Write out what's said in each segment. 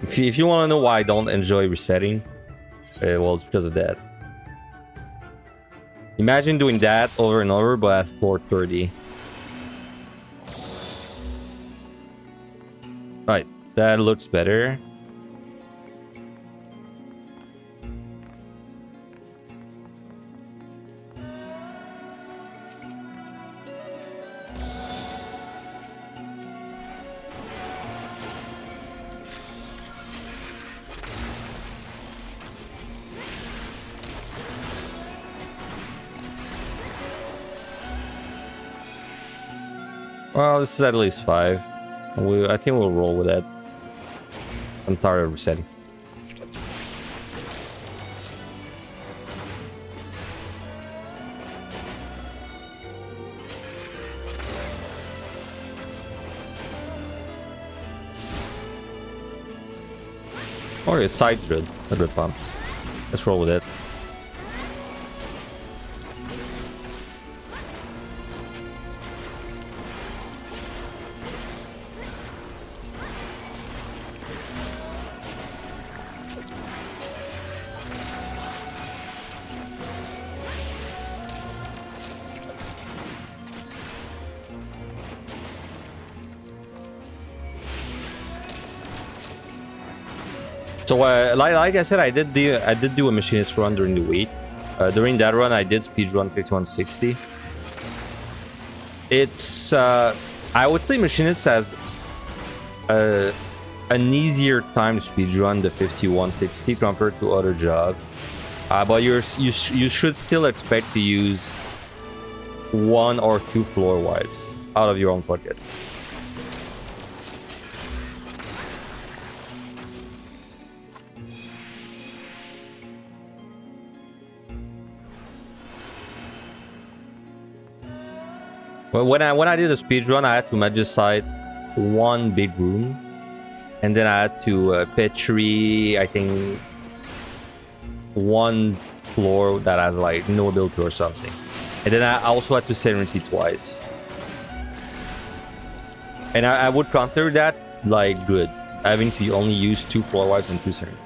If you want to know why I don't enjoy resetting, well, it's because of that. Imagine doing that over and over, but at floor 30. Right, that looks better. Well, this is at least 5. I think we'll roll with that. I'm tired of resetting. Oh, your side's good. A good pump. Let's roll with it. So, like I said, I did do a machinist run during the week. During that run, I did speedrun 5160. It's I would say machinist has an easier time to speedrun the 5160 compared to other jobs. But you should still expect to use 1 or 2 floor wipes out of your own pockets. Well, when I did a speed run, I had to magicite 1 big room, and then I had to Petri, I think, 1 floor that has like no ability or something, and then I also had to Serenity twice, and I would consider that like good, having to only use 2 floor wipes and 2 Serenity.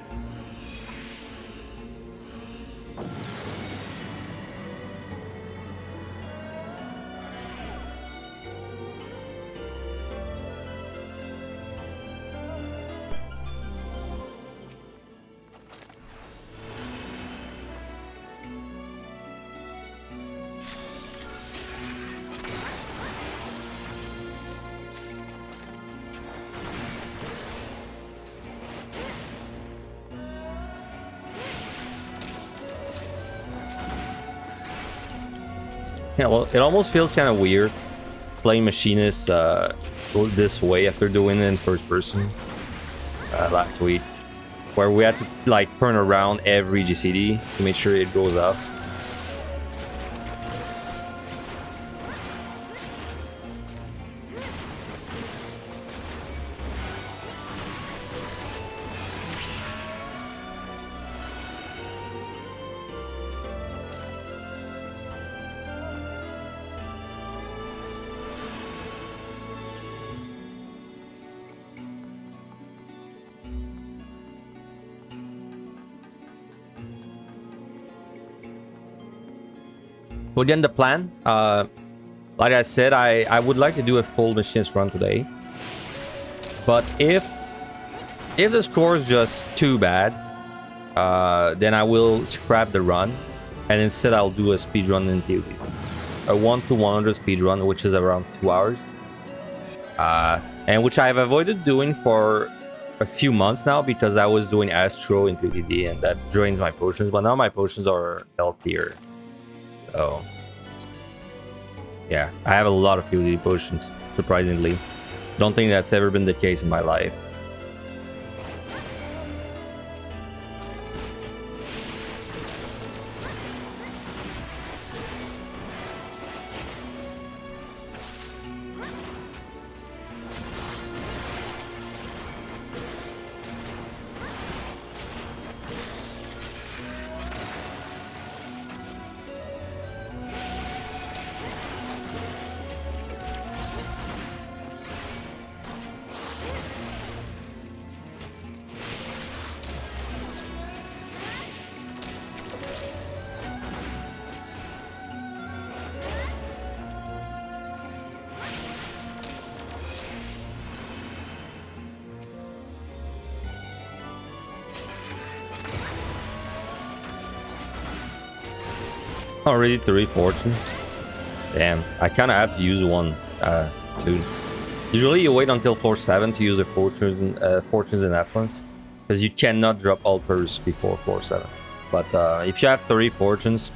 Yeah, well, it almost feels kind of weird playing Machinist this way after doing it in first person last week, where we had to like turn around every GCD to make sure it goes up. So again, the plan, like I said, I would like to do a full machinist run today. But if the score is just too bad, then I will scrap the run, and instead I'll do a speed run in PvP. A 1 to 100 speed run, which is around 2 hours. And which I've avoided doing for a few months now because I was doing Astro in PvD and that drains my potions, but now my potions are healthier. So yeah, I have a lot of PvD potions, surprisingly. Don't think that's ever been the case in my life. Already 3 fortunes. Damn, I kind of have to use one soon. Usually you wait until floor 7 to use the fortunes and affluence, because you cannot drop altars before floor 7. But if you have 3 fortunes,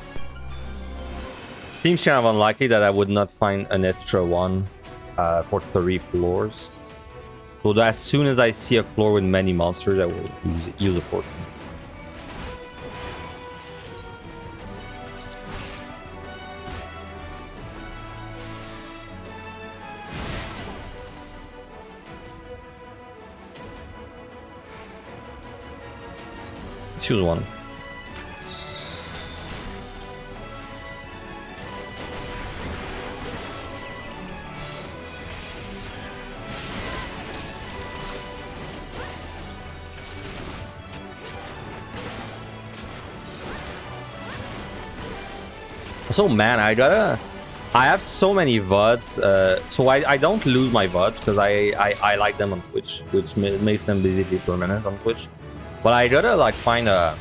seems kind of unlikely that I would not find an extra one for 3 floors. So as soon as I see a floor with many monsters, I will use a fortune. Choose one. So man, I have so many VODs, so I don't lose my VODs because I like them on Twitch, which makes them basically permanent on Twitch. But I gotta like find a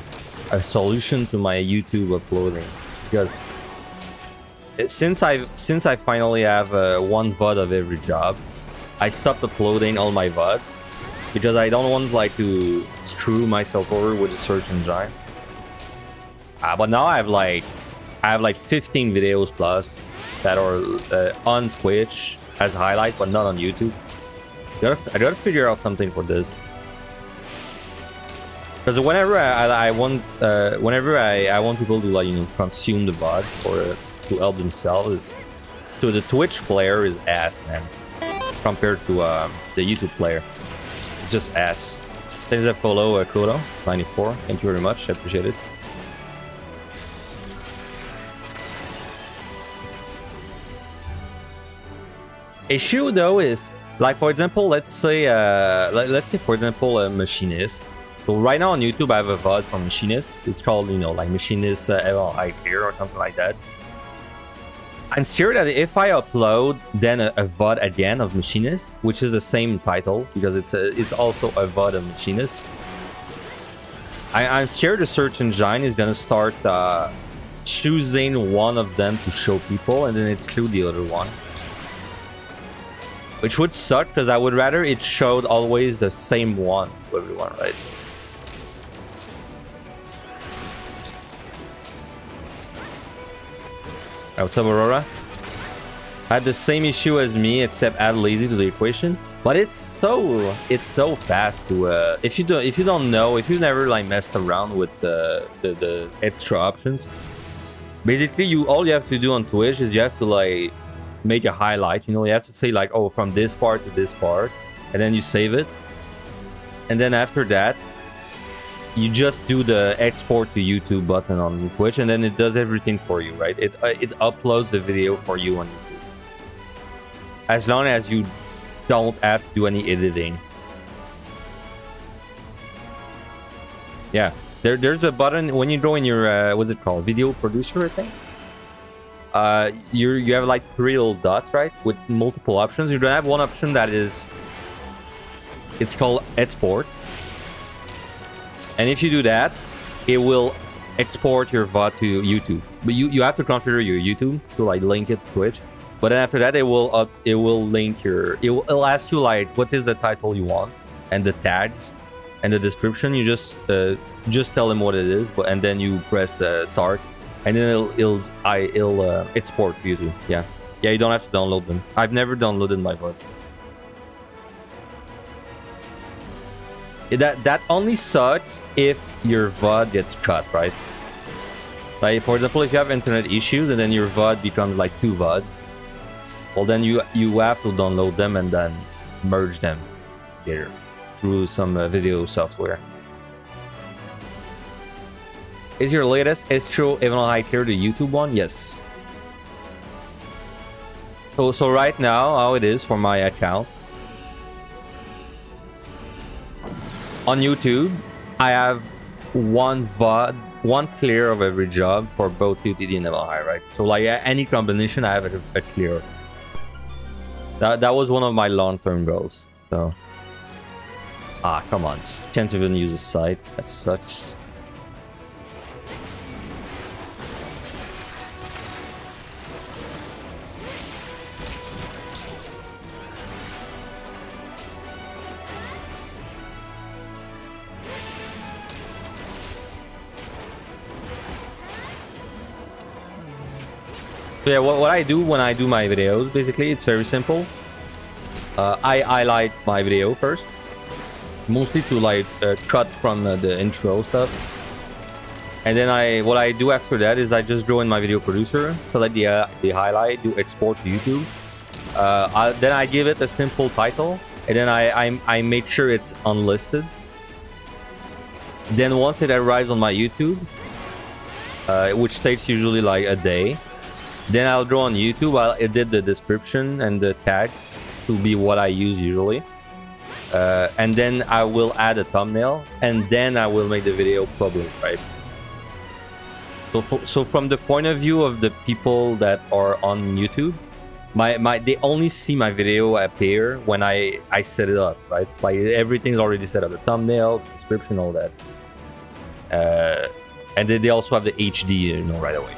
solution to my YouTube uploading, because since I finally have 1 VOD of every job, I stopped uploading all my VODs because I don't want like to screw myself over with the search engine. But now I have like 15 videos plus that are on Twitch as highlight, but not on YouTube. I gotta figure out something for this. Because whenever I want people to like, you know, consume the VOD or to help themselves, so the Twitch player is ass, man, compared to the YouTube player. It's just ass. Thanks for follow, Kodo 94. Thank you very much. I appreciate it. Issue though is like, for example, let's say for example a machinist. So right now on YouTube I have a VOD from machinist. It's called, you know, like machinist MLI here or something like that. I'm sure that if I upload then a VOD again of machinist, which is the same title because it's also a VOD of machinist, I'm sure the search engine is gonna start choosing one of them to show people and then exclude the other one. Which would suck, because I would rather it showed always the same one to everyone, right? What's up, Aurora? Had the same issue as me, except add lazy to the equation. But it's so fast to if you don't know, if you never like messed around with the extra options. Basically, all you have to do on Twitch is you have to like make a highlight, you know, you have to say like, oh, from this part to this part, and then you save it, and then after that you just do the export to YouTube button on Twitch, and then it does everything for you, right? It uploads the video for you on YouTube, as long as you don't have to do any editing. Yeah, there's a button when you go in your what's it called, video producer, I think. You have like 3 little dots, right, with multiple options. You're gonna have one option that is, it's called export, and if you do that, it will export your VOD to YouTube. But you have to configure your YouTube to like link it to Twitch. But then after that, it will link your, it'll ask you like what is the title you want and the tags and the description. You just tell them what it is, and then you press start. And then it'll export to YouTube. Yeah, you don't have to download them. I've never downloaded my VOD. That only sucks if your VOD gets cut, right? Like, for example, if you have internet issues and then your VOD becomes like 2 VODs, well then you have to download them and then merge them together through some video software. Is your latest Estro MLI Care the YouTube one? Yes. So right now, how it is for my account. On YouTube, I have 1 VOD, 1 clear of every job for both UTD and MLI, right? So like any combination, I have a clear. That was one of my long-term goals. So, come on, can't even use the site. That sucks. yeah, what I do when I do my videos, basically, it's very simple. I highlight my video first, mostly to like cut from the intro stuff. And then what I do after that is I just draw in my video producer, select the highlight, do export to YouTube. Then I give it a simple title, and then I make sure it's unlisted. Then once it arrives on my YouTube, which takes usually like a day, then I'll draw on YouTube. I'll edit the description and the tags to be what I use usually. And then I will add a thumbnail, and then I will make the video public, right? So from the point of view of the people that are on YouTube, they only see my video appear when I set it up, right? Like everything's already set up, the thumbnail, description, all that. And then they also have the HD, you know, right away.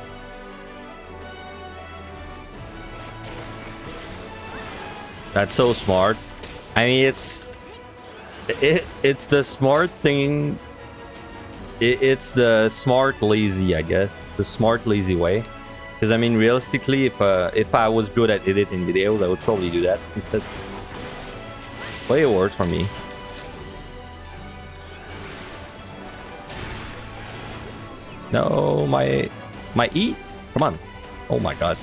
That's so smart. I mean, it's the smart thing. It's the smart lazy, I guess. The smart lazy way. Because I mean, realistically, if I was good at editing videos, I would probably do that instead. But it works for me. No, my E. Come on. Oh my god.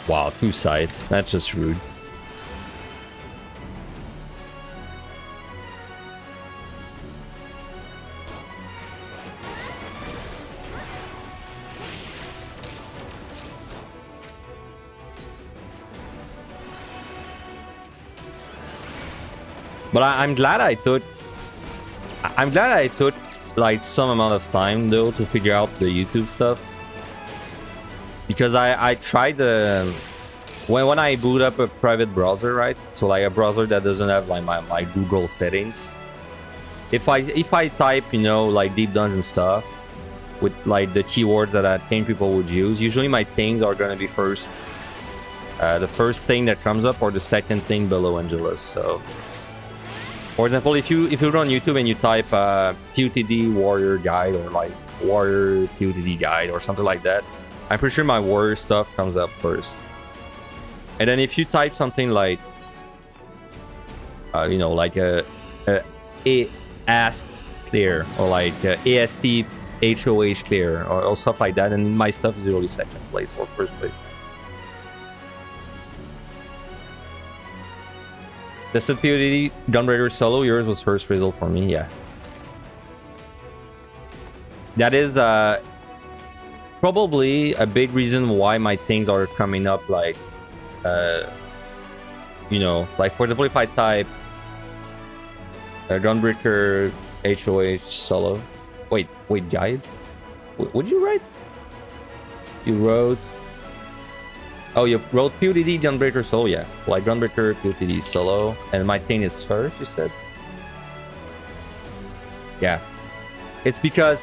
Wow, 2 sides. That's just rude. But I'm glad I took like some amount of time though to figure out the YouTube stuff. Because I tried when I boot up a private browser, right? So like a browser that doesn't have like my Google settings. If I type, you know, like Deep Dungeon stuff with like the keywords that I think people would use, usually my things are gonna be first, the first thing that comes up or the second thing below Angelus. So, for example, if you run YouTube and you type POTD Warrior Guide or like Warrior POTD Guide or something like that, I'm pretty sure my warrior stuff comes up first. And then if you type something like, you know, like AST clear or like AST HOH clear or stuff like that, and my stuff is usually second place or first place. Tested POTD Gunbreaker solo, yours was first result for me, yeah. That is probably a big reason why my things are coming up like, you know, like for example, if I type Gunbreaker HOH solo, wait, guide? What'd you write? You wrote, oh, you wrote POTD Gunbreaker solo, yeah, like Gunbreaker POTD solo, and my thing is first, you said? Yeah, it's because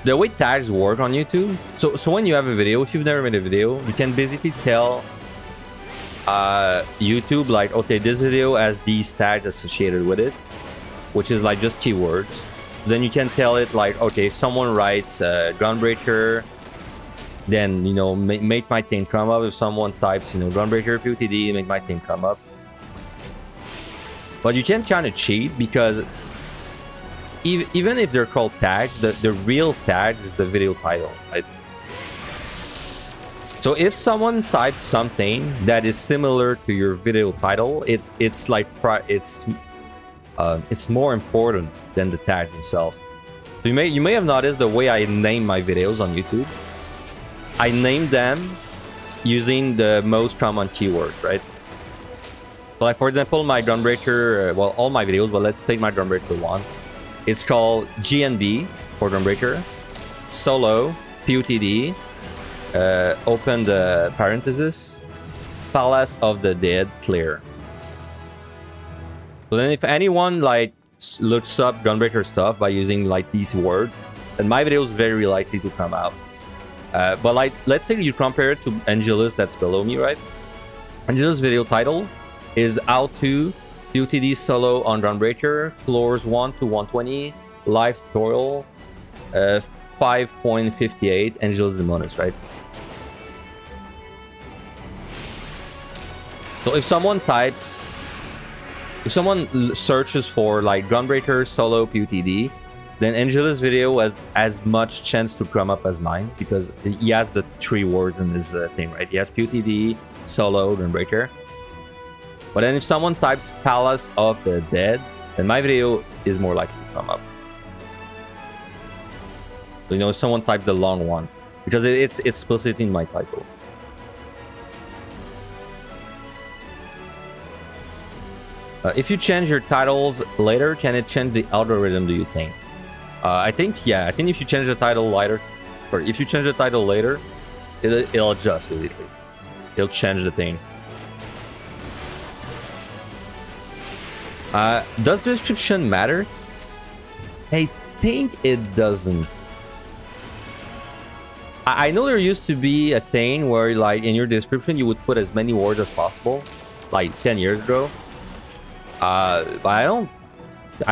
the way tags work on YouTube, so when you have a video, if you've never made a video, you can basically tell YouTube like, okay, this video has these tags associated with it, which is like just keywords. Then you can tell it like, okay, if someone writes Gunbreaker, then, you know, make my thing come up. If someone types, you know, Gunbreaker POTD, make my thing come up. But you can kind of cheat because even if they're called tags, the real tag is the video title, right? So if someone types something that is similar to your video title, it's more important than the tags themselves. So you may have noticed the way I name my videos on YouTube. I name them using the most common keyword, right? So like for example, my Gunbreaker, well, all my videos, but let's take my Gunbreaker one. It's called GNB for Gunbreaker, solo, POTD, open the parenthesis, Palace of the Dead clear. So then if anyone like looks up Gunbreaker stuff by using like these words, then my video is very likely to come out. But like, let's say you compare it to Angelus that's below me, right? Angelus video title is how to POTD solo on Groundbreaker, floors 1 to 120, live tutorial, 5.58, Angelus Demonis, right? So if someone searches for like Groundbreaker solo POTD, then Angelus video has as much chance to come up as mine because he has the 3 words in this thing, right? He has POTD, solo, Groundbreaker. But then if someone types Palace of the Dead, then my video is more likely to come up. So, you know, if someone typed the long one, because it's explicit in my title. If you change your titles later, can it change the algorithm, do you think? I think, yeah. I think if you change the title later, or if you change the title later, it'll adjust basically. It'll change the thing. Does the description matter? I think it doesn't. I know there used to be a thing where, like, in your description you would put as many words as possible, like 10 years ago. But I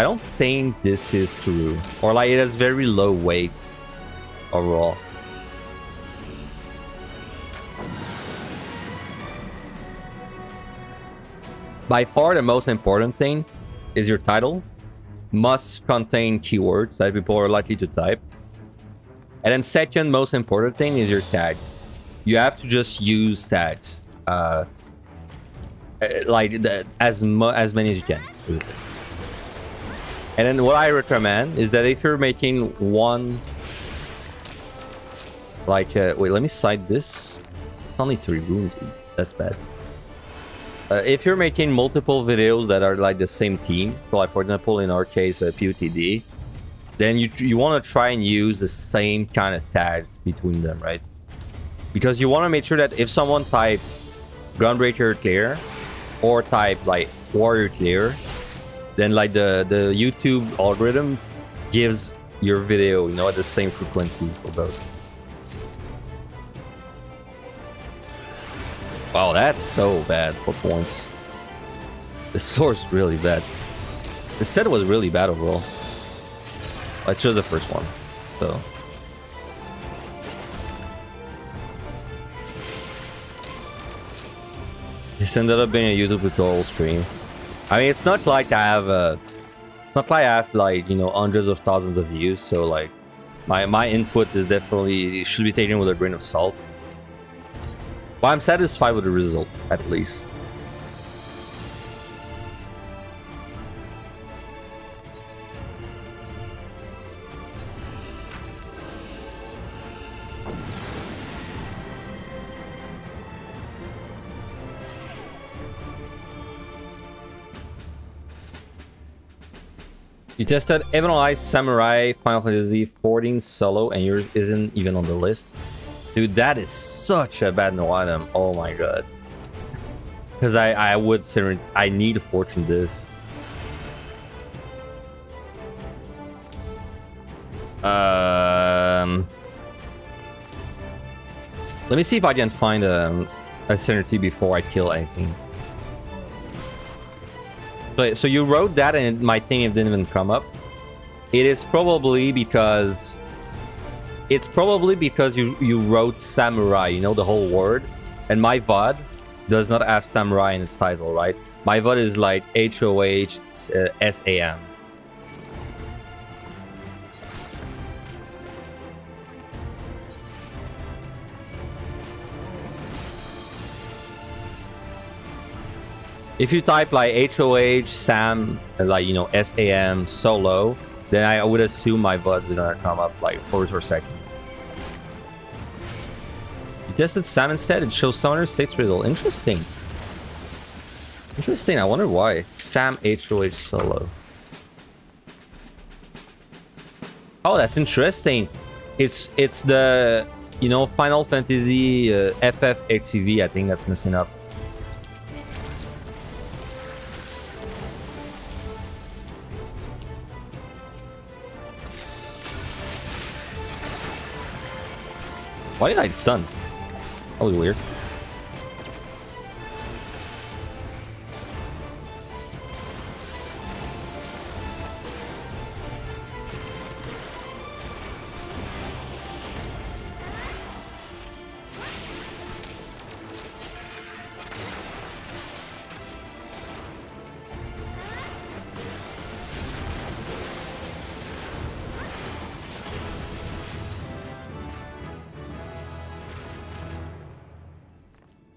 don't think this is true, or like it has very low weight overall. By far the most important thing is your title must contain keywords that people are likely to type. And then second most important thing is your tags. You have to just use tags. Like as many as you can. And then what I recommend is that if you're making one, like wait, let me cite this. It's only 3 rooms, dude. That's bad. If you're making multiple videos that are like the same theme, so like for example in our case POTD, then you want to try and use the same kind of tags between them, right? Because you want to make sure that if someone types Groundbreaker clear or type like Warrior clear, then like the YouTube algorithm gives your video, you know, at the same frequency for both. Wow, that's so bad for points. This source is really bad. The set was really bad overall. I chose the first one, so. This ended up being a YouTube tutorial stream. I mean, it's not like I have like, you know, hundreds of thousands of views, so like my input is definitely, it should be taken with a grain of salt. But I'm satisfied with the result, at least. You tested Evil Eyes Samurai Final Fantasy 14 solo and yours isn't even on the list. Dude, that is such a bad no item. Oh my god. Because I would say I need a fortune this. Let me see if I can find a Serenity before I kill anything. So you wrote that and my thing didn't even come up. It is probably because... It's probably because you wrote Samurai, you know, the whole word. And my VOD does not have Samurai in its title, right? My VOD is like HOH SAM. If you type like HOH Sam, like, you know, SAM solo, then I would assume my VOD is gonna come up like first or second. You tested Sam instead, it shows Summoner 6 result. Interesting. Interesting, I wonder why. Sam HOH solo. Oh, that's interesting. It's the, you know, Final Fantasy FFXCV, I think that's messing up. Why did I stun? That was weird.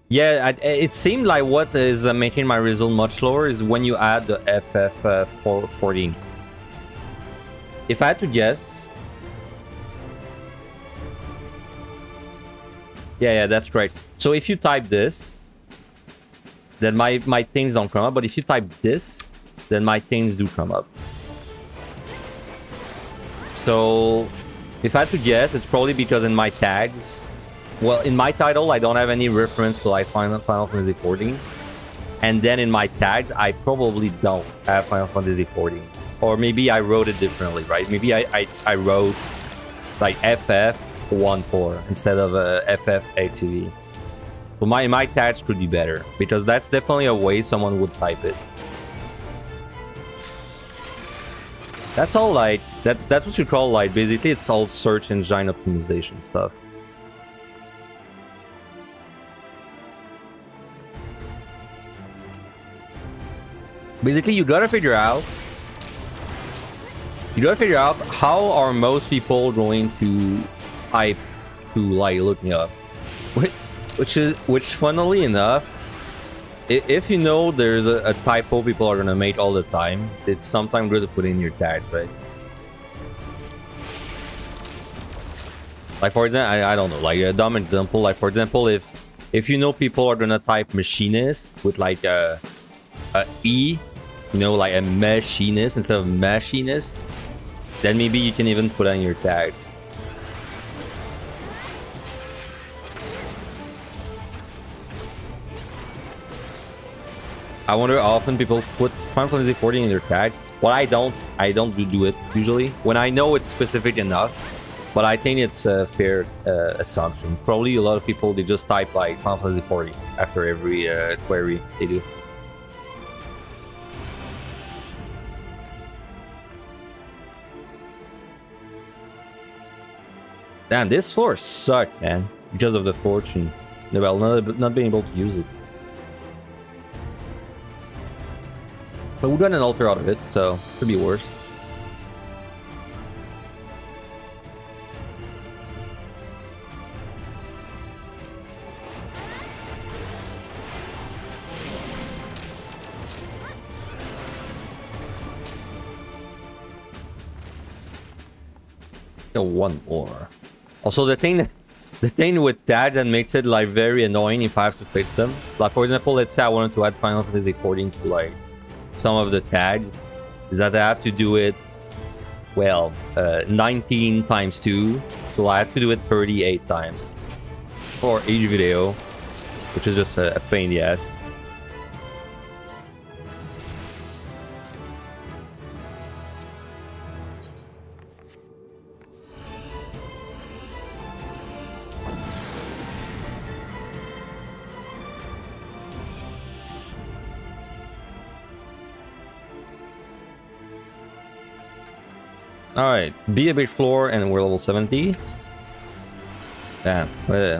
Yeah, it seemed like what is making my result much lower is when you add the FF14. If I had to guess... Yeah, that's right. So if you type this, then my things don't come up. But if you type this, then my things do come up. So if I had to guess, it's probably because in my tags... Well, in my title, I don't have any reference to like Final Fantasy XIV. And then in my tags, I probably don't have Final Fantasy XIV. Or maybe I wrote it differently, right? Maybe I wrote like FF14 instead of FF8CV. So my tags could be better, because that's definitely a way someone would type it. That's all like, that's what you call like, basically it's all search engine optimization stuff. Basically, you gotta figure out how are most people going to type to like look me up, which funnily enough, if you know there's a typo people are gonna make all the time, it's sometimes good to put in your tags, right? Like for example, I don't know, like a dumb example, like for example, if you know people are gonna type machinist with like a E, you know, like a machinist instead of machinist, then maybe you can even put on your tags. I wonder how often people put Final Fantasy XIV in their tags. Well, I don't do it usually when I know it's specific enough, but I think it's a fair assumption. Probably a lot of people, they just type like Final Fantasy XIV after every query they do. Damn, this floor sucked, man, because of the fortune. Well, not being able to use it. But we got an altar out of it, so could be worse. Still one more. Also, the thing with tags that makes it like very annoying if I have to fix them. Like for example, let's say I wanted to add Final Fantasy XIV to like some of the tags, is that I have to do it, well, 19 times 2, so I have to do it 38 times for each video, which is just a pain in the ass. Alright, be a big floor and we're level 70. Damn,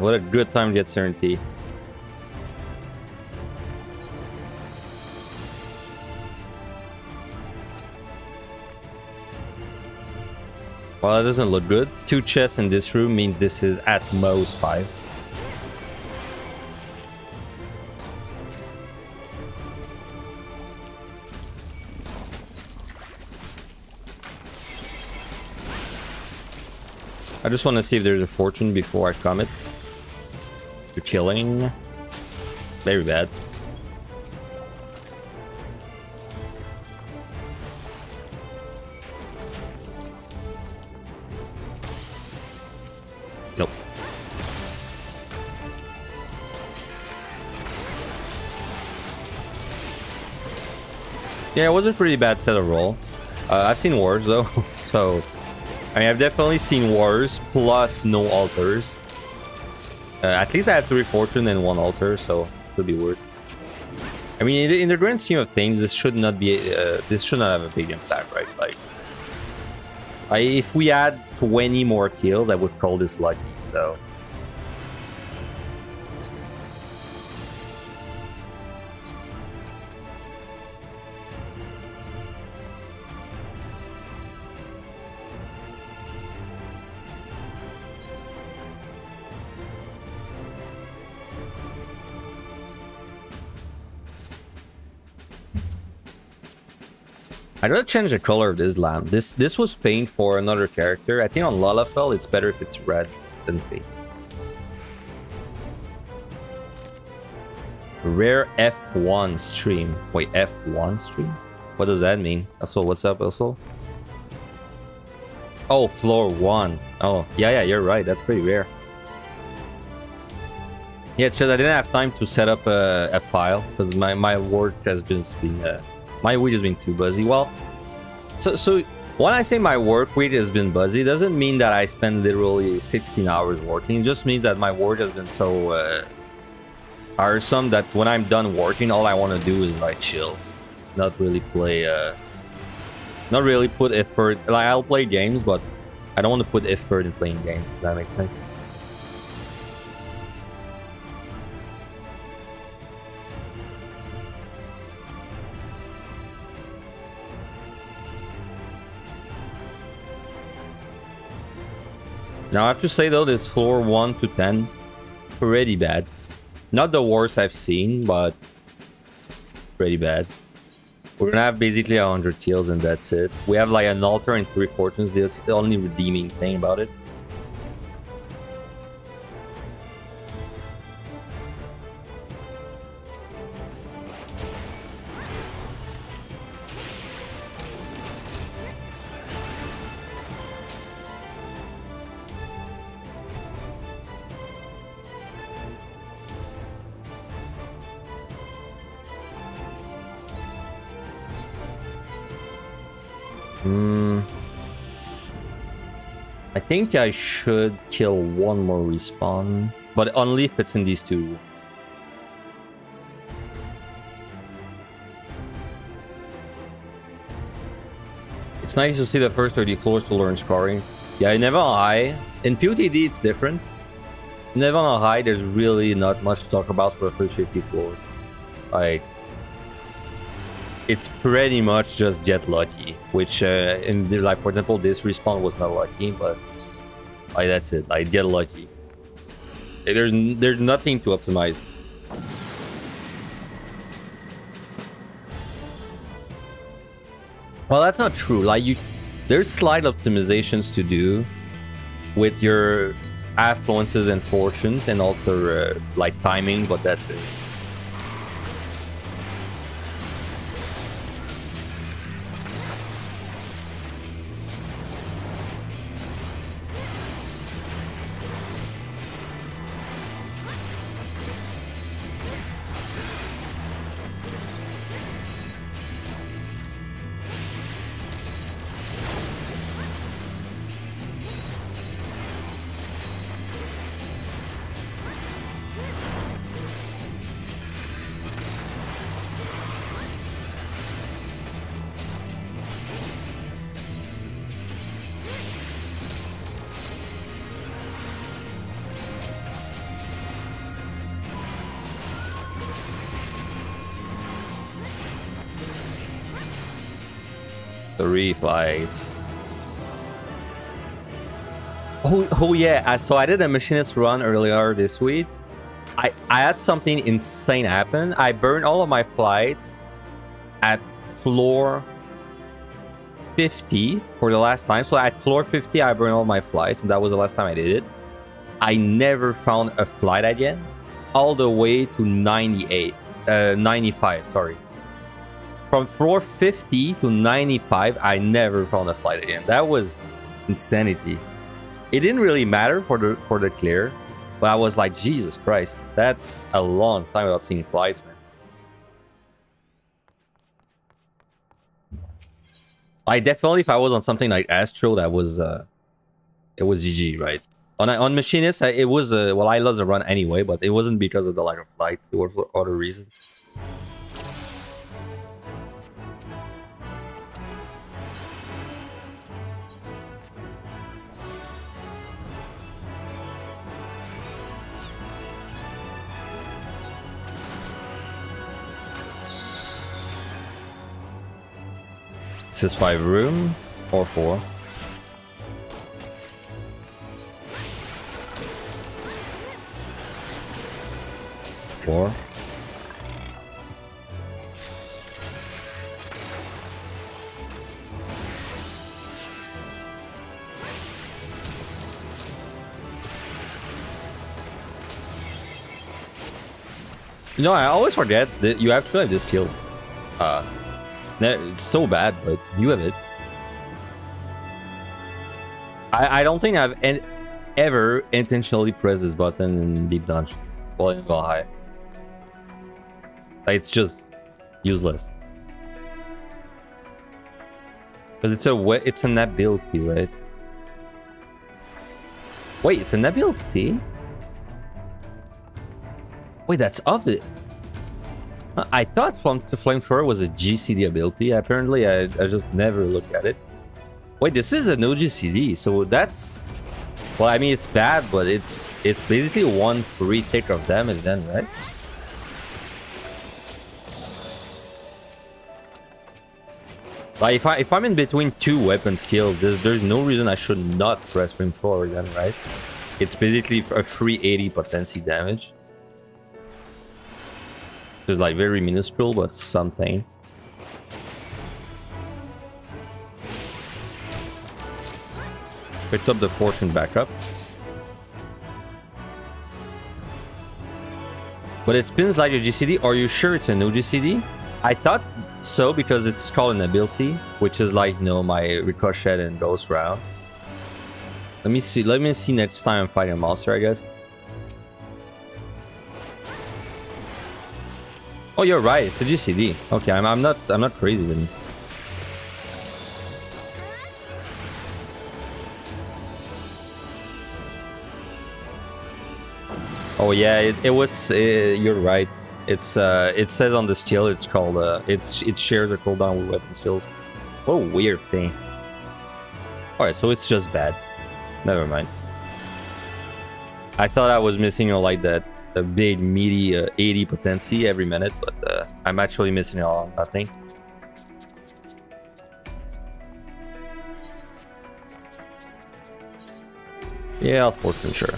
what a good time to get Serenity. Well, that doesn't look good. 2 chests in this room means this is at most 5. I just want to see if there's a fortune before I commit to killing. Very bad. Nope. Yeah, it was a pretty bad set of roll. I've seen wars though, so I mean, I've definitely seen wars plus no altars. At least I had 3 fortune and 1 altar, so it would be worth. I mean, in the grand scheme of things, this should not be. This should not have a big impact, right? Like, if we had 20 more kills, I would call this lucky. So. I'd rather change the color of this lamp. This was paint for another character. I think on Lalafell it's better if it's red than pink. Rare F1 stream. Wait, F1 stream? What does that mean? Also, what's up, also? Oh, floor 1. Oh, yeah, you're right. That's pretty rare. Yeah, it's just I didn't have time to set up a file because my work has just been... my week has been too busy. Well, so when I say my work week has been busy, doesn't mean that I spend literally 16 hours working. It just means that my work has been so tiresome that when I'm done working, all I want to do is like chill, not really play, not really put effort. Like I'll play games, but I don't want to put effort in playing games. If that makes sense. Now I have to say though, this floor 1 to 10, pretty bad. Not the worst I've seen, but pretty bad. We're gonna have basically 100 kills and that's it. We have like an altar and 3 fortunes. That's the only redeeming thing about it. I think I should kill 1 more respawn, but only if it's in these 2 rooms. It's nice to see the first 30 floors to learn scoring. Yeah, in Never on High. In POTD, it's different. In Never on High, there's really not much to talk about for the first 50 floors. Like, it's pretty much just get lucky, which in the, like, for example, this respawn was not lucky, but like that's it. Like, get lucky. There's nothing to optimize. Well, that's not true. Like, there's slight optimizations to do with your affluences and fortunes and alter like timing, but that's it. Three flights. Oh yeah, so I did a machinist run earlier this week. I had something insane happen. I burned all of my flights at floor 50 for the last time. So at floor 50, I burned all my flights, and that was the last time I did it. I never found a flight again, all the way to 95, sorry. From floor 50 to 95, I never found a flight again. That was insanity. It didn't really matter for the clear, but I was like, Jesus Christ, that's a long time without seeing flights, man. I definitely, if I was on something like Astro, that was it was GG, right? On Machinist, it was well, I lost the run anyway, but it wasn't because of the lack of flights. It was for other reasons. This is 5 room or 4. Four. You know, I always forget that you actually have this shield. It's so bad, but you have it. I don't think I've ever intentionally pressed this button in Deep Dungeon while in Valhalla. It's just useless. Because it's an ability, right? Wait, it's an ability? Wait, that's of the... I thought the Flamethrower was a GCD ability. Apparently, I just never looked at it. Wait, this is an OGCD, so that's... Well, I mean, it's bad, but it's basically one free tick of damage then, right? Like, if I'm in between two weapon skills, there's no reason I should not press Flamethrower then, right? It's basically a free 80 potency damage. It's like very minuscule, but something. Picked up the fortune back up. But it spins like a GCD. Are you sure it's an OGCD? I thought so because it's called an ability, which is like, you know, my ricochet and ghost round. Let me see next time I'm fighting a monster, I guess. Oh, you're right. It's a GCD. Okay, I'm not crazy then. Oh yeah, it was. You're right. It says on the skill. It's called. It shares a cooldown with weapon skills. What a weird thing. All right, so it's just bad. Never mind. I thought I was missing, you know, like that. A big meaty 80 potency every minute, but I'm actually missing a lot. Nothing. Yeah, fortune, sure.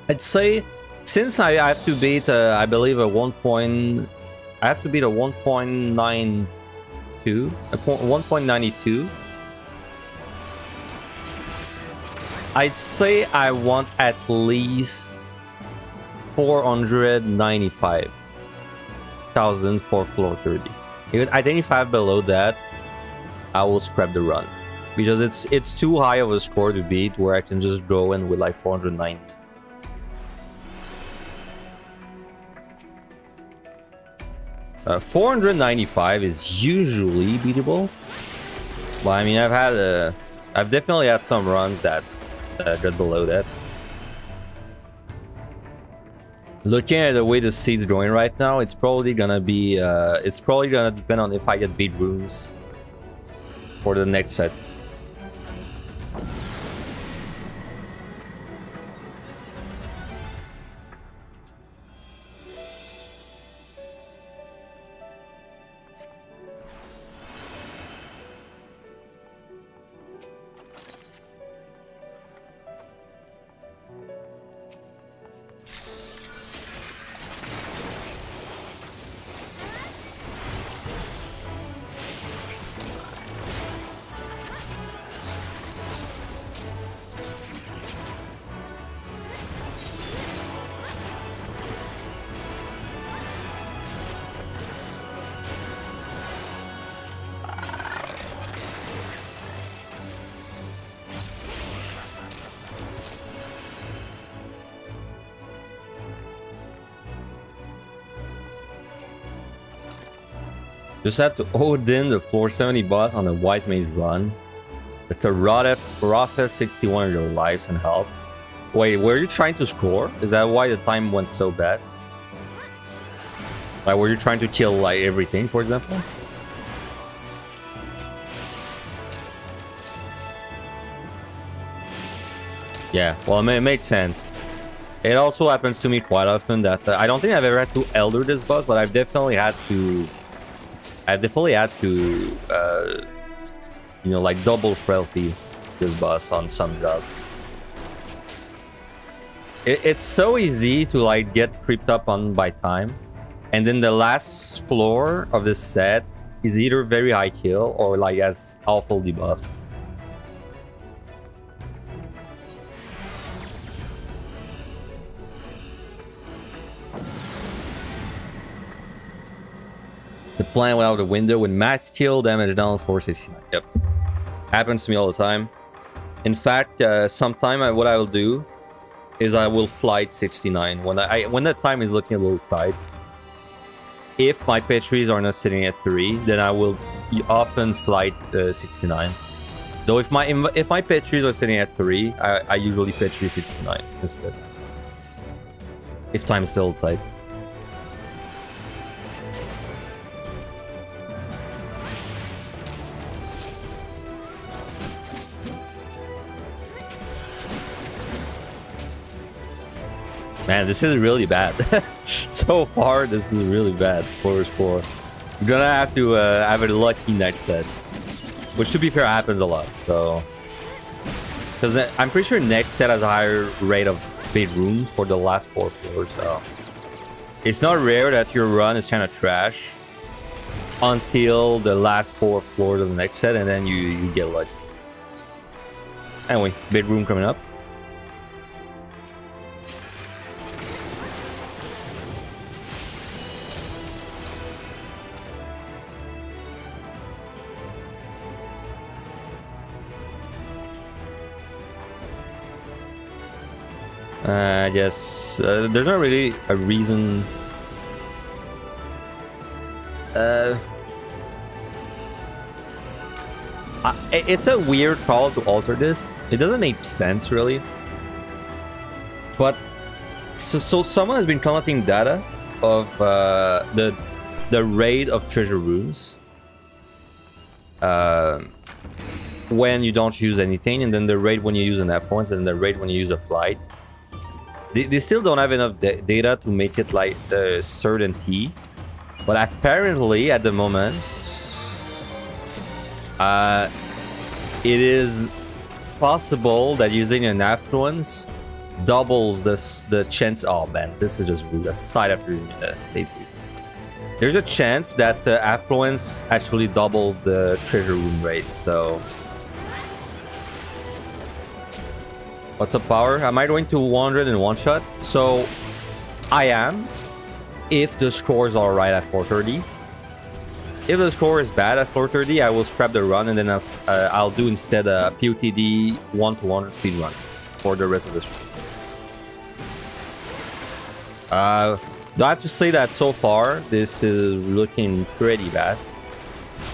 I'd say since I have to beat, I believe a 1 point, I have to beat a 1.92, a 1.92. I'd say I want at least 495,000 for floor 30. Even at 85 below that, I will scrap the run because it's too high of a score to beat where I can just go in with like 490. Uh, 495 is usually beatable, but I mean I've definitely had some runs that got below that. Looking at the way the seed's going right now, it's probably gonna be it's probably gonna depend on if I get beat rooms for the next set. Just have to Odin the 470 boss on a white mage run. It's a Rotef 61 your lives and health. Wait, were you trying to score? Is that why the time went so bad? Like, were you trying to kill like everything, for example? Yeah, well, it makes sense. It also happens to me quite often that I don't think I've ever had to elder this boss, but I've definitely had to. You know, like double frailty this boss on some job. It's so easy to like get creeped up on by time, and then the last floor of this set is either very high kill or like has awful debuffs. The plan went out the window with max kill, damage down 469. Yep. Happens to me all the time. In fact, sometime what I will do is I will flight 69 when that time is looking a little tight. If my Petries are not sitting at 3, then I will often flight 69. Though if my Petries are sitting at 3, I usually Petri 69 instead. If time is still tight. Man, this is really bad. So far, this is really bad. 4-4. You're gonna have to have a lucky next set. Which, to be fair, happens a lot. So, because I'm pretty sure next set has a higher rate of bait rooms for the last 4 floors. So, it's not rare that your run is kind of trash until the last 4 floors of the next set, and then you get lucky. Anyway, bait room coming up. I guess there's not really a reason. It's a weird call to alter this. It doesn't make sense really. But so someone has been collecting data of the raid of treasure rooms when you don't use anything, and then the raid when you use an F1, and the raid when you use a flight. They still don't have enough data to make it like the certainty, but apparently at the moment it is possible that using an affluence doubles the chance. Oh man, this is just rude. Aside after using it, there's a chance that the affluence actually doubles the treasure room rate. So what's up, power? Am I going to 100 in one shot? So I am, if the scores are right at 430. If the score is bad at 430, I will scrap the run, and then I'll do instead a POTD 1-to-1 speed run for the rest of this run. Do I have to say that so far this is looking pretty bad.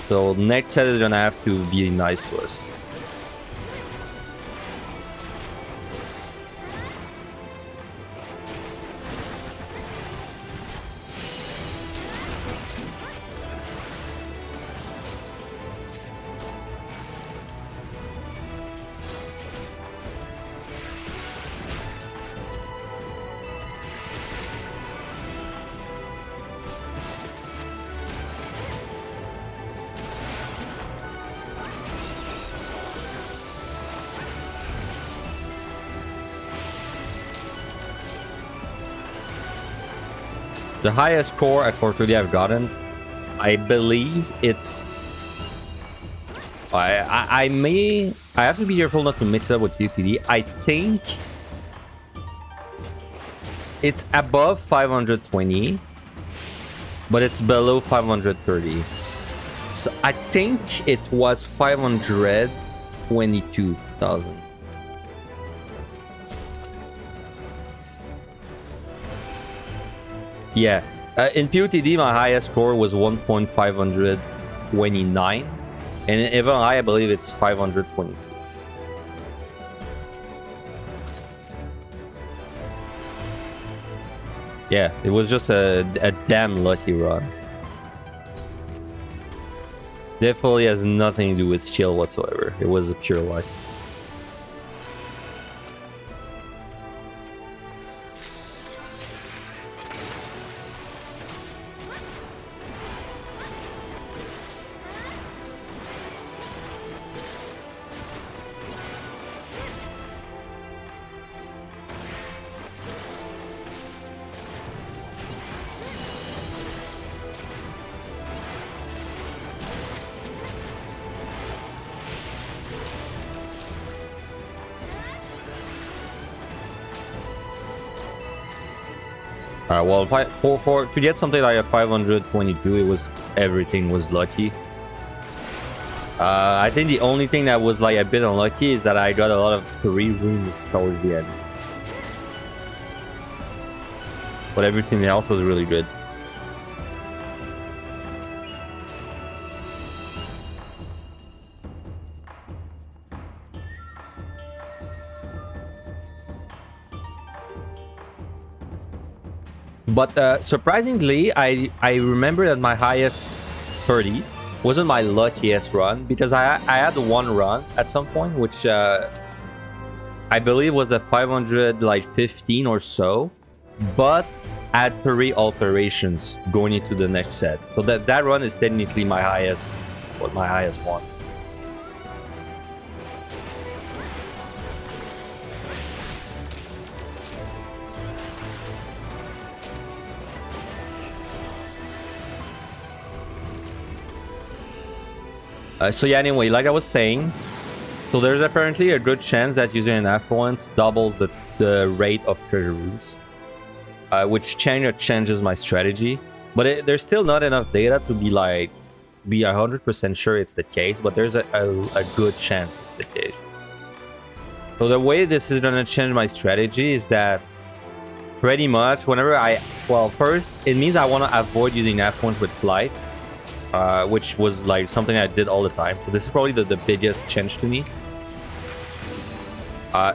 So next set is gonna have to be nice to us. The highest score at 430 I've gotten, I believe it's... I have to be careful not to mix it up with PUTD. I think it's above 520, but it's below 530. So I think it was 522,000. Yeah, in PUTD my highest score was 1.529, and in even I believe it's 522. Yeah, it was just a damn lucky run. Definitely has nothing to do with skill whatsoever. It was a pure luck. Well, to get something like a 522, it was everything was lucky. I think the only thing that was like a bit unlucky is that I got a lot of 3 runes towards the end. But everything else was really good. But surprisingly, I remember that my highest 30 wasn't my luckiest run, because I had one run at some point, which I believe was a 515 or so, but had 3 alterations going into the next set. So that run is technically my highest one. So yeah, anyway, like I was saying, so there's apparently a good chance that using an affluence doubles the rate of treasure runes, which changes my strategy. But there's still not enough data to be 100% sure it's the case, but there's a good chance it's the case. So the way this is gonna change my strategy is that pretty much whenever first it means I want to avoid using affluence with flight. Which was like something I did all the time. So this is probably the biggest change to me.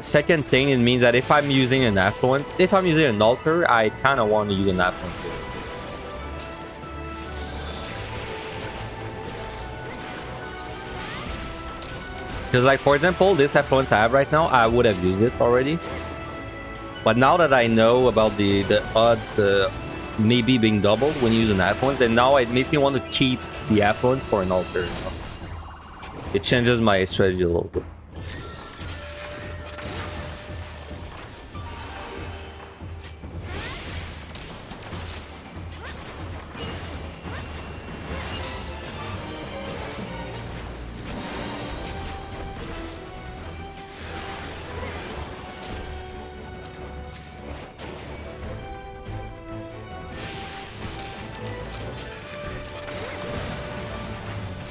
Second thing, it means that if I'm using an affluent, if I'm using an altar, I kind of want to use an affluent. Because like, for example, this affluence I have right now, I would have used it already. But now that I know about the odds maybe being doubled when you use an affluence, and now it makes me want to keep the affluence for an altar. You know? It changes my strategy a little bit.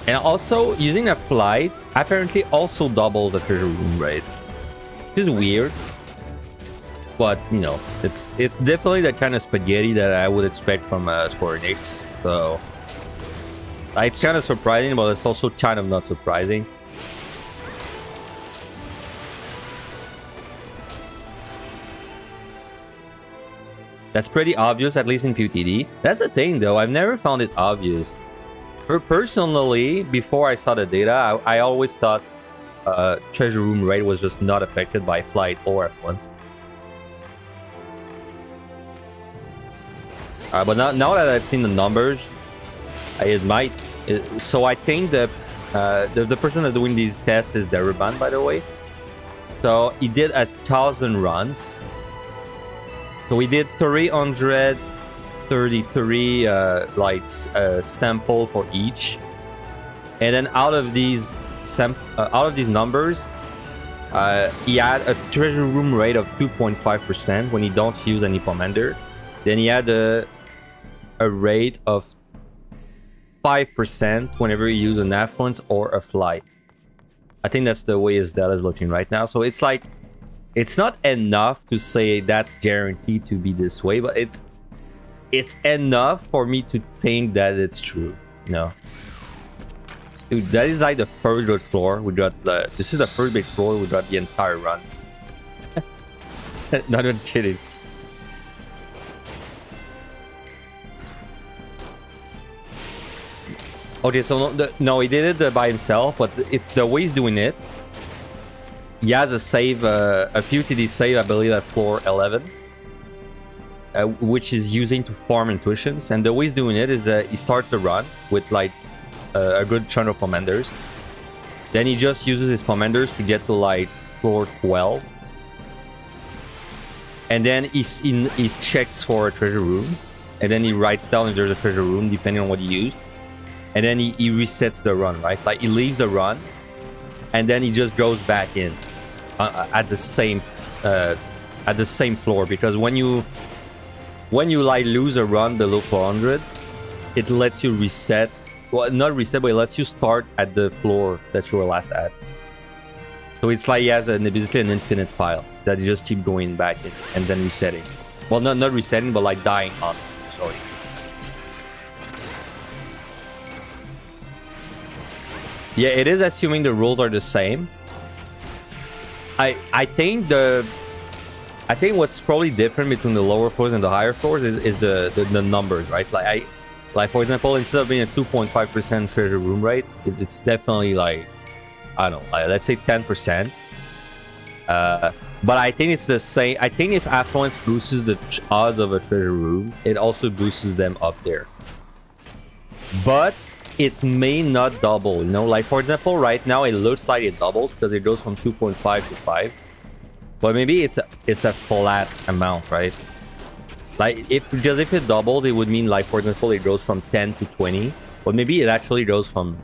And also, using a flight apparently also doubles the treasure room rate. Which is weird. But, you know, it's definitely the kind of spaghetti that I would expect from Square Enix. So, it's kind of surprising, but it's also kind of not surprising. That's pretty obvious, at least in PUTD. That's the thing, though. I've never found it obvious. Personally, before I saw the data, I always thought treasure room rate was just not affected by flight or affluence. But now that I've seen the numbers, it might. So I think the person that's doing these tests is Deruban, by the way. So he did 1,000 runs. So we did 300 33 sample for each, and then out of these numbers, he had a treasure room rate of 2.5% when he don't use any pomander. Then he had a rate of 5% whenever you use an affluence or a flight. I think that's the way his data is looking right now. So it's like, it's not enough to say that's guaranteed to be this way, but it's enough for me to think that it's true, you know. Dude, that is like the first road floor. We got this is the first big floor. We got the entire run. Not even kidding. Okay, so no, he did it by himself, but it's the way he's doing it. He has a save, a PUTD save, I believe, at floor 11, which is using to farm intuitions. And the way he's doing it is that he starts the run with like a good chunk of commanders. Then he just uses his commanders to get to like floor 12. And then he checks for a treasure room. And then he writes down if there's a treasure room, depending on what he used. And then he resets the run, right? Like he leaves the run, and then he just goes back in at the same floor. Because when you like lose a run below 400, it lets you reset. Well, not reset, but it lets you start at the floor that you were last at. So it's like he has basically an infinite file that you just keep going back in and then resetting. Well, not resetting, but like dying on. Sorry. Yeah, it is assuming the rules are the same. I think what's probably different between the lower floors and the higher floors is the numbers, right? Like for example, instead of being a 2.5% treasure room rate, it's definitely like, I don't know, like, let's say 10%. But I think it's the same. I think if affluence boosts the odds of a treasure room, it also boosts them up there. But it may not double, you know. Like for example, right now it looks like it doubles because it goes from 2.5 to 5. But maybe it's a flat amount, right? Like because if it doubles, it would mean like for example it goes from 10 to 20, but maybe it actually goes from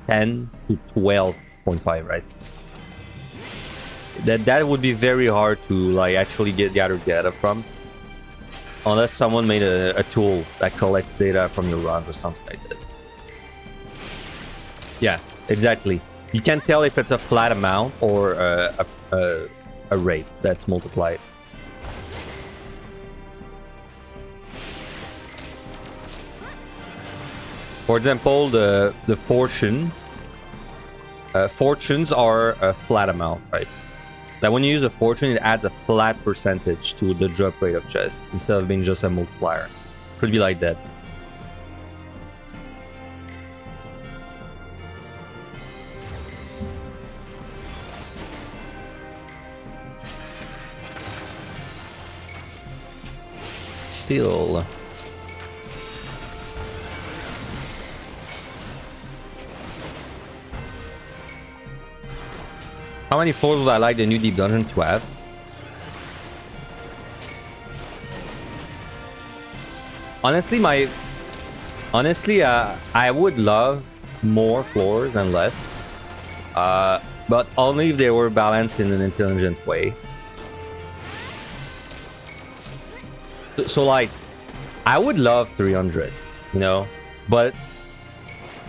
10 to 12.5, right? That would be very hard to like actually gather data from, unless someone made a tool that collects data from your runs or something like that. Yeah, exactly. You can tell if it's a flat amount or a rate that's multiplied. For example, the fortunes are a flat amount, right? Like when you use a fortune, it adds a flat percentage to the drop rate of chest instead of being just a multiplier. Could be like that. Still. How many floors would I like the new deep dungeon to have? Honestly, I would love more floors than less. But only if they were balanced in an intelligent way. So like, I would love 300, you know, but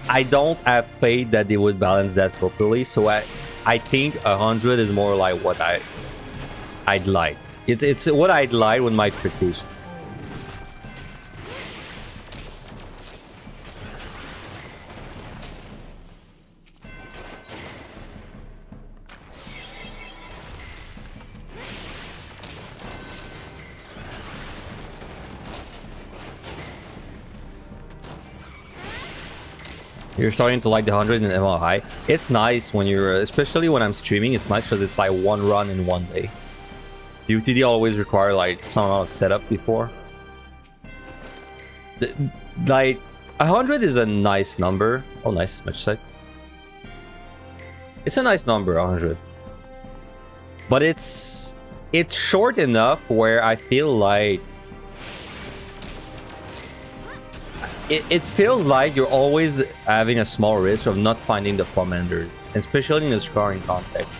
I don't have faith that they would balance that properly. So I think 100 is more like what I'd like. It's what I'd like with my expectations. You're starting to like the 100 and ML high. It's nice when you're, especially when I'm streaming, it's nice because it's like one run in one day. UTD always require like some amount of setup before. Like 100 is a nice number. Oh, nice, much said. It's a nice number, 100. But it's short enough where I feel like it feels like you're always having a small risk of not finding the commanders, especially in a scoring context.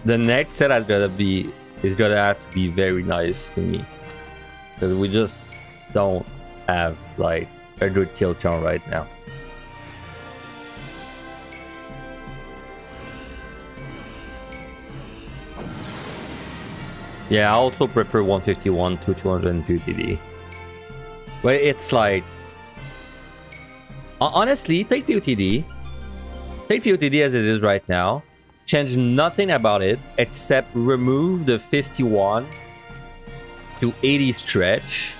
The next set is gonna have to be very nice to me, because we just don't have like a good kill count right now. Yeah, I also prefer 151 to 250D. But it's like, honestly, take POTD as it is right now. Change nothing about it except remove the 51 to 80 stretch,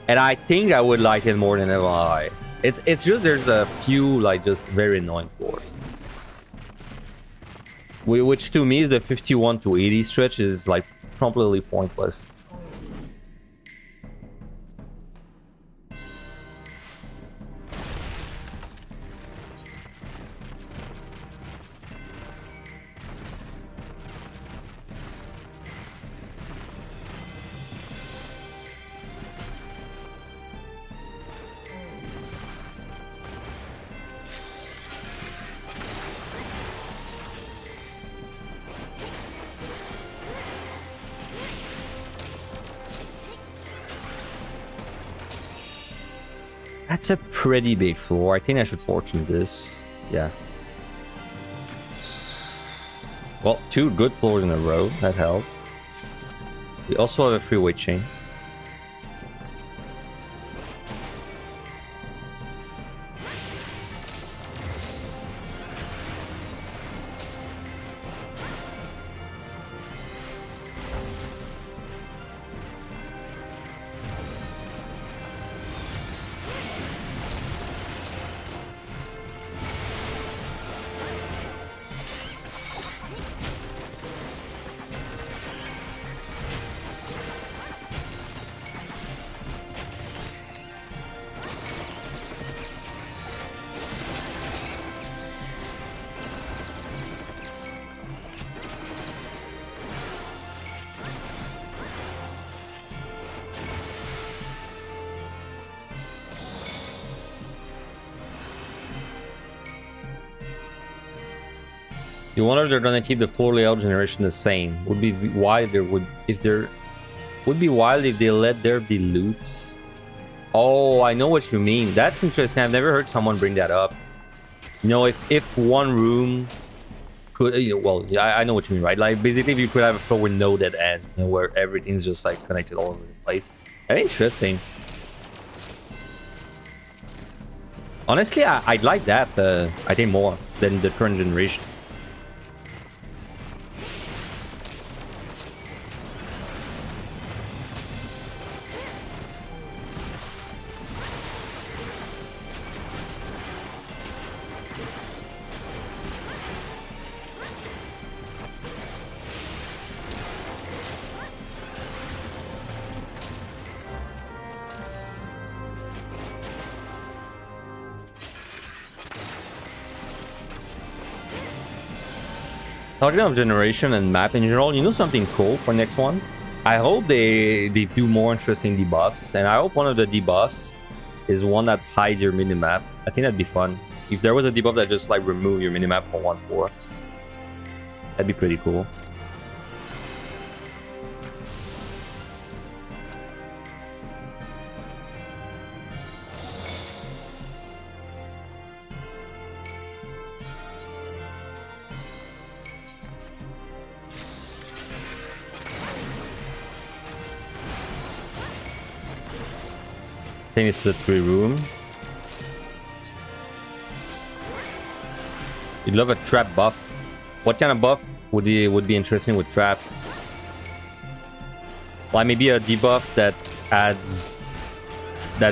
and I think I would like it more than MLI. It's just there's a few like just very annoying floors, which to me is the 51 to 80 stretch is like completely pointless. That's a pretty big floor. I think I should fortune this. Yeah. Well, 2 good floors in a row. That helped. We also have a freeway chain. You wonder if they're gonna keep the floor layout generation the same. Would be wild if they let there be loops. Oh, I know what you mean. That's interesting. I've never heard someone bring that up. You know, if one room could, well, yeah, I know what you mean, right? Like basically, if you could have a floor with no dead end, where everything's just like connected all over the place. That's interesting. Honestly, I'd like that. I think more than the current generation. Talking of generation and map in general, you know something cool for next one? I hope they do more interesting debuffs, and I hope one of the debuffs is one that hides your minimap. I think that'd be fun. If there was a debuff that just like remove your minimap for 1-4, that'd be pretty cool. I think it's a 3-room. You'd love a trap buff. What kind of buff would be interesting with traps? Like maybe a debuff that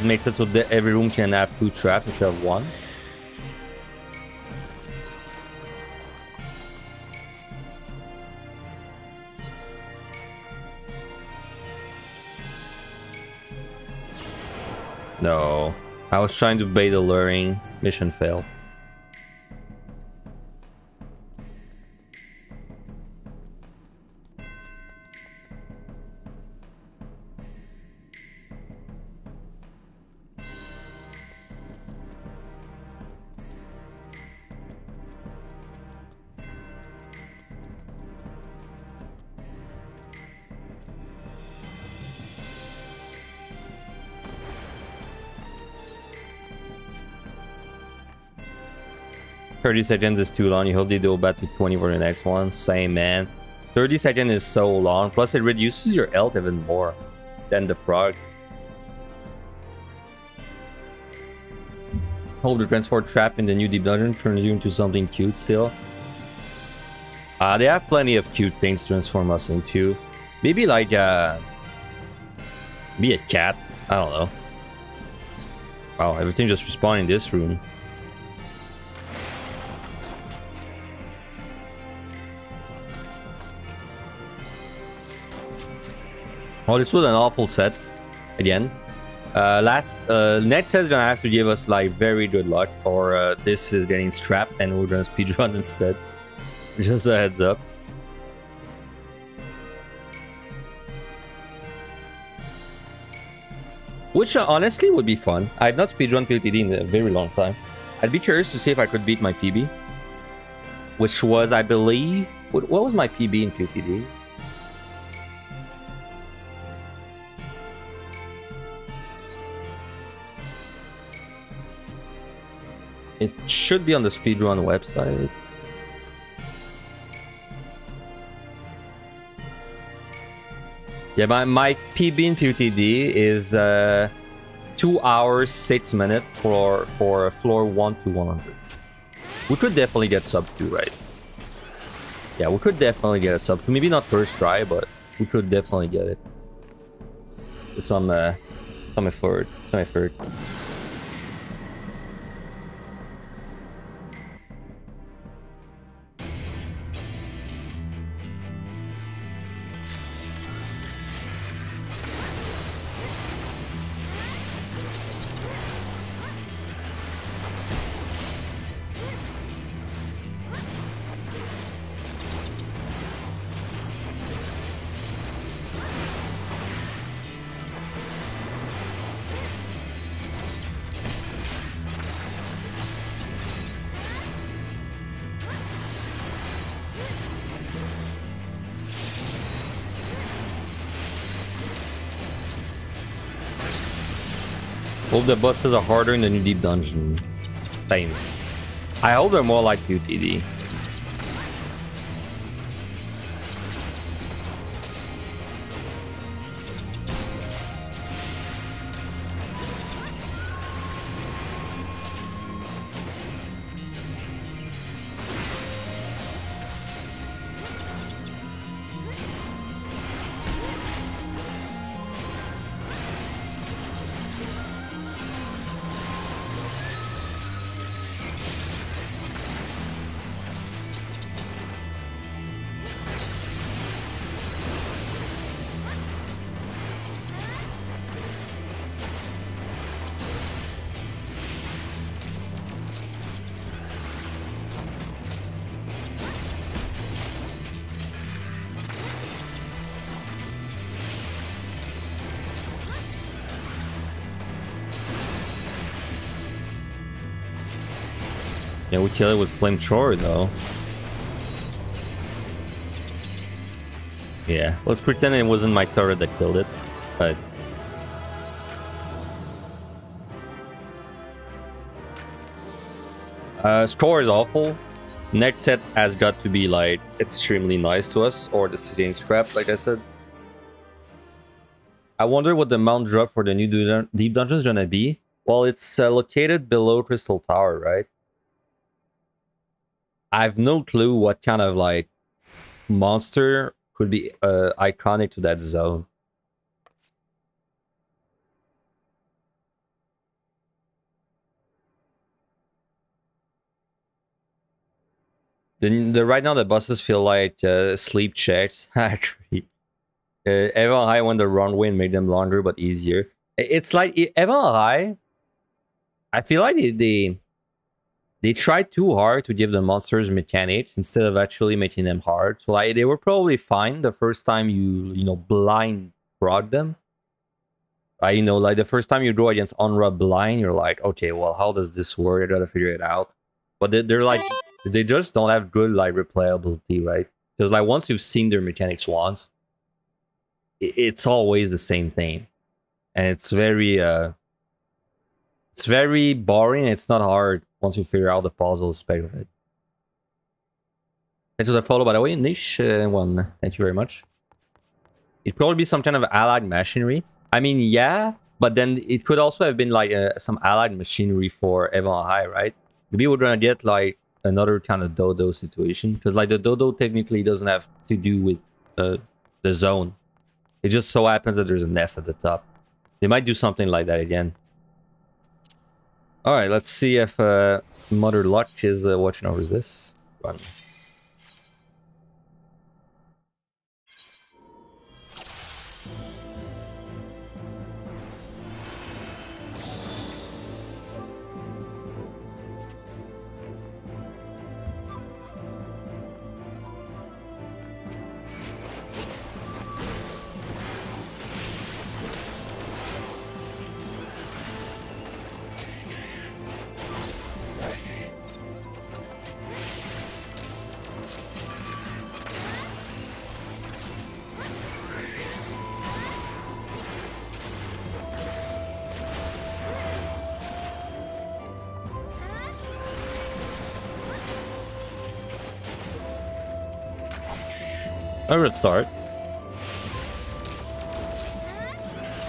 makes it so that every room can have 2 traps instead of 1. No. I was trying to bait alluring. Mission failed. $30 is too long. You hope they do back to 20 for the next one. Same, man. 30 seconds is so long. Plus, it reduces your health even more than the frog. Hope the transport trap in the new deep dungeon turns you into something cute still. They have plenty of cute things to transform us into. Maybe like be a cat. I don't know. Wow, everything just respawned in this room. Well, this was an awful set. Again. Next set is gonna have to give us like very good luck, or this is getting scrapped and we're gonna speedrun instead. Just a heads up. Which honestly would be fun. I've not speedrun POTD in a very long time. I'd be curious to see if I could beat my PB. Which was, I believe... What was my PB in POTD? It should be on the speedrun website. Yeah, my PB in POTD is 2 hours 6 minutes for floor 1 to 100. We could definitely get sub 2, right? Yeah, we could definitely get a sub 2. Maybe not first try, but we could definitely get it. With some effort. Some effort. Hope the bosses are harder in the new deep dungeon. Same. I hope they're more like POTD. Yeah, we kill it with flamethrower though. Yeah, let's pretend it wasn't my turret that killed it, but score is awful. Next set has got to be like extremely nice to us, or the city is scrapped, like I said. I wonder what the mount drop for the new deep dungeon is gonna be. Well, it's located below Crystal Tower, right? I have no clue what kind of like monster could be iconic to that zone. Right now the bosses feel like sleep checks. Actually, everyone high when the runway and make them longer but easier. It's like MLI. I feel like they tried too hard to give the monsters mechanics instead of actually making them hard. So like they were probably fine the first time you know blind prod them. You know, like the first time you go against Onra blind, you're like, okay, well, how does this work? I gotta figure it out. But they're like, they just don't have good like replayability, right? Because like once you've seen their mechanics once, it's always the same thing, and it's very boring. It's not hard once you figure out the puzzle aspect of it. Thanks for the follow, by the way, Niche one. Thank you very much. It'd probably be some kind of allied machinery. I mean, yeah, but then it could also have been like some allied machinery for Evon High, right? Maybe we're gonna get like another kind of dodo situation, because like the dodo technically doesn't have to do with the zone. It just so happens that there's a nest at the top. They might do something like that again. All right, let's see if Mother Luck is watching over this. Run. I would start.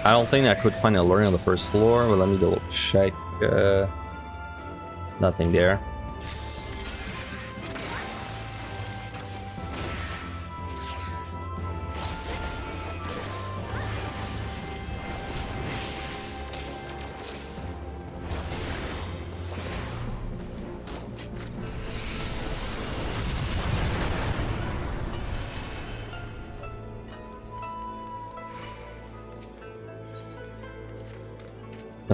I don't think I could find a learning on the first floor, but let me double check. Nothing there.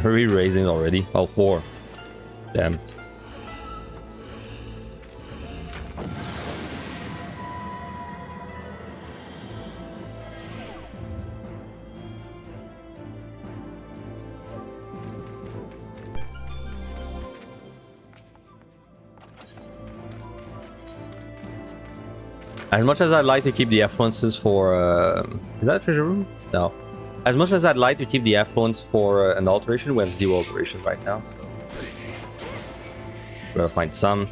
Are we raising already? Oh, 4. Damn. As much as I'd like to keep the affluences for... is that a treasure room? No. As much as I'd like to keep the affluence for an alteration, we have 0 alteration right now. So. We're gonna find some.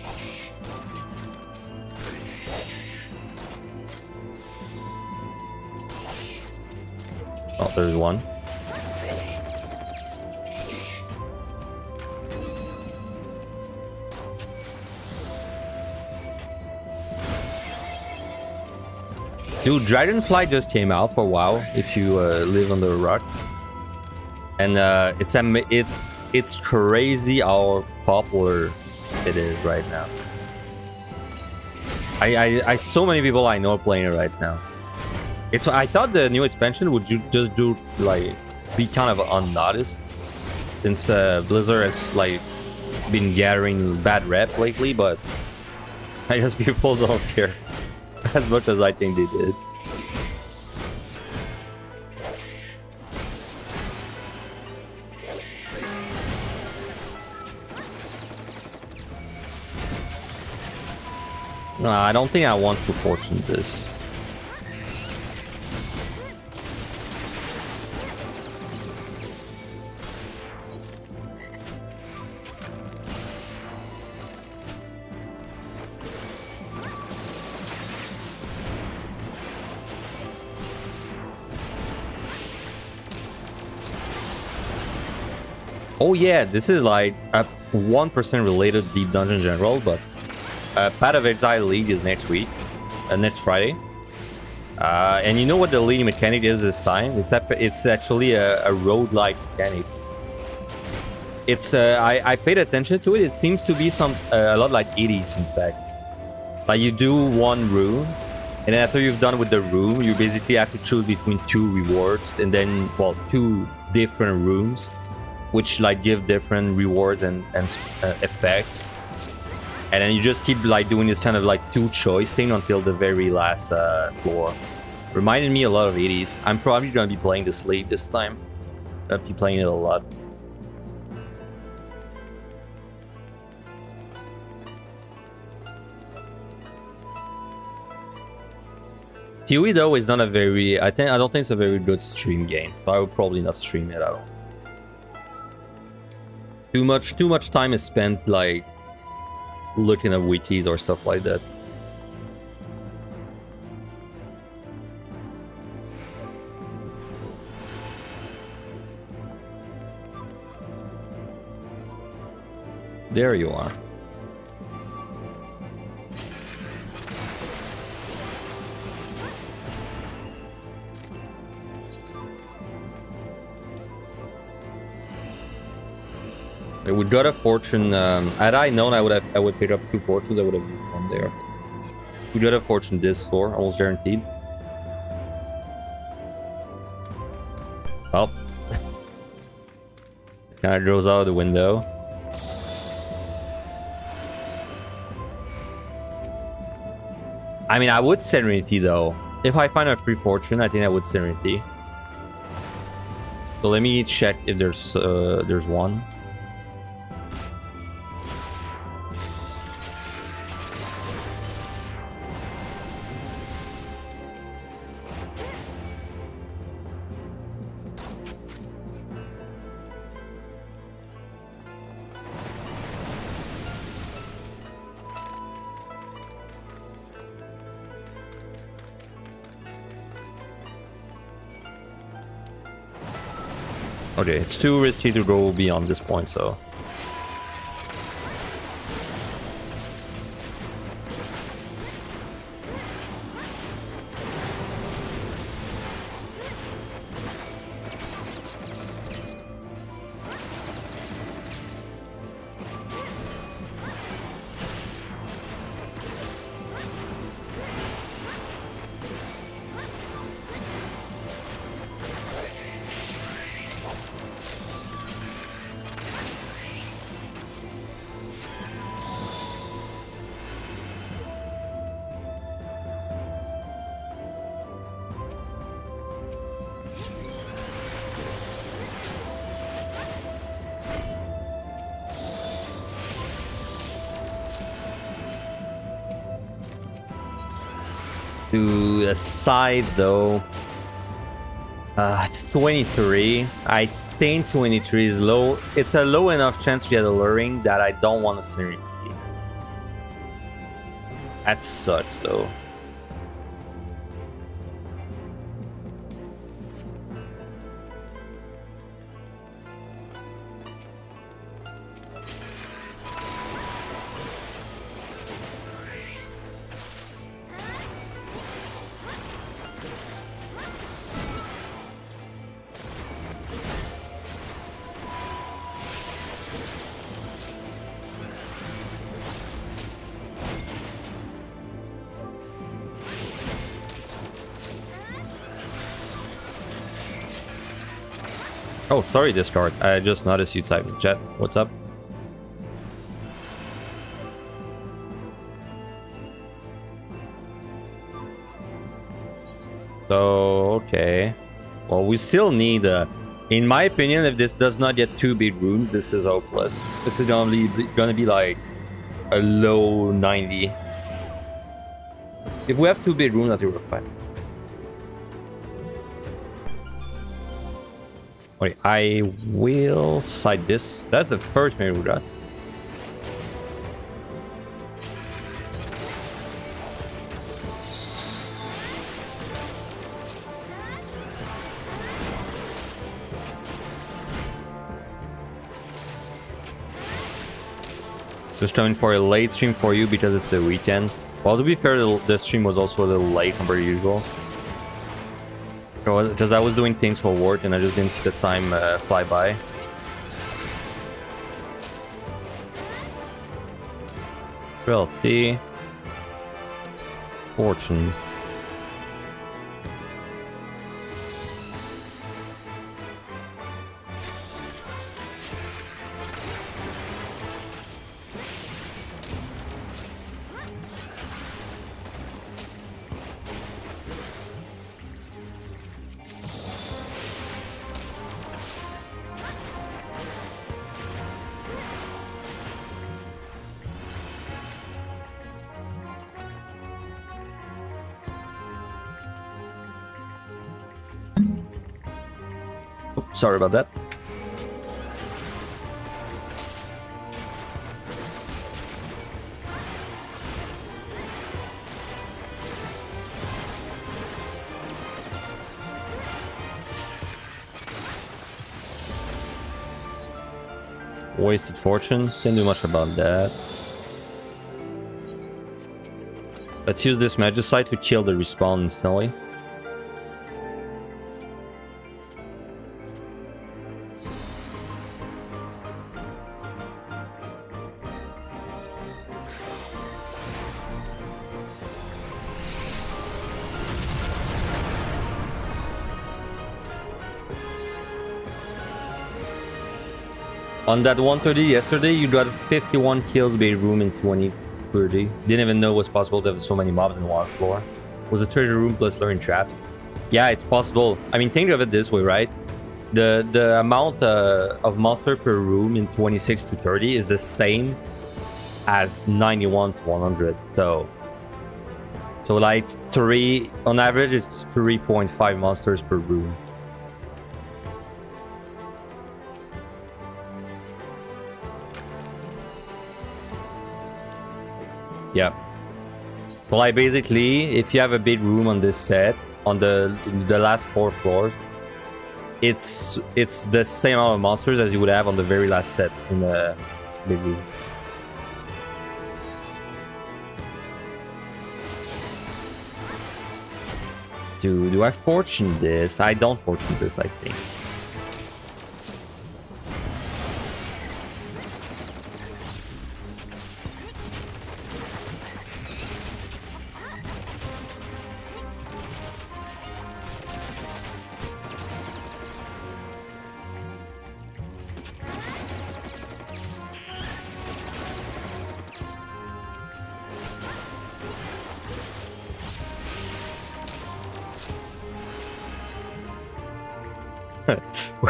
Oh, there's one. Dude, Dragonfly just came out for WoW if you live under a rock, and it's crazy how popular it is right now. I so many people I know playing it right now. I thought the new expansion would just do like be kind of unnoticed, since Blizzard has like been gathering bad rep lately, but I guess people don't care as much as I think they did. No, I don't think I want to fortune this. Oh yeah, this is like a 1% related Deep Dungeon General, but Path of Exile League is next week, next Friday. And you know what the leading mechanic is this time? It's actually a roguelike mechanic. It's I paid attention to it. It seems to be a lot like 80s in fact. Like you do one room, and then after you've done with the room, you basically have to choose between 2 rewards, and then, well, 2 different rooms, which like give different rewards and effects. And then you just keep like doing this kind of like two choice thing until the very last floor. Reminded me a lot of 80s. I'm probably gonna be playing the Slave this time. I'll be playing it a lot. Huey though is not a very, I don't think it's a very good stream game, so I would probably not stream it at all. Too much time is spent like looking at wikis or stuff like that. There you are. We got a fortune. Had I known I would pick up 2 fortunes, I would have used one there. We got a fortune this floor, almost guaranteed. Well, kind of goes out of the window. I mean, I would Serenity though. If I find a free fortune, I think I would Serenity. So let me check if there's one. Okay, it's too risky to go beyond this point, so... To the side though, it's 23. I think 23 is low. It's a low enough chance to get alluring that I don't want to Serenity. That sucks though. Oh, sorry, Discard. I just noticed you typed in chat. What's up? So, okay. Well, we still need, in my opinion, if this does not get 2 big rooms, this is hopeless. This is gonna be like a low 90. If we have 2 big rooms, I think we're fine. Wait, I will side this. That's the first mirror we got. Just coming for a late stream for you because it's the weekend. Well, to be fair, the stream was also a little late compared to usual. Because I was doing things for work and I just didn't see the time fly by. Wealthy. Fortune. Sorry about that. Wasted fortune. Can't do much about that. Let's use this Magicite to kill the respawn instantly. On that 130 yesterday, you got 51 kills by room in 2030. Didn't even know it was possible to have so many mobs in one floor. Was a treasure room plus learning traps. Yeah, it's possible. I mean, think of it this way, right? The amount of monster per room in 26 to 30 is the same as 91 to 100. So like on average, it's 3.5 monsters per room. Yeah. So like basically, if you have a big room on this set, on the last 4 floors, it's the same amount of monsters as you would have on the very last set in the big room. Do I fortune this? I don't fortune this, I think.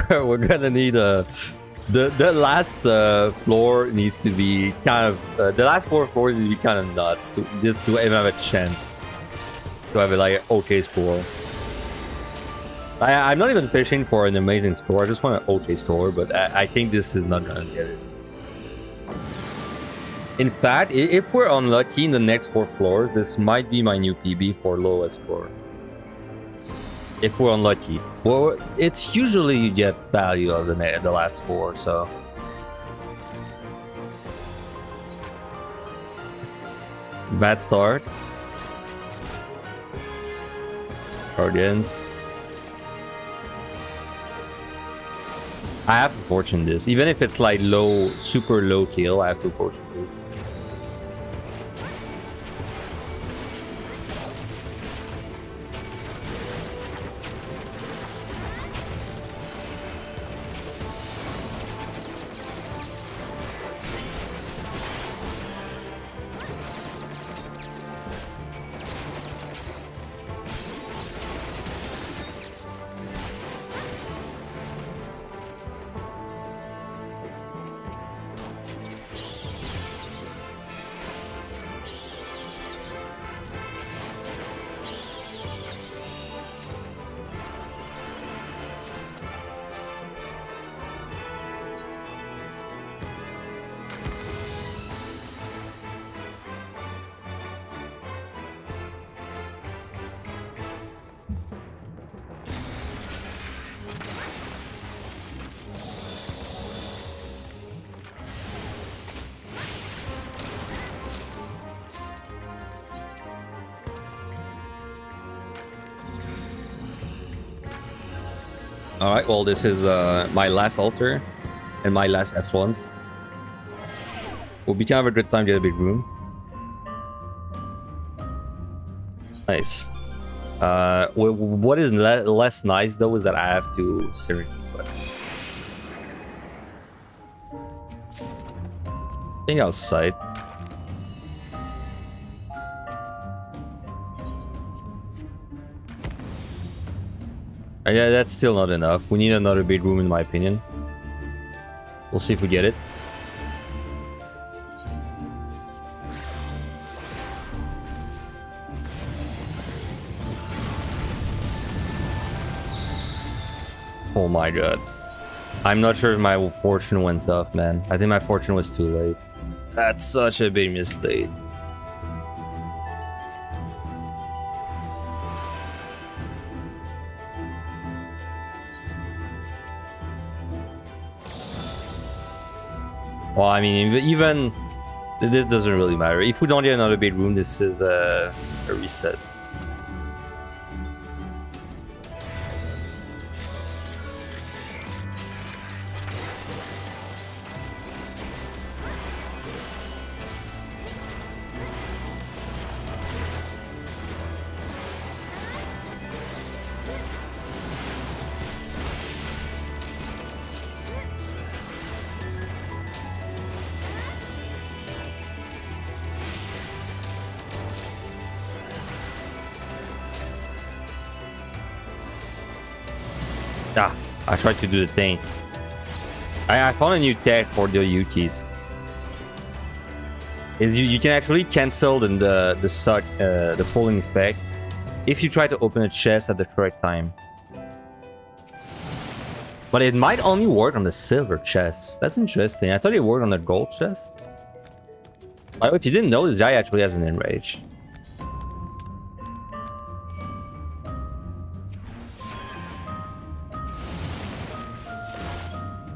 We're gonna need the last floor needs to be kind of the last 4 floors need to be kind of nuts to just to even have a chance to have like an okay score. I'm not even fishing for an amazing score. I just want an okay score, but I think this is not gonna get it. In fact, if we're unlucky in the next 4 floors, this might be my new PB for lowest score. If we're unlucky. Well, it's usually you get value of the last 4, so. Bad start. Guardians. I have to fortune this. Even if it's like low, super low kill, I have to fortune this. Alright, well, this is my last altar and my last F1s. Will be kind of a good time to get a big room. Nice. What is less nice though is that I have to Serenity. I think outside. Yeah, that's still not enough. We need another big room in my opinion. We'll see if we get it. Oh my god. I'm not sure if my fortune went up, man. I think my fortune was too late. That's such a big mistake. Well, I mean, even this doesn't really matter. If we don't get another big room, this is a reset. Ah, I tried to do the thing. I found a new tech for the Yukis. You can actually cancel the pulling effect if you try to open a chest at the correct time. But it might only work on the silver chest. That's interesting. I thought it worked on the gold chest. By the way, if you didn't know, this guy actually has an enrage.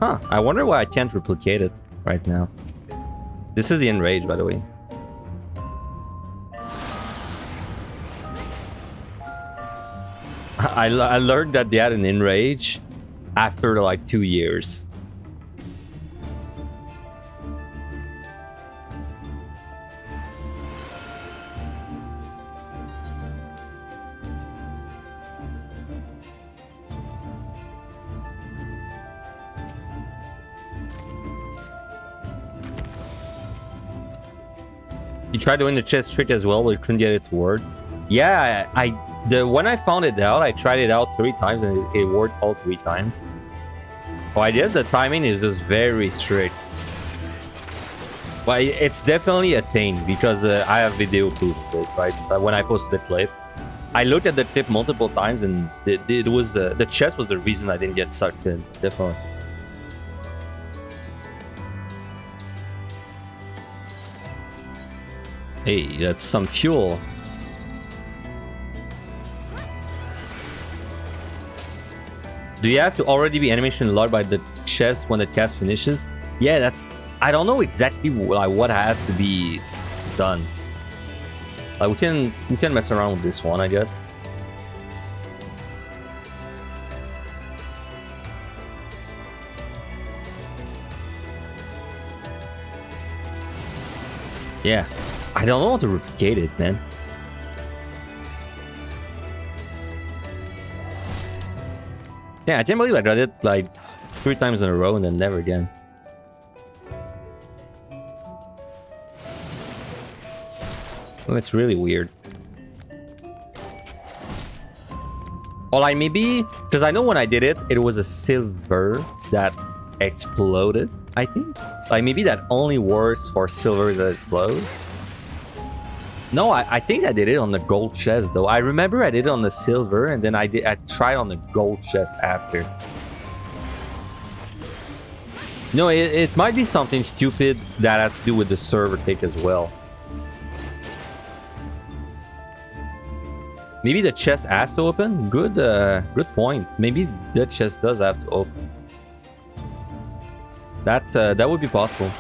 Huh, I wonder why I can't replicate it right now. This is the enrage, by the way. I learned that they had an enrage after like 2 years. You tried doing the chest trick as well, but you couldn't get it to work. Yeah, when I found it out, I tried it out 3 times and it worked all 3 times. Oh, I guess the timing is just very strict. But it's definitely a thing because I have video proof of it, right? When I posted the clip, I looked at the clip multiple times and it was the chest was the reason I didn't get sucked in. Definitely. Hey, that's some fuel. Do you have to already be animation locked by the chest when the cast finishes? Yeah, that's... I don't know exactly like what has to be done. Like we can mess around with this one, I guess. Yeah. I don't know how to replicate it, man. Yeah, I can't believe I got it like 3 times in a row and then never again. Oh, it's really weird. Or like maybe, because I know when I did it, it was a silver that exploded, I think. Like maybe that only works for silver that explodes. No, I think I did it on the gold chest though. I remember I did it on the silver and then I tried on the gold chest after. No, it might be something stupid that has to do with the server take as well. Maybe the chest has to open? Good point. Maybe the chest does have to open. That would be possible.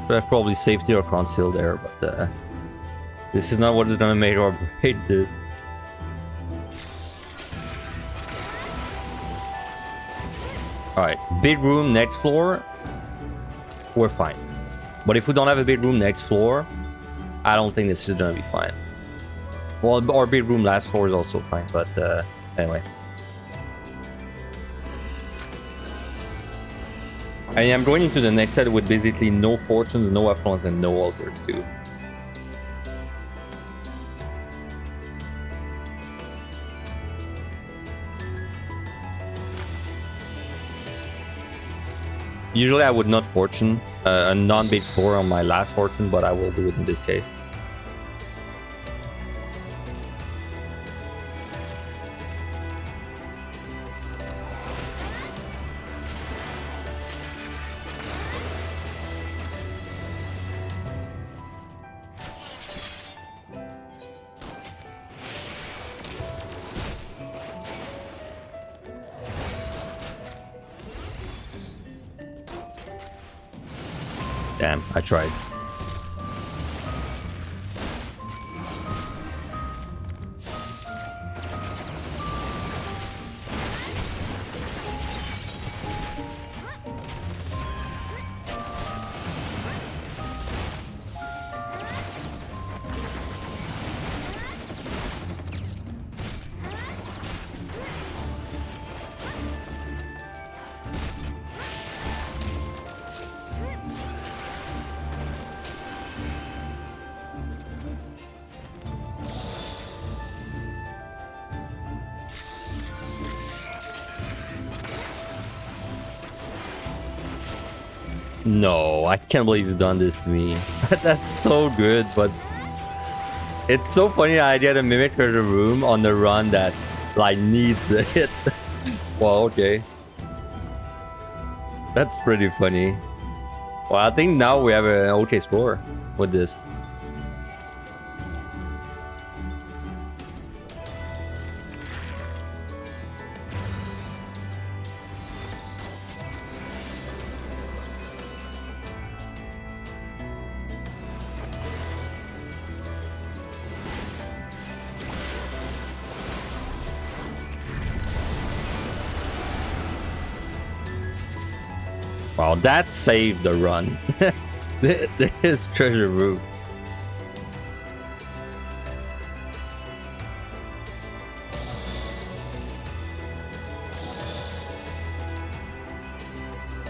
But I've probably safety or conceal there, but this is not what is gonna make or break this. Alright, big room next floor, we're fine. But if we don't have a big room next floor, I don't think this is gonna be fine. Well, our big room last floor is also fine, but anyway. I am going into the next set with basically no fortunes, no affluence, and no altars too. Usually I would not fortune a non-bait 4 on my last fortune, but I will do it in this case. Damn, I tried. No, I can't believe you've done this to me. That's so good, but it's so funny the idea to mimic Treasure Room on the run that like needs a hit. Well, okay. That's pretty funny. Well, I think now we have an okay score with this. Wow, that saved the run. This Treasure Room.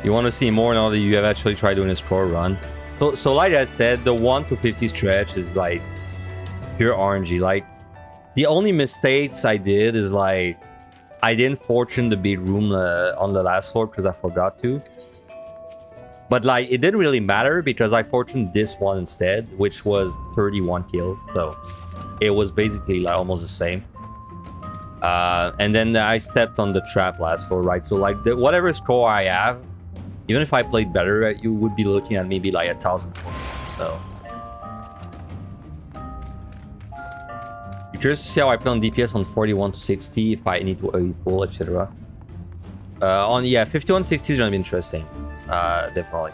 You want to see more now that you have actually tried doing a score run. So like I said, the 1 to 50 stretch is like pure RNG. Like the only mistakes I did is like I didn't fortune the big room on the last floor because I forgot to. But like it didn't really matter because I fortuned this one instead, which was 31 kills. So it was basically like almost the same. And then I stepped on the trap last floor, right? So like whatever score I have, even if I played better, you would be looking at maybe like 1,000 points. So you're curious to see how I play on DPS on 41 to 60 if I need to pull, etc. On 5160 is gonna be interesting. Definitely.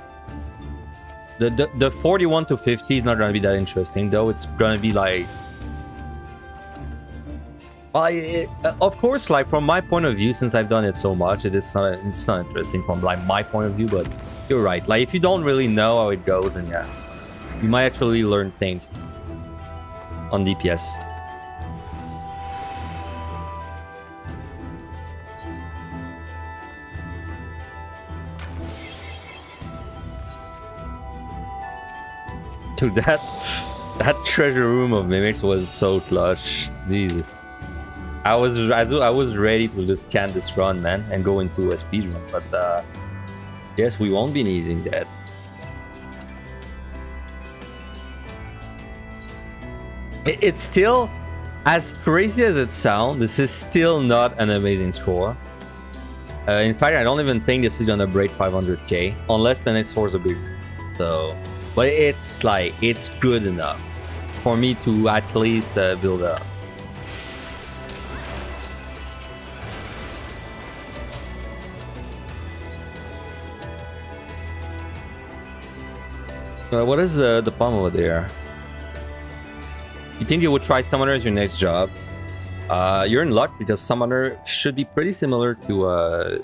The 41 to 50 is not gonna be that interesting though. It's gonna be like, well, of course, like from my point of view, since I've done it so much, it's not interesting from like my point of view. But you're right. Like if you don't really know how it goes, then yeah, you might actually learn things on DPS. Dude, that treasure room of mimics was so clutch. Jesus, I was ready to just can this run, man, and go into a speed run. But yes, we won't be needing that. It's still, as crazy as it sounds, this is still not an amazing score. In fact, I don't even think this is gonna break 500k unless the next score is a big. So. But it's like, it's good enough for me to at least build up. What is the palm over there? You think you would try Summoner as your next job? You're in luck because Summoner should be pretty similar to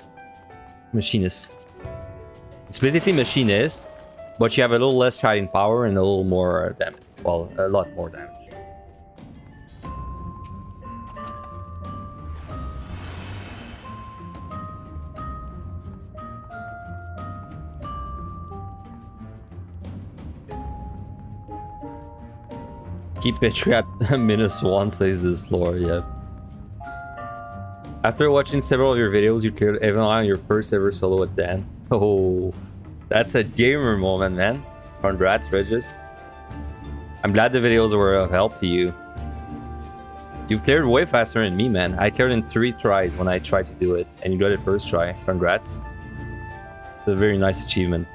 Machinist. It's basically Machinist, but you have a little less fighting power and a little more damage. Well, a lot more damage. Keep Petri at -1, says this floor, yeah. After watching several of your videos, you cleared Evan on your first ever solo at Dan. Oh, That's a gamer moment, man. Congrats, Regis. I'm glad the videos were of help to you. You've cleared way faster than me, man. I cleared in 3 tries when I tried to do it, and you got it first try. Congrats. It's a very nice achievement.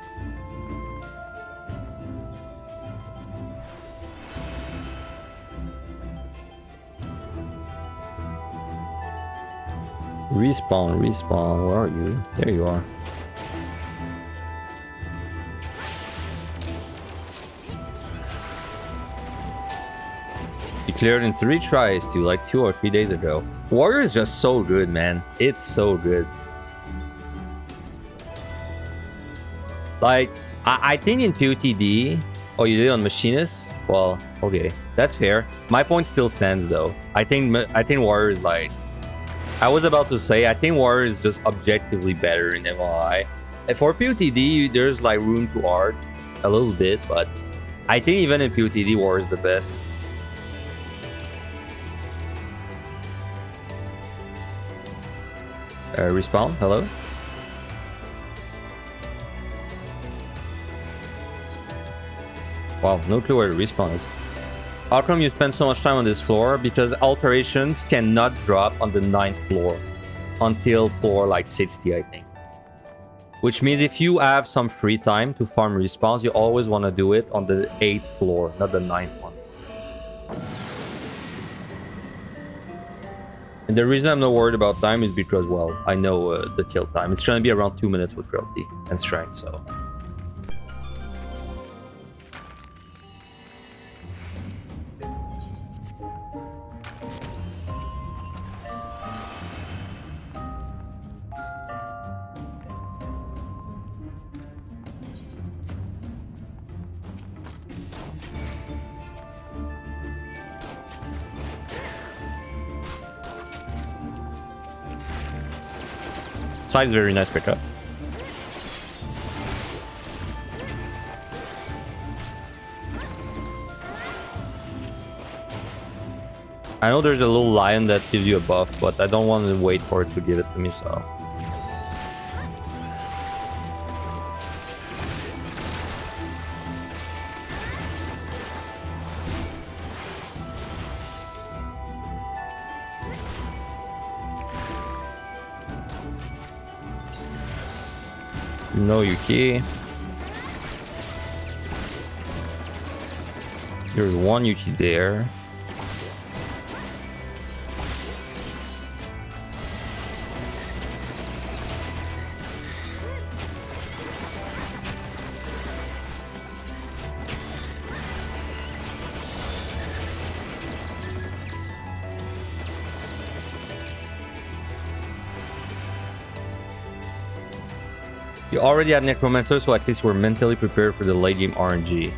Respawn, respawn. Where are you? There you are. You cleared in 3 tries too, like 2 or 3 days ago. Warrior is just so good, man. It's so good. Like, I think in POTD... Oh, you did on Machinist? Well, okay. That's fair. My point still stands, though. I think Warrior is like... I was about to say, I think Warrior is just objectively better in MLI. And for POTD, there's like room to art a little bit, but I think even in POTD, Warrior is the best. Respawn, hello? Wow, no clue where the respawn is. How come you spend so much time on this floor? Because alterations cannot drop on the 9th floor until floor like 60, I think. Which means if you have some free time to farm respawns, you always want to do it on the 8th floor, not the 9th one. And the reason I'm not worried about time is because, well, I know the kill time. It's trying to be around 2 minutes with frailty and strength, so... Side's very nice pickup. I know there's a little lion that gives you a buff, but I don't want to wait for it to give it to me, so... No Yuki. There's 1 Yuki there. You already had Necromancer, so at least we're mentally prepared for the late game RNG.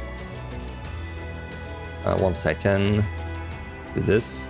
1 second. Do this.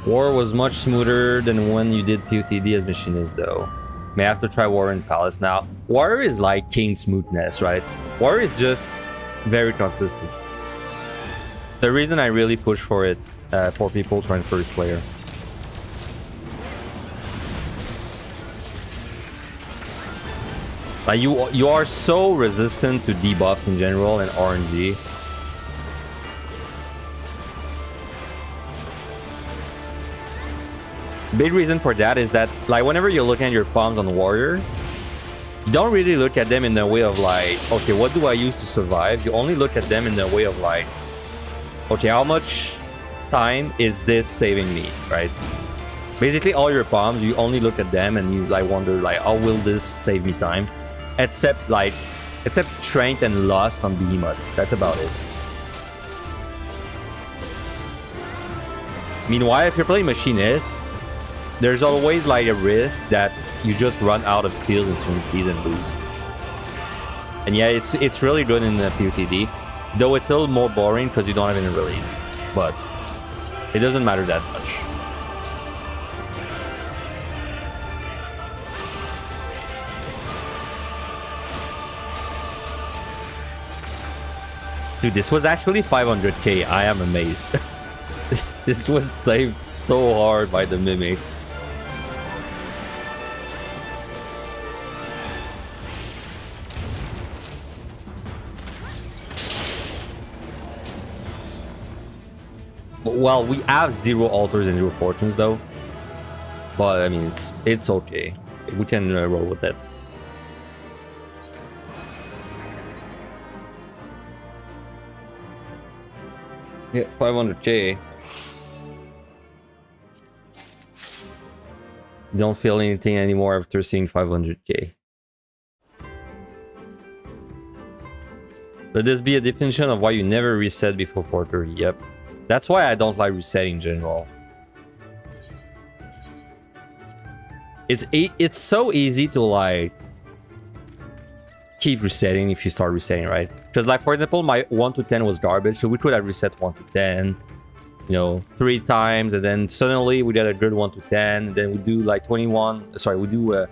War was much smoother than when you did POTD as Machinist, though. May have to try War in Palace now. War is like king smoothness, right? War is just very consistent. The reason I really push for it for people trying first player. Like you are so resistant to debuffs in general and RNG. Big reason for that is that, like, whenever you're looking at your palms on Warrior, you don't really look at them in the way of like, okay, what do I use to survive? You only look at them in the way of like, okay, how much time is this saving me, right? Basically, all your palms, you only look at them and you like wonder like, how will this save me time? Except strength and lust on Behemoth. That's about it. Meanwhile, if you're playing Machinist, there's always like a risk that you just run out of steals and synergies and lose. And yeah, it's really good in the POTD, though it's a little more boring because you don't have any release. But It doesn't matter that much. Dude, this was actually 500k. I am amazed. This was saved so hard by the Mimic. Well, we have 0 altars and 0 fortunes though. But I mean, it's okay. We can roll with it. Yeah, 500k. Don't feel anything anymore after seeing 500k. Let this be a definition of why you never reset before 430. Yep. That's why I don't like resetting in general. It's so easy to like keep resetting if you start resetting, right? Because like for example, my 1 to 10 was garbage, so we could have reset 1 to 10, you know, 3 times, and then suddenly we get a good 1 to 10, and then we do like 21. Sorry, we do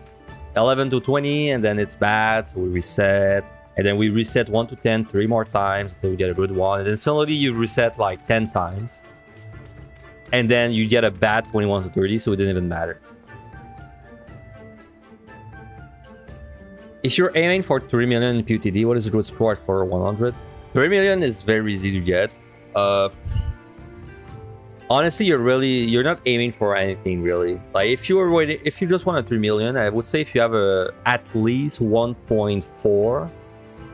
11 to 20, and then it's bad, so we reset. And then we reset 1 to 10 3 more times until we get a good one. And then suddenly you reset like 10 times. And then you get a bad 21 to 30, so it didn't even matter. If you're aiming for 3 million in PUTD, what is a good score for 100? 3 million is very easy to get. Honestly, you're not aiming for anything really. Like if you just want a 3 million, I would say if you have at least 1.4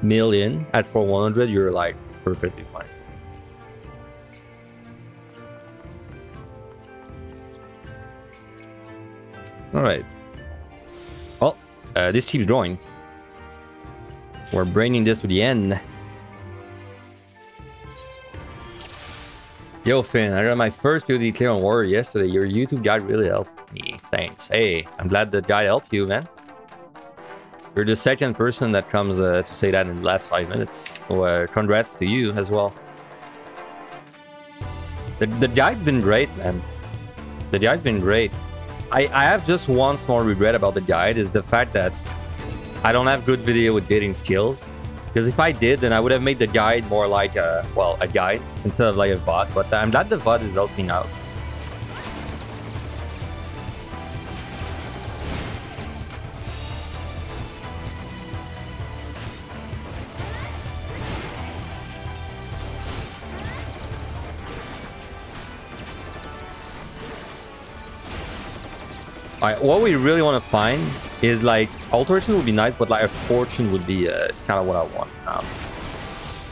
million at 100, you're like perfectly fine. All right. Well, this keeps going. We're bringing this to the end. Yo, Finn, I got my first POD clear on Warrior yesterday. Your YouTube guide really helped me. Thanks. Hey, I'm glad the guide helped you, man. You're the second person that comes to say that in the last 5 minutes. So, congrats to you as well. The guide's been great, man. The guide's been great. I have just one small regret about the guide is the fact that I don't have good video editing skills. Because if I did, then I would have made the guide more like a guide instead of like a VOD. But I'm glad the VOD is helping out. Alright, what we really want to find is like alteration would be nice, but like a fortune would be kind of what I want.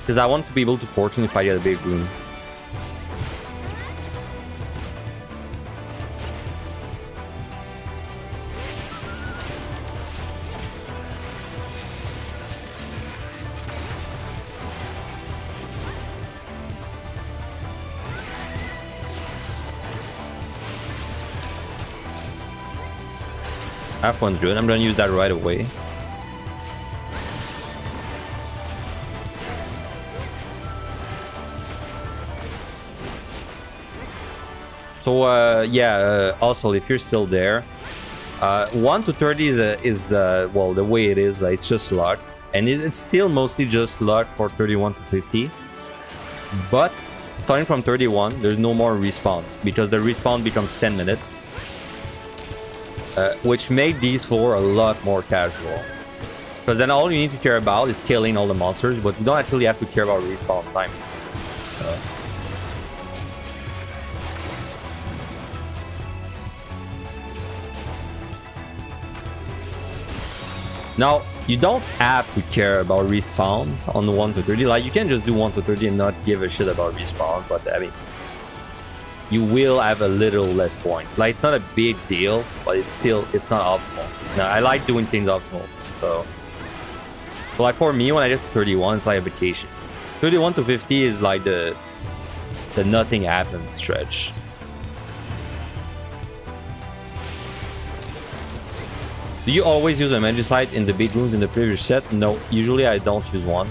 Because I want to be able to fortune if I get a big room. Half one's good. I'm gonna use that right away. So yeah, also if you're still there, 1 to 30 is well, the way it is, like it's just luck, and it's still mostly just luck for 31 to 50. But starting from 31, there's no more respawns because the respawn becomes 10 minutes. Which made these 4 a lot more casual. Because then all you need to care about is killing all the monsters, but you don't actually have to care about respawn time. Now, you don't have to care about respawns on 1 to 30. Like, you can just do 1 to 30 and not give a shit about respawn, but I mean, you will have a little less points. Like, it's not a big deal, but it's not optimal. Now, I like doing things optimal. So like for me, when I get to 31, it's like a vacation. 31 to 50 is like the nothing happens stretch. Do you always use a Magicite in the big rooms in the previous set? No, usually I don't use one.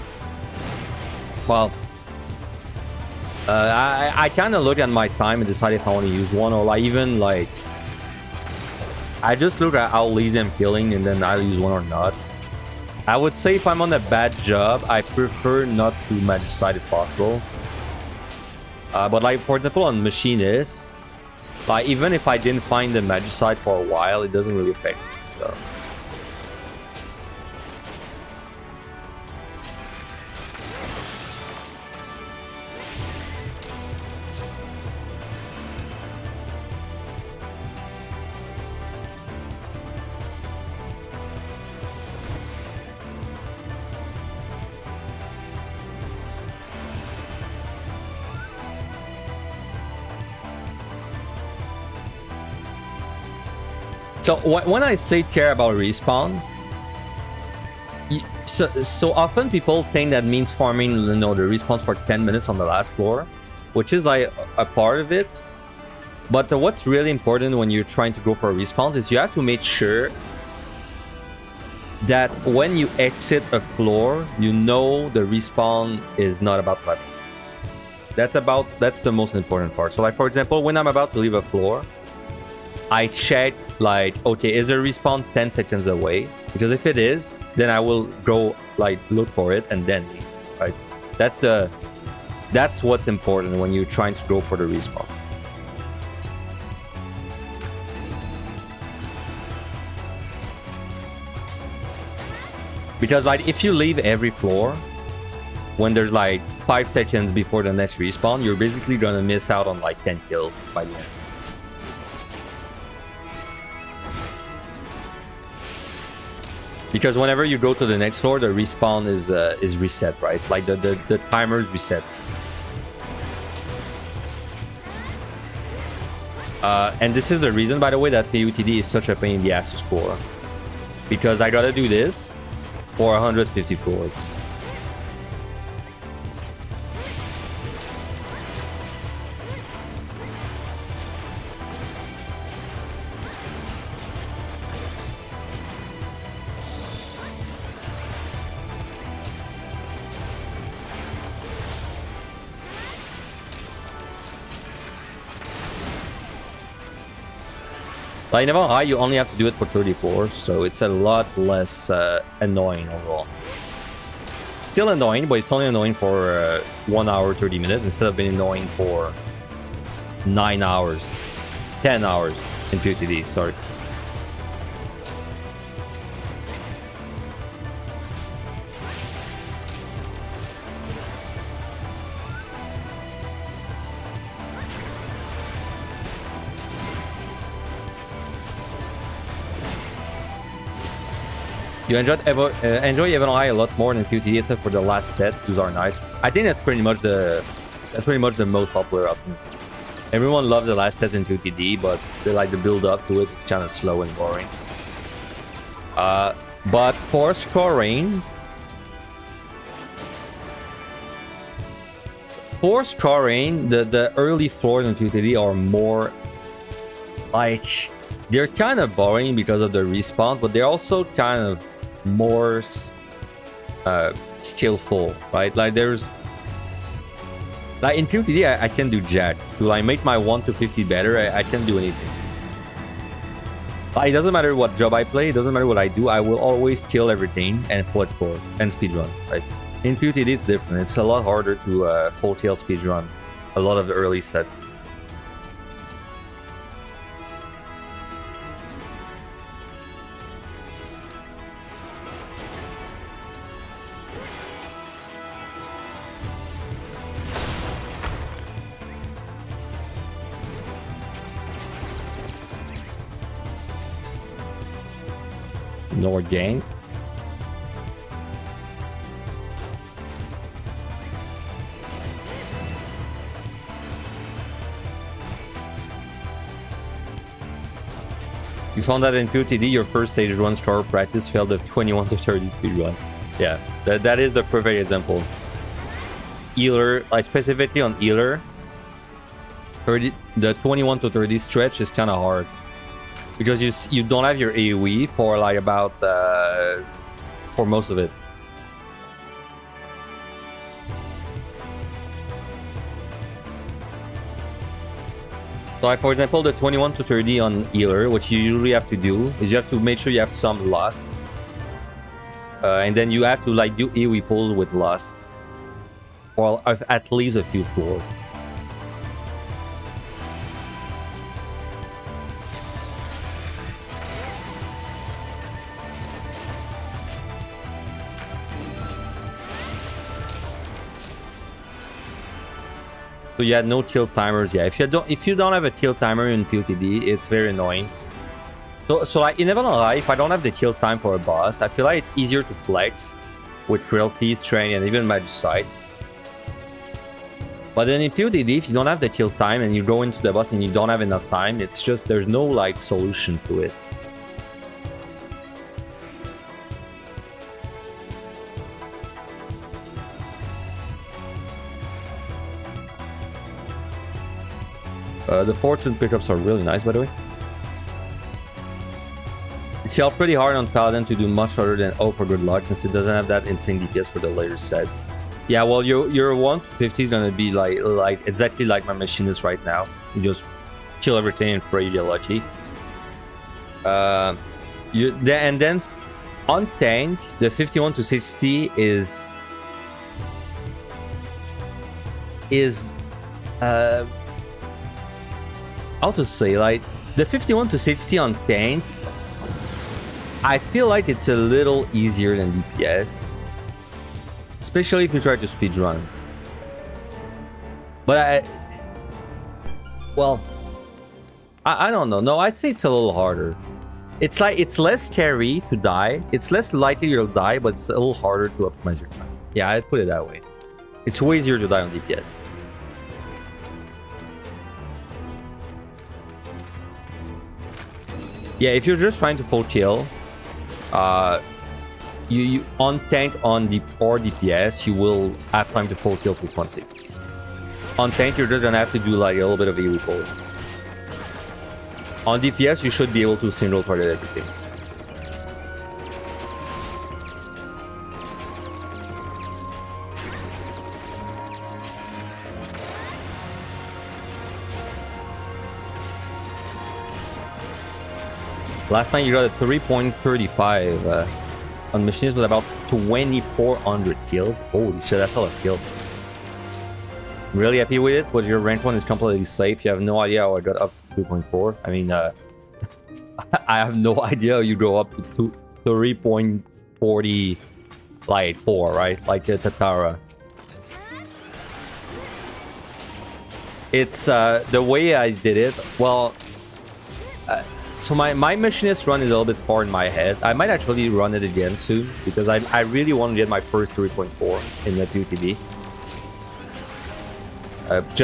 Well, I kind of look at my time and decide if I want to use one, or like even like I just look at how lazy I'm feeling and then I'll use one or not. I would say if I'm on a bad job, I prefer not to Magicite if possible. But like for example on Machinist, like even if I didn't find the Magicite for a while, it doesn't really affect me. So. So when I say care about respawns, so often people think that means farming, you know, the respawns for 10 minutes on the last floor, which is like a part of it. But what's really important when you're trying to go for respawns is you have to make sure that when you exit a floor, you know the respawn is not about that. That's the most important part. So like for example, when I'm about to leave a floor, I check like, okay, is the respawn 10 seconds away? Because if it is, then I will go like look for it and then leave, right? That's what's important when you're trying to go for the respawn. Because like if you leave every floor when there's like 5 seconds before the next respawn, you're basically gonna miss out on like 10 kills by the end. Because whenever you go to the next floor, the respawn is reset, right? Like the timer's reset. And this is the reason, by the way, that PUTD is such a pain in the ass to score. Because I gotta do this for 150 floors. Like in High, you only have to do it for 30 floors, so it's a lot less annoying overall. It's still annoying, but it's only annoying for 1 hour, 30 minutes, instead of being annoying for 9 hours, 10 hours in PUTD, sorry. You enjoy Evan High a lot more than PUTD, except for the last sets. Those are nice. I think that's pretty much the most popular option. Everyone loves the last sets in PUTD, but they like the build up to it. It's kind of slow and boring. But for scoring, the early floors in PUTD are more like, they're kind of boring because of the respawn, but they're also kind of more skillful, right? Like there's like in PUTD I can do jack to like make my 1 to 50 better. I can do anything. Like, it doesn't matter what job I play, it doesn't matter what I do, I will always kill everything and full explore and speedrun, right? In PUTD it's different. It's a lot harder to full kill speedrun a lot of the early sets. Nor gang. You found that in PUTD, your first stage run score practice failed a 21 to 30 speed run. Yeah, that is the perfect example. Healer, like specifically on healer, the 21 to 30 stretch is kind of hard. Because you don't have your AoE for like about for most of it. So like for example, the 21 to 30 on healer, what you usually have to do is you have to make sure you have some lusts. And then you have to like do AoE pulls with lust. Or at least a few floors. So you had no tilt timers. Yeah, if you don't have a tilt timer in POTD, it's very annoying. So like in Evil Life, if I don't have the kill time for a boss, I feel like it's easier to flex with Frailty, Strain, and even Magicite. But then in POTD, if you don't have the kill time and you go into the boss and you don't have enough time, it's just there's no like solution to it. The fortune pickups are really nice, by the way. It felt pretty hard on Paladin to do much other than hope for good luck, since it doesn't have that insane DPS for the later set. Yeah, well, your 1-50 is gonna be like exactly like my machinist right now. You just kill everything and pray you get lucky. And then on tank, the 51 to 60 is how to say, like the 51 to 60 on tank, I feel like it's a little easier than DPS, especially if you try to speedrun. But I don't know. No, I'd say it's a little harder. It's like it's less scary to die. It's less likely you'll die, but it's a little harder to optimize your time. Yeah, I'd put it that way. It's way easier to die on DPS. Yeah, if you're just trying to full kill, you on tank on or DPS, you will have time to full kill with 160. On tank, you're just gonna have to do like a little bit of AoE pulls. On DPS, you should be able to single target everything. Last night you got a 3.35 on machines with about 2,400 kills. Holy shit, that's a lot of kills. I'm really happy with it, but your rank 1 is completely safe. You have no idea how I got up to 3.4. I mean, I have no idea how you go up to 3.40, like 4, right? Like Tatara. It's the way I did it, well... so my machinist run is a little bit far in my head. I might actually run it again soon, because I really want to get my first 3.4 in the POTD.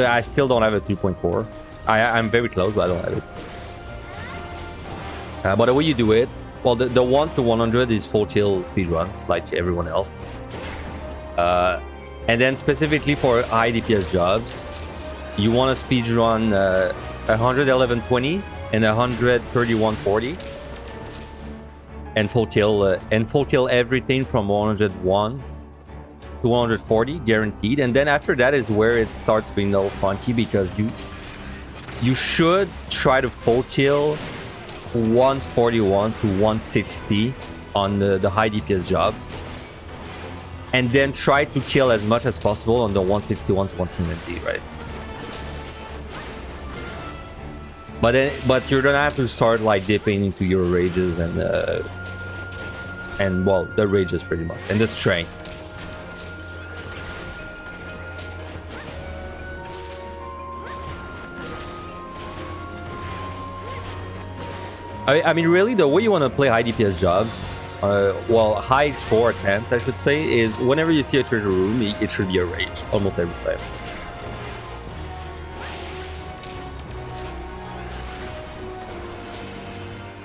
I still don't have a 3.4. I'm very close, but I don't have it. But the way you do it, well, the 1 to 100 is full kill speedrun, like everyone else. And then specifically for high DPS jobs, you want to speedrun 111.20 and 131.40, and full kill everything from 101 to 140 guaranteed. And then after that is where it starts being a little funky, because you should try to full kill 141 to 160 on the high DPS jobs, and then try to kill as much as possible on the 161 to 170, right? But you're gonna have to start like dipping into your rages and well, the rages pretty much, and the strength. I mean, really, the way you want to play high DPS jobs, well, high score attempts, I should say, is whenever you see a treasure room, it should be a rage almost every time.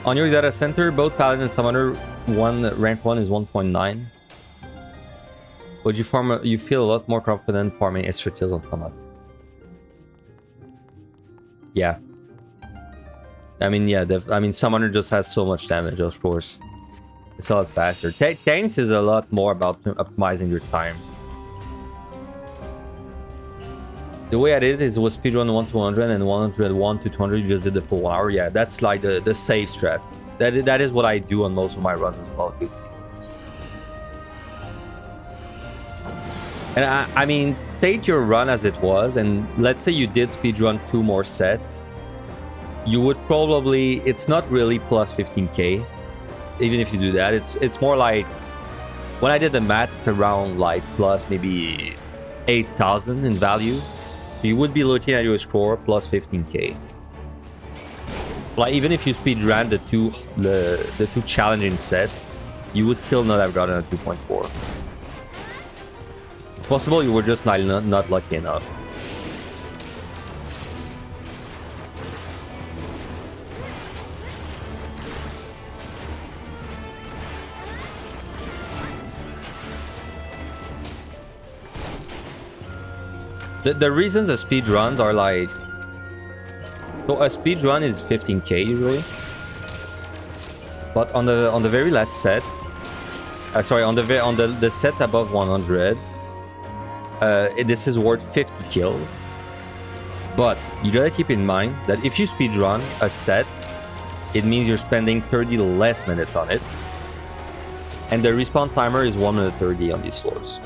On your data center, both Paladin and Summoner rank 1 is 1.9. But you feel a lot more confident farming extra kills on Summoner. Yeah. I mean, yeah, I mean, Summoner just has so much damage, of course. It's a lot faster. Tanks is a lot more about optimizing your time. The way I did it was speedrun 1 to 100 and 101 to 200. You just did the full 1 hour. Yeah, that's like the safe strat. That is what I do on most of my runs as well. And I mean, take your run as it was, and let's say you did speedrun 2 more sets. You would probably, it's not really plus 15k. Even if you do that, it's more like, when I did the math, it's around like plus maybe 8,000 in value. So you would be looking at your score plus 15k. Like even if you speedrun the two challenging sets, you would still not have gotten a 2.4. It's possible you were just not lucky enough. The reasons a speed runs are like, so a speed run is 15k usually, but on the very last set, sorry, on the sets above 100, this is worth 50 kills. But you gotta keep in mind that if you speed run a set, it means you're spending 30 less minutes on it, and the respawn timer is 130 on these floors.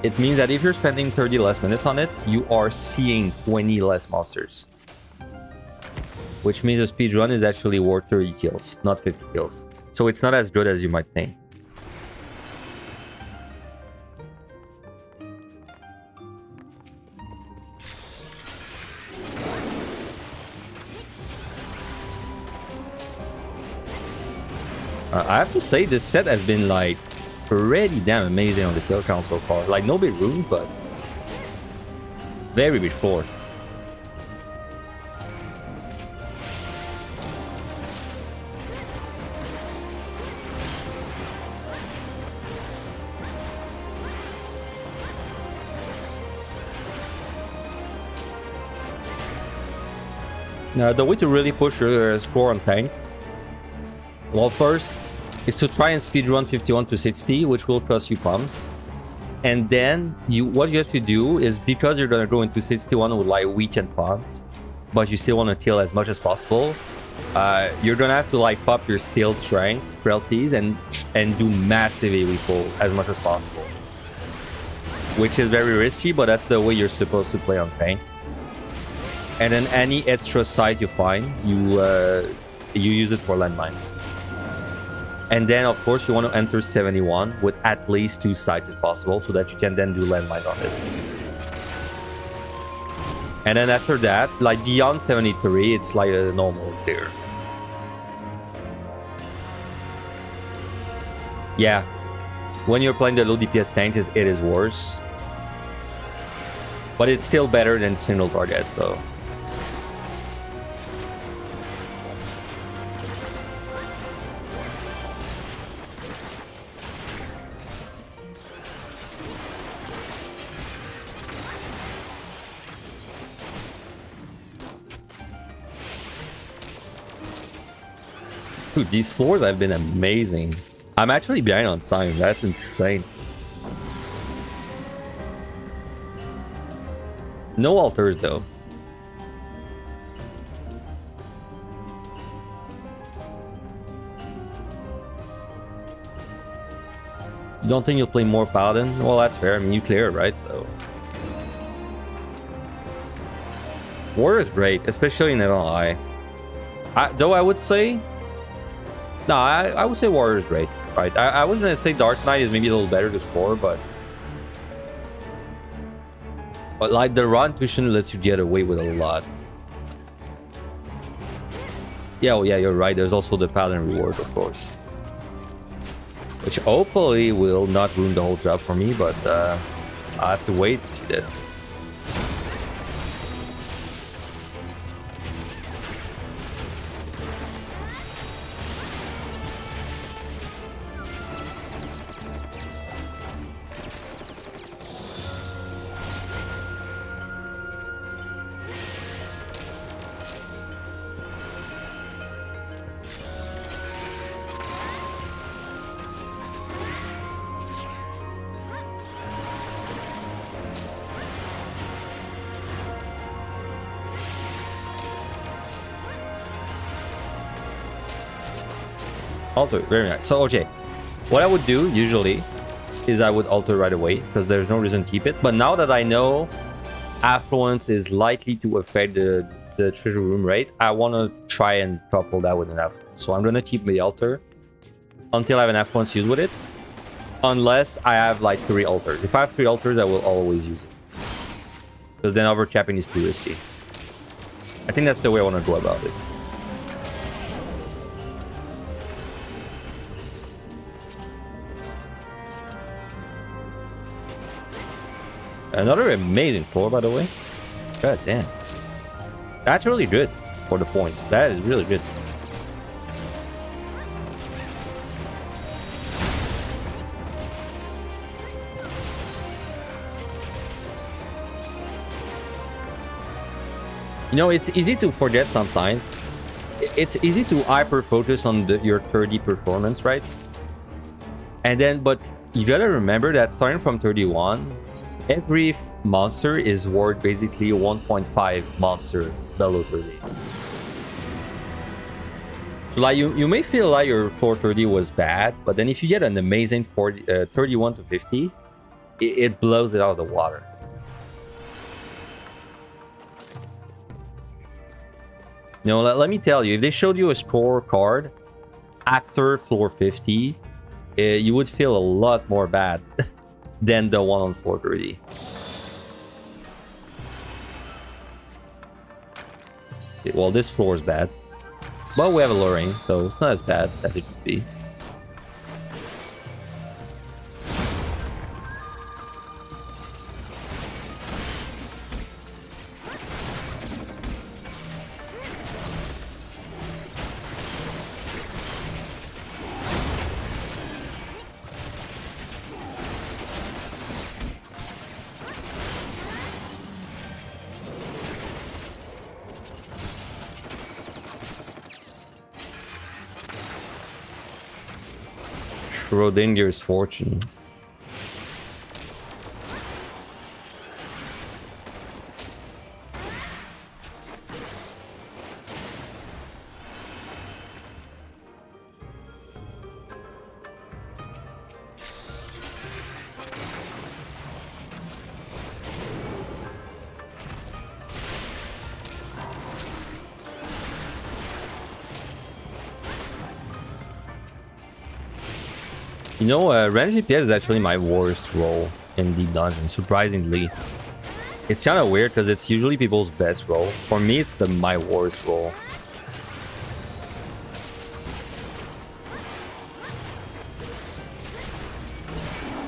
It means that if you're spending 30 less minutes on it, you are seeing 20 less monsters. Which means a speedrun is actually worth 30 kills, not 50 kills. So it's not as good as you might think. I have to say this set has been like pretty damn amazing on the kill count so far. Like no big room, but very big floor. Now the way to really push your score on tank, well, first is to try and speedrun 51 to 60, which will cost you pumps. And then what you have to do is, because you're gonna go into 61 with like weakened pumps, but you still want to kill as much as possible, you're gonna have to like pop your steel strength frailties and do massive AoE pull as much as possible, which is very risky, but that's the way you're supposed to play on tank. And then any extra site you find, you use it for landmines. And then, of course, you want to enter 71 with at least 2 sites if possible, so that you can then do landmines on it. And then after that, like beyond 73, it's like a normal clear. Yeah, when you're playing the low DPS tank, it is worse. But it's still better than single target, so... Dude, these floors have been amazing. I'm actually behind on time. That's insane. No altars, though. You don't think you'll play more Paladin? Well, that's fair. I mean, you clear, right? So... Warrior is great, especially in MLI. Though I would say... No, I would say Warrior is great, right? I was gonna say Dark Knight is maybe a little better to score, but like the raw intuition lets you get away with a lot. Yeah, well, yeah, you're right. There's also the Paladin reward, of course, which hopefully will not ruin the whole job for me, but I have to wait to see that. Alter, very nice. So, okay. What I would do, usually, is I would alter right away, because there's no reason to keep it. But now that I know affluence is likely to affect the treasure room rate, I want to try and couple that with an affluence. So I'm going to keep the altar until I have an affluence used with it. Unless I have like 3 altars. If I have 3 altars, I will always use it. Because then overcapping is too risky. I think that's the way I want to go about it. Another amazing floor, by the way. God damn. That's really good for the points. That is really good. You know, it's easy to forget sometimes. It's easy to hyper focus on your 30 performance, right? And then, but you gotta remember that starting from 31, every monster is worth basically 1.5 monster below 30. So like you may feel like your floor 30 was bad, but then if you get an amazing 31 to 50, it blows it out of the water. You know, let me tell you, if they showed you a score card after floor 50, you would feel a lot more bad than the one on floor 30. Well, this floor is bad. But we have a Lorraine, so it's not as bad as it could be. Schrodinger's fortune. You know, range DPS is actually my worst role in the dungeon, surprisingly. It's kind of weird because it's usually people's best role. For me, it's my worst role.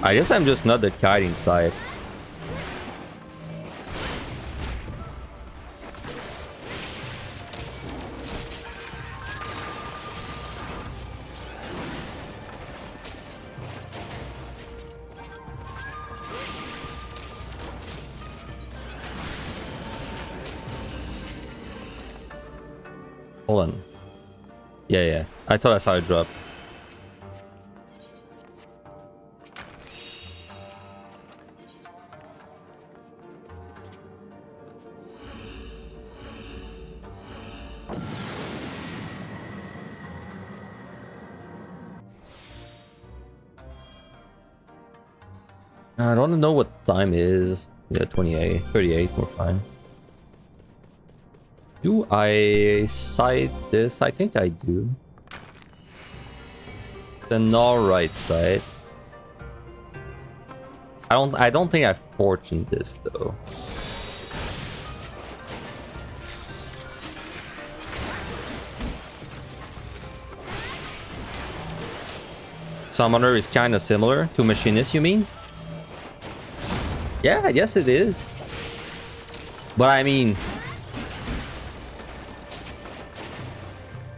I guess I'm just not the kiting type. Hold on. Yeah. I thought I saw it drop. I don't know what time is. Yeah, 28, 38, we're fine. Do I side this? I think I do. The null right side. I don't think I fortuned this though. Summoner is kind of similar to Machinist, you mean? Yeah, I guess it is. But I mean,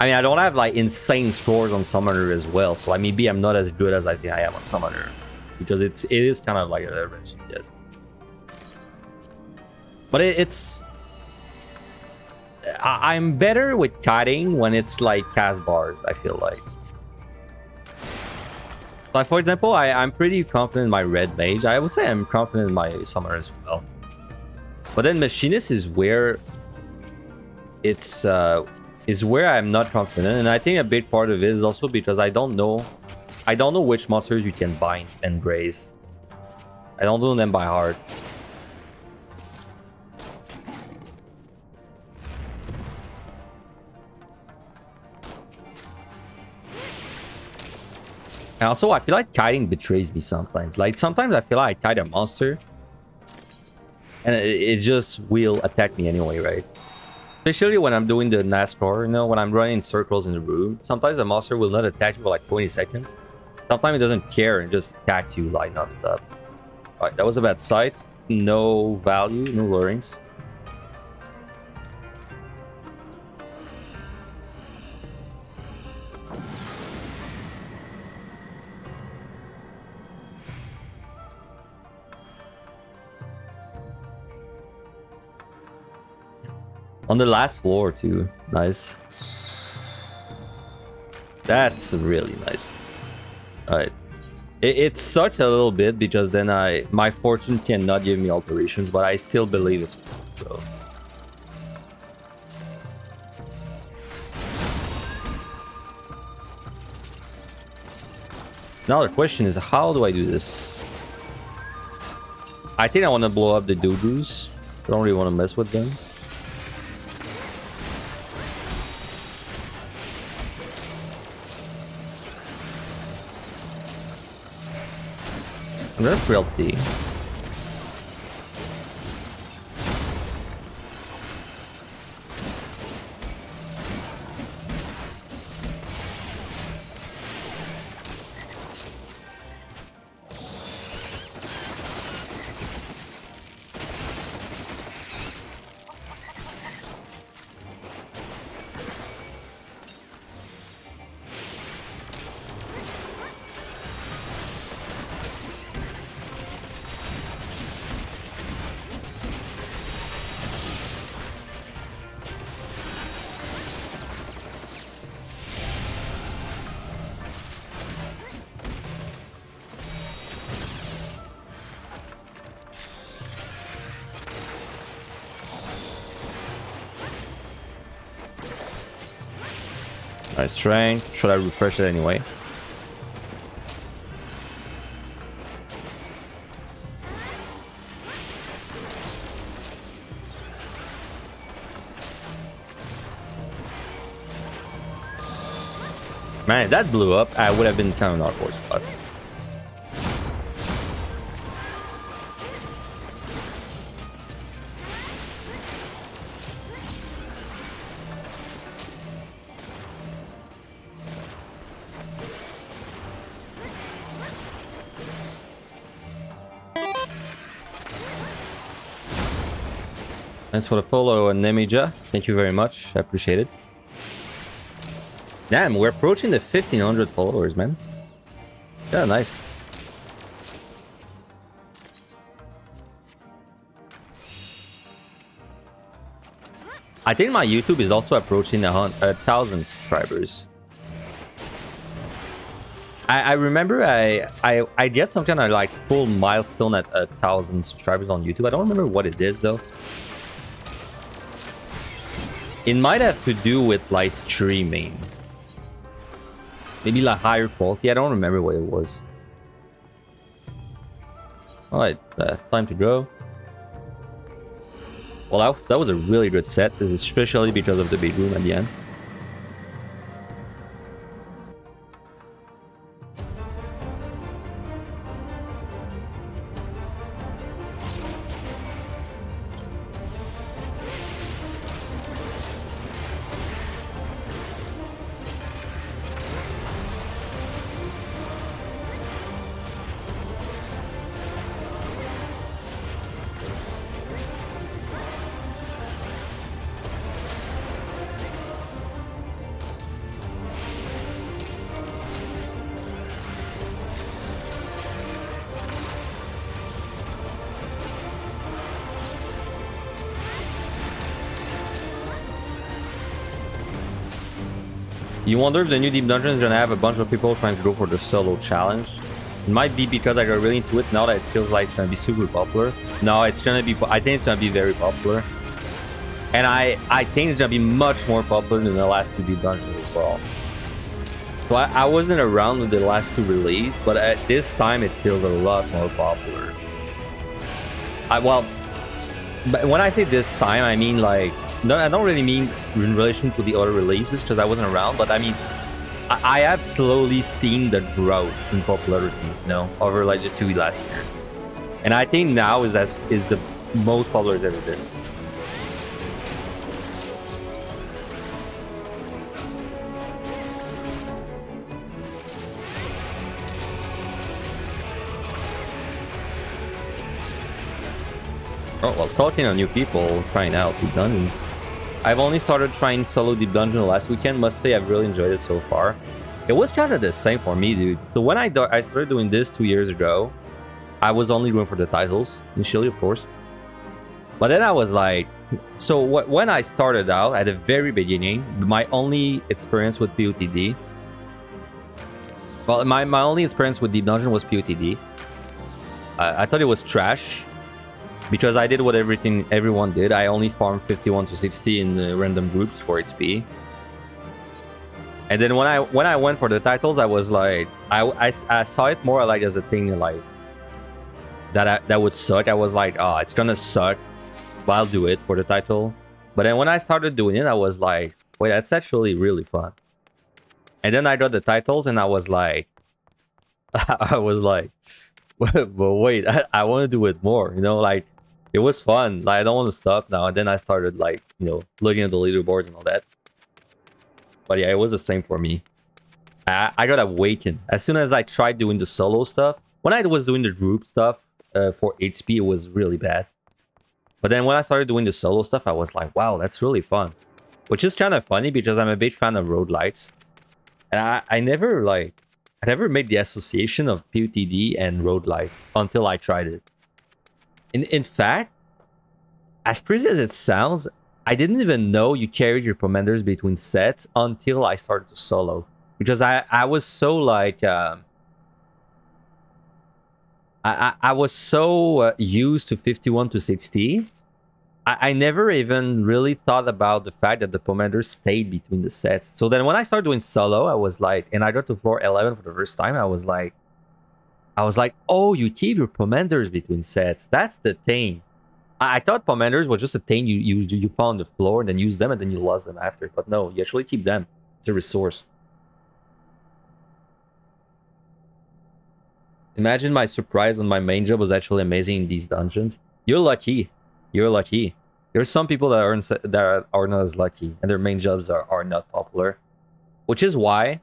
I don't have like insane scores on Summoner as well, so maybe I'm not as good as I think I am on Summoner, because it is kind of like an average, yes. But I'm better with kiting when it's like cast bars, I feel like. Like for example, I'm pretty confident in my red mage. I would say I'm confident in my Summoner as well. But then Machinist is where it's is where I'm not confident, and I think a big part of it is also because I don't know which monsters you can bind and graze. I don't know them by heart. And also, I feel like kiting betrays me sometimes. Like, sometimes I feel like I kite a monster, and it just will attack me anyway, right? Especially when I'm doing the NASCAR, you know, when I'm running circles in the room. Sometimes the monster will not attack you for like 20 seconds. Sometimes it doesn't care and just attacks you like non-stop. Alright, that was a bad sight. No value, no lurings. On the last floor too. Nice. That's really nice. Alright. It sucks a little bit because then my fortune cannot give me alterations, but I still believe it's fun, so. Now the question is, how do I do this? I think I want to blow up the Dodus. I don't really want to mess with them. I'm gonna Frailty. Nice strength. Should I refresh it anyway? Man, if that blew up, I would have been kind of not forced, but. Thanks for the follow, Nemija. Thank you very much. I appreciate it. Damn, we're approaching the 1500 followers, man. Yeah, nice. I think my YouTube is also approaching 1,000 subscribers. I remember I get some kind of like full milestone at 1,000 subscribers on YouTube. I don't remember what it is though. It might have to do with like streaming. Maybe like higher quality. I don't remember what it was. Alright, time to go. Well, that was a really good set, especially because of the big room at the end. You wonder if the new Deep Dungeon is gonna have a bunch of people trying to go for the solo challenge. It might be because I got really into it now that it feels like it's gonna be super popular. No, it's gonna be. I think it's gonna be very popular. And I think it's gonna be much more popular than the last two deep dungeons as well. So I wasn't around when the last two released, but at this time it feels a lot more popular. Well, but when I say this time, I mean like, no, I don't really mean in relation to the other releases because I wasn't around, but I mean, I have slowly seen the growth in popularity, you know, over like the 2 last years. And I think now is the most popular it's ever been. Oh, well, talking to new people, trying out Deep Dungeon. I've only started trying solo Deep Dungeon last weekend. Must say I've really enjoyed it so far. It was kind of the same for me, dude. So when I started doing this 2 years ago, I was only going for the titles, initially, of course. But then I was like... So when I started out, at the very beginning, my only experience with POTD... Well, my only experience with Deep Dungeon was POTD. I thought it was trash. Because I did what everyone did. I only farmed 51 to 60 in random groups for XP. And then when I went for the titles, I was like, I saw it more like as a thing like that would suck. I was like, oh, it's gonna suck, but I'll do it for the title. But then when I started doing it, I was like, wait, that's actually really fun. And then I got the titles, and I was like, but wait, I want to do it more. You know, like. It was fun. Like, I don't want to stop now. And then I started, like, you know, looking at the leaderboards and all that. But yeah, it was the same for me. I got awakened. As soon as I tried doing the solo stuff, when I was doing the group stuff for HP, it was really bad. But then when I started doing the solo stuff, I was like, wow, that's really fun. Which is kind of funny because I'm a big fan of roguelites. And I never made the association of POTD and roguelites until I tried it. In fact, as crazy as it sounds, I didn't even know you carried your commanders between sets until I started to solo. Because I was so like... I was so used to 51 to 60. I never even really thought about the fact that the commanders stayed between the sets. So then when I started doing solo, I was like... And I got to floor 11 for the first time, I was like, oh, you keep your commanders between sets. That's the thing. I thought commanders was just a thing you found on the floor and then use them and then you lost them after. But no, you actually keep them. It's a resource. Imagine my surprise when my main job was actually amazing in these dungeons. You're lucky. You're lucky. There's some people that are not as lucky and their main jobs are not popular. Which is why...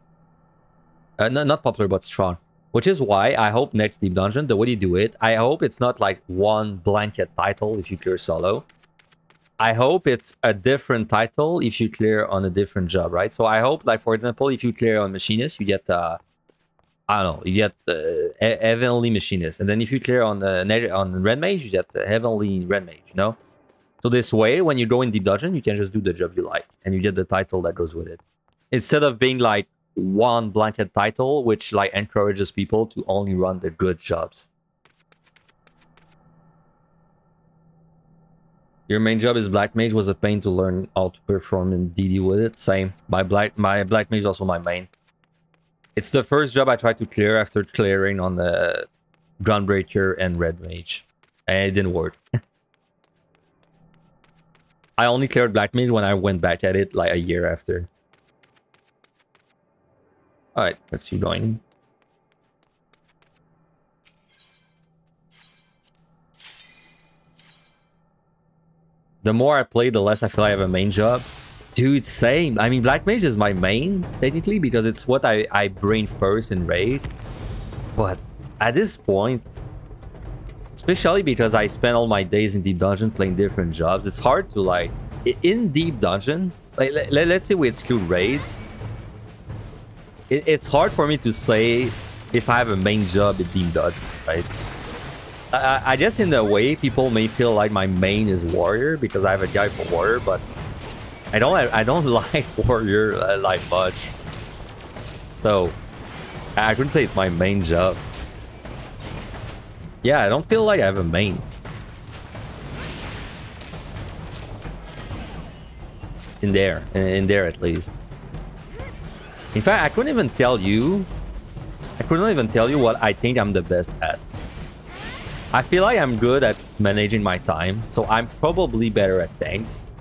not popular, but strong. Which is why I hope next Deep Dungeon, the way you do it, I hope it's not like one blanket title if you clear solo. I hope it's a different title if you clear on a different job, right? So I hope, like, for example, if you clear on Machinist, you get, I don't know, you get Heavenly Machinist. And then if you clear on Red Mage, you get Heavenly Red Mage, you know? So this way, when you go in Deep Dungeon, you can just do the job you like. And you get the title that goes with it. Instead of being like, one blanket title which like encourages people to only run the good jobs. Your main job is Black Mage. Was a pain to learn how to perform in DD with it. Same. My Black Mage is also my main. It's the first job I tried to clear after clearing on the Gunbreaker and Red Mage. And it didn't work. I only cleared Black Mage when I went back at it like a year after. Alright, let's keep going. The more I play, the less I feel I have a main job. Dude, same. I mean, Black Mage is my main, technically, because it's what I bring first in Raid. But at this point, especially because I spend all my days in Deep Dungeon playing different jobs, it's hard to, like... In Deep Dungeon, like, let's say we exclude raids, it's hard for me to say if I have a main job in Deep Dungeon, right? I guess in a way, people may feel like my main is Warrior because I have a guy for Warrior, but I don't like Warrior like much. So I couldn't say it's my main job. Yeah, I don't feel like I have a main. in there at least. In fact, I couldn't even tell you what I think I'm the best at. I feel like I'm good at managing my time, so I'm probably better at tanks.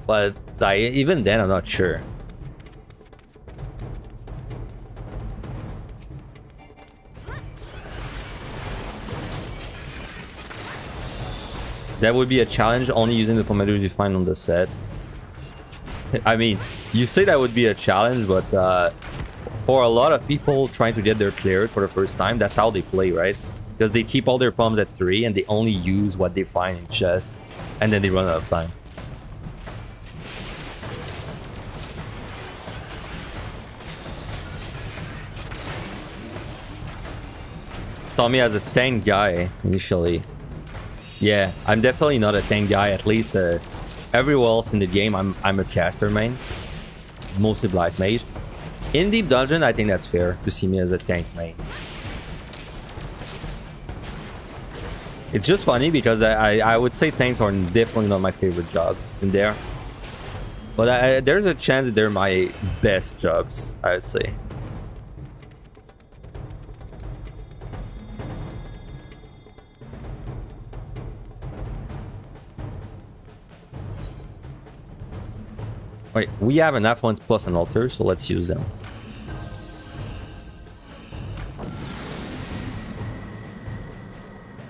But even then, I'm not sure. That would be a challenge, only using the pomodors you find on the set. I mean, you say that would be a challenge, but for a lot of people trying to get their clears for the first time, that's how they play, right? Because they keep all their pumps at 3 and they only use what they find in chests, and then they run out of time. Saw me as a tank guy initially. Yeah, I'm definitely not a tank guy. At least everywhere else in the game, I'm a caster main, mostly Blight Mage. In Deep Dungeon, I think that's fair to see me as a tank main. It's just funny because I would say tanks are definitely not my favorite jobs in there. But there's a chance that they're my best jobs, I would say. Wait, we have an affluence plus an altar, so let's use them.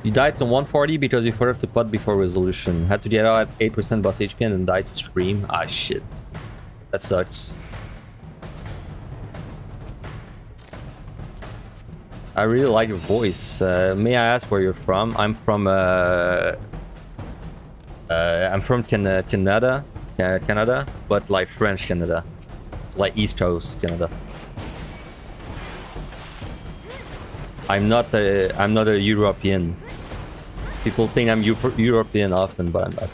You died to 140 because you forgot to pot before resolution. Had to get out at 8% boss HP and then died to stream. Ah, shit. That sucks. I really like your voice. May I ask where you're from? I'm from Canada. Canada, but like French Canada. So like East Coast Canada. I'm not a European. People think I'm European often, but I'm not.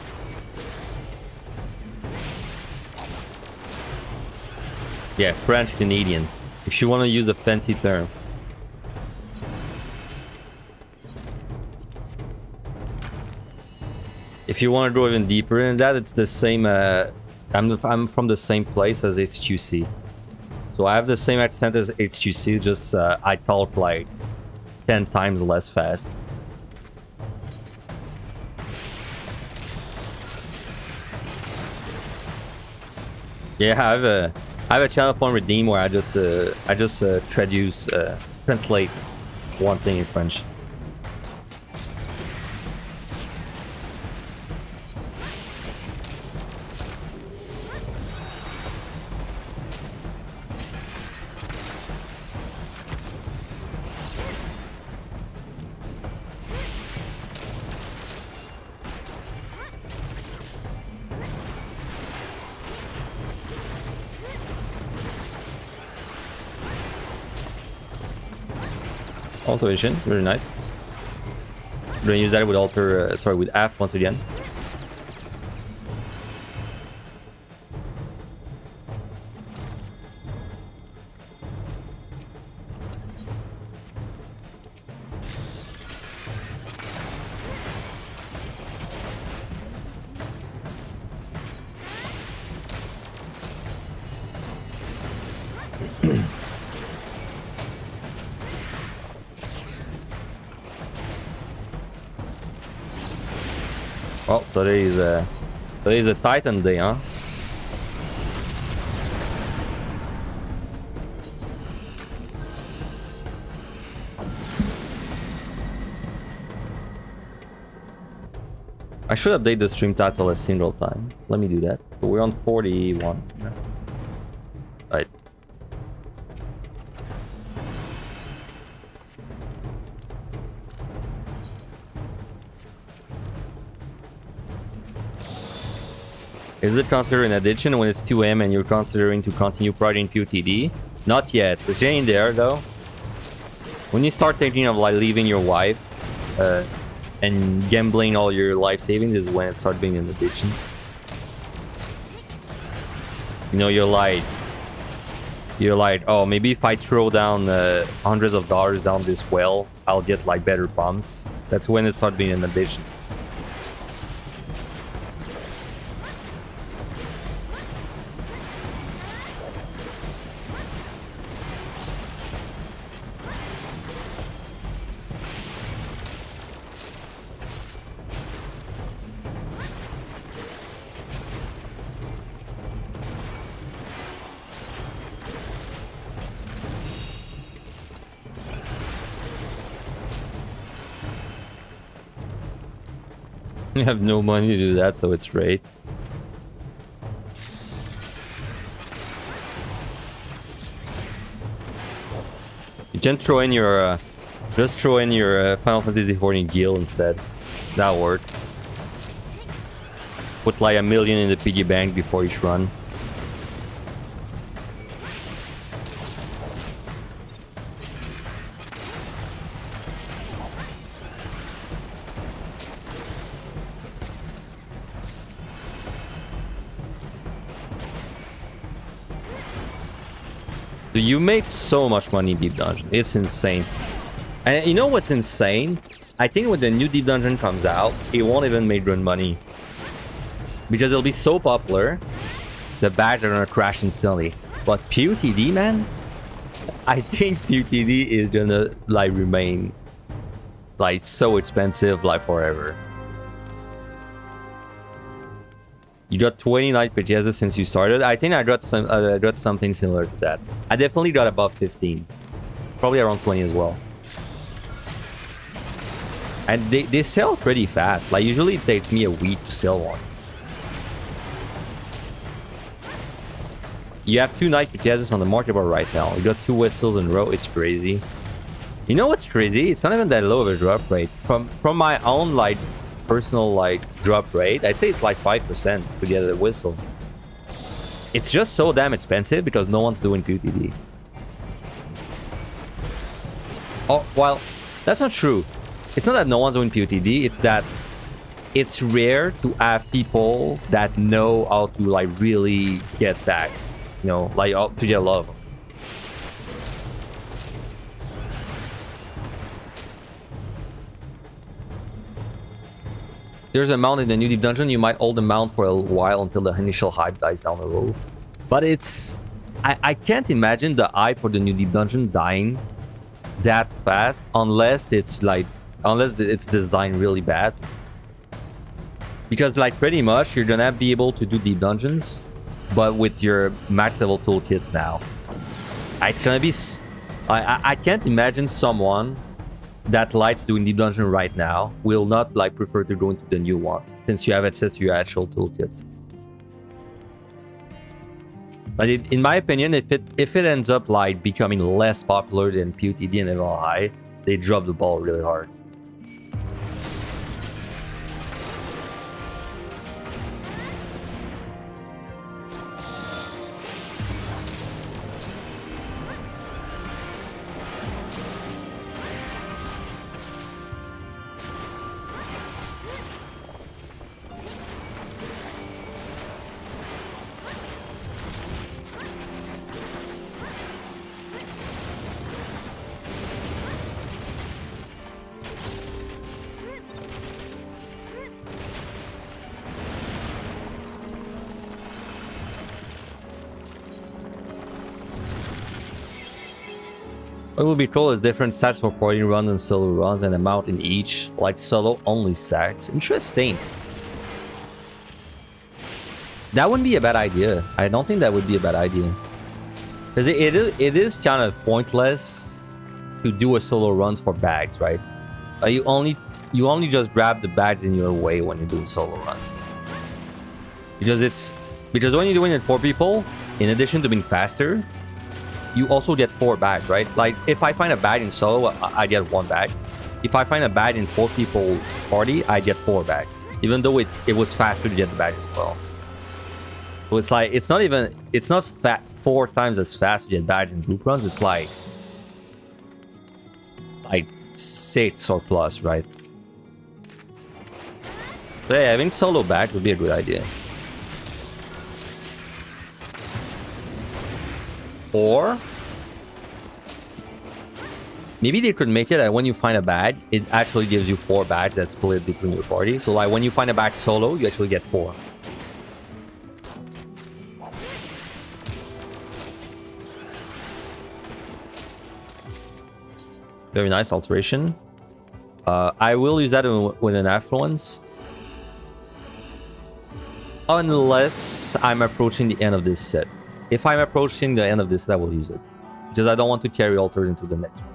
Yeah, French Canadian, if you want to use a fancy term. If you want to go even deeper than that, it's the same. I'm from the same place as HQC, so I have the same accent as HQC. Just I talk like 10 times less fast. Yeah, I have a channel point redeem where I just translate one thing in French. Alter vision, very nice. We're gonna use that with alter, sorry, with F once again. Well, today's a Titan day, huh? I should update the stream title as single time. Let me do that. So we're on 41. Right. Is it considered an addiction when it's 2 AM and you're considering to continue project POTD? Not yet. It's getting there though. When you start thinking of like leaving your wife and gambling all your life savings is when it starts being an addiction. You know, you're like, oh, maybe if I throw down hundreds of dollars down this well, I'll get like better pumps. That's when it starts being an addiction. You have no money to do that, so it's great. You can throw in your... just throw in your Final Fantasy XIV Guild instead. That'll work. Put like 1 million in the piggy bank before each run. So you make so much money in Deep Dungeon. It's insane. And you know what's insane? I think when the new Deep Dungeon comes out, it won't even make run money. Because it'll be so popular, the badges are gonna crash instantly. But PUTD, man? I think PUTD is gonna like remain like so expensive like forever. You got 29 purchases since you started. I think I got something similar to that. I definitely got above 15. Probably around 20 as well. And they sell pretty fast. Like usually it takes me a week to sell one. You have 2 night purchases on the market bar right now. You got 2 whistles in a row. It's crazy. You know what's crazy? It's not even that low of a drop rate. From my own like personal like drop rate, I'd say it's like 5% to get a whistle. It's just so damn expensive because no one's doing PUTD. Oh, well, that's not true. It's not that no one's doing PUTD, it's that it's rare to have people that know how to like really get tags. You know, like to get a lot of them. There's a mount in the new Deep Dungeon. You might hold the mount for a while until the initial hype dies down the road. But it's... I can't imagine the hype for the new Deep Dungeon dying that fast unless it's like... unless it's designed really bad. Because like pretty much you're gonna be able to do Deep Dungeons, but with your max level toolkits now. It's gonna be... I can't imagine someone that likes doing Deep Dungeon right now will not like prefer to go into the new one since you have access to your actual toolkits. But in my opinion, if it ends up like becoming less popular than PUTD and Emerald High, they drop the ball really hard. What would be cool is different stats for party runs and solo runs and amount in each, like solo only stats. Interesting. That wouldn't be a bad idea. I don't think that would be a bad idea. Because it is kind of pointless to do a solo runs for bags, right? You only just grab the bags in your way when you're doing solo run. Because when you're doing it for people, in addition to being faster, you also get 4 bags, right? Like, if I find a bag in solo, I get 1 bag. If I find a bag in 4 people party, I get 4 bags. Even though it was faster to get the bag as well. So it's like, it's not 4 times as fast to get bags in group runs. It's like 6 or plus, right? So yeah, having solo bags would be a good idea. Or maybe they could make it that when you find a bag, it actually gives you 4 bags that split between your party. So like when you find a bag solo, you actually get 4. Very nice alteration. I will use that with an affluence. Unless I'm approaching the end of this set. If I'm approaching the end of this, I will use it. Because I don't want to carry altars into the next one.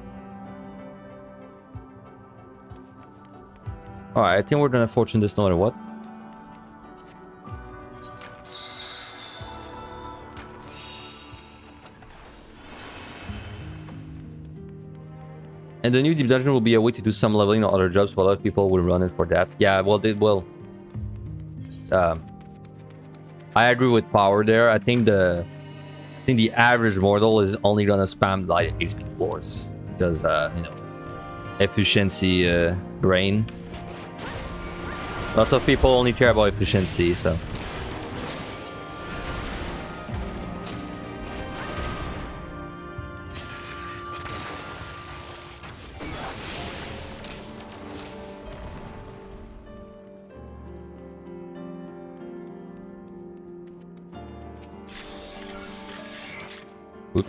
Alright, I think we're gonna fortune this no matter what. And the new deep dungeon will be a way to do some leveling on other jobs, so a lot of people will run it for that. Yeah, well, they will. I agree with Power there. I think the average mortal is only gonna spam like HP floors because you know, efficiency drain. Lots of people only care about efficiency, so. Oops.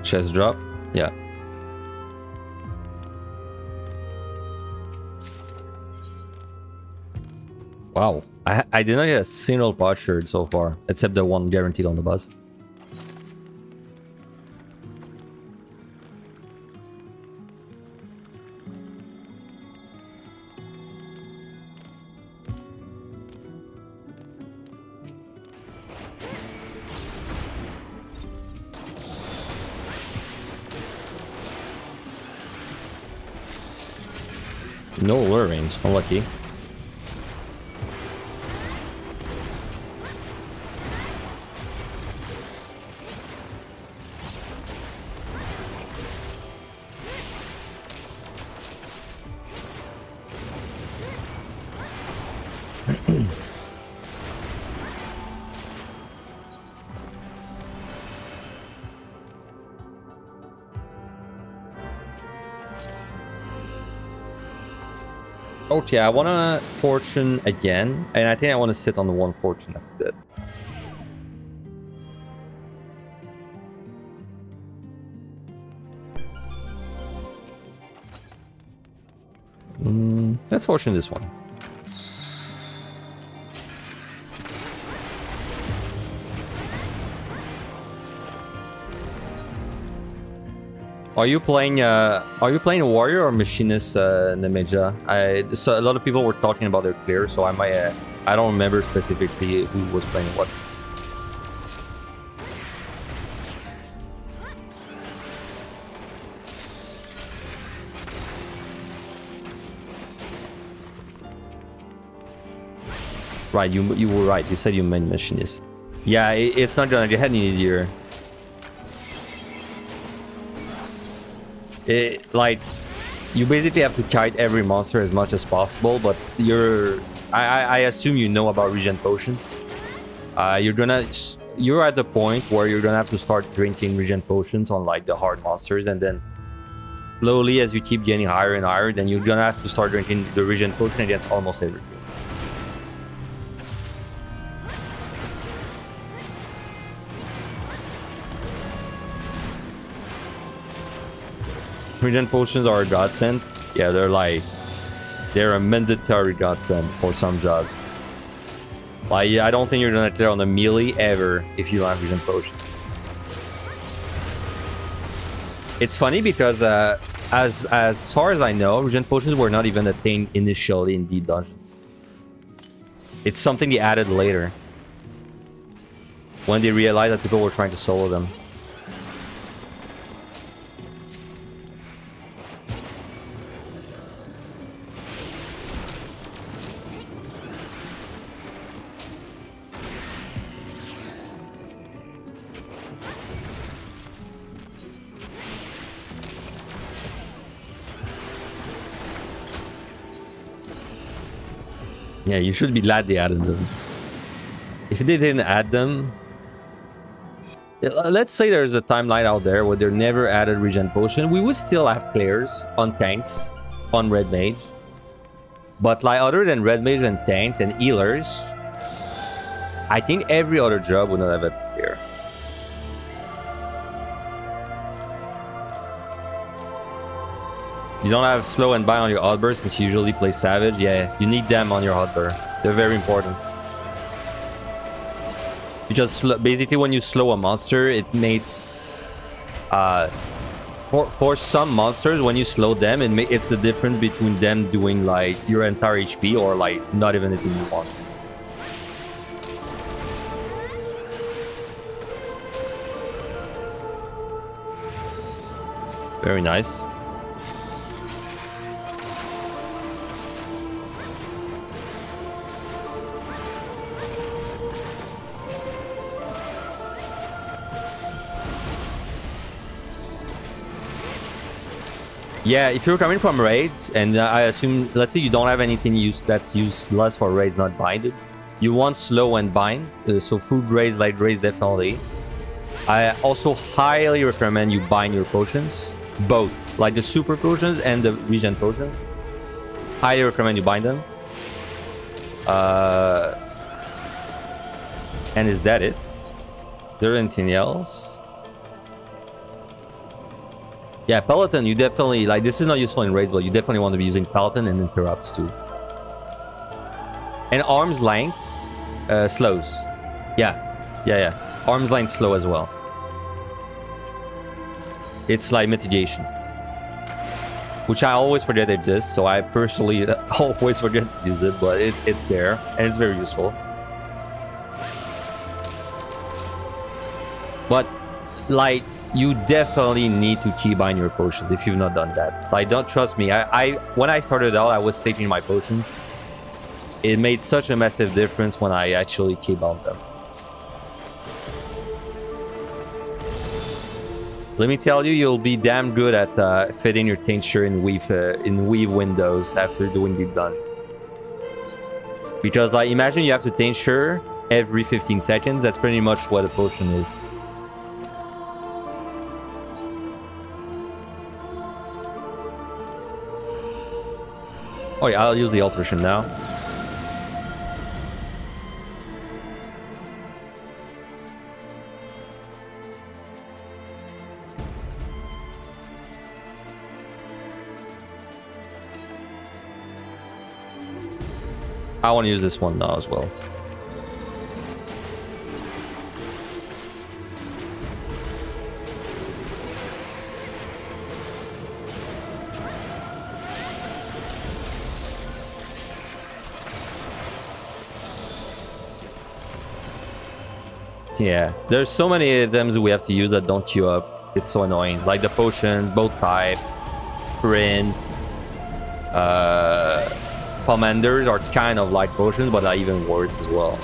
Chest drop, yeah. Wow, I did not get a single potsherd so far, except the one guaranteed on the bus. No lure rings, unlucky. Okay, I want to fortune again, and I think I want to sit on the one fortune after that. Let's fortune this one. Are you playing a warrior or machinist, Nemeja? So a lot of people were talking about their clear, so I might I don't remember specifically who was playing what. Right, you were right. You said you meant machinist. Yeah, it's not gonna get any easier. Like, you basically have to kite every monster as much as possible, but I assume you know about regen potions. You're at the point where you're gonna have to start drinking regen potions on like the hard monsters, and then slowly as you keep getting higher and higher, then you're gonna have to start drinking the regen potion against almost everything. Regen potions are a godsend. Yeah, they're a mandatory godsend for some jobs. Like, I don't think you're gonna clear on a melee ever if you don't have regen potions. It's funny because as far as I know, regen potions were not even a thing initially in deep dungeons. It's something they added later when they realized that people were trying to solo them. Yeah, you should be glad they added them. If they didn't add them... Let's say there's a timeline out there where they never added regen potion. We would still have clears on tanks, on red mage. But like other than red mage and tanks and healers, I think every other job would not have a clear. You don't have slow and bind on your outburst since you usually play savage. Yeah, you need them on your outburst. They're very important. Because basically when you slow a monster, it makes... For some monsters, when you slow them, it's the difference between them doing like your entire HP or like not even hitting you once. Very nice. Yeah, if you're coming from raids, and I assume, let's say you don't have anything that's useless for raids not binded, you want slow and bind, so food raids, light raids definitely. I also highly recommend you bind your potions, both, like the super potions and the regen potions. Highly recommend you bind them. And is that it? Is there anything else? Yeah, Peloton, you definitely, like, this is not useful in raids, but you definitely want to be using Peloton and interrupts too. And arm's length slows. Yeah. Arm's length slow as well. It's like mitigation. Which I always forget exists, so I personally always forget to use it, but it's there, and it's very useful. But, like, you definitely need to keybind your potions if you've not done that. Like, don't trust me. When I started out, I was taking my potions. It made such a massive difference when I actually keybound them. Let me tell you, you'll be damn good at fitting your tincture in weave windows after doing deep done. Because, like, imagine you have to tincture every 15 seconds. That's pretty much what a potion is. Oh yeah, I'll use the alteration now. I want to use this one now as well. Yeah, there's so many items we have to use that don't queue up. It's so annoying. Like the potions, both type, print, commanders are kind of like potions, but are even worse as well.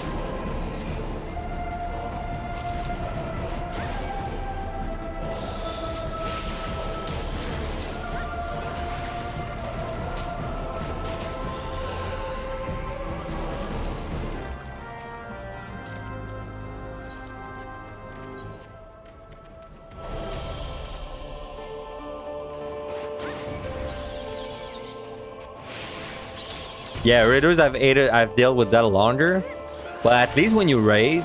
Yeah, raiders, I've dealt with that longer, but at least when you raid,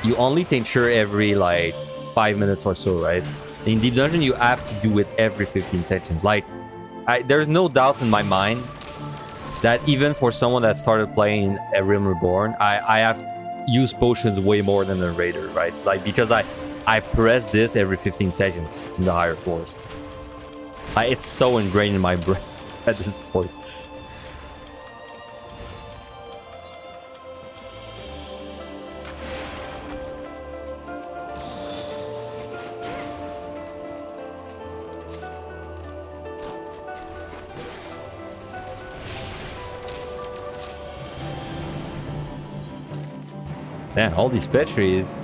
you only tincture every like 5 minutes or so, right? In Deep Dungeon, you have to do it every 15 seconds. Like, there's no doubt in my mind that even for someone that started playing A Realm Reborn, I have used potions way more than a raider, right? Like, because I press this every 15 seconds in the higher floors. It's so ingrained in my brain at this point. Damn, all these pet trees.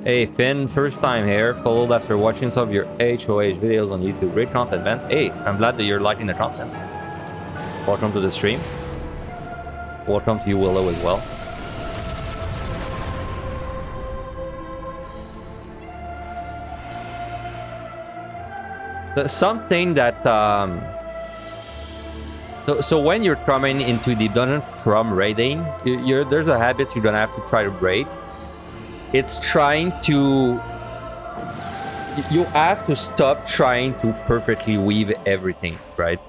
Hey, Finn, first time here. Followed after watching some of your HOH videos on YouTube. Great content, man. Hey, I'm glad that you're liking the content. Welcome to the stream. Welcome to you, Willow, as well. Something that so when you're coming into the dungeon from raiding, there's a habit you're gonna have to try to break. It's trying to... You have to stop trying to perfectly weave everything, right?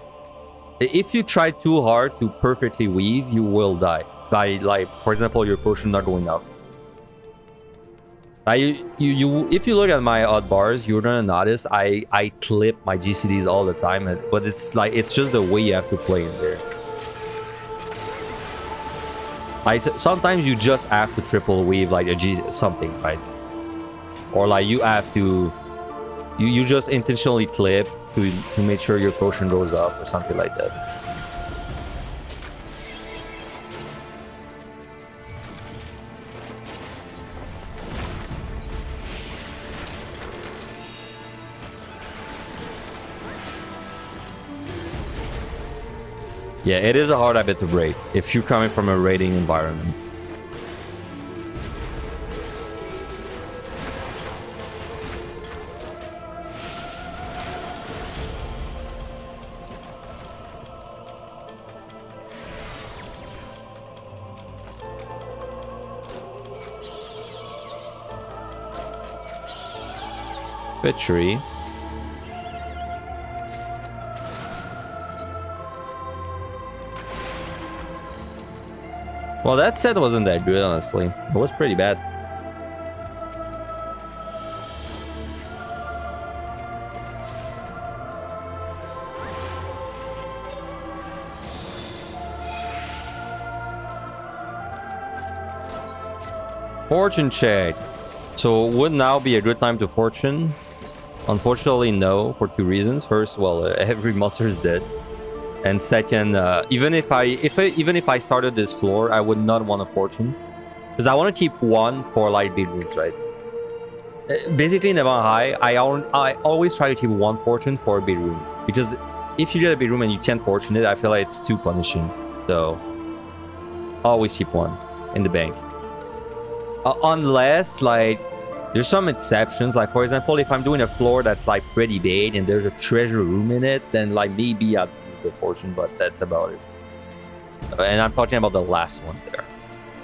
If you try too hard to perfectly weave, you will die. By, like, for example, your potion not going up. If you look at my odd bars, you're gonna notice I clip my GCDs all the time, but it's just the way you have to play in there. Like sometimes you just have to triple weave like something, right? Or like you have to you just intentionally clip to make sure your potion goes up or something like that. Yeah, it is a hard habit to break if you're coming from a raiding environment. Victory. Well, that set wasn't that good, honestly. It was pretty bad. Fortune check. So would now be a good time to fortune? Unfortunately, no, for two reasons. First, well, every monster is dead. And second, even if I started this floor, I would not want a fortune, because I want to keep one for like big rooms, right? Basically, in Event High, I always try to keep one fortune for a big room, because if you get a big room and you can't fortune it, I feel like it's too punishing. So always keep one in the bank, unless like there's some exceptions. Like for example, if I'm doing a floor that's like pretty big and there's a treasure room in it, then like maybe I'd the fortune, but that's about it. And I'm talking about the last one there.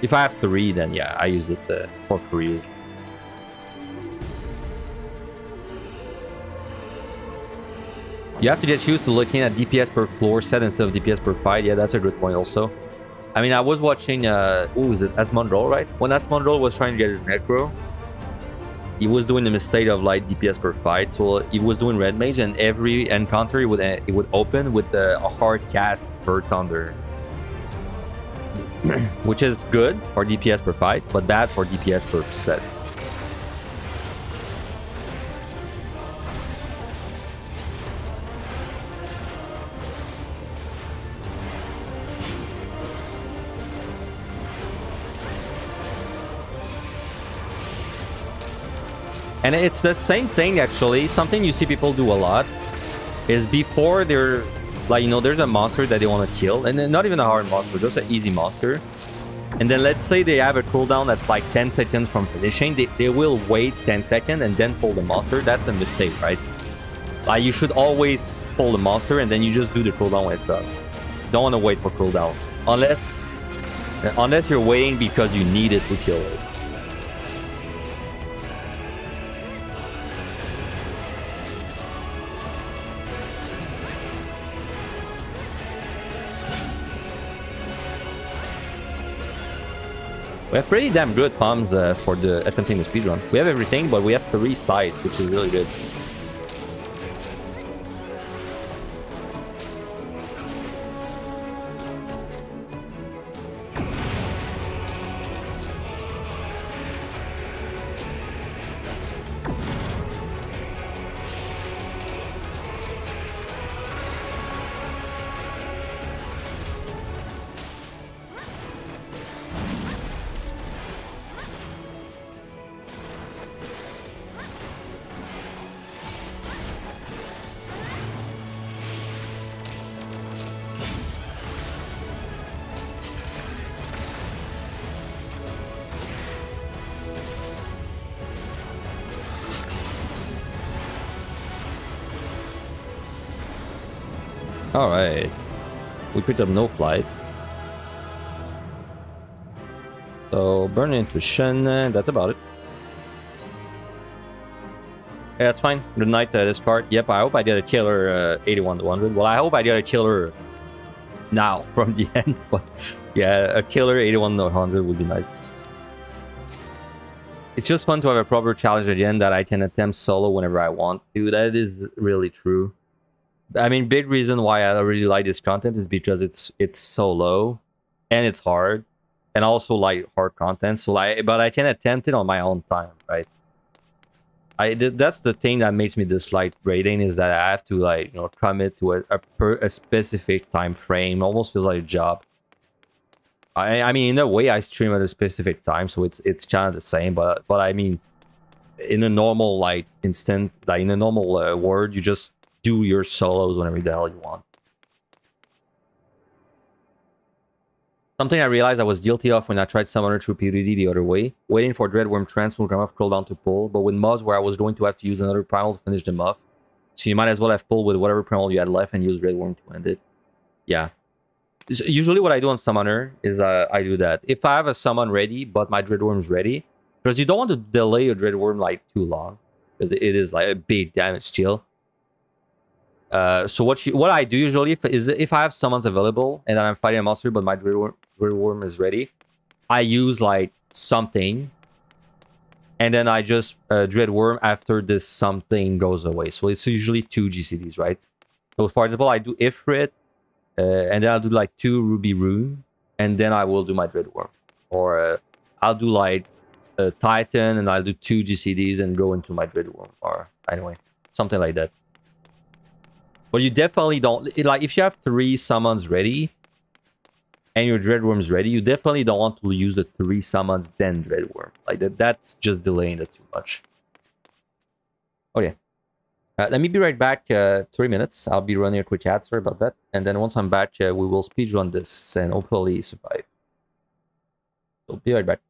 If I have 3, then yeah, I use it for free. You have to get used to looking at DPS per floor set instead of DPS per fight. Yeah, that's a good point also. I mean, I was watching who was it, Asmondrall, right? When Asmondrall was trying to get his Necro, he was doing the mistake of like DPS per fight. So he was doing Red Mage, and every encounter it would open with a hard cast for Thunder. Which is good for DPS per fight, but bad for DPS per set. And it's the same thing, actually. Something you see people do a lot is before they're, like, you know, there's a monster that they want to kill, and then not even a hard monster, just an easy monster. And then let's say they have a cooldown that's like 10 seconds from finishing. They will wait 10 seconds and then pull the monster. That's a mistake, right? Like, you should always pull the monster and then you just do the cooldown when it's up. Don't want to wait for cooldown. Unless you're waiting because you need it to kill it. We have pretty damn good palms for attempting the speedrun. We have everything, but we have 3 sides, which is really good. Alright. We picked up no flights. So, burn intuition, that's about it. Yeah, that's fine. The knight discard. Yep, I hope I get a killer 81 to 100. Well, I hope I get a killer now from the end. But yeah, a killer 81 to 100 would be nice. It's just fun to have a proper challenge at the end that I can attempt solo whenever I want to. That is really true. I mean, big reason why I really like this content is because it's solo and it's hard, and also like hard content. So but I can attempt it on my own time, right? That's the thing that makes me dislike grading, is that I have to like, you know, commit to a specific time frame. Almost feels like a job. I mean, in a way, I stream at a specific time, so it's kind of the same. But I mean, in a normal like instant, like in a normal world, you just do your solos whenever the hell you want. Something I realized I was guilty of when I tried Summoner through PvD the other way, waiting for Dreadworm Trance will come off cooldown to pull, but with mobs where I was going to have to use another primal to finish them off, so you might as well have pulled with whatever primal you had left and use Dreadworm to end it. Yeah. Usually what I do on Summoner is I do that. If I have a summon ready, but my Dreadworm's ready, because you don't want to delay your Dreadworm like too long, because it is like a big damage deal. So what I do usually is if I have summons available and I'm fighting a monster but my Dreadworm is ready, I use like something, and then I just Dreadworm after this something goes away. So it's usually 2 GCDs, right? So for example, I do Ifrit, and then I'll do like 2 Ruby Rune, and then I will do my Dreadworm. Or I'll do like Titan, and I'll do 2 GCDs and go into my Dreadworm. Or anyway, something like that. But you definitely don't, like, if you have 3 summons ready and your Dreadworm's ready, you definitely don't want to use the 3 summons then Dreadworm. Like that's just delaying it too much. Okay. Let me be right back. 3 minutes. I'll be running a quick ad. Sorry about that. And then once I'm back, we will speedrun this and hopefully survive. So be right back.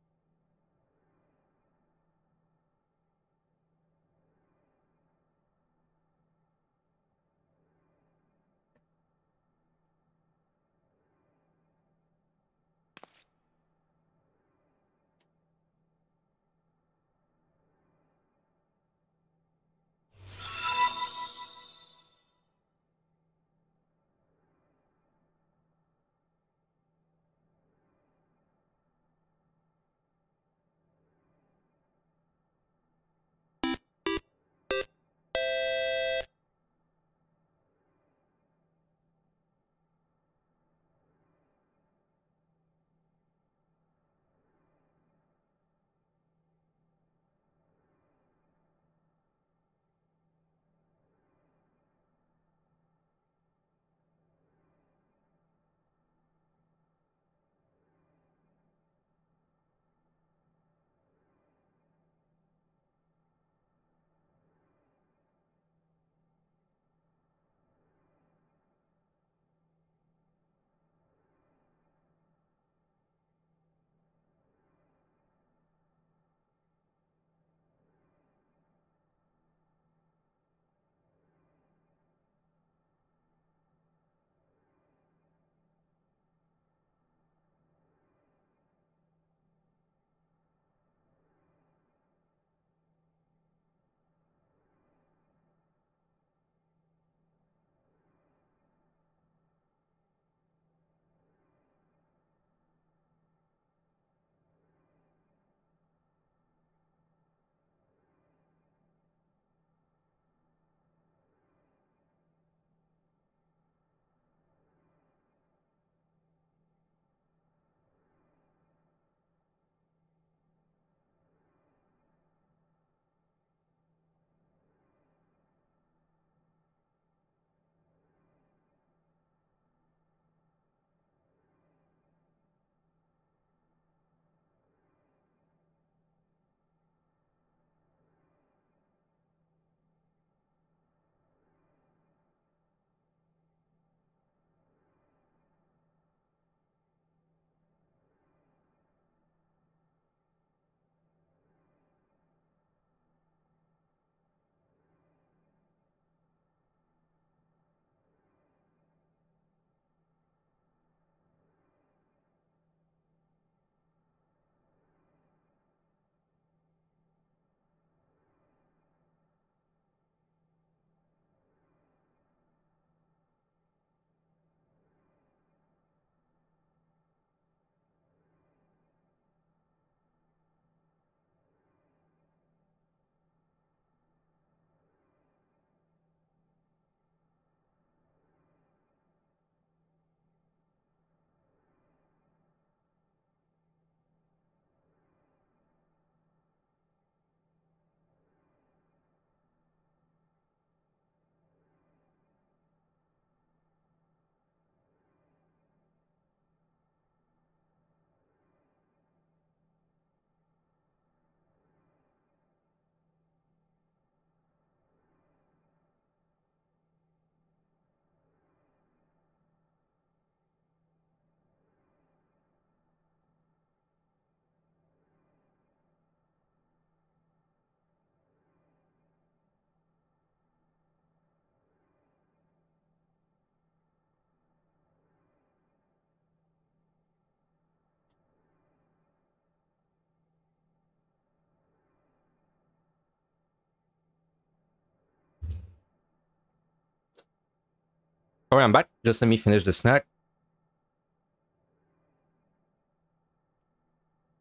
Alright, I'm back. Just let me finish the snack.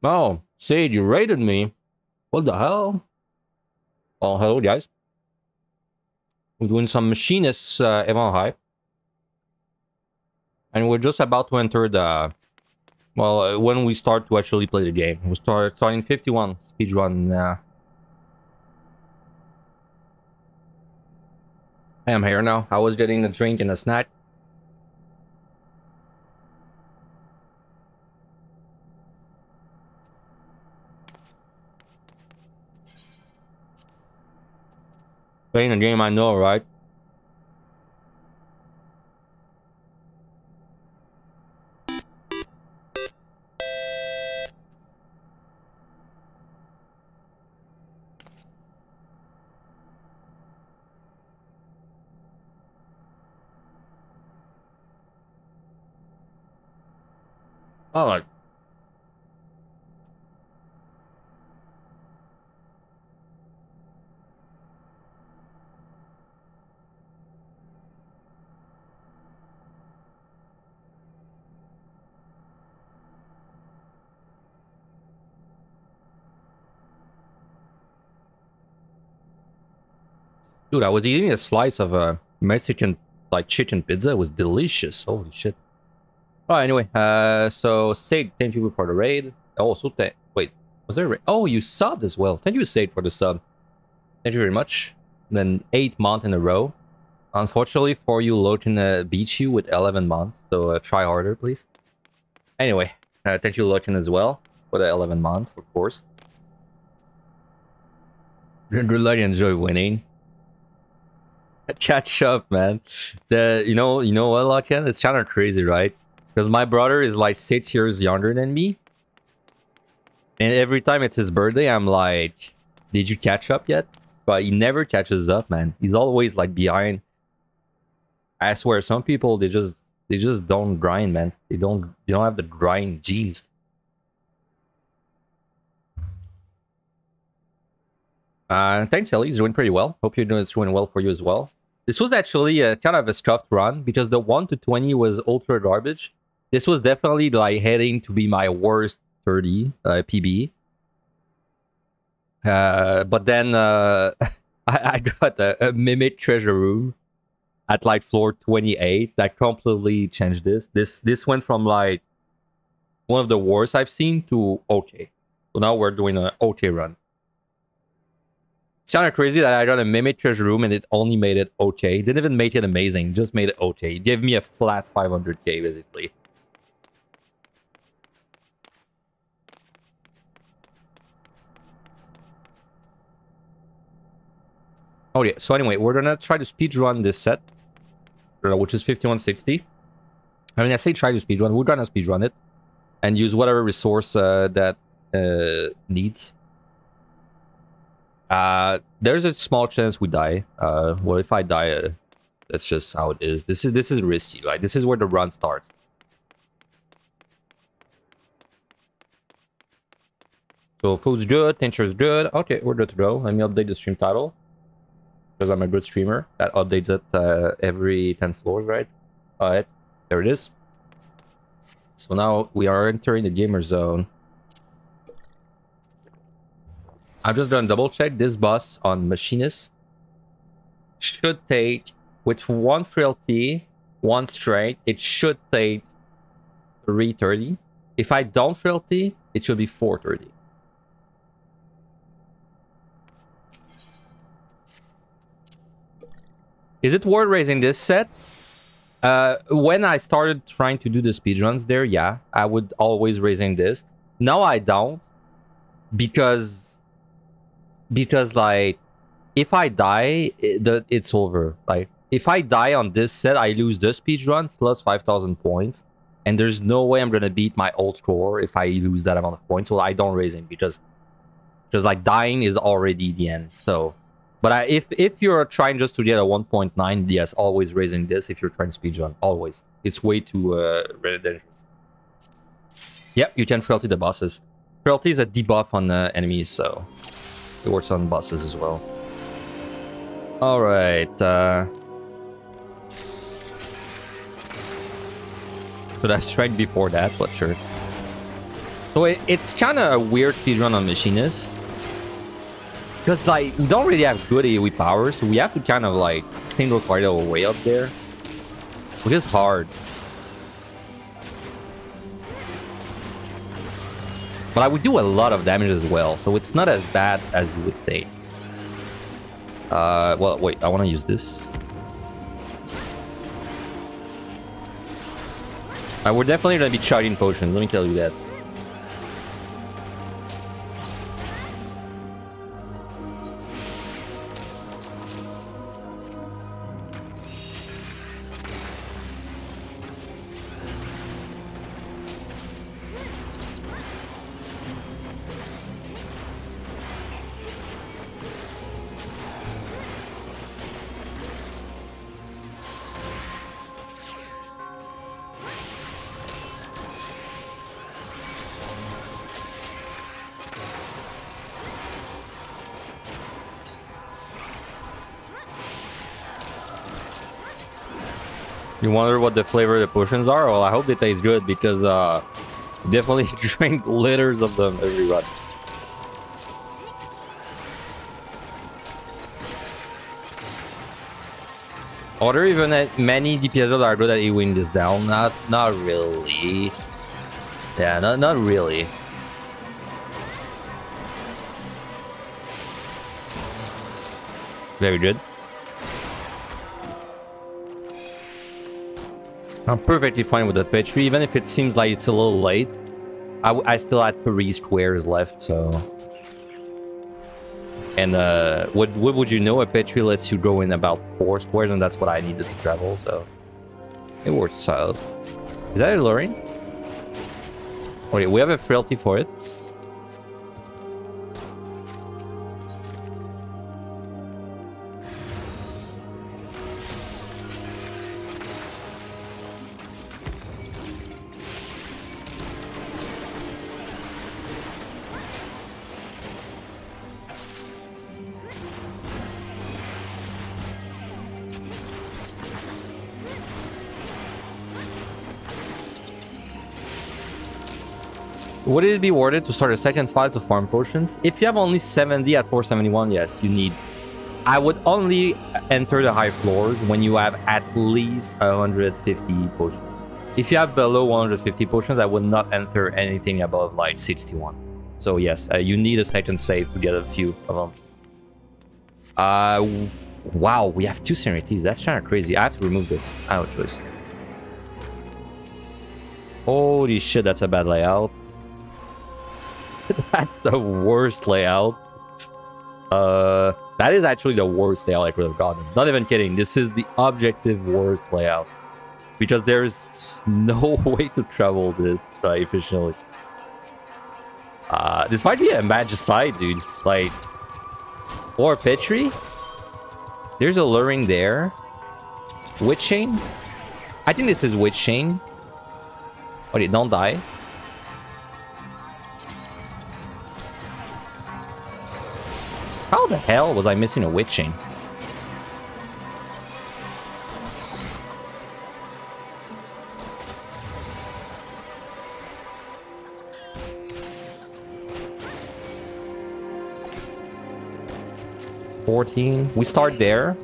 Oh, Sade, you raided me. What the hell? Oh, hello, guys. We're doing some Machinist Event Hype. And we're just about to enter the... Well, when we start to actually play the game. We'll starting 51 speedrun. I am here now. I was getting a drink and a snack. Playing a game I know, right? Alright. Dude, I was eating a slice of Mexican like chicken pizza. It was delicious. Holy shit. Oh, anyway, so Sade, thank you for the raid. Also, wait, was there a raid? Oh, you subbed as well. Thank you, Sade, for the sub. Thank you very much. Then 8 months in a row. Unfortunately for you, Loken beat you with 11 months, so try harder, please. Anyway, thank you, Loken, as well, for the 11 months, of course. Really enjoy winning. Catch up, man. You know what, Loken? It's kind of crazy, right? Because my brother is like 6 years younger than me. And every time it's his birthday, I'm like, did you catch up yet? But he never catches up, man. He's always like behind. I swear, some people, they just don't grind, man. They don't have the grind genes. Thanks, Ellie. He's doing pretty well. Hope it's doing well for you as well. This was actually kind of a scuffed run because the 1 to 20 was ultra garbage. This was definitely like heading to be my worst 30 PB. But then I got a Mimic Treasure Room at like floor 28 that completely changed this. This went from like one of the worst I've seen to okay. So now we're doing an okay run. It's kind of crazy that I got a Mimic Treasure Room and it only made it okay. It didn't even make it amazing, just made it okay. It gave me a flat 500k basically. Okay, so anyway, we're gonna try to speedrun this set, which is 5160. I mean, I say try to speedrun, we're gonna speedrun it and use whatever resource that needs. There's a small chance we die. Well, if I die, that's just how it is. This is risky, right? This is where the run starts. So food's good, tincture's good. Okay, we're good to go. Let me update the stream title. Because I'm a good streamer. That updates it every 10 floors, right? Alright, there it is. So now we are entering the gamer zone. I'm just gonna double check this boss on Machinist. Should take, with 1 frailty, 1 strength, it should take 330. If I don't frailty, it should be 430. Is it worth raising this set? When I started trying to do the speedruns there, yeah, I would always raising this. Now I don't. Because like, if I die, it's over. Like, if I die on this set, I lose the speedrun plus 5,000 points. And there's no way I'm gonna beat my old score if I lose that amount of points. So I don't raise it because like dying is already the end. So... But if you're trying just to get a 1.9, yes, always raising this if you're trying to speedrun. Always. It's way too dangerous. Yep, you can frailty the bosses. Frailty is a debuff on enemies, so it works on bosses as well. Alright. Should I strike before that? But sure. So it's kind of a weird speedrun on Machinist. Because, like, we don't really have good AoE power, so we have to kind of, like, single target our way up there. Which is hard. But I would do a lot of damage as well, so it's not as bad as you would think. Well, wait, I want to use this. We're definitely going to be charging potions, let me tell you that. You wonder what the flavor of the potions are? Well, I hope they taste good because definitely drink liters of them every run. Are there even many DPS that are good at AoEing this down? Not really. Yeah, not really. Very good. I'm perfectly fine with that Petri, even if it seems like it's a little late. I still had 3 squares left, so... And what would you know, a Petri lets you go in about 4 squares, and that's what I needed to travel, so... It works out. Is that alluring? Okay, we have a frailty for it. Would it be worth it to start a second fight to farm potions? If you have only 70 at 471, yes, you need. I would only enter the high floors when you have at least 150 potions. If you have below 150 potions, I would not enter anything above like 61. So yes, you need a second save to get a few of them. Wow, we have 2 Serenities. That's kind of crazy. I have to remove this. I have a choice. Holy shit, that's a bad layout. That's the worst layout. That is actually the worst layout I could have gotten. Not even kidding. This is the objective worst layout. Because there's no way to travel this efficiently. This might be a Magicite, dude. Like, or Petri. There's a luring there. Witch Chain. I think this is Witch Chain. Okay, don't die. How the hell was I missing a Witch Chain? $14. We start there.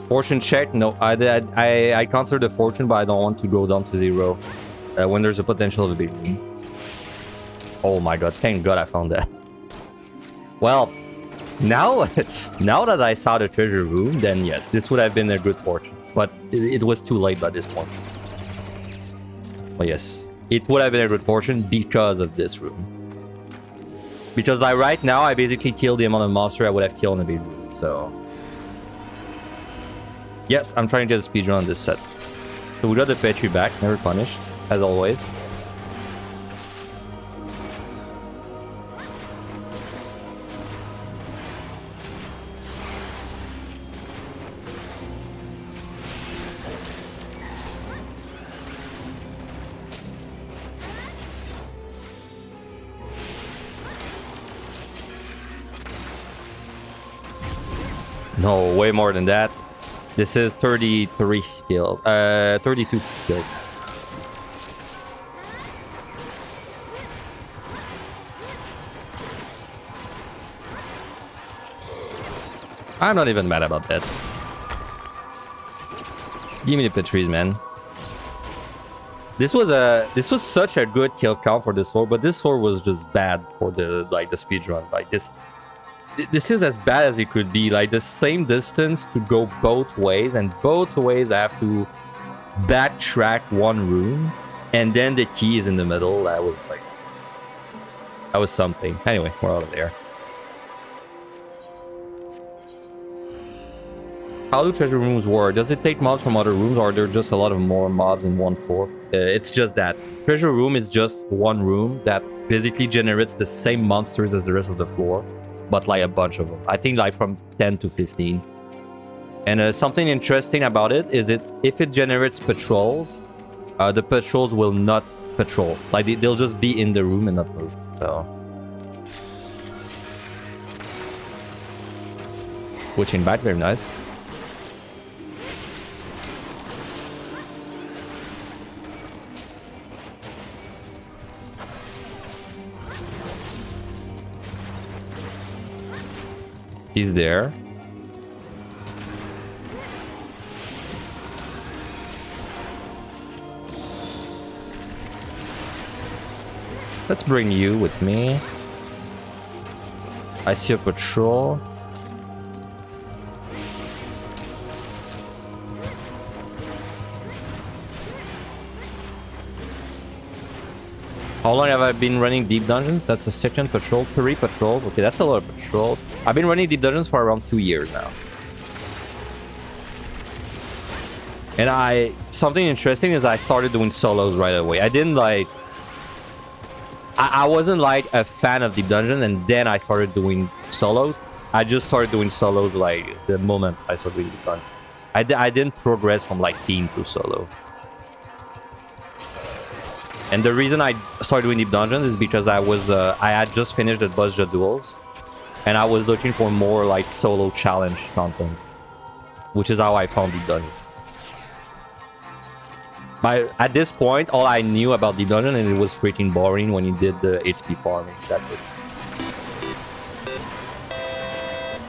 Fortune check? No, I counter the fortune, but I don't want to go down to 0 when there's a potential of a big win. Oh my god, thank god I found that. Well, now that I saw the treasure room, then yes, this would have been a good fortune. But it was too late by this point. Well, yes, it would have been a good fortune because of this room. Because like right now, I basically killed the amount of monster I would have killed in a big room, so... Yes, I'm trying to get a speedrun on this set. So we got the Petri back, never punished, as always. No, way more than that. This is 33 kills. 32 kills. I'm not even mad about that. Give me the Patrice, man. This was such a good kill count for this floor, but this floor was just bad for the speed run. Like this is as bad as it could be. Like the same distance to go both ways, and both ways I have to backtrack one room, and then the key is in the middle. That was something. Anyway, we're out of there. How do treasure rooms work? Does it take mobs from other rooms, or are there just a lot of more mobs in one floor? It's just that. Treasure room is just one room that basically generates the same monsters as the rest of the floor, but like a bunch of them. I think like from 10 to 15. And something interesting about it is if it generates patrols, the patrols will not patrol. Like they'll just be in the room and not move. So switching back, very nice. He's there. Let's bring you with me. I see a patrol. How long have I been running deep dungeons? That's a second patrol, 3 patrols. Okay, that's a lot of patrols. I've been running deep dungeons for around 2 years now. And something interesting is I started doing solos right away. I didn't like... I wasn't like a fan of deep dungeon, and then I started doing solos. I just started doing solos like the moment I started doing deep dungeon. I didn't progress from like team to solo. And the reason I started doing deep dungeons is because I had just finished the Buzzja duels, and I was looking for more like solo challenge content, which is how I found deep dungeons. At this point, all I knew about deep dungeon, and it was freaking boring when you did the HP farming. That's it.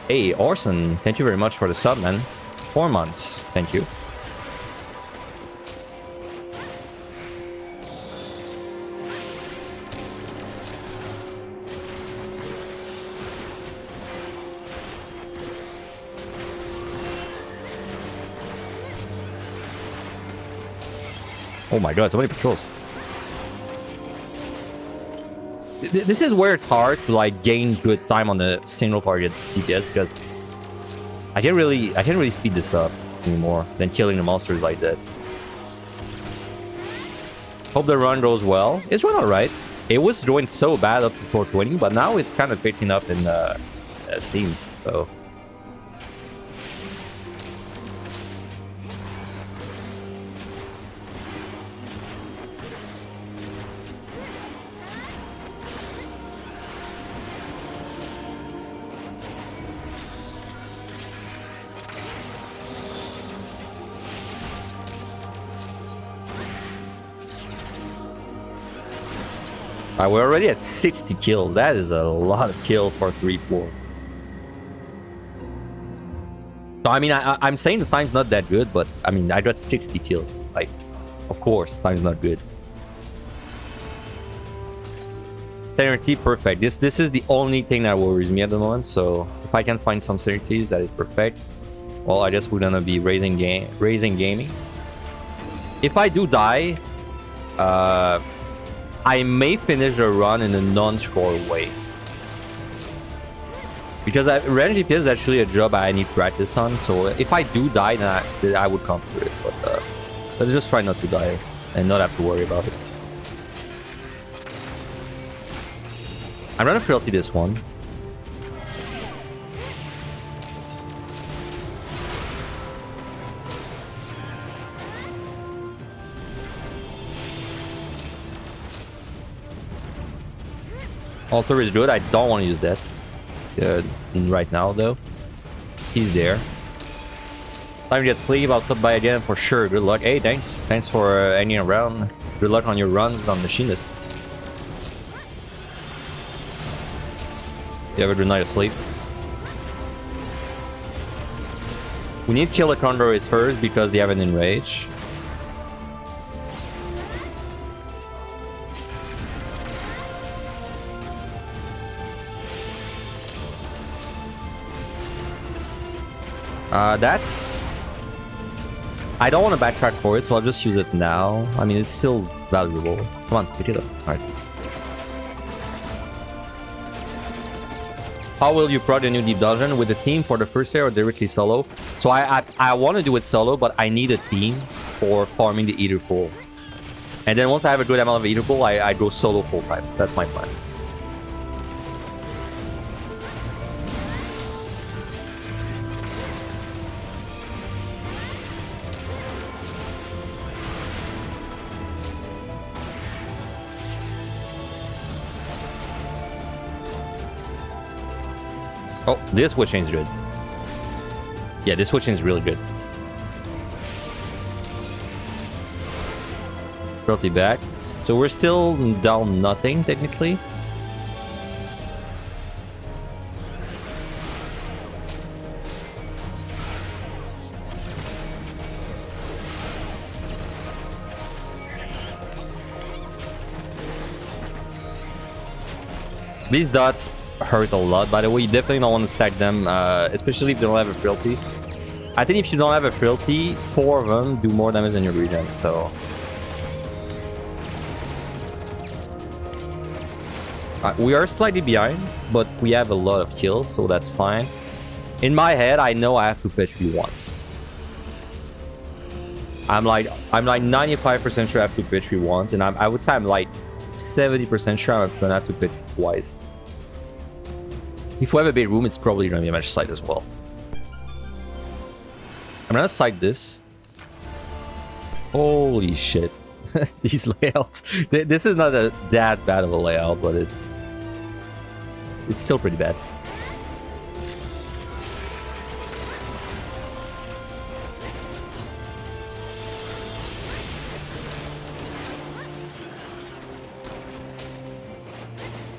Hey, Orson, thank you very much for the sub, man. 4 months, thank you. Oh my god, so many patrols. This is where it's hard to like gain good time on the single target DPS, because I can't really speed this up anymore than killing the monsters like that. Hope the run goes well. It's run alright. It was going so bad up to 420, but now it's kind of picking up in Steam, so... we're already at 60 kills. That is a lot of kills for 3 floor. So I mean, I'm saying the time's not that good, but I mean, I got 60 kills. Like, of course, time's not good. Sanity, perfect. This is the only thing that worries me at the moment. So if I can find some sanities, that is perfect. Well, I guess we're gonna be raising gaming. If I do die, I may finish a run in a non-score way. Because range DPS is actually a job I need practice on, so if I do die, then I would consider it. But let's just try not to die and not have to worry about it. I'm gonna frailty this one. Altar is good. I don't want to use that right now, though. He's there. Time to get sleep. I'll stop by again for sure. Good luck. Hey, thanks. Thanks for hanging around. Good luck on your runs on Machinist. You have a good night of sleep. We need to kill the Convoys first because they have an enrage. That's... I don't want to backtrack for it, so I'll just use it now. I mean, it's still valuable. Come on, pick it up. Alright. How will you prod a new deep dungeon? With a team for the first year or directly solo? So I want to do it solo, but I need a team for farming the Ether Pool. And then once I have a good amount of Ether Pool, I go solo full time. That's my plan. Oh, this switch chain's good. Yeah, this switch chain's really good. Frailty back. So we're still down nothing, technically. These dots hurt a lot, by the way. You definitely don't want to stack them, especially if they don't have a frailty. I think if you don't have a frailty, 4 of them do more damage than your regen, so... we are slightly behind, but we have a lot of kills, so that's fine. In my head, I know I have to pitch you once. I'm like 95% sure I have to pitch you once, and I would say I'm like 70% sure I'm gonna have to pitch twice. If we have a big room, it's probably gonna be a match site as well. I'm gonna site this. Holy shit. These layouts. This is not that bad of a layout, but it's still pretty bad.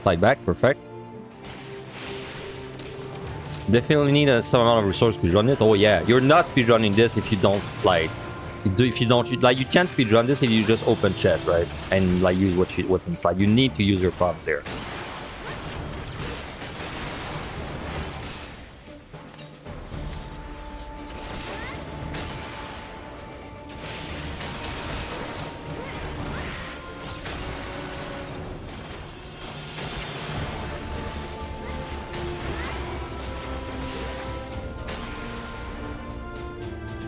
Slide back, perfect. Definitely need some amount of resource to speedrun it. Oh yeah, you're not speedrunning this if you don't like. If you don't like, you can't speedrun this if you just open chest, right? And like use what's inside. You need to use your props there.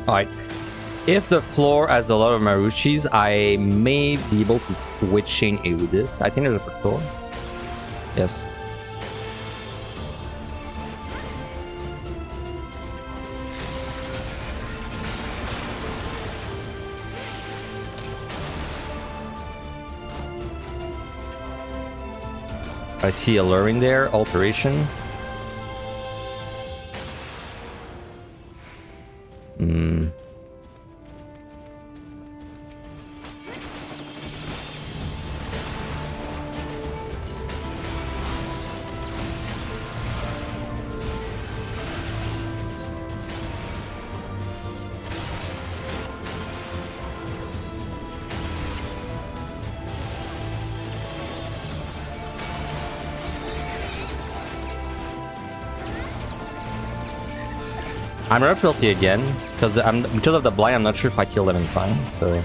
Alright, if the floor has a lot of Maruchis, I may be able to switch chain A with this. I think there's a patrol. Yes. I see a luring there, alteration. I'm gonna filthy again because of the blind. I'm not sure if I kill them in time. So.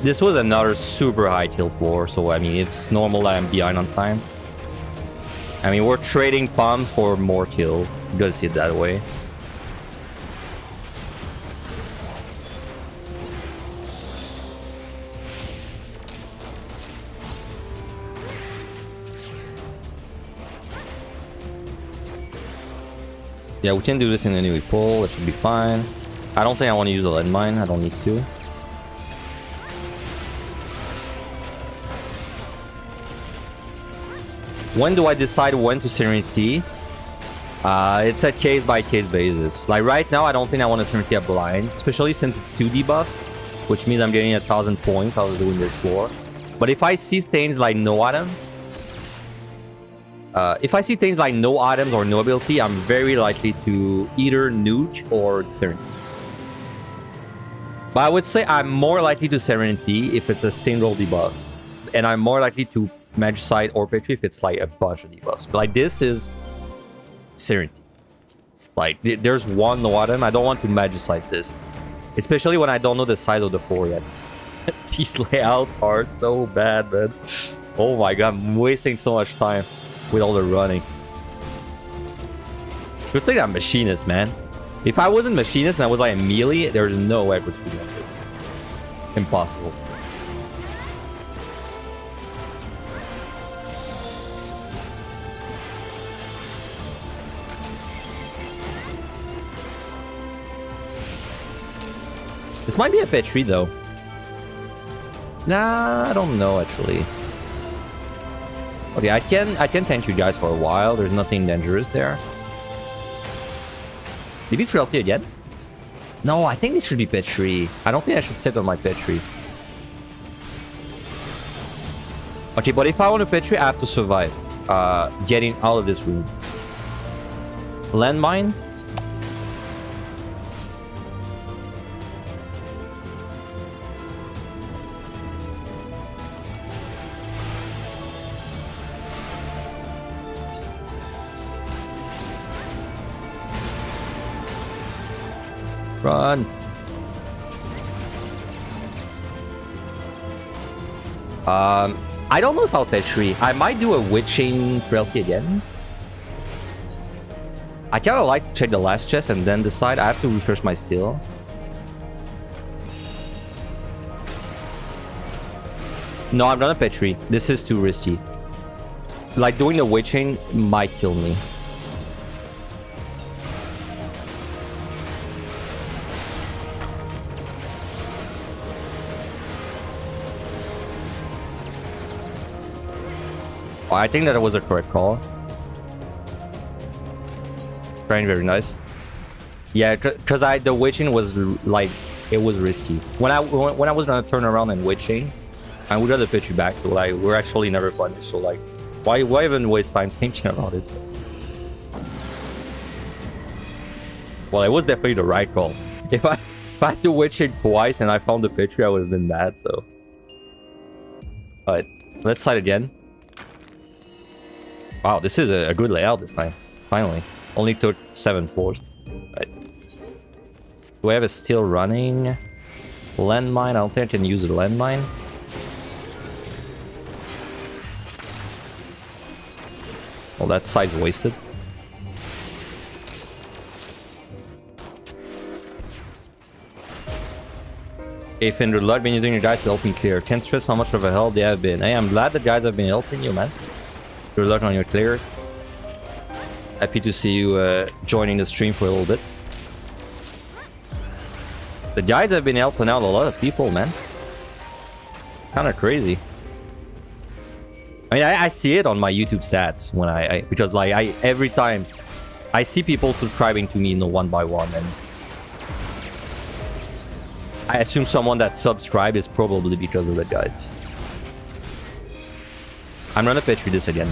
This was another super high kill floor, so I mean, it's normal that I'm behind on time. I mean, we're trading palms for more kills. You gotta see it that way. Yeah, we can do this in any we pull. It should be fine. I don't think I want to use a landmine. I don't need to. When do I decide when to Serenity? It's a case-by-case basis. Like right now, I don't think I want to Serenity a blind, especially since it's 2 debuffs, which means I'm getting 1,000 points out of doing this floor. But if I see things like no item, no items or no ability, I'm very likely to either nuke or Serenity. But I would say I'm more likely to Serenity if it's a single debuff, and I'm more likely to Magicite or Petri if it's like a bunch of debuffs. But like this is Serenity. Like there's one no item. I don't want to Magicite this, especially when I don't know the size of the floor yet. These layouts are so bad, man. Oh my god, I'm wasting so much time with all the running. Good thing I'm Machinist, man. If I wasn't Machinist and I was like a melee, there's no way I could speed like this. Impossible. This might be a Petri though. Nah, I don't know actually. Okay, I can tank you guys for a while. There's nothing dangerous there. Maybe Frailty again? No, I think this should be Petri. I don't think I should sit on my Petri. Okay, but if I want a Petri, I have to survive. Getting out of this room. Landmine. Run. I don't know if I'll Petri. I might do a Witching Frailty again. I kind of like to check the last chest and then decide. I have to refresh my steel. No, I'm not a Petri. This is too risky. Like doing the Witching might kill me. I think that was a correct call. Trying very nice. Yeah, because the Witching was like it was risky. When I was gonna turn around and Witching, I would rather pitch you back to like we're actually never punished. So like, why even waste time thinking about it? Well, it was definitely the right call. If I had to Witching twice and I found the picture, I would have been mad. So, alright, let's side again. Wow, this is a good layout this time. Finally. Only took 7 floors. Right. Do I have a steel running? Landmine? I don't think I can use a landmine. Well, that side's wasted. Hey, Fender, luck been using your guys to help me clear. Can't stress how much of a help they have been. Hey, I'm glad the guys have been helping you, man. Good luck on your clears. Happy to see you joining the stream for a little bit. The guys have been helping out a lot of people, man. Kind of crazy. I mean, I see it on my YouTube stats when because like every time I see people subscribing to me, you know, one by one, and I assume someone that subscribed is probably because of the guides. I'm gonna Petri this again.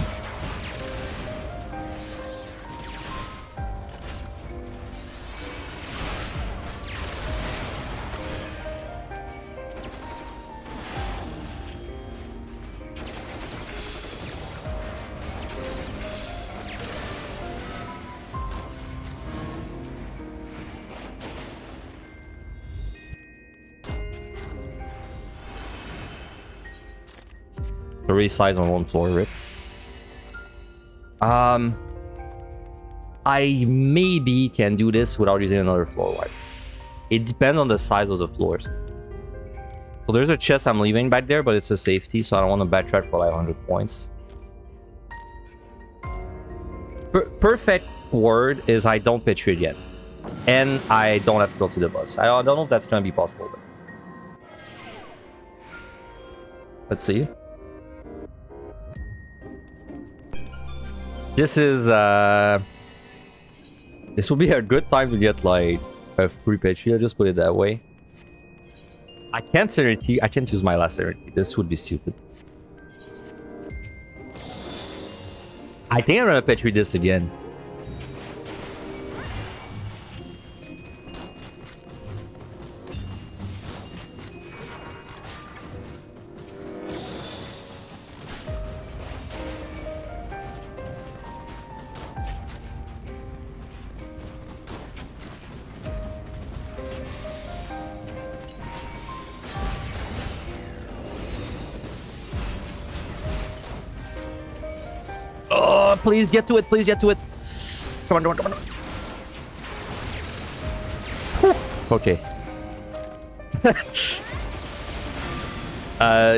Three slides on one floor, Rip. I maybe can do this without using another floor wipe. It depends on the size of the floors. So there's a chest I'm leaving back there, but it's a safety, so I don't want to backtrack for like 100 points. Perfect word is I don't pitch it yet. And I don't have to go to the boss. I don't know if that's going to be possible. Though. Let's see. This is... This will be a good time to get, like, a free pitch. I'll just put it that way. I can't Serenity. I can't use my last Serenity. This would be stupid. I think I'm gonna pitch with this again. Please get to it. Please get to it. Come on, come on, come on. Whew. Okay.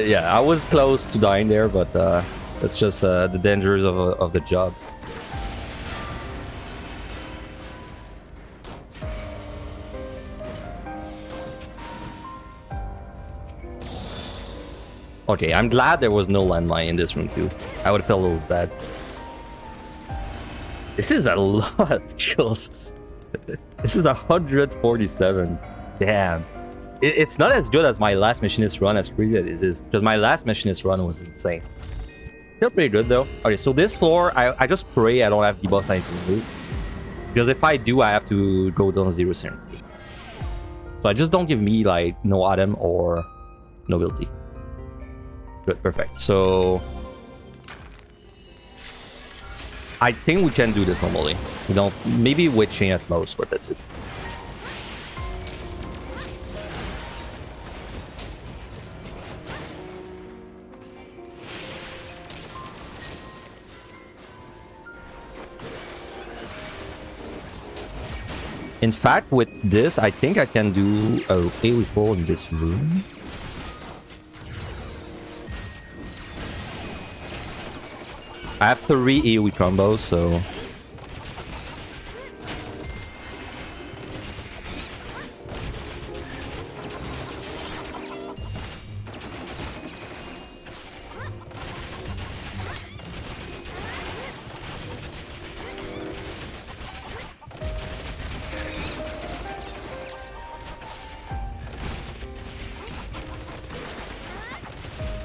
Yeah, I was close to dying there, but that's just the dangers of the job. Okay, I'm glad there was no landmine in this room too. I would have felt a little bad. This is a lot of kills. This is 147. Damn. It's not as good as my last Machinist run, as crazy as it is, because my last Machinist run was insane. Still pretty good though. Okay, so this floor, I just pray I don't have debuffs I need to remove. Because if I do, I have to go down 0 Serenity. So I just don't give me like no item or nobility. Good, perfect. So I think we can do this normally. You know, maybe witching at most, but that's it. In fact, with this, I think I can do a AoE pull in this room. I have 3 AoE combos, so...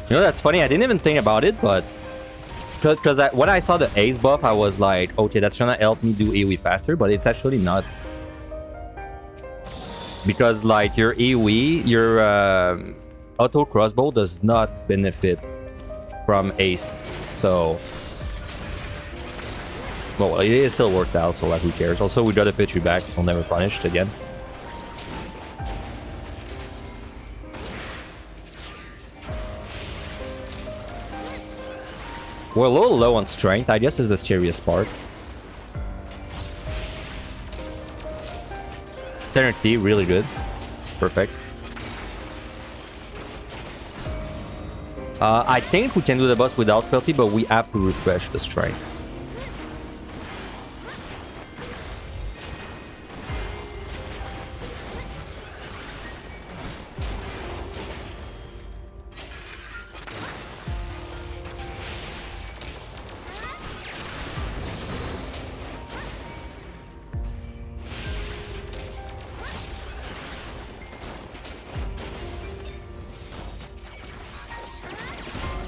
You know, that's funny. I didn't even think about it, but... Because when I saw the Ace buff, I was like, okay, that's gonna help me do AoE faster, but it's actually not. Because, like, your AoE, your auto crossbow does not benefit from Ace. So... Well, it still worked out, so, like, who cares? Also, we got a Petri back, so never punished again. We're a little low on strength, I guess is the scariest part. Serenity, really good. Perfect. I think we can do the boss without fealty, but we have to refresh the strength.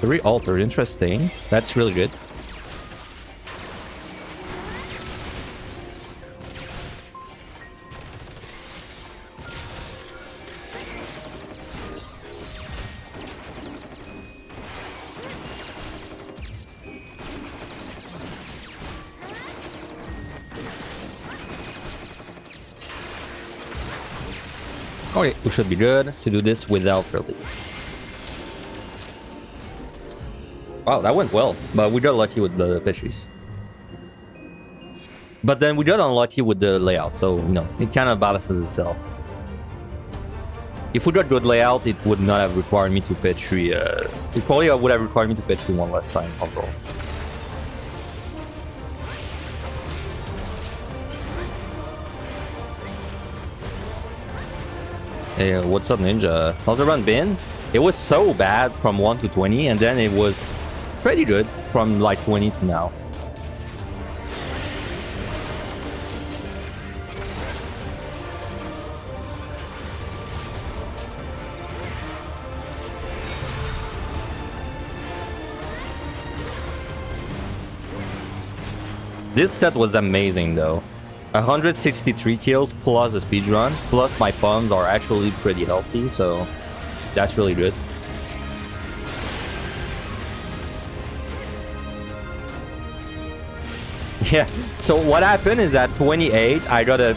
Re-alter, interesting. That's really good. Okay, we should be good to do this without fealty. Wow, that went well, but we got lucky with the pitches. But then we got unlucky with the layout, so, you know, it kind of balances itself. If we got good layout, it would not have required me to pitch 3, it probably would have required me to pitch 3 one less time overall. Hey, what's up, Ninja? How's the run been? It was so bad from 1 to 20, and then it was pretty good from like 20 to now. This set was amazing though. 163 kills plus a speedrun, plus my pawns are actually pretty healthy, so that's really good. Yeah, so what happened is that 28, I got a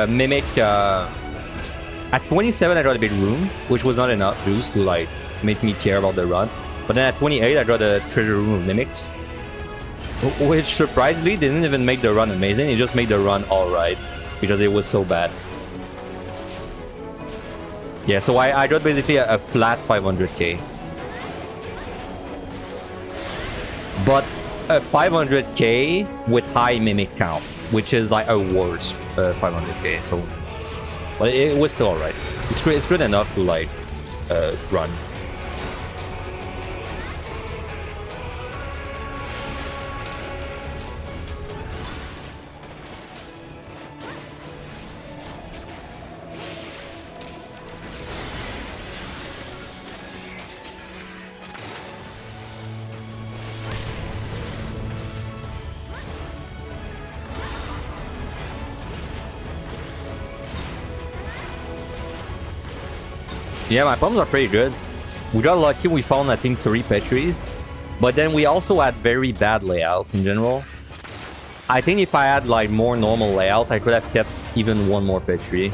mimic. At 27, I got a big room, which was not enough juice to like make me care about the run. But then at 28, I got a treasure room of mimics, which surprisingly didn't even make the run amazing. It just made the run alright because it was so bad. Yeah, so I got basically a flat 500k. But a 500k with high mimic count, which is like a worse 500k. So, but it was still alright. It's good enough to like run. Yeah, my pumps are pretty good. We got lucky, we found I think 3 Petries. But then we also had very bad layouts in general. I think if I had like more normal layouts, I could have kept even 1 more Petri.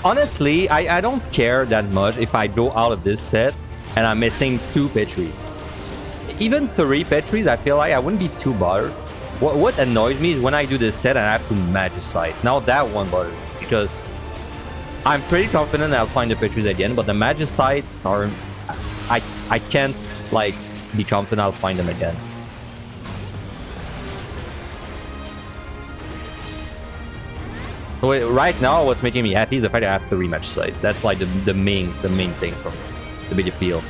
Honestly, I don't care that much if I go out of this set and I'm missing 2 Petries. Even 3 Petries, I feel like I wouldn't be too bothered. What annoys me is when I do this set and I have to Magicite. Now that one bothers me because I'm pretty confident I'll find the Petries again, but the Magicites are... I can't like be confident I'll find them again. So right now, what's making me happy is the fact that I have 3 Magicites. That's like the main thing from the big appeal.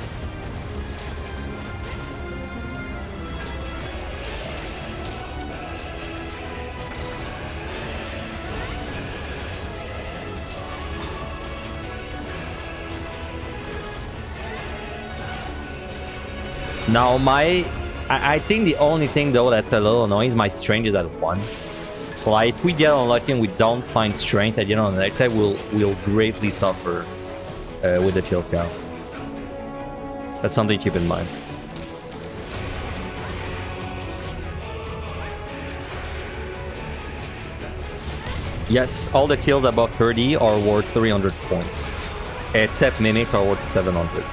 Now I think the only thing though that's a little annoying is my strength is at 1. Like if we get unlucky and we don't find strength at the end of the next set, we'll greatly suffer with the kill count. That's something to keep in mind. Yes, all the kills above 30 are worth 300 points, except mimics are worth 700.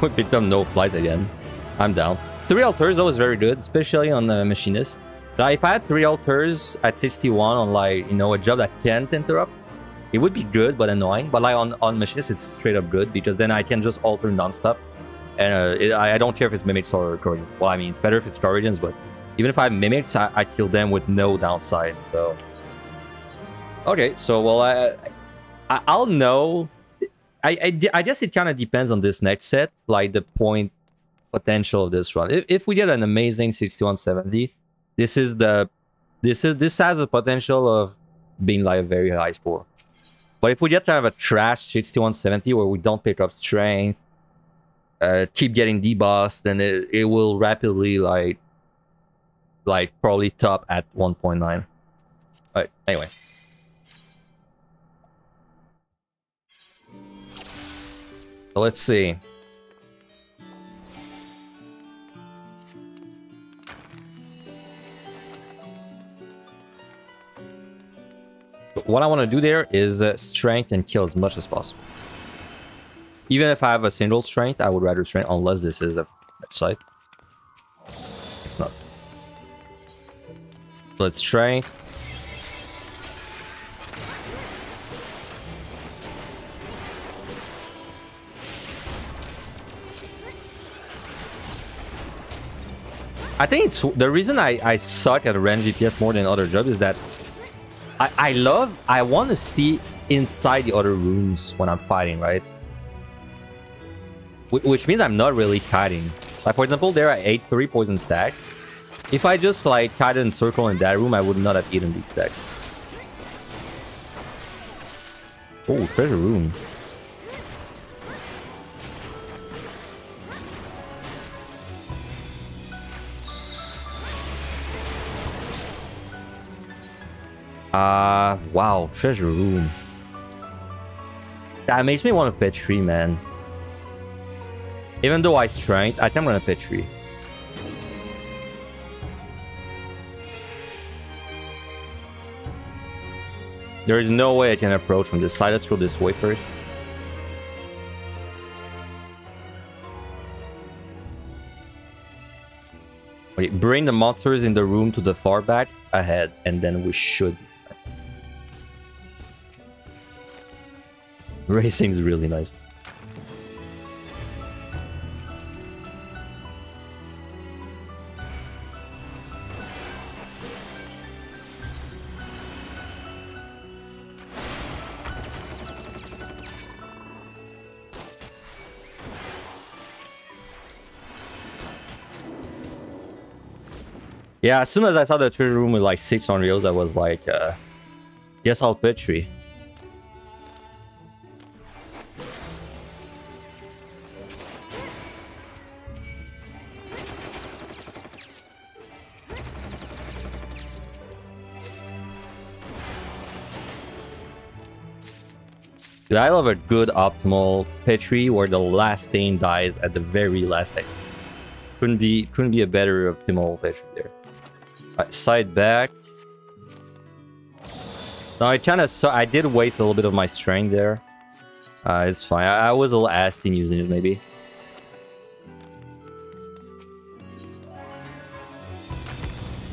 We picked up no flies again. I'm down. 3 altars though is very good, especially on the machinist. Like if I had 3 altars at 61 on like, you know, a job that can't interrupt, it would be good but annoying. But like on machinist, it's straight up good because then I can just alter non-stop. And I don't care if it's mimics or guardians. Well, I mean, it's better if it's guardians, but even if I have mimics, I kill them with no downside. So okay, so well, I'll know. I guess it kind of depends on this next set, like the point potential of this run. If we get an amazing 6170, this has the potential of being like a very high score. But if we get kind of a trash 6170 where we don't pick up strength, keep getting debossed, then it will rapidly like like probably top at 1.9. Alright, anyway. So let's see. What I want to do there is strength and kill as much as possible. Even if I have a single strength, I would rather strength unless this is a site. It's not. So let's strength. I think it's the reason I suck at range DPS more than other jobs is that I want to see inside the other rooms when I'm fighting, right? Which means I'm not really kiting. Like, for example, there are 3 poison stacks. If I just, like, kited and circle in that room, I would not have eaten these stacks. Oh, treasure room. Wow, treasure room. That makes me want to pet tree, man. Even though I strength, I think I'm gonna pet tree. There is no way I can approach from this side. Let's go this way first. Okay, bring the monsters in the room to the far back ahead, and then we should. Racing is really nice. Yeah, as soon as I saw the treasure room with like 6 Unreals, I was like, yes, I'll pet tree. Dude, I love a good optimal Petri where the last stain dies at the very last second. Couldn't be a better optimal Petri there. Right, side back. Now I did waste a little bit of my strength there. It's fine. I was a little assed in using it maybe.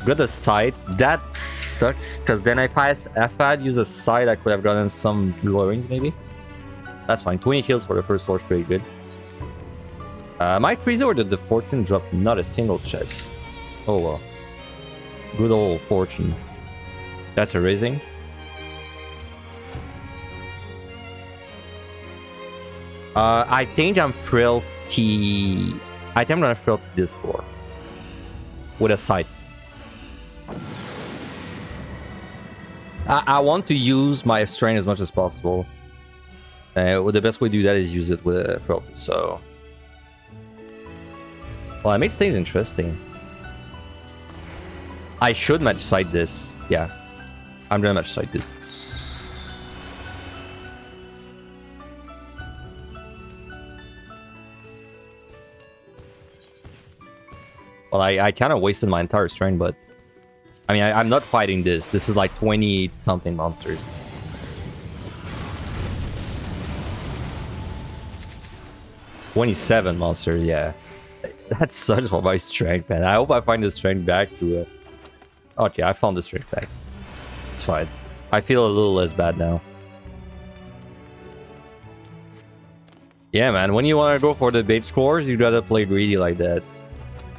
Got the side. That sucks because then if I had used a side, I could have gotten some glowings maybe. That's fine. 20 kills for the first floor is pretty good. My Frieza or did the fortune drop not a single chest? Oh well. Good old fortune. That's a raising. I think I'm frailty. I think I'm gonna frailty this floor with a sight. I want to use my strength as much as possible. Well, the best way to do that is use it with a frailty. So, well, it makes things interesting. I should match sight this. Yeah, I'm gonna match sight this. Well, I kind of wasted my entire strength, but I mean, I'm not fighting this. This is like 20 something monsters. $27 monsters, yeah. That's such for my strength, man. I hope I find the strength back to okay, I found the strength back. It's fine. I feel a little less bad now. Yeah, man. When you want to go for the bait scores, you gotta play greedy like that.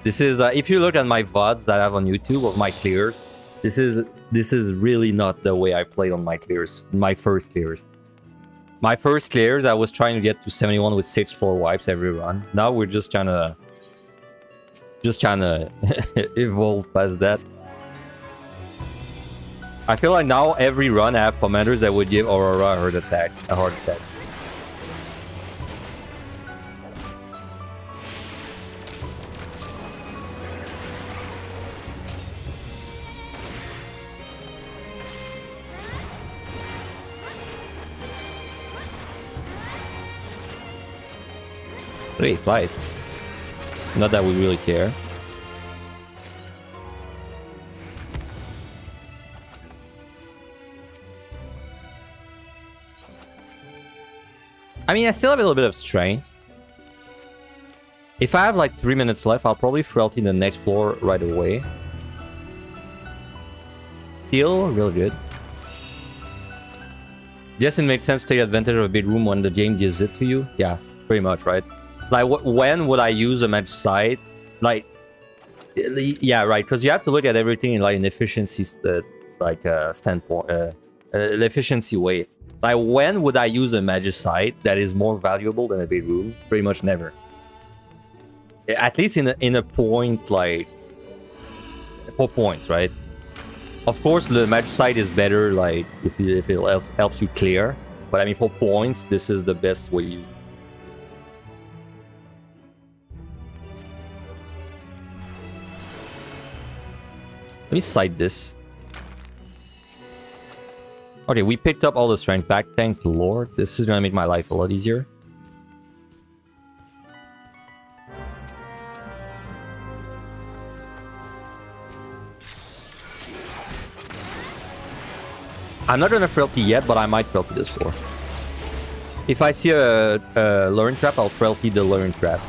This is if you look at my VODs that I have on YouTube of my clears, this is really not the way I played on my clears, my first clears. My first clears, I was trying to get to 71 with 6 4 wipes every run. Now we're just trying to evolve past that. I feel like now every run I have commanders that would give Aurora a heart attack. Hey, 5. Not that we really care. I mean, I still have a little bit of strength. If I have like 3 minutes left, I'll probably frailty the next floor right away. Still really good. Yes, it makes sense to take advantage of a big room when the game gives it to you. Yeah, pretty much, right? Like, when would I use a match site? Like, yeah, right. Because you have to look at everything in like an efficiency, standpoint, an efficiency way. Like, when would I use a Magicite that is more valuable than a big room? Pretty much never. At least in a point, like, 4 points, right? Of course, the Magicite is better, like, if it helps you clear. But I mean, for points, this is the best way you... Let me cite this. Okay, we picked up all the strength back. Thank the Lord. This is gonna make my life a lot easier. I'm not gonna frailty yet, but I might frailty this floor. If I see a Luring Trap, I'll frailty the Luring Trap.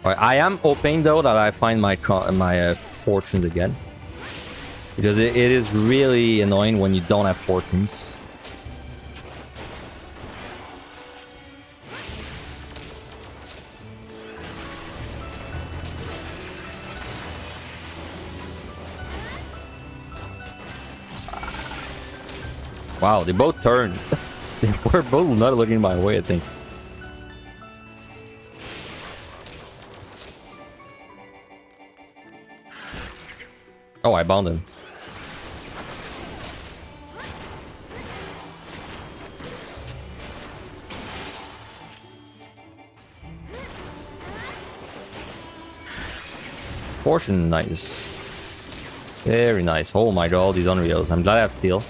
Alright, I am hoping though that I find my fortunes again, because it is really annoying when you don't have fortunes. Wow, they both turned. They were both not looking my way, I think. Oh, I bound him. Fortune, nice. Very nice. Oh my god, all these unreals. I'm glad I have steel.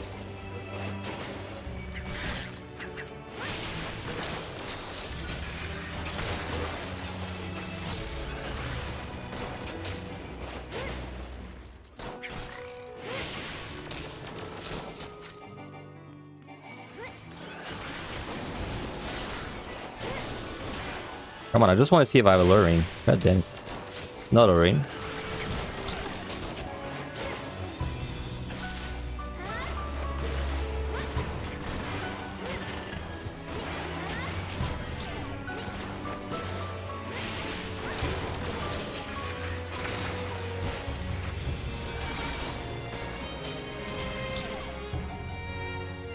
Come on, I just want to see if I have a luring. God damn it. Not a ring.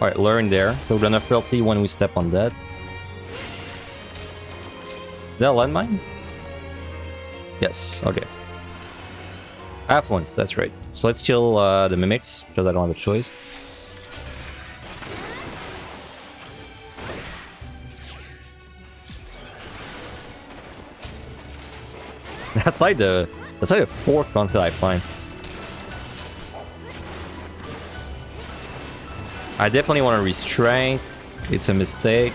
Alright, luring there. So we're gonna frailty when we step on that. Is that a landmine? Yes, okay. I have ones, that's right. So let's kill the mimics, because I don't have a choice. That's like the fourth concept I find. I definitely want to restrain. It's a mistake.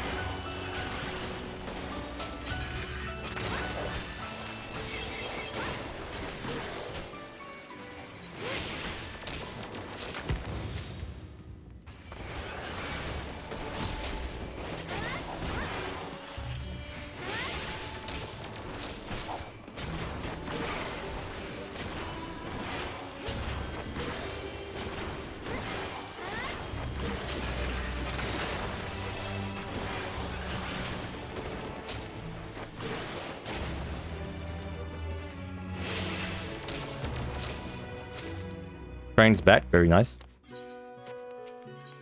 Strength's back, very nice.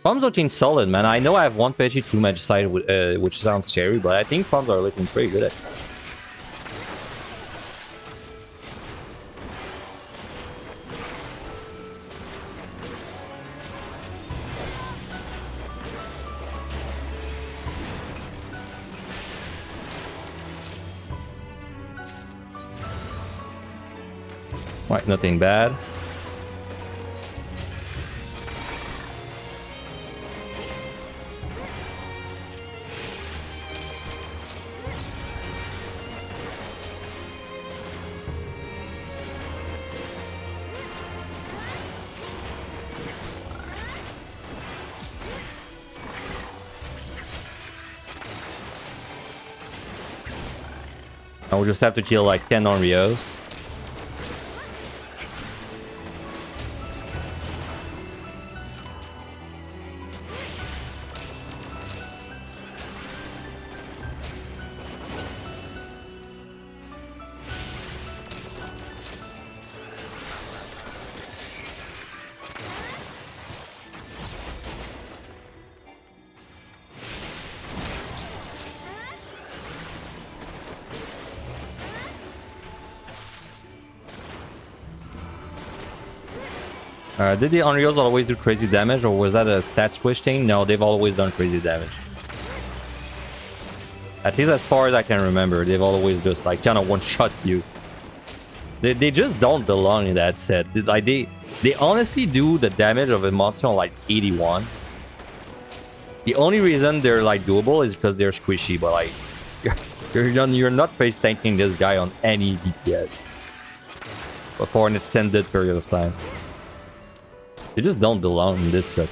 Farms looking solid, man. I know I have one page 2 Magicite, which sounds scary, but I think farms are looking pretty good at. Right, nothing bad. I will just have to kill like 10 Onryos. Did the Onryos always do crazy damage, or was that a stat squish thing? No, they've always done crazy damage. At least as far as I can remember, they've always just like kind of one-shot you. They just don't belong in that set. Like they honestly do the damage of a monster on like 81. The only reason they're like doable is because they're squishy, but like you're not face tanking this guy on any DPS. But for an extended period of time. They just don't belong in this set.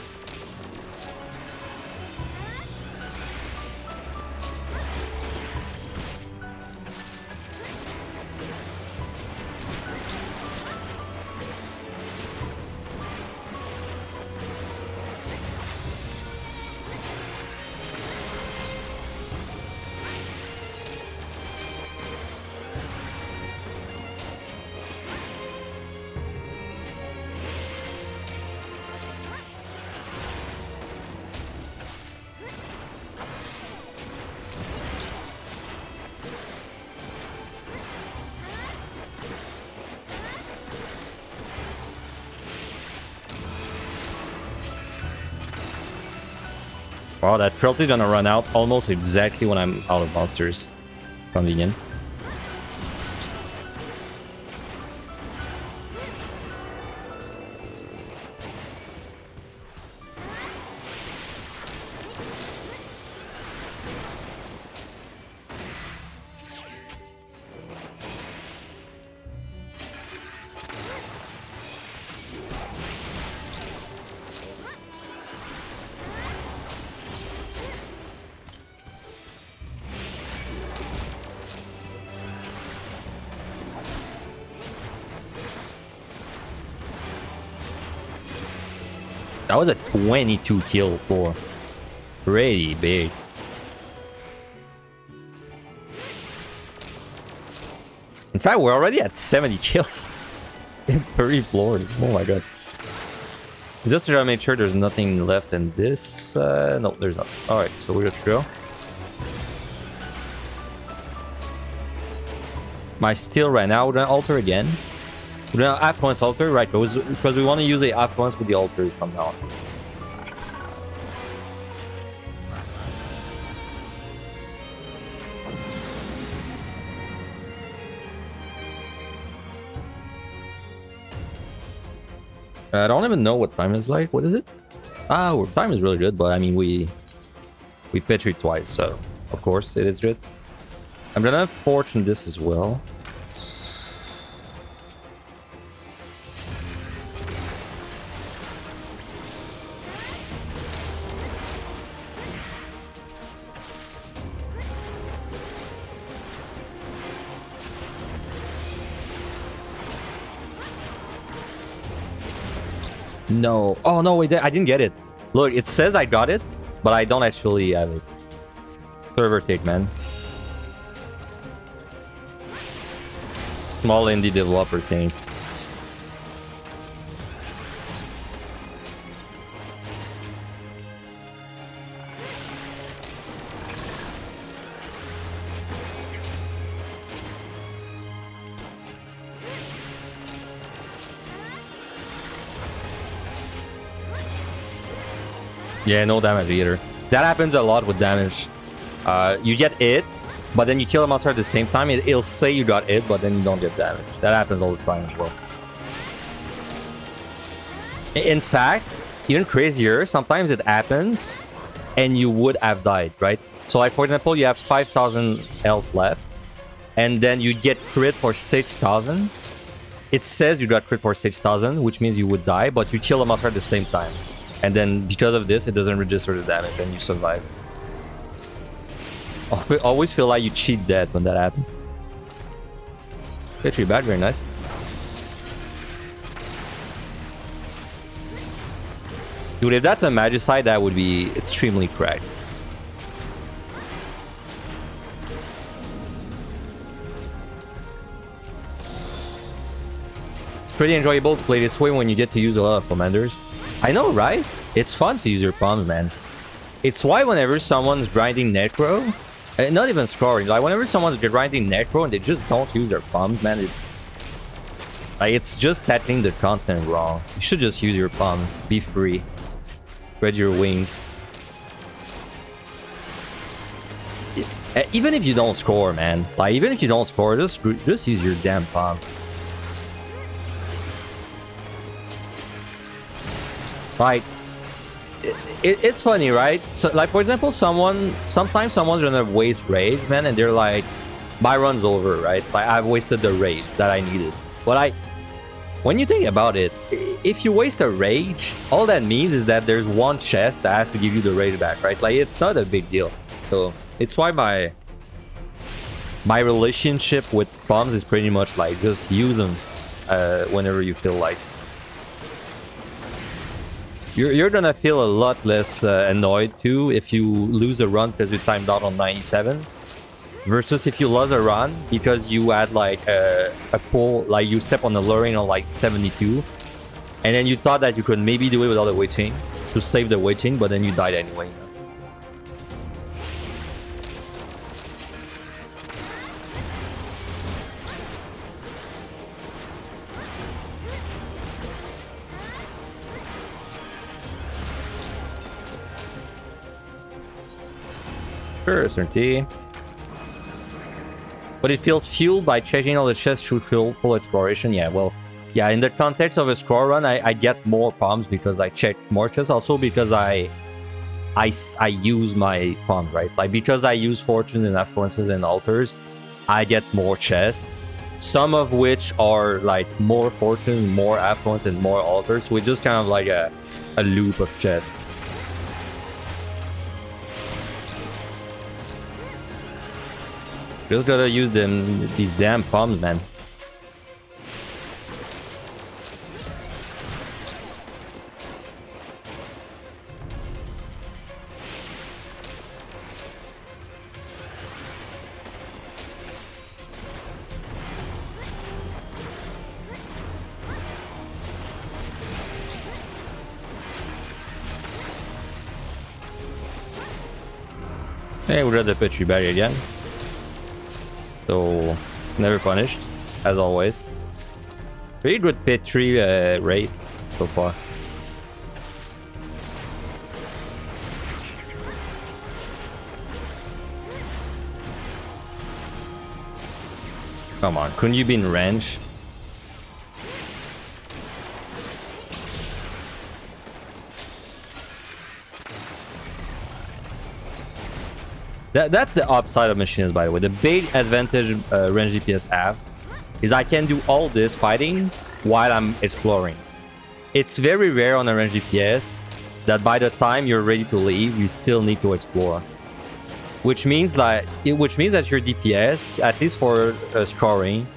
Wow, that Frailty gonna run out almost exactly when I'm out of monsters. Convenient. That was a 22 kill for pretty big. In fact, we're already at 70 kills in 3 floors. Oh my god. Just to make sure there's nothing left in this. No, there's not. Alright, so we're good to go. My steel ran out. We're gonna alter again. We're gonna affluence alter, right? Because we want to use the affluence with the alters from now on. I don't even know what time is like. What is it? Ah, time is really good, but I mean we petri twice, so of course it is good. I'm gonna fortune this as well. No. Oh, no, wait, I didn't get it. Look, it says I got it, but I don't actually have it. Server take, man. Small indie developer thing. Yeah, no damage either. That happens a lot with damage. You get it, but then you kill a monster at the same time. It'll say you got it, but then you don't get damage. That happens all the time as well. In fact, even crazier, sometimes it happens and you would have died, right? So like, for example, you have 5,000 health left and then you get crit for 6,000. It says you got crit for 6,000, which means you would die, but you kill a monster at the same time. And then because of this, it doesn't register the damage and you survive. I always feel like you cheat death when that happens. Petri back, very nice. Dude, if that's a Magicite, that would be extremely cracked. It's pretty enjoyable to play this way when you get to use a lot of commanders. I know, right? It's fun to use your palms, man. It's why whenever someone's grinding Necro, not even scoring, like whenever someone's grinding Necro and they just don't use their palms, man, it's just tackling the content wrong. You should just use your palms. Be free. Spread your wings. Even if you don't score, man. Like, even if you don't score, just use your damn palm. Like, it's funny, right? So, like, for example, sometimes someone's gonna waste rage, man, and they're like, my run's over, right? Like, I've wasted the rage that I needed. But when you think about it, if you waste a rage, all that means is that there's one chest that has to give you the rage back, right? Like, it's not a big deal. So it's why my relationship with bombs is pretty much like just use them whenever you feel like. You're gonna feel a lot less annoyed too if you lose a run because you timed out on 97. Versus if you lost a run because you had like a pull, like you step on the luring on like 72, and then you thought that you could maybe do it without the waiting to save the waiting, but then you died anyway. You know? Sure, certainty. But it feels fueled by checking all the chests through full exploration. Yeah, well, yeah, in the context of a scroll run, I get more palms because I check more chests. Also because I use my palms, right? Like, because I use fortunes and affluences and altars, I get more chests. Some of which are like more fortunes, more affluence, and more altars. So it's just kind of like a loop of chests. Just gotta use these damn palms, man. Hey, we got the Petri bag again. So, never punished, as always. Pretty good Petri rate so far. Come on, couldn't you be in range? That's the upside of machines, by the way. The big advantage range DPS have is I can do all this fighting while I'm exploring. It's very rare on a range DPS that by the time you're ready to leave, you still need to explore. Which means that your DPS, at least for scoring,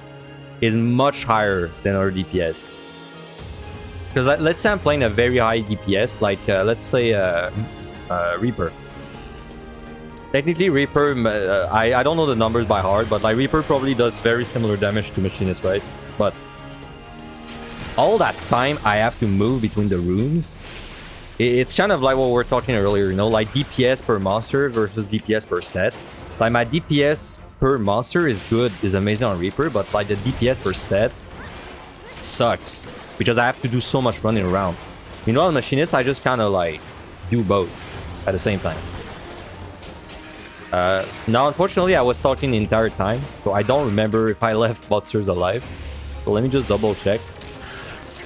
is much higher than our DPS. Because let's say I'm playing a very high DPS, like let's say Reaper. Technically, Reaper, I don't know the numbers by heart, but like Reaper probably does very similar damage to Machinist, right? But all that time I have to move between the rooms, it's kind of like what we were talking earlier, you know, like DPS per monster versus DPS per set. Like my DPS per monster is good, is amazing on Reaper, but like the DPS per set sucks because I have to do so much running around. You know, on Machinist, I just kind of like do both at the same time. Now, unfortunately, I was talking the entire time, so I don't remember if I left monsters alive. So let me just double check.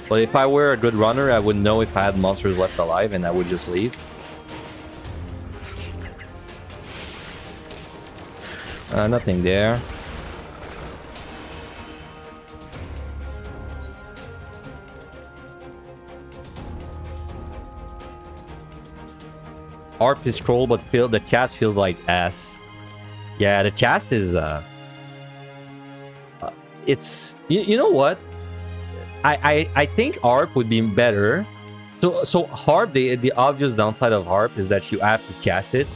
But if I were a good runner, I would know if I had monsters left alive and I would just leave. Nothing there. ARP is cool, but the cast feels like ass. Yeah, the cast is it's you know what? I think ARP would be better. So HARP, the obvious downside of HARP is that you have to cast it.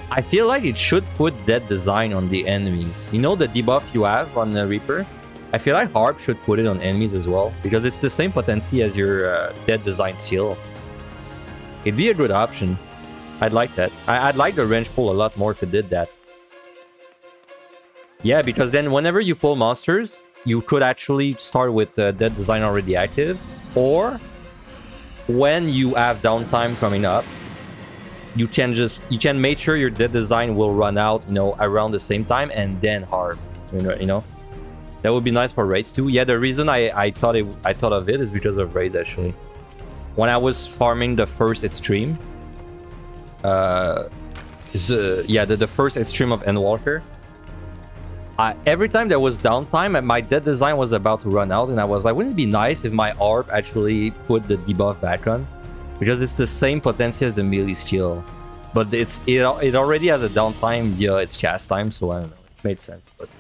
I feel like it should put Dead Design on the enemies. You know the debuff you have on the Reaper? I feel like HARP should put it on enemies as well, because it's the same potency as your Dead Design skill. It'd be a good option. I'd like that. I'd like the range pull a lot more if it did that. Yeah, because then whenever you pull monsters, you could actually start with Dead Design already active, or when you have downtime coming up, you can make sure your Dead Design will run out, you know, around the same time, and then HARP. You know, that would be nice for raids too. Yeah, the reason I thought of it is because of raids actually. When I was farming the first extreme, the first extreme of Endwalker, every time there was downtime and my Dead Design was about to run out, and I was like, wouldn't it be nice if my ARP actually put the debuff back on? Because it's the same potency as the melee skill, but it already has a downtime via its cast time, so I don't know, it made sense. But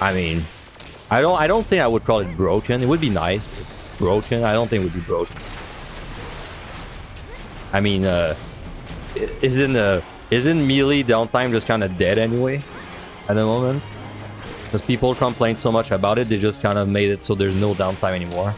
I mean, I don't think I would call it broken. It would be nice, but broken, I don't think it would be broken. I mean, isn't melee downtime just kind of dead anyway at the moment? Because people complain so much about it, they just kind of made it so there's no downtime anymore.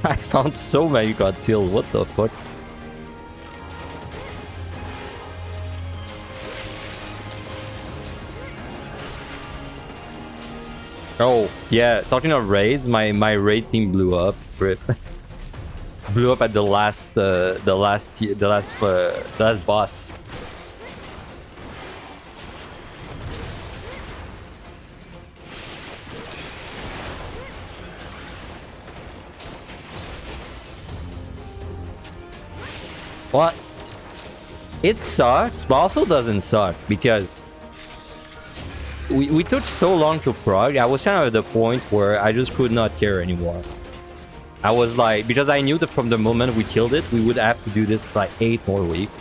I found so many god seals, what the fuck? Oh, yeah, talking of raids, my raid team blew up. Rip. Blew up at the last boss. What? It sucks, but also doesn't suck, because we took so long to prog. I was kind of at the point where I just could not care anymore. I was like, because I knew that from the moment we killed it, we would have to do this like 8 more weeks.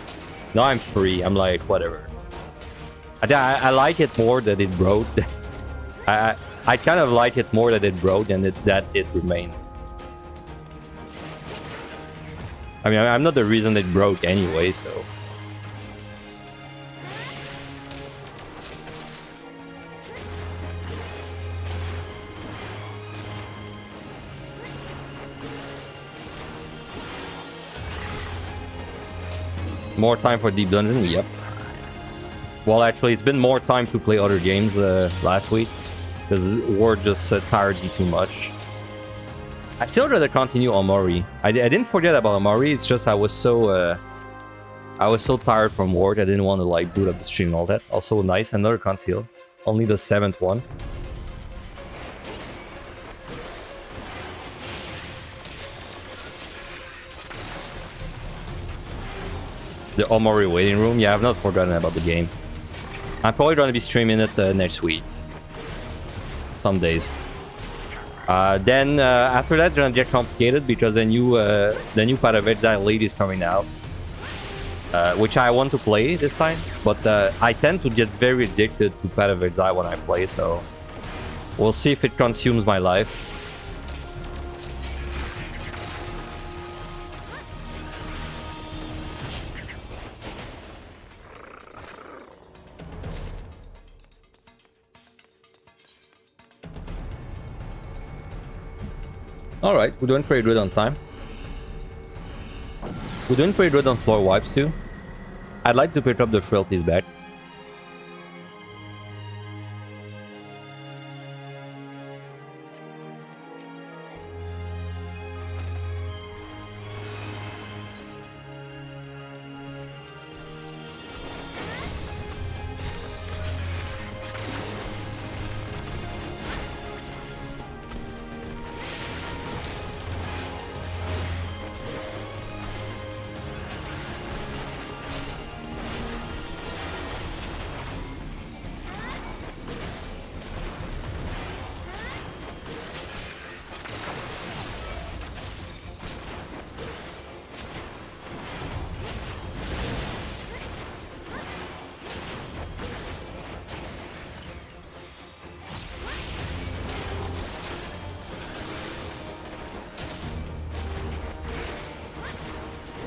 Now I'm free. I'm like, whatever. I like it more that it broke. I kind of like it more that it broke than that it remained. I mean, I'm not the reason it broke anyway, so... More time for Deep Dungeon? Yep. Well, actually, it's been more time to play other games last week, because War just tired me too much. I still rather continue Omori. I didn't forget about Omori, it's just I was so tired from work, I didn't want to like boot up the stream and all that. Also nice, another conceal. Only the 7th one. The Omori waiting room, yeah, I've not forgotten about the game. I'm probably going to be streaming it next week. Some days. Then after that, it's gonna get complicated because the new Paravedza Elite is coming out, which I want to play this time. But I tend to get very addicted to Paravedza when I play, so we'll see if it consumes my life. Alright, we're doing pretty good on time. We're doing pretty good on floor wipes too. I'd like to pick up the frailties back.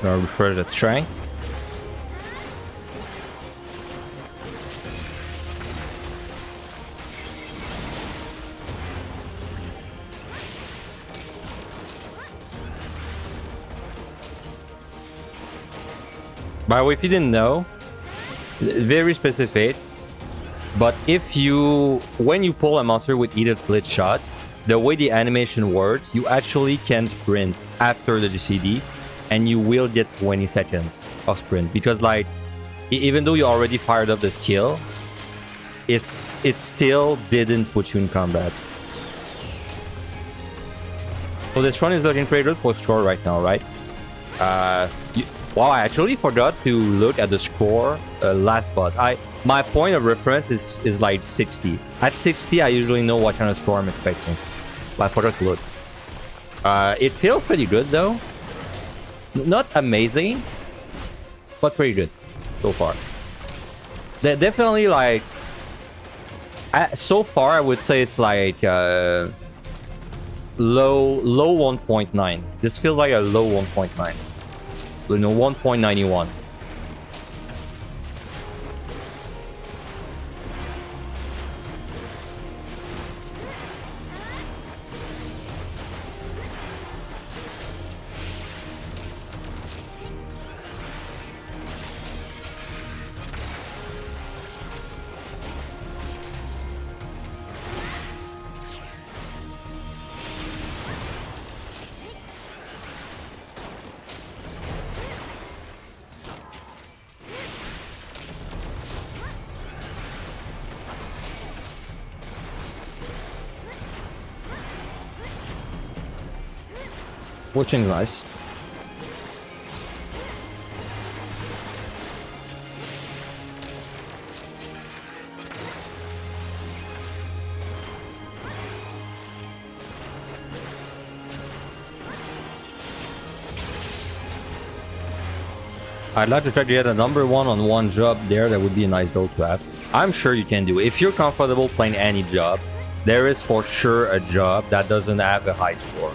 Gonna refresh that strength. By the way, if you didn't know, very specific, but if you, when you pull a monster with Edith Split Shot, the way the animation works, you actually can sprint after the GCD, and you will get 20 seconds of sprint, because like, even though you already fired up the skill, it still didn't put you in combat. So this run is looking pretty good for score right now, right? Wow, I actually forgot to look at the score last boss. My point of reference is like 60. At 60, I usually know what kind of score I'm expecting. But I forgot to look. It feels pretty good though. Not amazing, but pretty good so far. They're definitely like... so far, I would say it's like low 1.9. This feels like a low 1.9. No, 1.91. Which is nice. I'd like to try to get a number one on one job there. That would be a nice goal to have. I'm sure you can do it. If you're comfortable playing any job, there is for sure a job that doesn't have a high score.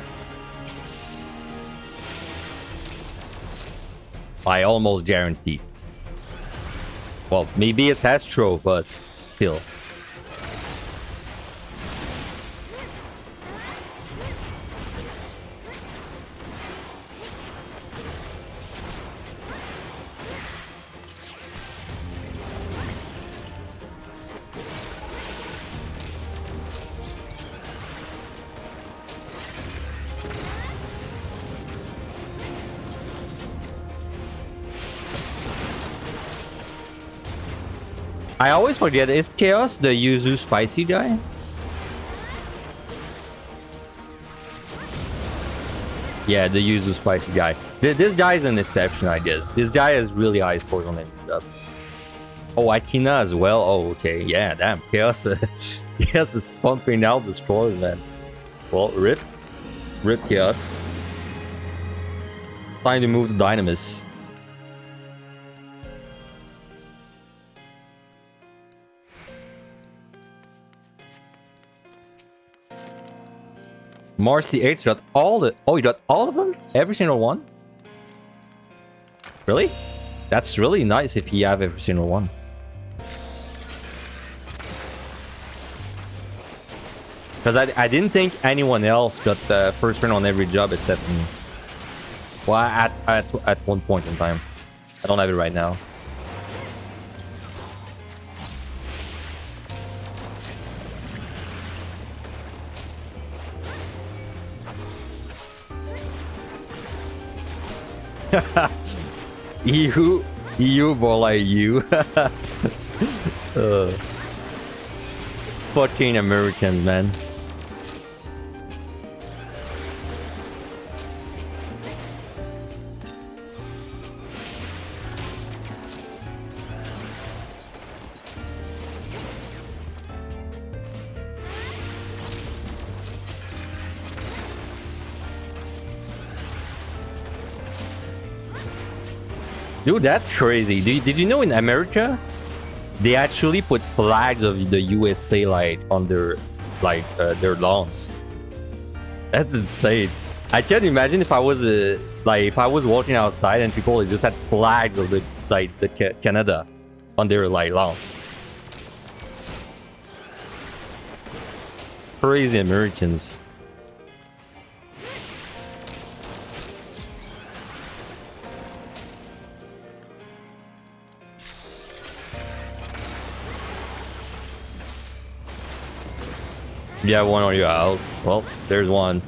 I almost guarantee. Well, maybe it's Astro, but still. I always forget, is Chaos the Yuzu spicy guy? Yeah, the Yuzu spicy guy. This guy is an exception, I guess. This guy has really high scores on him. Oh, Akina as well? Oh, okay. Yeah, damn. Chaos, Chaos is pumping out the scores, man. Well, rip. Rip Chaos. Time to move to Dynamis. Marcy 8 got all the... Oh, you got all of them? Every single one? Really? That's really nice if you have every single one. Because I didn't think anyone else got the first turn on every job except me. Well, at one point in time. I don't have it right now. EU more like you. Fucking Americans, man. Dude, that's crazy. Did you know in America, they actually put flags of the USA like on their lawns? That's insane. I can't imagine if I was like if I was walking outside and people just had flags of the Canada on their like lawns. Crazy Americans. You have one on your house. Well, there's one.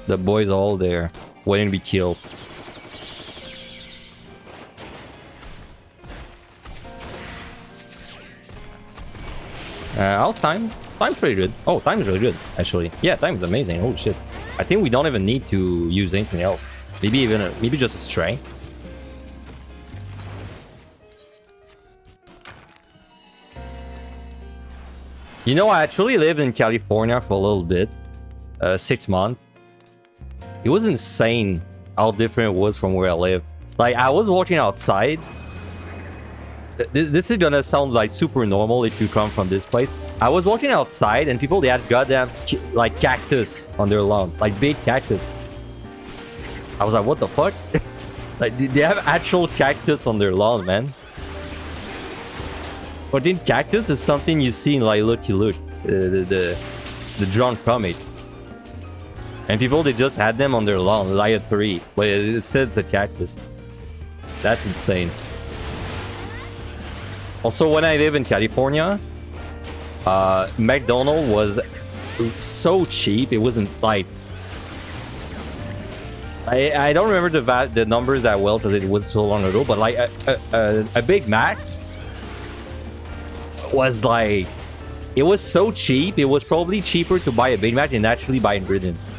The boys are all there, waiting to be killed. How's time? Time's pretty good. Oh, time is really good, actually. Yeah, time is amazing. Oh shit. I think we don't even need to use anything else. Maybe just a stray. You know, I actually lived in California for a little bit. 6 months. It was insane how different it was from where I live. Like, I was walking outside. This is gonna sound like super normal if you come from this place. I was walking outside and people, they had goddamn like cactus on their lawn, like big cactus. I was like, what the fuck? Like, they have actual cactus on their lawn, man. But then cactus is something you see in like Lucky Luke, the drone comic. And people, they just had them on their lawn, like a tree, but instead it's a cactus. That's insane. Also, when I live in California, McDonald's was so cheap. It wasn't like... I don't remember the numbers that well because it was so long ago, but like a Big Mac was like... It was so cheap, it was probably cheaper to buy a Big Mac than actually buy ingredients.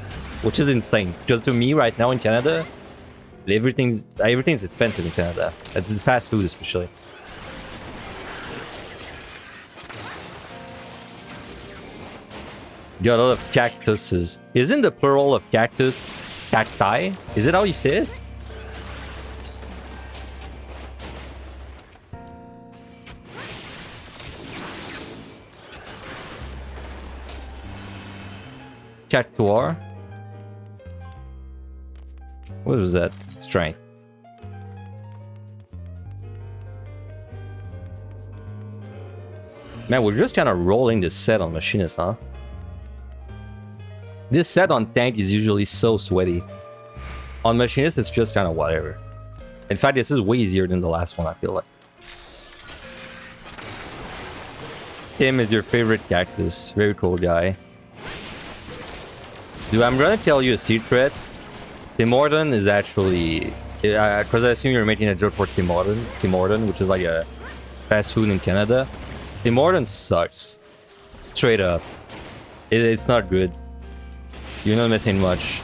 Which is insane, because to me right now in Canada, everything's expensive in Canada. It's fast food especially. Got a lot of cactuses. Isn't the plural of cactus cacti? Is it how you say it? Cactuar? What was that? Strength. Man, we're just kind of rolling this set on Machinist, huh? This set on Tank is usually so sweaty. On Machinist, it's just kind of whatever. In fact, this is way easier than the last one, I feel like. Tim is your favorite cactus. Very cool guy. Dude, I'm gonna tell you a secret. Tim Hortons is actually... Because I assume you're making a joke for Tim Hortons, which is like a fast food in Canada. Tim Hortons sucks. Straight up. It's not good. You're not missing much.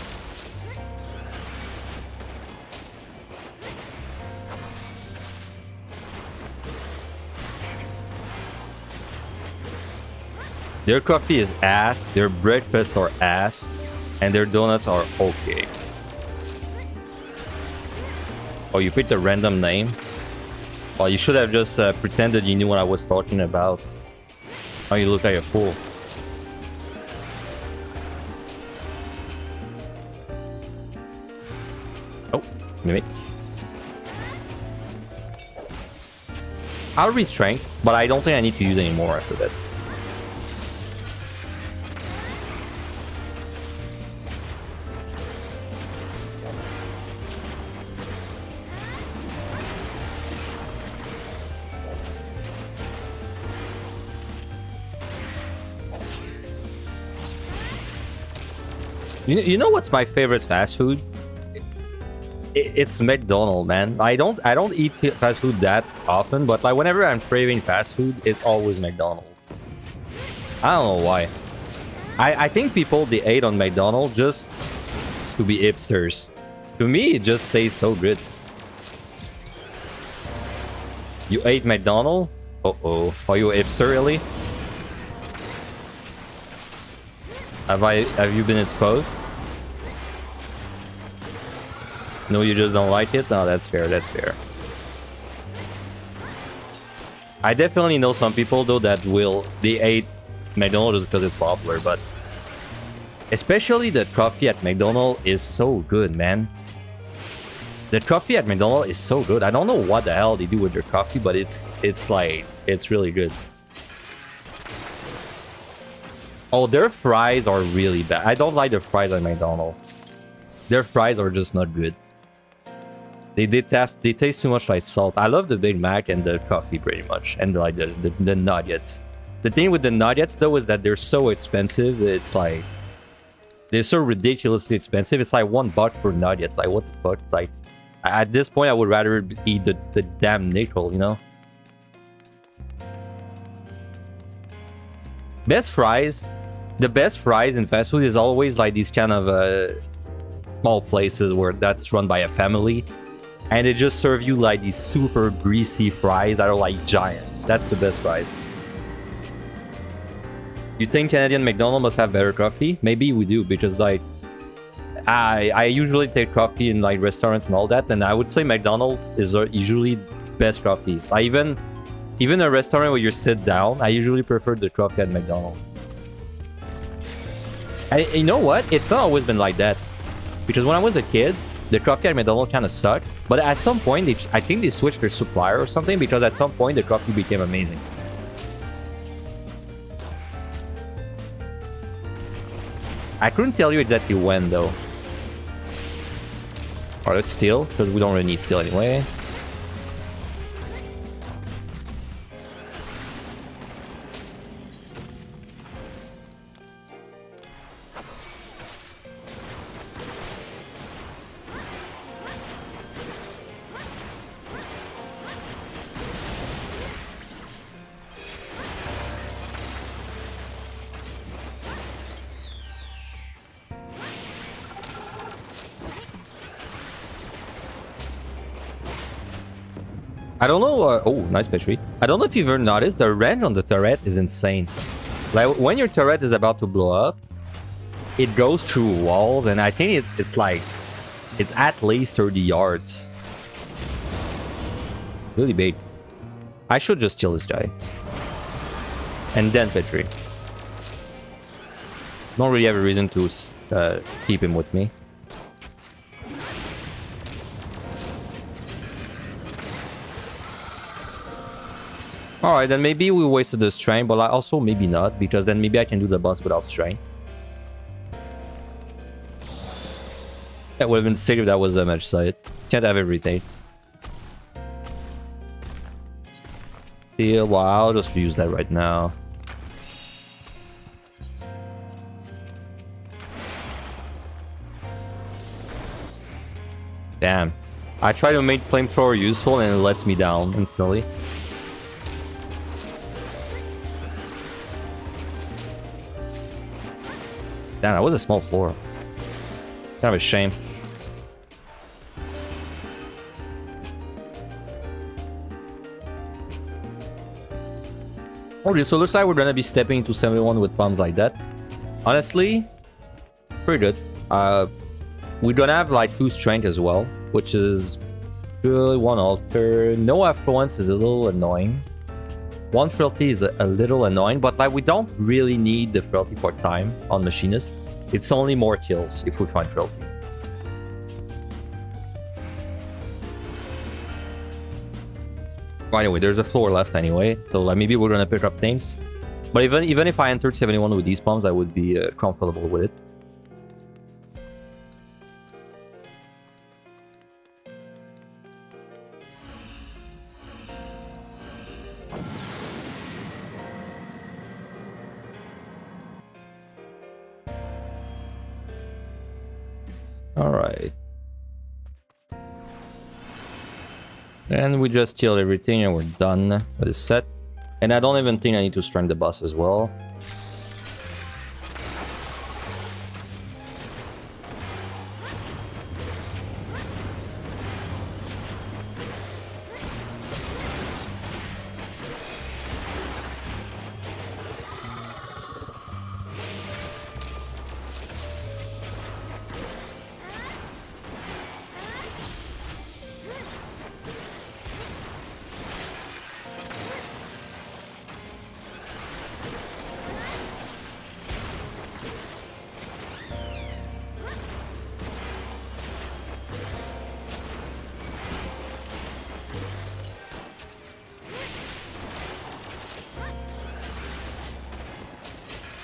Their coffee is ass, their breakfasts are ass, and their donuts are okay. Oh, you picked a random name? Well, you should have just pretended you knew what I was talking about. Oh, you look like a fool. Oh, mimic. I'll read strength, but I don't think I need to use any more after that. You know what's my favorite fast food? It's McDonald's, man. I don't eat fast food that often, but like whenever I'm craving fast food, it's always McDonald's. I don't know why. I think people, they ate on McDonald's just to be hipsters. To me, it just tastes so good. You ate McDonald's? Uh-oh. Are you a hipster, really? Have you been exposed? No, you just don't like it? No, that's fair, that's fair. I definitely know some people, though, that they ate McDonald's just because it's popular, but... Especially the coffee at McDonald's is so good, man. The coffee at McDonald's is so good. I don't know what the hell they do with their coffee, but it's really good. Oh, their fries are really bad. I don't like the fries at McDonald's. Their fries are just not good. They taste too much like salt. I love the Big Mac and the coffee pretty much, and like the nuggets. The thing with the nuggets though is that they're so expensive. It's like they're so ridiculously expensive. It's like $1 per nugget. Like what the fuck? Like at this point, I would rather eat the damn nickel, you know. Best fries. The best fries in fast food is always like these kind of small places where that's run by a family, and they just serve you like these super greasy fries that are like giant. That's the best fries. You think Canadian McDonald's must have better coffee? Maybe we do, because like I usually take coffee in like restaurants and all that, and I would say McDonald's is usually best coffee. Even a restaurant where you sit down, I usually prefer the coffee at McDonald's. And you know what? It's not always been like that. Because when I was a kid, the coffee at McDonald's kind of sucked. But at some point, I think they switched their supplier or something, because at some point, the coffee became amazing. I couldn't tell you exactly when, though. Alright, let's steal, because we don't really need steel anyway. I don't know. Oh, nice petri. I don't know if you've ever noticed, the range on the turret is insane. Like when your turret is about to blow up, it goes through walls, and I think it's at least 30 yards. Really big. I should just kill this guy. And then petri. Don't really have a reason to keep him with me. Alright, then maybe we wasted the strength, but also maybe not, because then maybe I can do the boss without strength. That would have been sick if that was a match site. Can't have everything. Yeah, wow, I'll just use that right now. Damn. I try to make flamethrower useful and it lets me down instantly. Damn, that was a small floor. Kind of a shame. Okay, so looks like we're gonna be stepping into 71 with bombs like that. Honestly, pretty good. We're gonna have like 2 strength as well, which is good. 1 alter. No affluence is a little annoying. 1 frailty is a little annoying, but like we don't really need the frailty for time on machinist. It's only more kills if we find frailty. Well, anyway, there's a floor left anyway, so like maybe we're gonna pick up things. But even if I entered 71 with these bombs, I would be comfortable with it. Alright. And we just kill everything and we're done with the set. And I don't even think I need to strength the boss as well.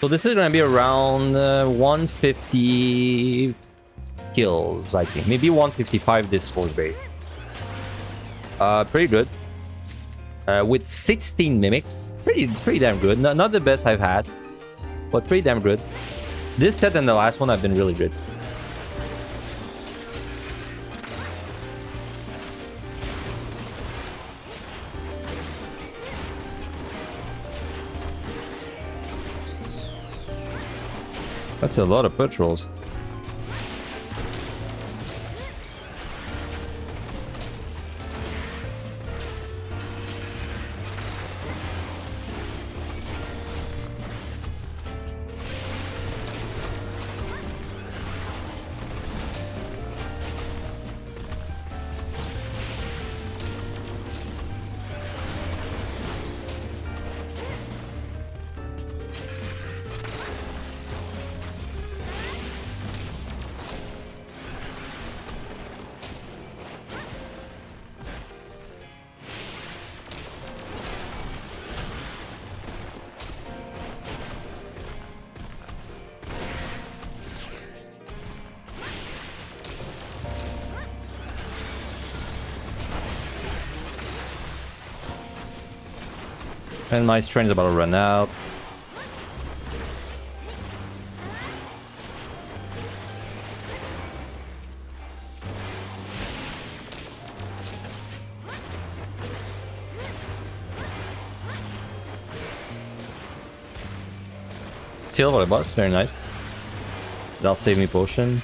So this is gonna be around 150 kills, I think. Maybe 155 this Force Bay. Pretty good. With 16 mimics. Pretty damn good. Not the best I've had, but pretty damn good. This set and the last one have been really good. That's a lot of patrols. And my strength is about to run out. Steal for the boss, very nice. That'll save me potion.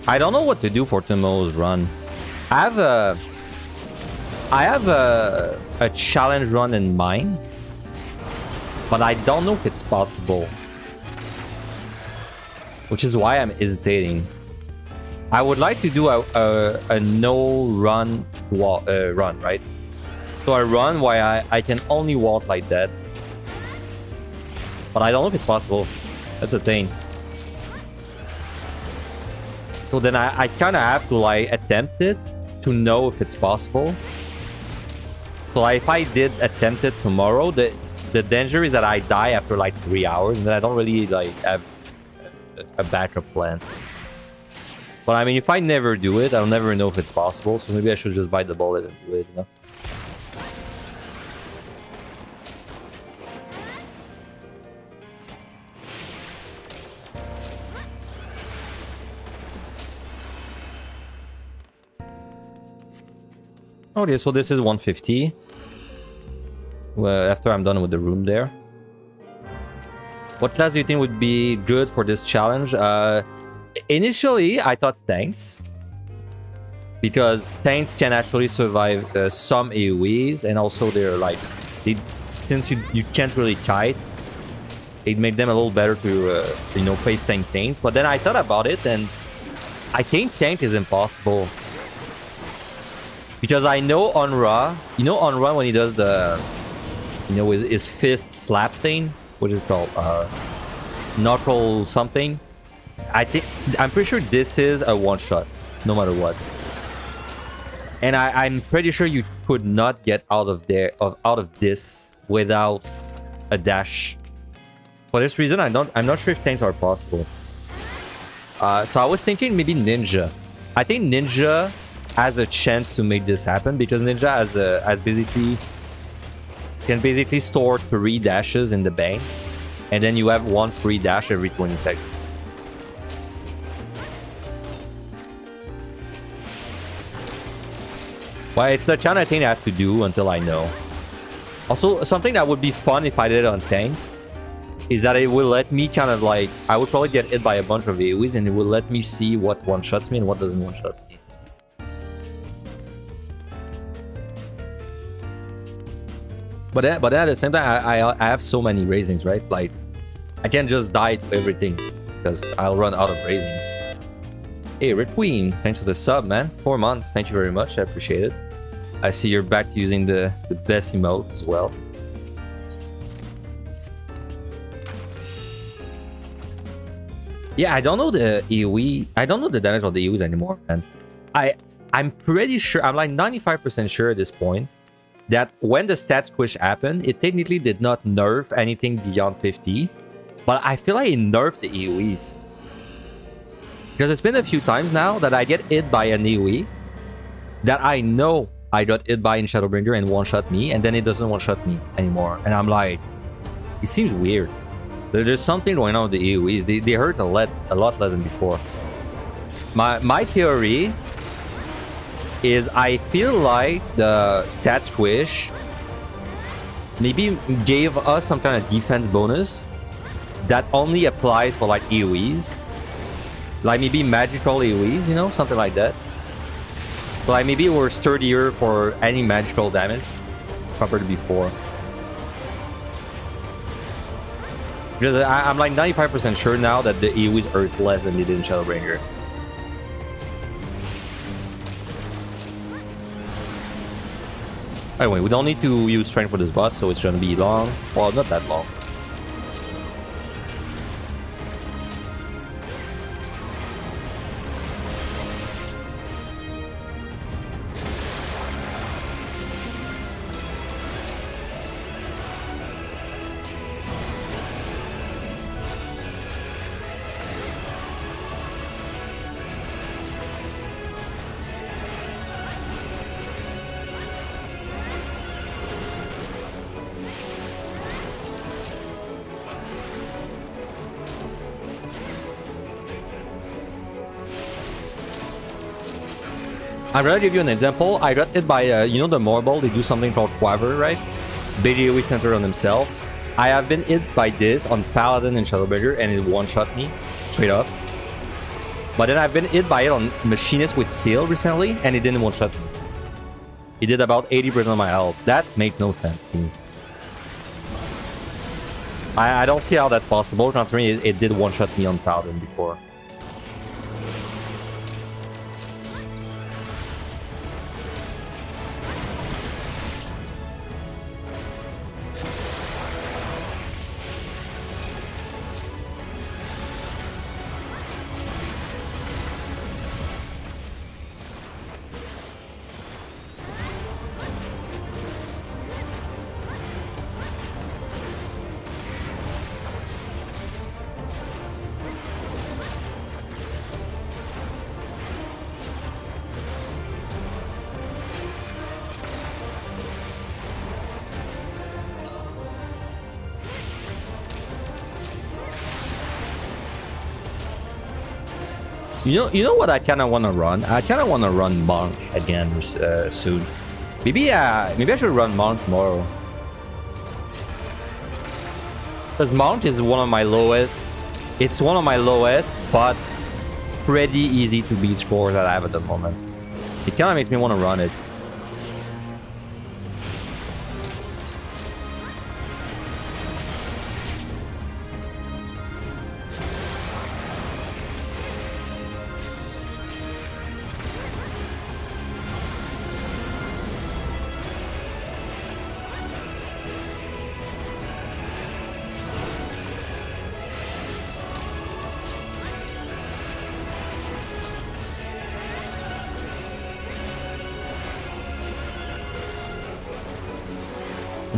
I don't know what to do for tomorrow's run. I have a challenge run in mind, but I don't know if it's possible, which is why I'm hesitating. I would like to do a no run run, right? So I run where I can only walk like that, but I don't know if it's possible. That's the thing. So then I kind of have to like attempt it to know if it's possible. So like, if I did attempt it tomorrow, the danger is that I die after like 3 hours, and then I don't really like have a backup plan. But I mean, if I never do it, I'll never know if it's possible. So maybe I should just bite the bullet and do it, you know? Okay, so this is 150. Well, after I'm done with the room there. What class do you think would be good for this challenge? Initially, I thought tanks. Because tanks can actually survive some AoEs, and also they're like... since you can't really kite, it made them a little better to, you know, face tank things. But then I thought about it, and I think tank is impossible. Because I know on Ra, you know on Ra when he does the, you know, his fist slap thing, which is called knuckle something. I'm pretty sure this is a one shot, no matter what. And I'm pretty sure you could not get out of this without a dash. For this reason, I'm not sure if tanks are possible. So I was thinking maybe Ninja. I think Ninja has a chance to make this happen because Ninja can basically store 3 dashes in the bank, and then you have 1 free dash every 20 seconds. Well, it's the kind of thing I have to do until I know. Also, something that would be fun if I did it on tank is that it will let me kind of like... I would probably get hit by a bunch of AoEs and it will let me see what one-shots me and what doesn't one-shot me. But then at the same time, I have so many raisins, right? Like, I can't just die to everything because I'll run out of raisins. Hey, Red Queen, thanks for the sub, man. 4 months, thank you very much, I appreciate it. I see you're back to using the best emote as well. Yeah, I don't know the AoE. I don't know the damage of the AoEs anymore, man. I'm pretty sure, I'm like 95% sure at this point that when the stat squish happened, it technically did not nerf anything beyond 50. But I feel like it nerfed the AoEs. Because it's been a few times now that I get hit by an AoE that I know I got hit by in Shadowbringer and one-shot me, and then it doesn't one-shot me anymore. And I'm like, it seems weird. There's something going on with the AoEs. They hurt a lot less than before. My theory is I feel like the stat squish maybe gave us some kind of defense bonus that only applies for like AoEs. Like maybe magical AoEs, you know, something like that. Like maybe we're sturdier for any magical damage compared to before. Because I'm like 95% sure now that the AoEs hurt less than they did in Shadowbringer. Anyway, we don't need to use strength for this boss, so it's gonna be long. Well, not that long. I'd rather give you an example. I got hit by, you know, the Marble. They do something called Quaver, right? Big AoE center on himself. I have been hit by this on Paladin and Shadowbringer, and it one-shot me straight up. But then I've been hit by it on Machinist with Steel recently, and it didn't one-shot me. It did about 80% of my health. That makes no sense to me. I don't see how that's possible, considering it did one-shot me on Paladin before. You know what I kind of want to run? I kind of want to run Monk again soon. Maybe I should run Monk tomorrow. Because Monk is one of my lowest. It's one of my lowest, but pretty easy to beat scores that I have at the moment. It kind of makes me want to run it.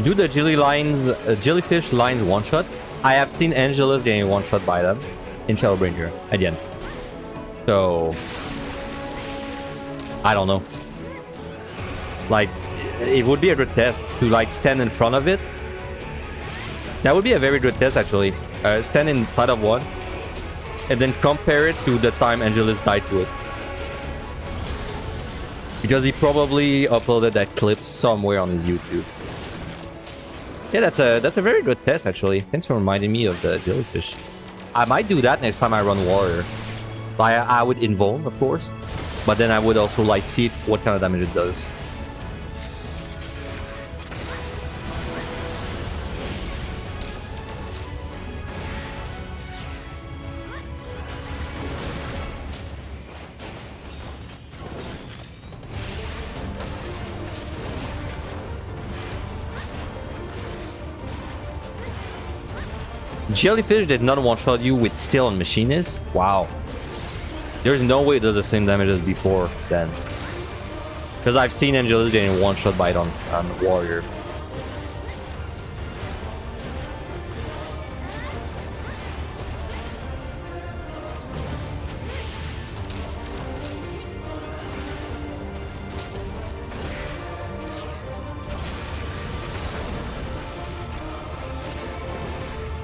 Do the jellyfish lines one-shot? I have seen Angelus getting one-shot by them in Shadowbringer again. So I don't know. Like, it would be a good test to like stand in front of it. That would be a very good test actually. Stand inside of one and then compare it to the time Angelus died to it. Because he probably uploaded that clip somewhere on his YouTube. Yeah, that's a very good test, actually. Thanks for reminding me of the jellyfish. I might do that next time I run Warrior. Like, I would invuln, of course. But then I would also, like, see what kind of damage it does. Jellyfish did not one-shot you with Steel and Machinist? Wow. There's no way it does the same damage as before, then. Because I've seen Angelus getting one-shot bite on Warrior.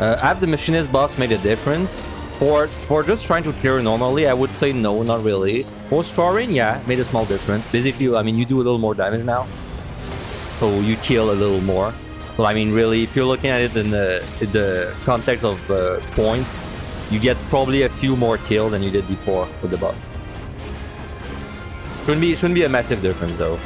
Have the Machinist boss made a difference? For just trying to clear normally, I would say no, not really. For scoring, yeah, made a small difference. Basically, I mean, you do a little more damage now. So you kill a little more. But I mean, really, if you're looking at it in the context of points, you get probably a few more kills than you did before with the buff. Shouldn't be a massive difference, though.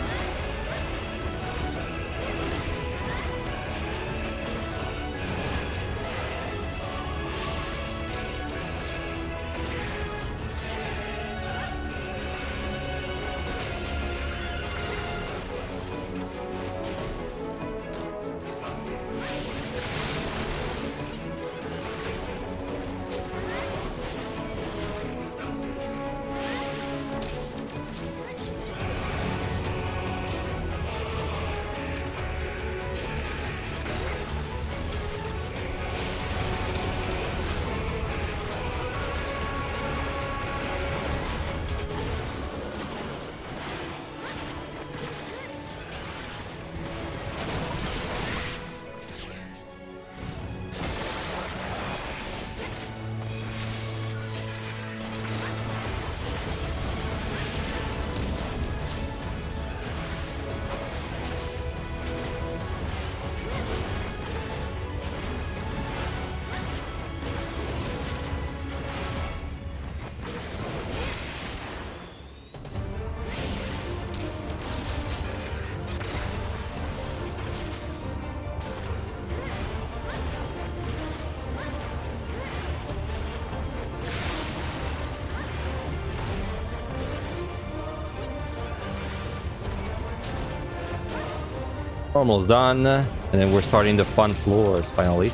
Almost done, and then we're starting the fun floors finally.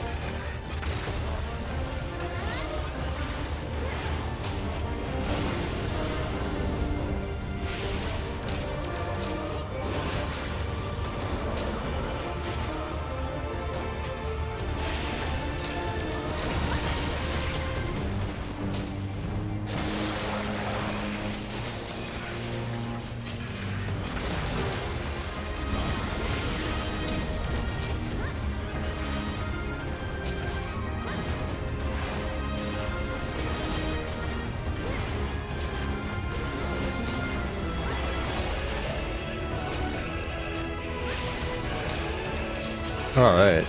All right.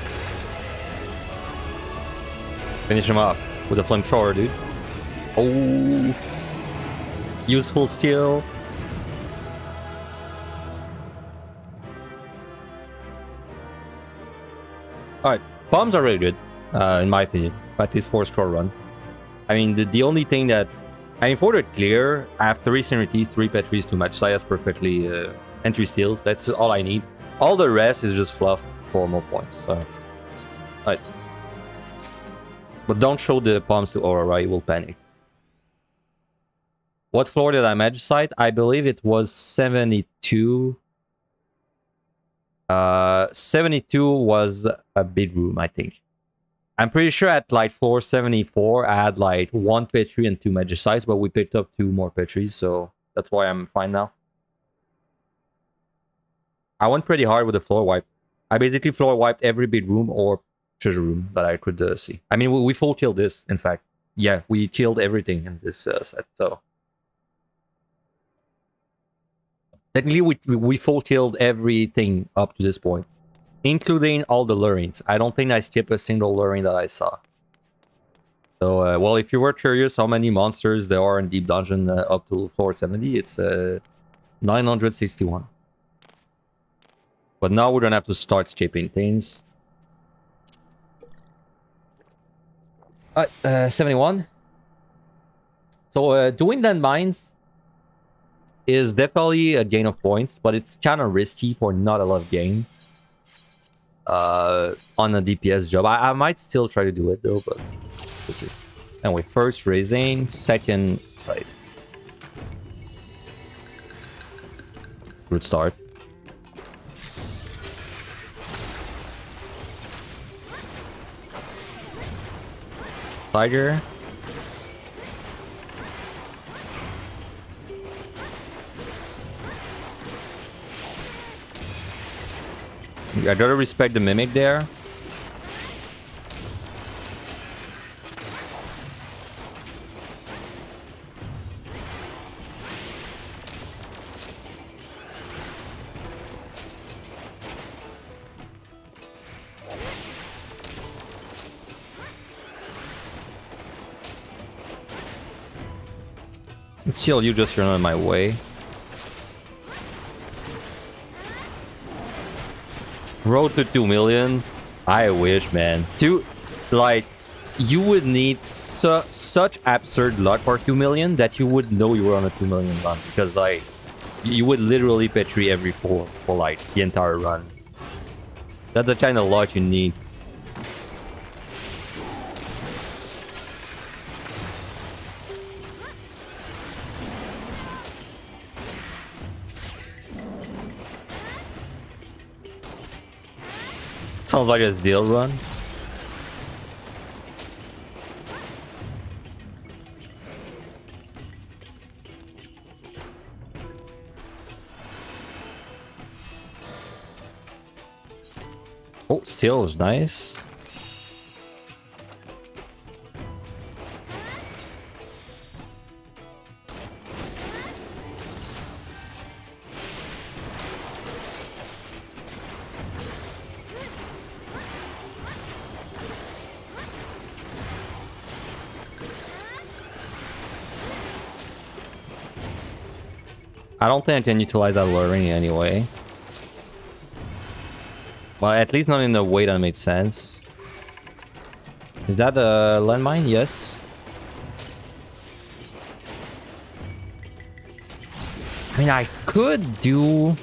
Finish him off with a flamethrower, dude. Oh, useful skill. All right, bombs are really good, in my opinion. At least 4-star run. I mean, the only thing that for the clear, I have 3 Senorities, 3 Petries, 2 Match Sias, perfectly entry steals. That's all I need. All the rest is just fluff for more points. So, right. But don't show the bombs to Aurora, he will panic. What floor did I Magicite? I believe it was 72. 72 was a big room, I think. I'm pretty sure at like floor 74, I had like 1 Petri and 2 Magicites, but we picked up 2 more Petries, so that's why I'm fine now. I went pretty hard with the floor wipe. I basically floor wiped every big room or treasure room that I could see. I mean, we full killed this, in fact. Yeah, we killed everything in this set, so. Technically, we full killed everything up to this point, including all the lurings. I don't think I skipped a single luring that I saw. So, well, if you were curious how many monsters there are in Deep Dungeon up to floor 70, it's 961. But now we're gonna have to start skipping things. 71. So, doing landmines is definitely a gain of points, but it's kind of risky for not a lot of gain on a DPS job. I might still try to do it though, but we'll see. Anyway, first raising, second side. Good start. Tiger. I gotta respect the Mimic there. Still, you just run on my way. Road to 2 million. I wish, man. Like, you would need such absurd luck for 2 million that you would know you were on a 2 million run. Because, like, you would literally petri every 4 for, like, the entire run. That's the kind of luck you need. Sounds like a deal run. Oh, steel is nice. I don't think I can utilize that luring anyway. Well, at least not in a way that makes sense. Is that a landmine? Yes. I mean, I could do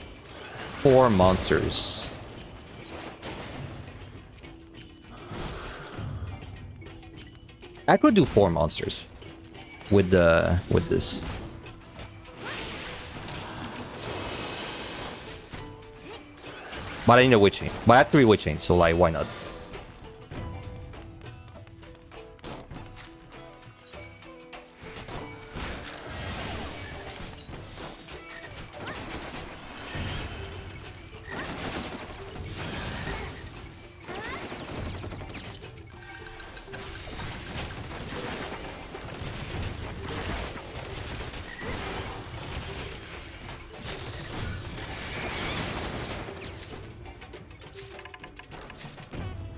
4 monsters. I could do 4 monsters with this. But I need a witching. But I have 3 witching, so like, why not?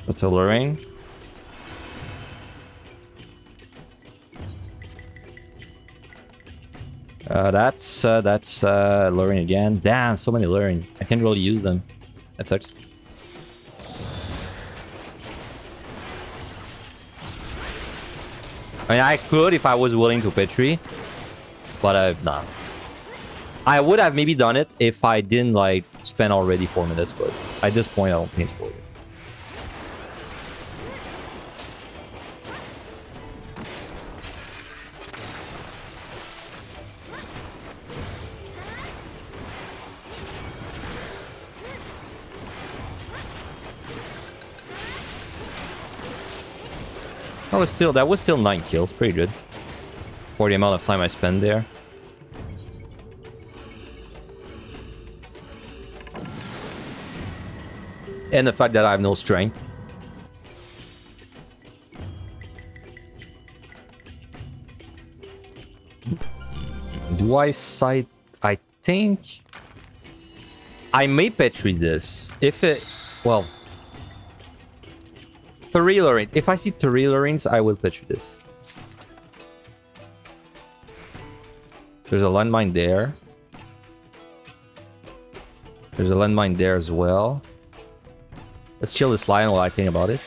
That's alluring. That's luring again. Damn, so many luring. I can't really use them. That sucks. I mean, I could if I was willing to petri, but nah. I would have maybe done it if I didn't like spend already 4 minutes, but at this point I don't think it's worth it. That was still 9 kills, pretty good for the amount of time I spent there. And the fact that I have no strength. Do I sight? I think I may Petri this. If it... Well... Terilorines. If I see Terilorines, I will Petri this. There's a landmine there. There's a landmine there as well. Let's chill this lion while I think about it.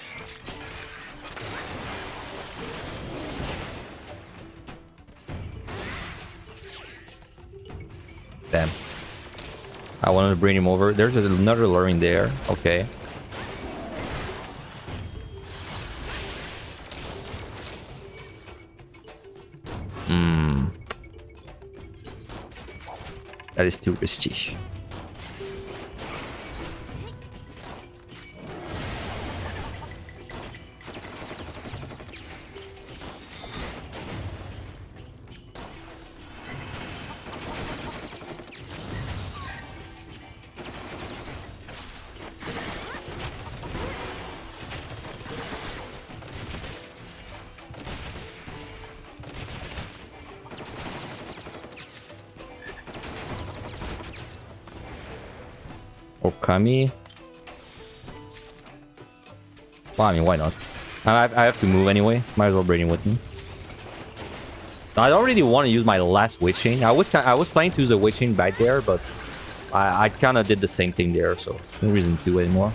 Damn. I wanted to bring him over. There's another luring there. Okay. That is too risky. Okami. Well, I mean, why not? I have to move anyway. Might as well bring him with me. I don't really want to use my last Witch Chain. I was planning to use a Witch Chain back there, but I kind of did the same thing there, so no reason to anymore.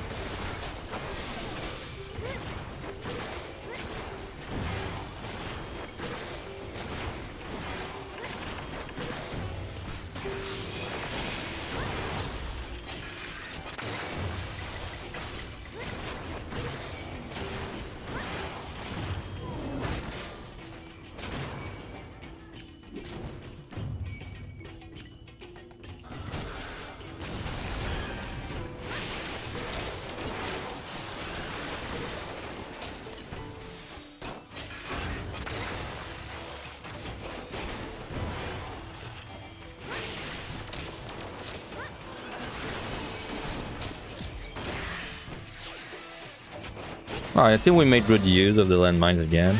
Alright, I think we made good use of the landmines again.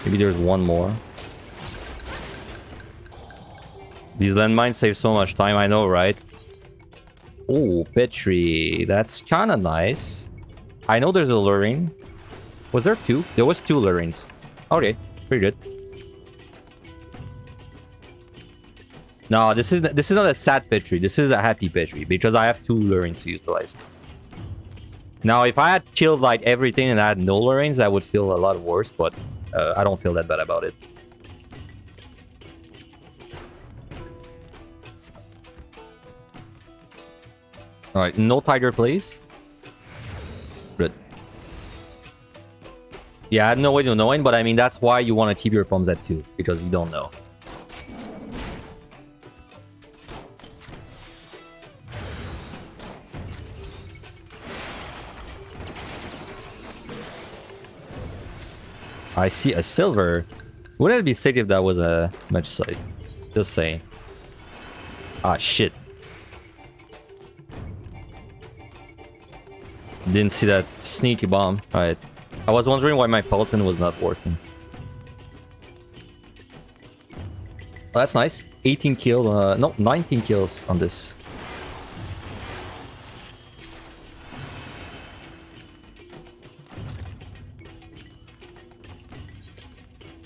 Maybe there's one more. These landmines save so much time, I know, right? Oh, Petri. That's kind of nice. I know there's a luring. Was there two? There was two lurings. Okay, pretty good. No, this is not a sad Petri. This is a happy Petri because I have two lurings to utilize. Now, if I had killed like everything and I had no lurings, that would feel a lot worse, but I don't feel that bad about it. Alright, no tiger, please. Good. Yeah, I had no way to knowing, but I mean, that's why you want to keep your pumps at 2, because you don't know. I see a silver. Wouldn't it be sick if that was a match site? Just saying. Ah, shit. Didn't see that sneaky bomb. Alright. I was wondering why my Peloton was not working. Oh, that's nice. 18 kills. No, 19 kills on this.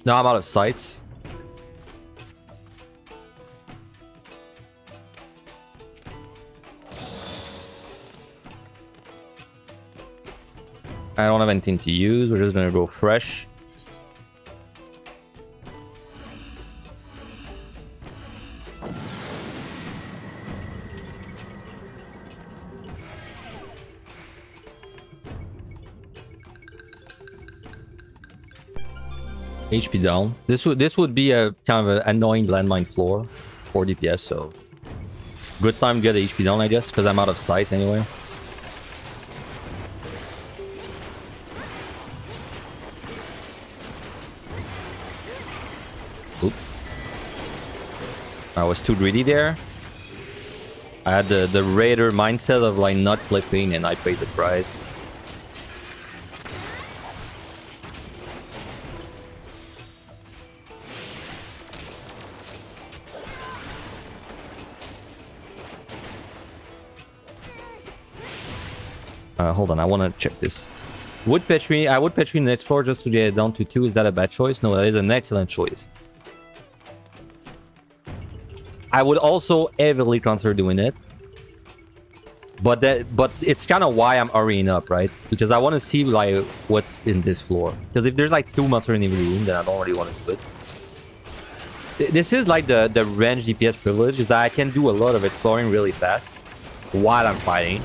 Now I'm out of sights. I don't have anything to use. We're just gonna go fresh. HP down. This would be a kind of an annoying landmine floor for DPS, so good time to get the HP down, I guess, because I'm out of sight anyway. Oop. I was too greedy there. I had the raider mindset of like not flipping, and I paid the price. Hold on, I want to check this. Wood Petri, I would Petri next floor just to get it down to 2. Is that a bad choice? No, that is an excellent choice. I would also heavily consider doing it. But it's kind of why I'm hurrying up, right? Because I want to see like what's in this floor. Because if there's like 2 monsters in every room, then I don't really want to do it. This is like the range DPS privilege, is that I can do a lot of exploring really fast while I'm fighting.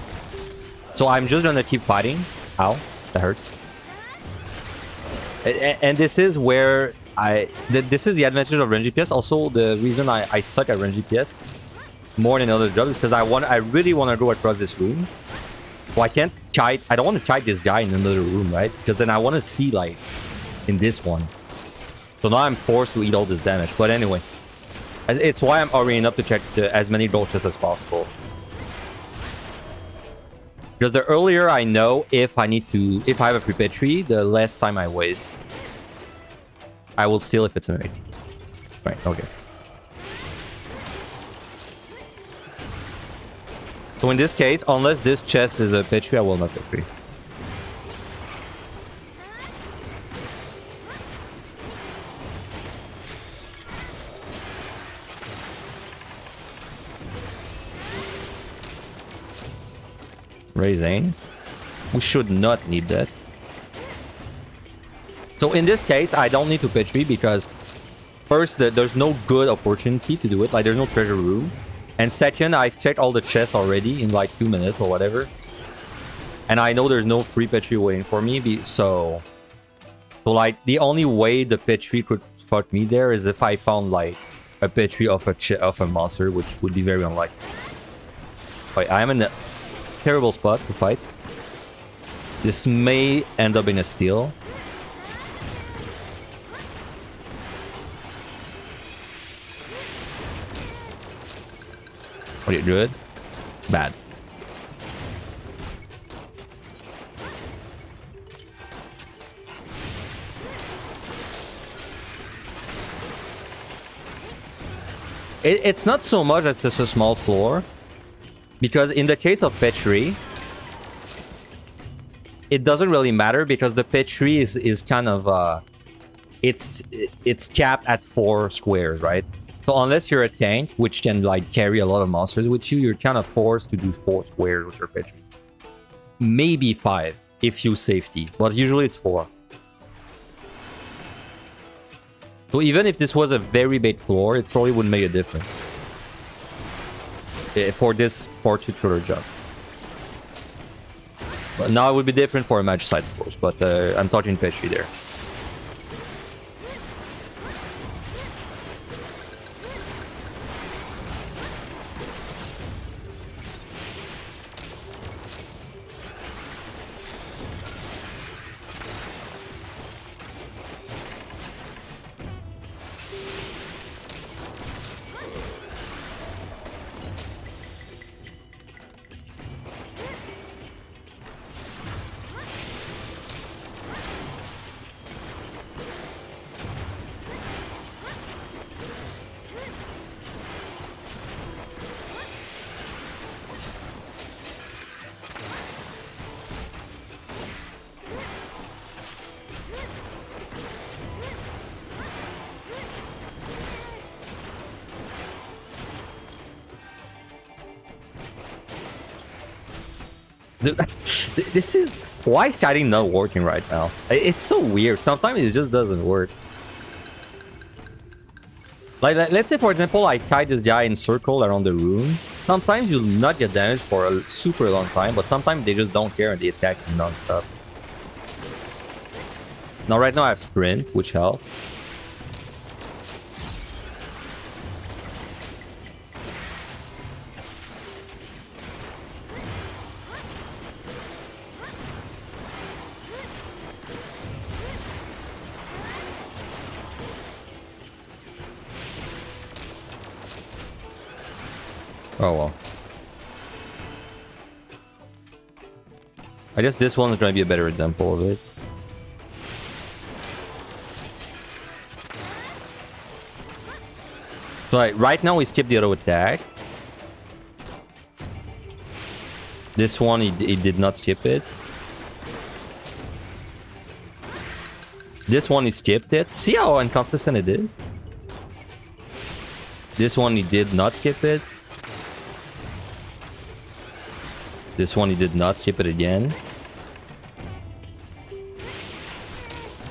So I'm just gonna keep fighting. Ow, that hurt. And this is where this is the advantage of range DPS. Also, the reason I suck at range DPS more than other jobs is because I really want to go across this room. So I can't kite. I don't want to kite this guy in another room, right? Because then I want to see like in this one. So now I'm forced to eat all this damage. But anyway, it's why I'm hurrying up to check as many gold chests as possible. Because the earlier I know if I have a free Petri, the less time I waste. I will steal if it's an 8. Right, okay. So in this case, unless this chest is a Petri, I will not Petri. Raising. We should not need that. So in this case, I don't need to Petri because first, there's no good opportunity to do it. Like, there's no treasure room. And second, I've checked all the chests already in like 2 minutes or whatever. And I know there's no free Petri waiting for me. So like, the only way the Petri could fuck me there is if I found like a Petri of a monster, which would be very unlikely. Wait, I am in a terrible spot to fight. This may end up in a steal. Okay, good. Bad. It's not so much that it's a small floor. Because in the case of Petri, it doesn't really matter because the Petri is kind of it's capped at 4 squares, right? So unless you're a tank, which can like carry a lot of monsters with you, you're kind of forced to do 4 squares with your Petri. Maybe 5 if you safety, but usually it's 4. So even if this was a very big floor, it probably wouldn't make a difference for this particular job. But now it would be different for a match side, of course, but I'm talking Petri there. This is... Why is kiting not working right now? It's so weird. Sometimes it just doesn't work. Like let's say, for example, I kite this guy in circle around the room. Sometimes you'll not get damage for a super long time, but sometimes they just don't care and they attack you non-stop. Now, right now I have sprint, which helps. Oh well. I guess this one is going to be a better example of it. So right now we skip the auto attack. This one, he did not skip it. This one, he skipped it. See how inconsistent it is? This one, he did not skip it. This one, he did not skip it again.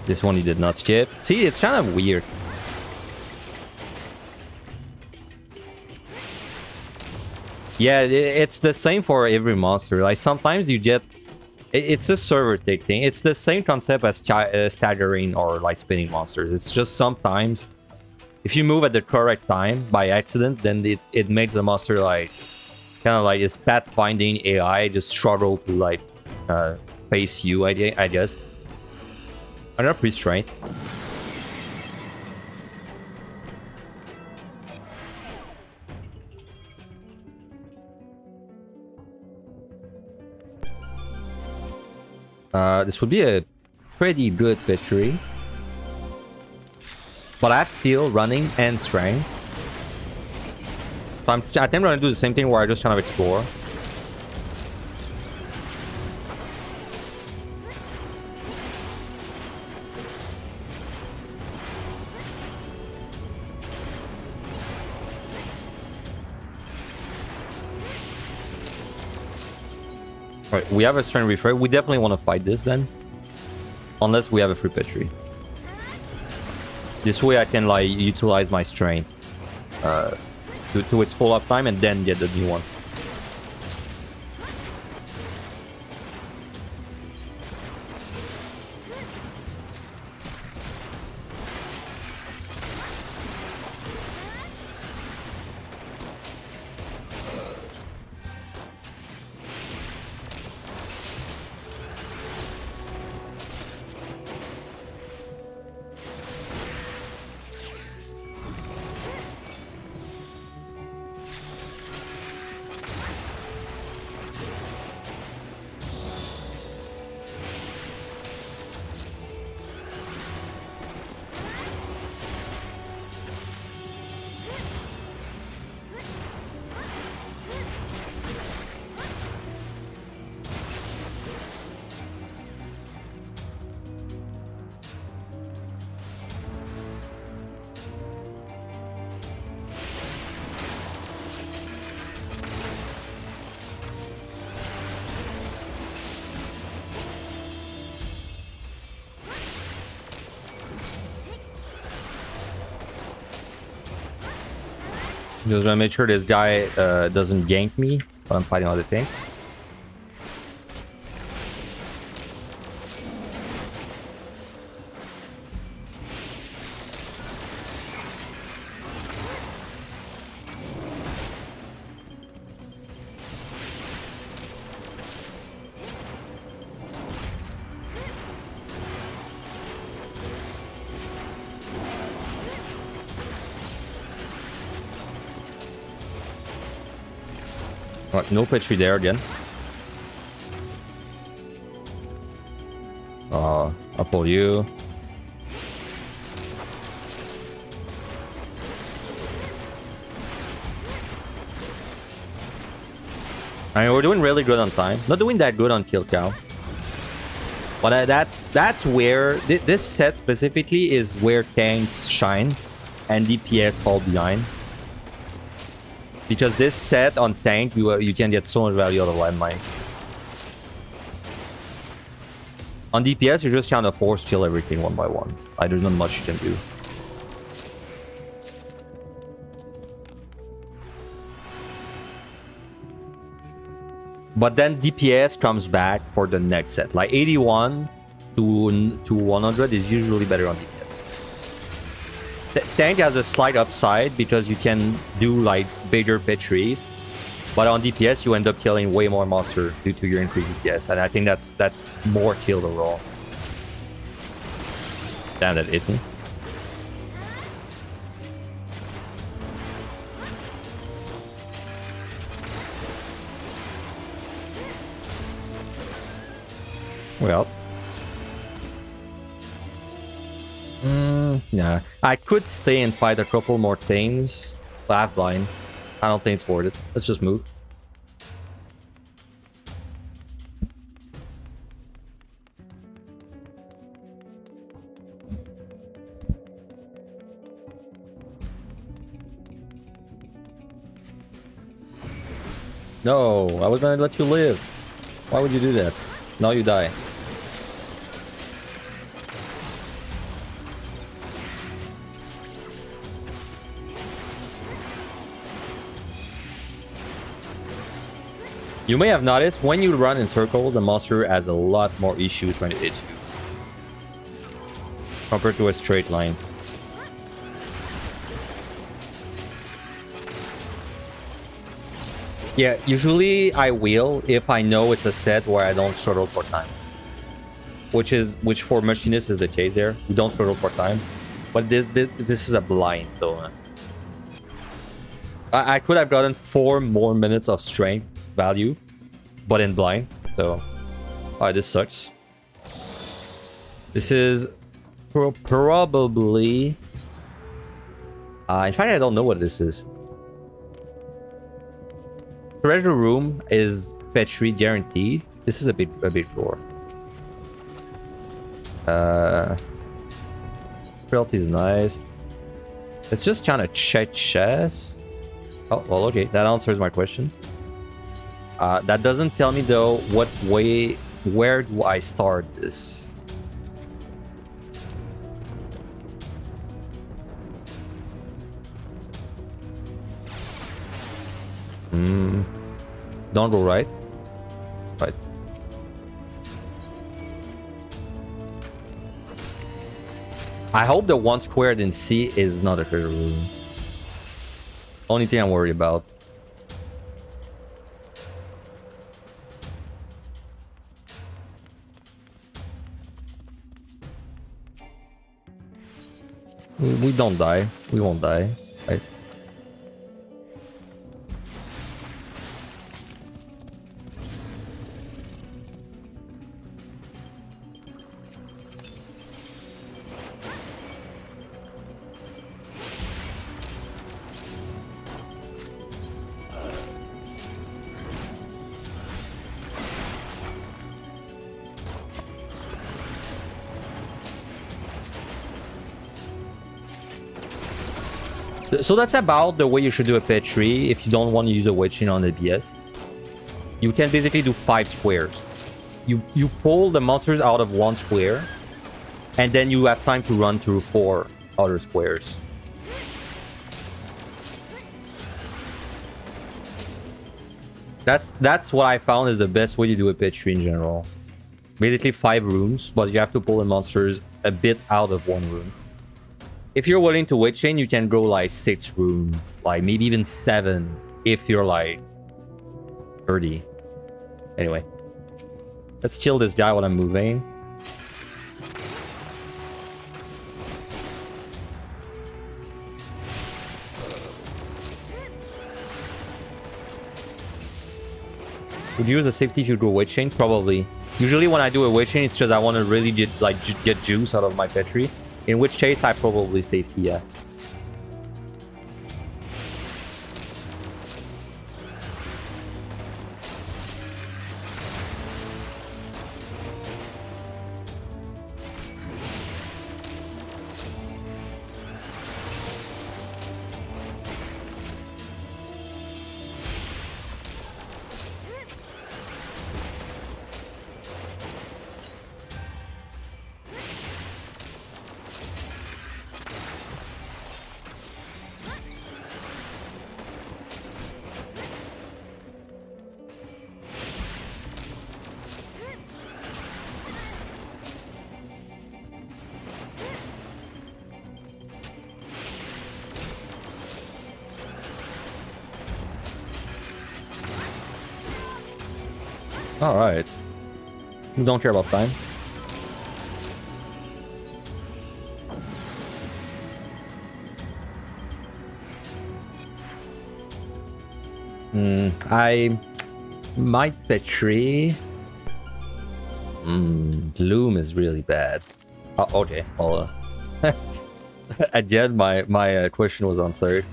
This one, he did not skip. See, it's kind of weird. Yeah, it's the same for every monster. Like, sometimes you get... It's a server thing. It's the same concept as staggering or like spinning monsters. It's just sometimes if you move at the correct time by accident, then it makes the monster like kind of like its pathfinding AI just struggle to like face you, I guess. I got pretty straight. This would be a pretty good victory. But I have steel, running, and strength. So I think I'm going to do the same thing where I just kind of explore. Alright, we have a strength refer. We definitely want to fight this then. Unless we have a free petri. This way I can like utilize my strength to its full uptime and then get the new one. Just gonna make sure this guy doesn't gank me while I'm fighting other things. No petri there again. I'll pull you. I mean, we're doing really good on time. Not doing that good on kill count. But that's where this set specifically is where tanks shine and DPS fall behind. Because this set on tank, you can get so much value out of landmine. On DPS, you're just kind of force kill everything one by one. Like, there's not much you can do. But then DPS comes back for the next set. Like 81 to 100 is usually better on DPS. Tank has a slight upside because you can do like bigger petries, but on DPS you end up killing way more monster due to your increased DPS, and I think that's more kill overall. Damn, that hit me. Well. Yeah, I could stay and fight a couple more things, but I have blind. I don't think it's worth it. Let's just move. No, I was gonna let you live. Why would you do that? Now you die. You may have noticed when you run in circles, the monster has a lot more issues trying to hit you compared to a straight line. Yeah, usually I will if I know it's a set where I don't struggle for time. Which for machinists is the case there. We don't struggle for time. But this is a blind, so I could have gotten 4 more minutes of strength value, but in blind. So this sucks. This is probably in fact I don't know what this is. Treasure room is Petri guaranteed. This is a big floor. Frailty is nice. Let's just kind of check chest. Oh well, okay, that answers my question. That doesn't tell me though where do I start this? Don't go right. Right. I hope the one squared in C is not a treasure room. Only thing I'm worried about. We don't die. We won't die. Right? So that's about the way you should do a Petri if you don't want to use a wedge chain on ABS. You can basically do 5 squares. You pull the monsters out of 1 square, and then you have time to run through 4 other squares. That's what I found is the best way to do a Petri in general. Basically 5 rooms, but you have to pull the monsters a bit out of 1 room. If you're willing to wedge chain, you can go like 6 rooms, like maybe even 7 if you're like 30. Anyway, let's kill this guy while I'm moving. Would you use a safety if you do a wedge chain? Probably. Usually when I do a wedge chain, it's just I want to really get juice out of my Petri. In which case, I probably safety, yeah. Alright. We don't care about time. I might Petri. Bloom is really bad. Oh, okay. Well, again, my question was answered.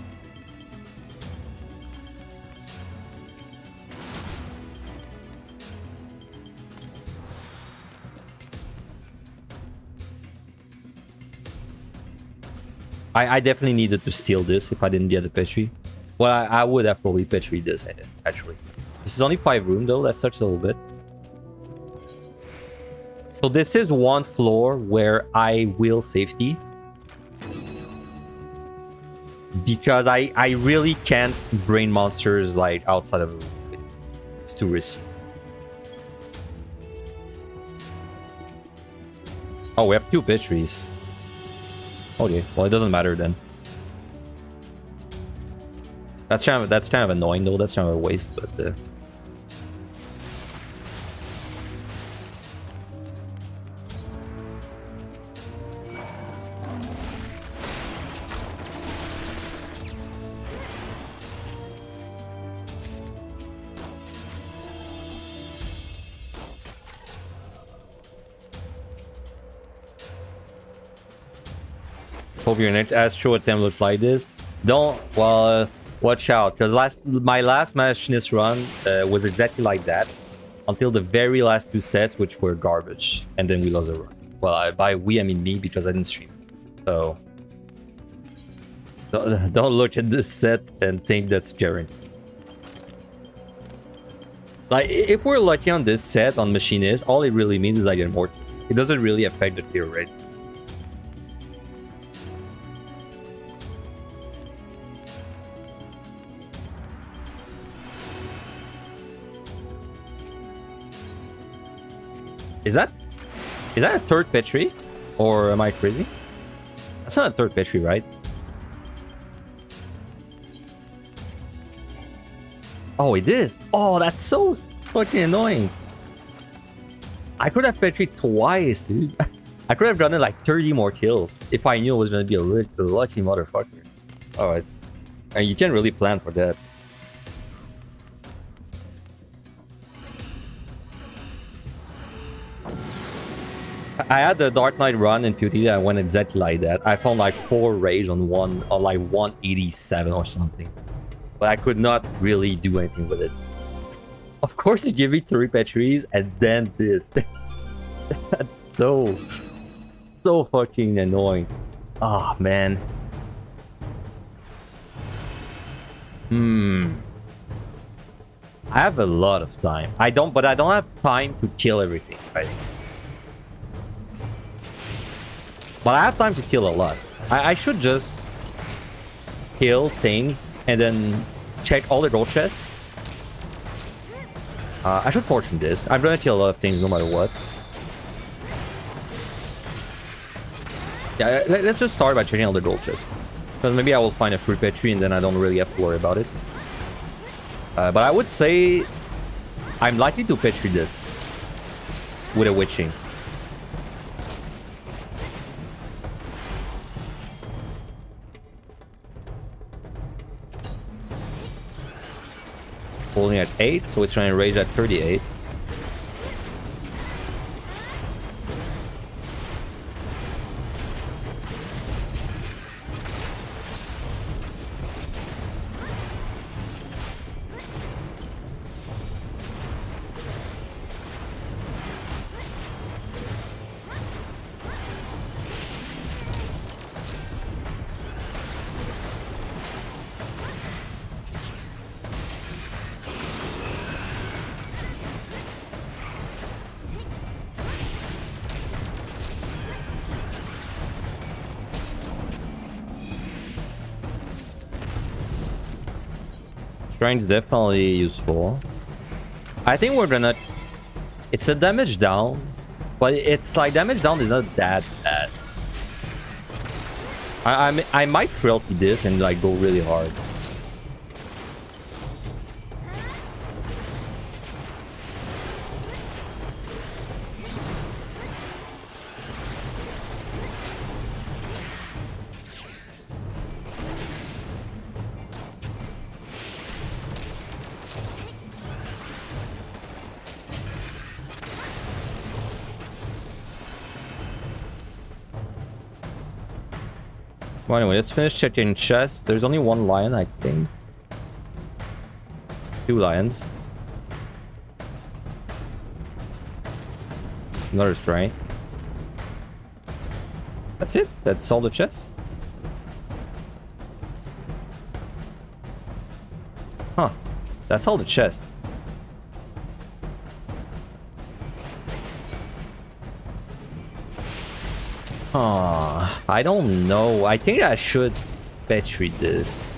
I definitely needed to steal this if I didn't get the Petri. Well, I would have probably Petri this, actually. This is only 5 room though, that sucks a little bit. So this is one floor where I will safety. Because I really can't brain monsters like outside of a room. It's too risky. Oh, we have 2 pitch trees. Okay, well it doesn't matter then. That's kind of annoying though. That's kind of a waste, but hope your next Astro attempt looks like this. Don't, well, watch out, because my last Machinist run was exactly like that. Until the very last 2 sets, which were garbage. And then we lost the run. Well, by we, I mean me, because I didn't stream. So, don't look at this set and think that's guaranteed. Like, if we're lucky on this set, on Machinist, all it really means is I get more kills. It doesn't really affect the clear rate. Is that a third Petri? Or am I crazy? That's not a third Petri, right? Oh, it is. Oh, that's so fucking annoying. I could have Petri twice, dude. I could have gotten like 30 more kills if I knew it was going to be a lucky motherfucker. Alright. And you can't really plan for that. I had the Dark Knight run in PUT that went exactly like that. I found like 4 rage on like 187 or something. But I could not really do anything with it. Of course you give me 3 Petries and then this. That's so fucking annoying. Oh man. I have a lot of time. But I don't have time to kill everything, right? But I have time to kill a lot. I should just kill things and then check all the gold chests. I should fortune this. I'm gonna kill a lot of things no matter what. Yeah, let's just start by checking all the gold chests. Because maybe I will find a free Petri and then I don't really have to worry about it. But I would say I'm likely to Petri this with a witching. Holding at 8, so it's trying to rage at 38. Is definitely useful. I think we're gonna... It's a damage down, but it's like damage down is not that bad. I might frailty this and like go really hard. Well, anyway, let's finish checking chests. There's only 1 lion, I think. 2 lions. Another strength. That's it. That's all the chests. Huh. That's all the chests. I don't know. I think I should petri this.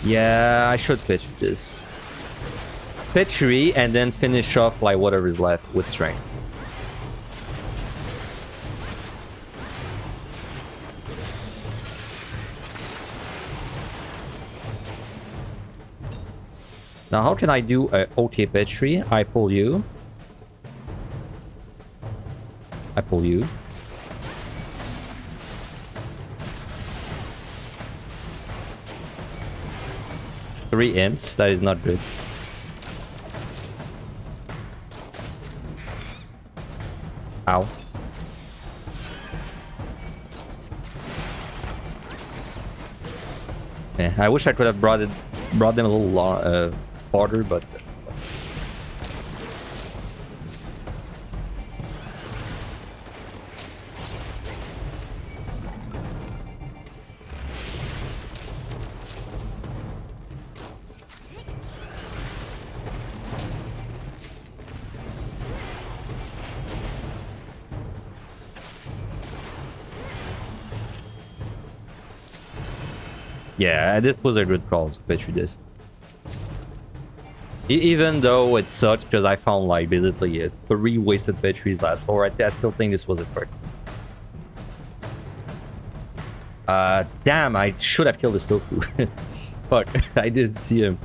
Yeah, I should petri this. Petri and then finish off like whatever is left with strength. Now, how can I do a OK Petri? I pull you. I pull you. Three imps. That is not good. Ow. Yeah, I wish I could have brought them a little farther, but yeah, this was a good call to petri this. Even though it sucks because I found like basically 3 wasted petries last floor, I still think this was a perk. Damn, I should have killed this tofu. Fuck, I didn't see him.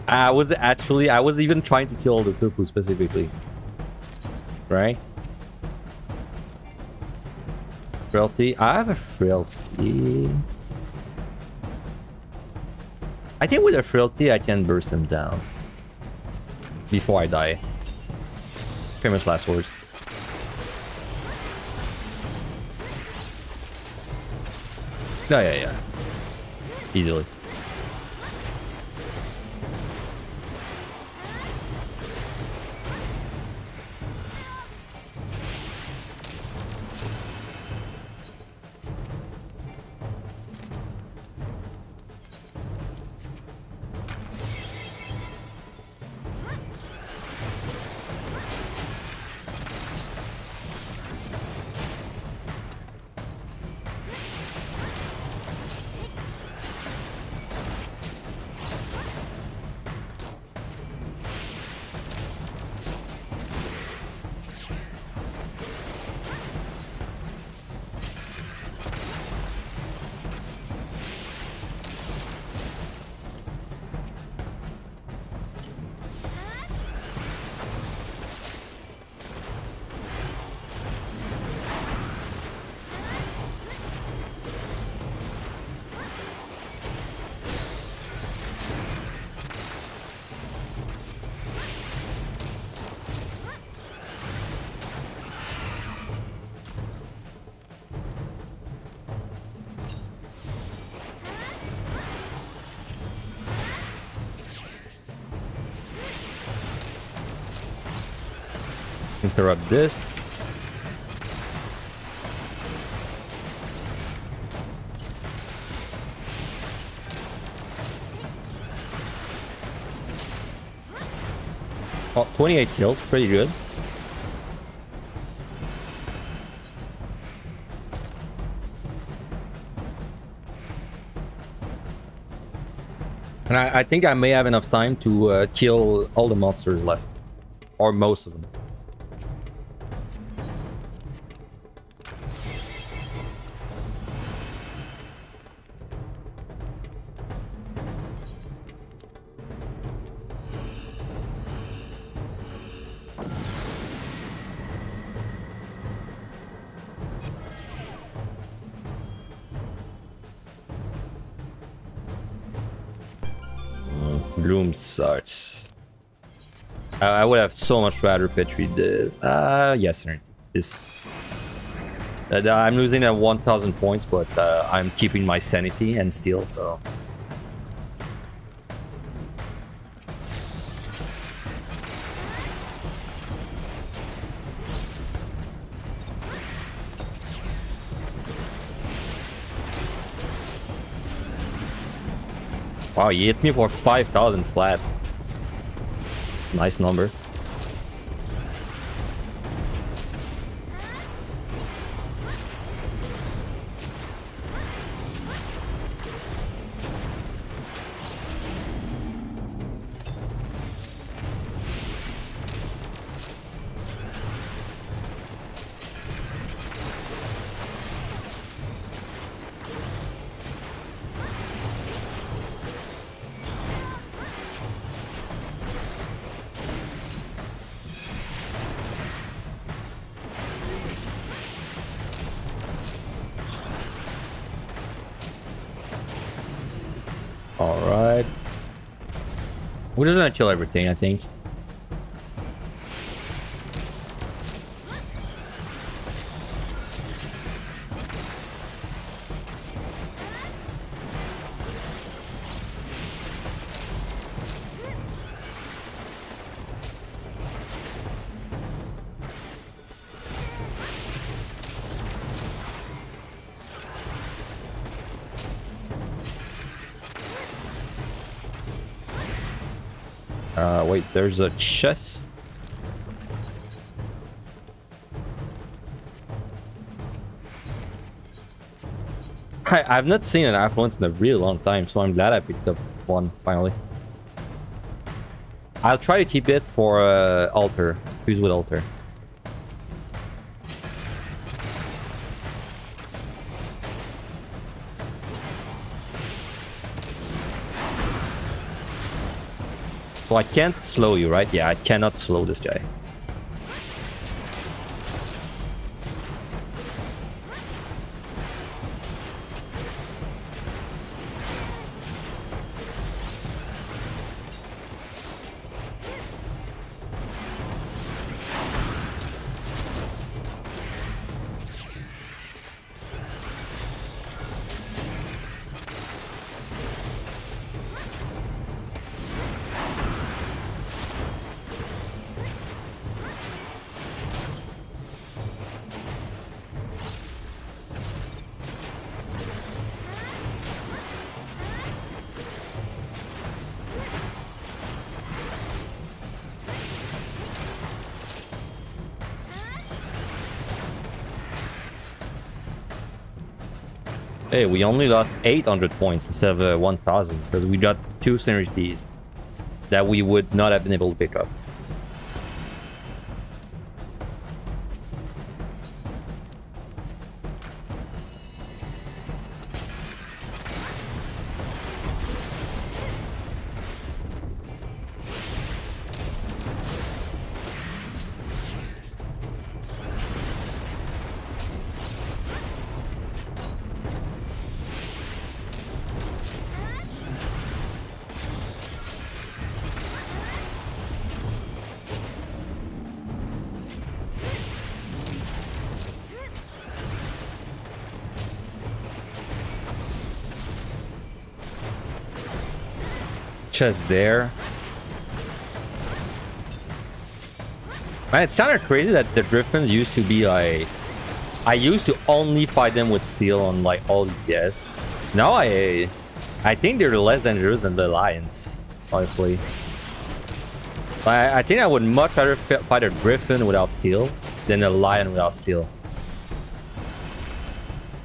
I was even trying to kill the tofu specifically. Right? Frailty. I have a frailty. I think with a frailty, I can burst him down before I die. Famous last words. Yeah. Easily. Interrupt this. Oh, 28 kills, pretty good. And I think I may have enough time to kill all the monsters left. Or most of them. Bloom sucks. I would have so much rather petri this. Yes, this. I'm losing at 1,000 points, but I'm keeping my sanity and steel, so. Wow, he hit me for 5,000 flat. Nice number. side. We're just gonna kill everything, I think. Wait, there's a chest. I've not seen an affluence in a really long time, so I'm glad I picked up one finally. I'll try to keep it for altar. Fuse with altar. So I can't slow you, right? Yeah, I cannot slow this guy. Hey, we only lost 800 points instead of 1000 because we got 2 synergies that we would not have been able to pick up. Chest there. Man, it's kind of crazy that the Griffins used to be like... I used to only fight them with steel on like all DPS. Now I think they're less dangerous than the Lions, honestly. I think I would much rather fight a Griffin without steel than a Lion without steel.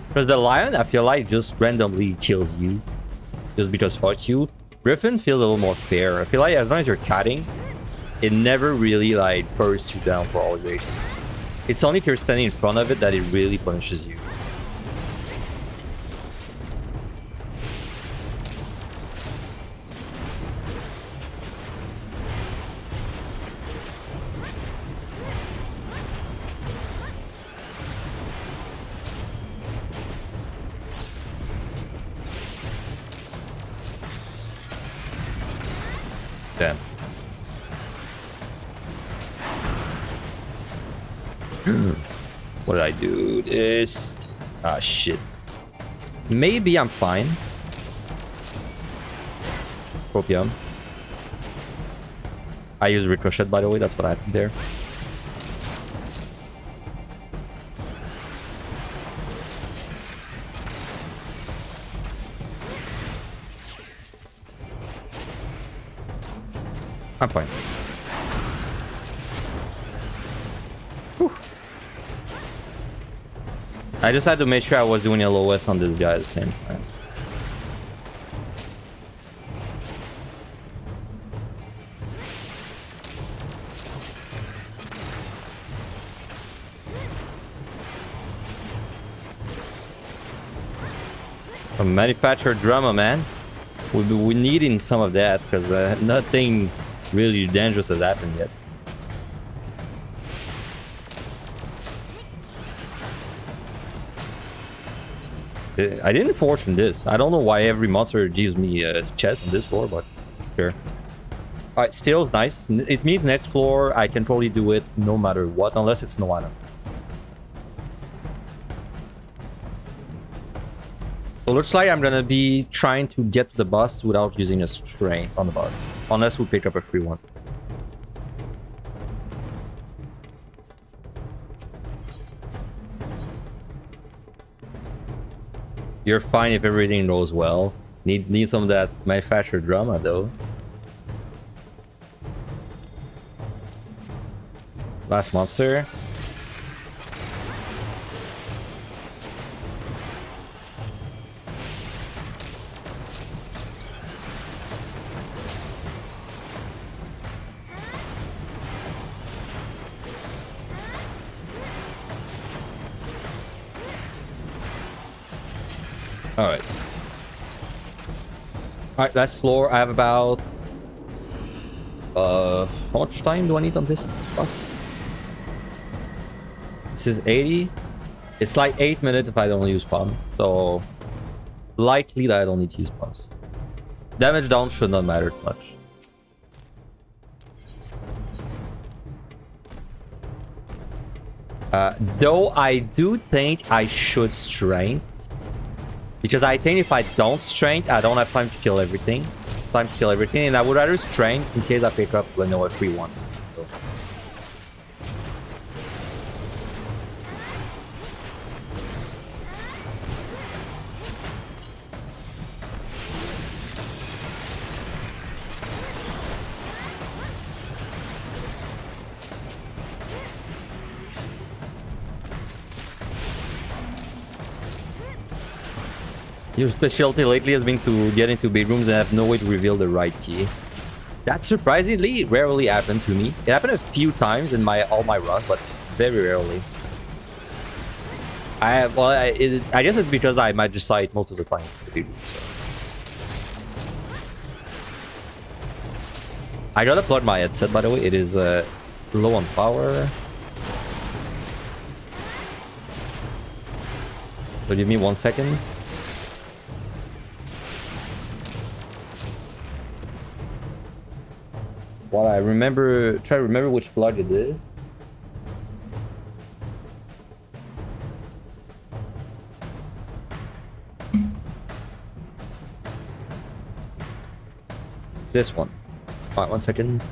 Because the Lion, I feel like, just randomly kills you. Just because fuck you. Griffin feels a little more fair. I feel like as long as you're cutting, it never really like bursts you down for all duration. It's only if you're standing in front of it that it really punishes you. Damn. What did I do? This... Ah, shit. Maybe I'm fine. Copium. I use Ricochet, by the way. That's what happened there. I'm fine. Whew. I just had to make sure I was doing LOS on this guy at the same time. A manufactured drama, man. We needing some of that because nothing really dangerous has happened yet. I didn't fortune this. I don't know why every monster gives me a chest on this floor, but sure. Alright, still nice. It means next floor I can probably do it no matter what, unless it's no island. So looks like I'm gonna be trying to get to the boss without using a strain on the boss, unless we pick up a free one. You're fine if everything goes well. Need some of that manufacturer drama though. Last monster. Alright. Alright, last floor. I have about... how much time do I need on this bus? This is 80. It's like 8 minutes if I don't use pump. So, likely that I don't need to use pumps. Damage down should not matter too much. Though I do think I should strength. Because I think if I don't strength, I don't have time to kill everything. And I would rather strength in case I pick up a free one. So. Your specialty lately has been to get into bedrooms and have no way to reveal the right key. That surprisingly rarely happened to me. It happened a few times in all my runs, but very rarely. I guess it's because I magicite most of the time. So. I gotta plug my headset, by the way. It is low on power. So give me 1 second. While I try to remember which plug it is. It's this one. Alright, 1 second.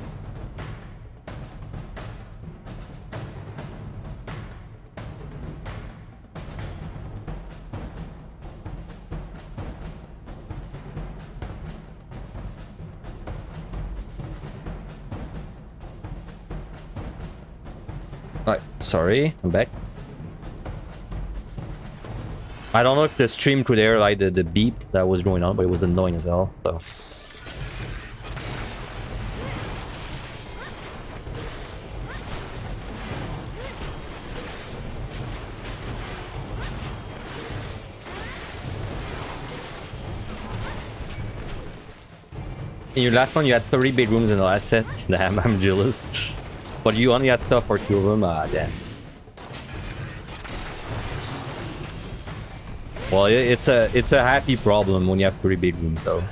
Sorry, I'm back. I don't know if the stream could hear like the beep that was going on, but it was annoying as hell. So. In your last one, you had 30 bedrooms in the last set. Damn, I'm jealous. But you only had stuff for 2 of them? Damn. Well, it's a happy problem when you have 3 bedrooms, though.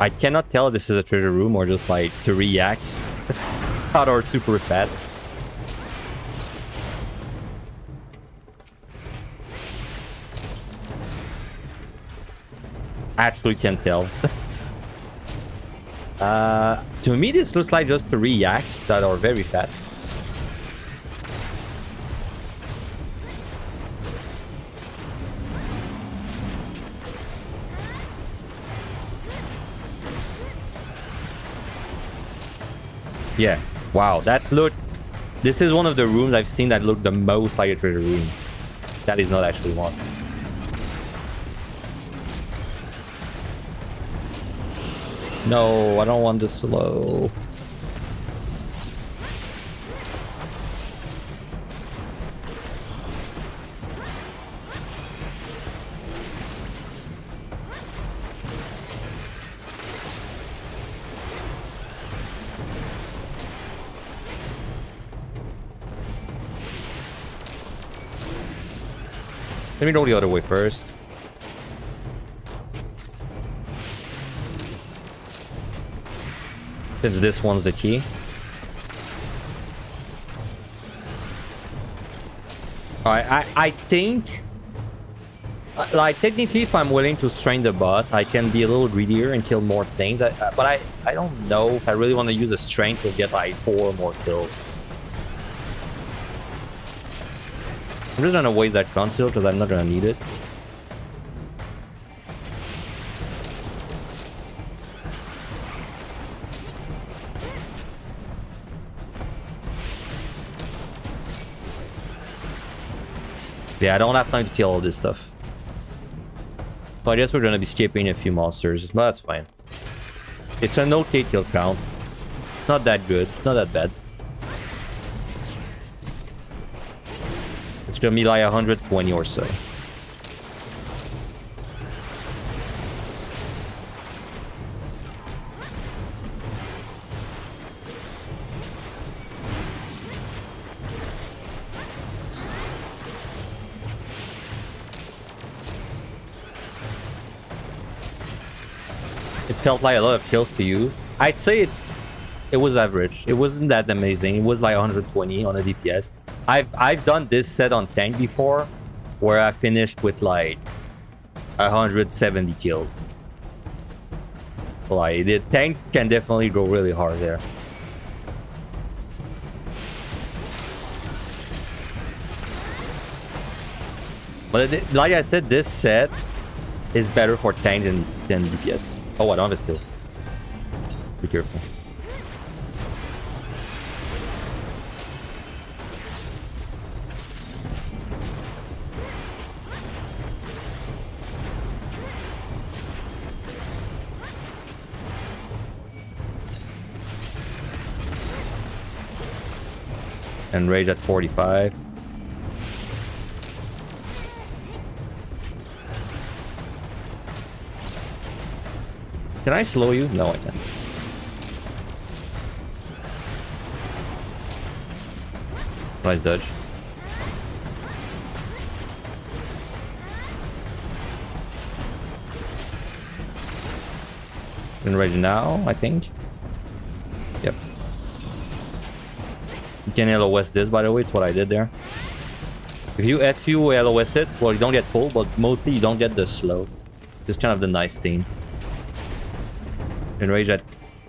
I cannot tell if this is a treasure room or just like 3 yaks that are super fat. Actually can't tell. To me, this looks like just 3 yaks that are very fat. Yeah. Wow, that look... This is one of the rooms I've seen that look the most like a treasure room. That is not actually one. No, I don't want the slow. Let me go the other way first. Since this one's the key. Alright, I think... like, technically, if I'm willing to strain the boss, I can be a little greedier and kill more things. But I don't know if I really want to use a strength to get, like, 4 more kills. I'm just gonna waste that conceal because I'm not gonna need it. Yeah, I don't have time to kill all this stuff. So I guess we're gonna be skipping a few monsters, but that's fine. It's an okay kill count. Not that good, not that bad. It's gonna be like 120 or so. It felt like a lot of kills to you. I'd say it was average. It wasn't that amazing. It was like 120 on a DPS. I've done this set on tank before, where I finished with like 170 kills. Like the tank can definitely go really hard there. But like I said, this set is better for tank than DPS. Oh, I don't have a steal. Be careful. And rage at 45. Can I slow you? No, I can't. Nice dodge. And rage now, I think. Yep. You can LOS this, by the way. It's what I did there. If you LOS it, well, you don't get pulled, but mostly you don't get the slow. It's kind of the nice thing. Enrage at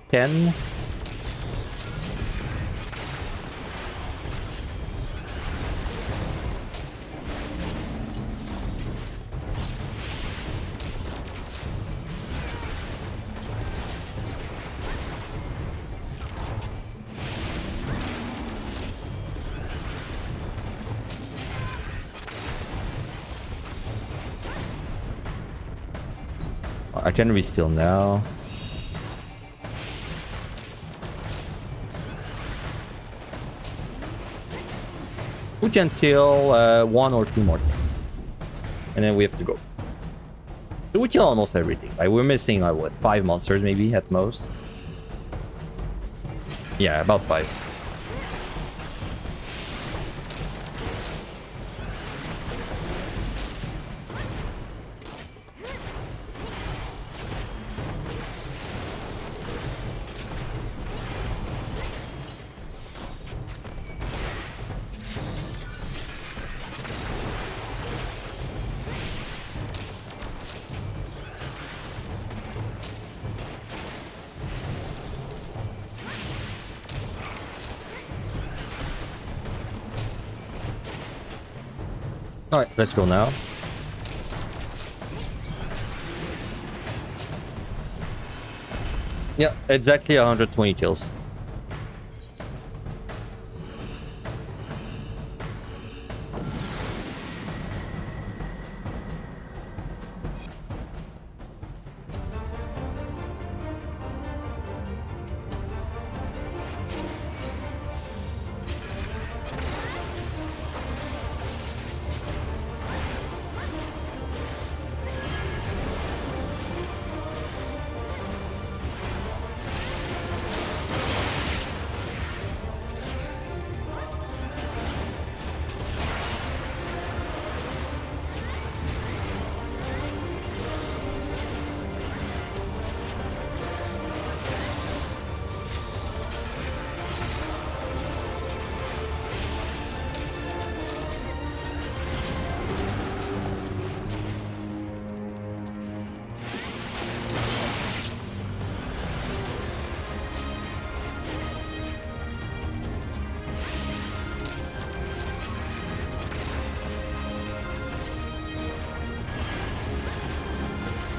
10. I can re-steal now. We can kill 1 or 2 more things. And then we have to go. So we kill almost everything. Like we're missing like what, 5 monsters maybe at most. Yeah, about 5. All right, let's go now. Yeah, exactly 120 kills.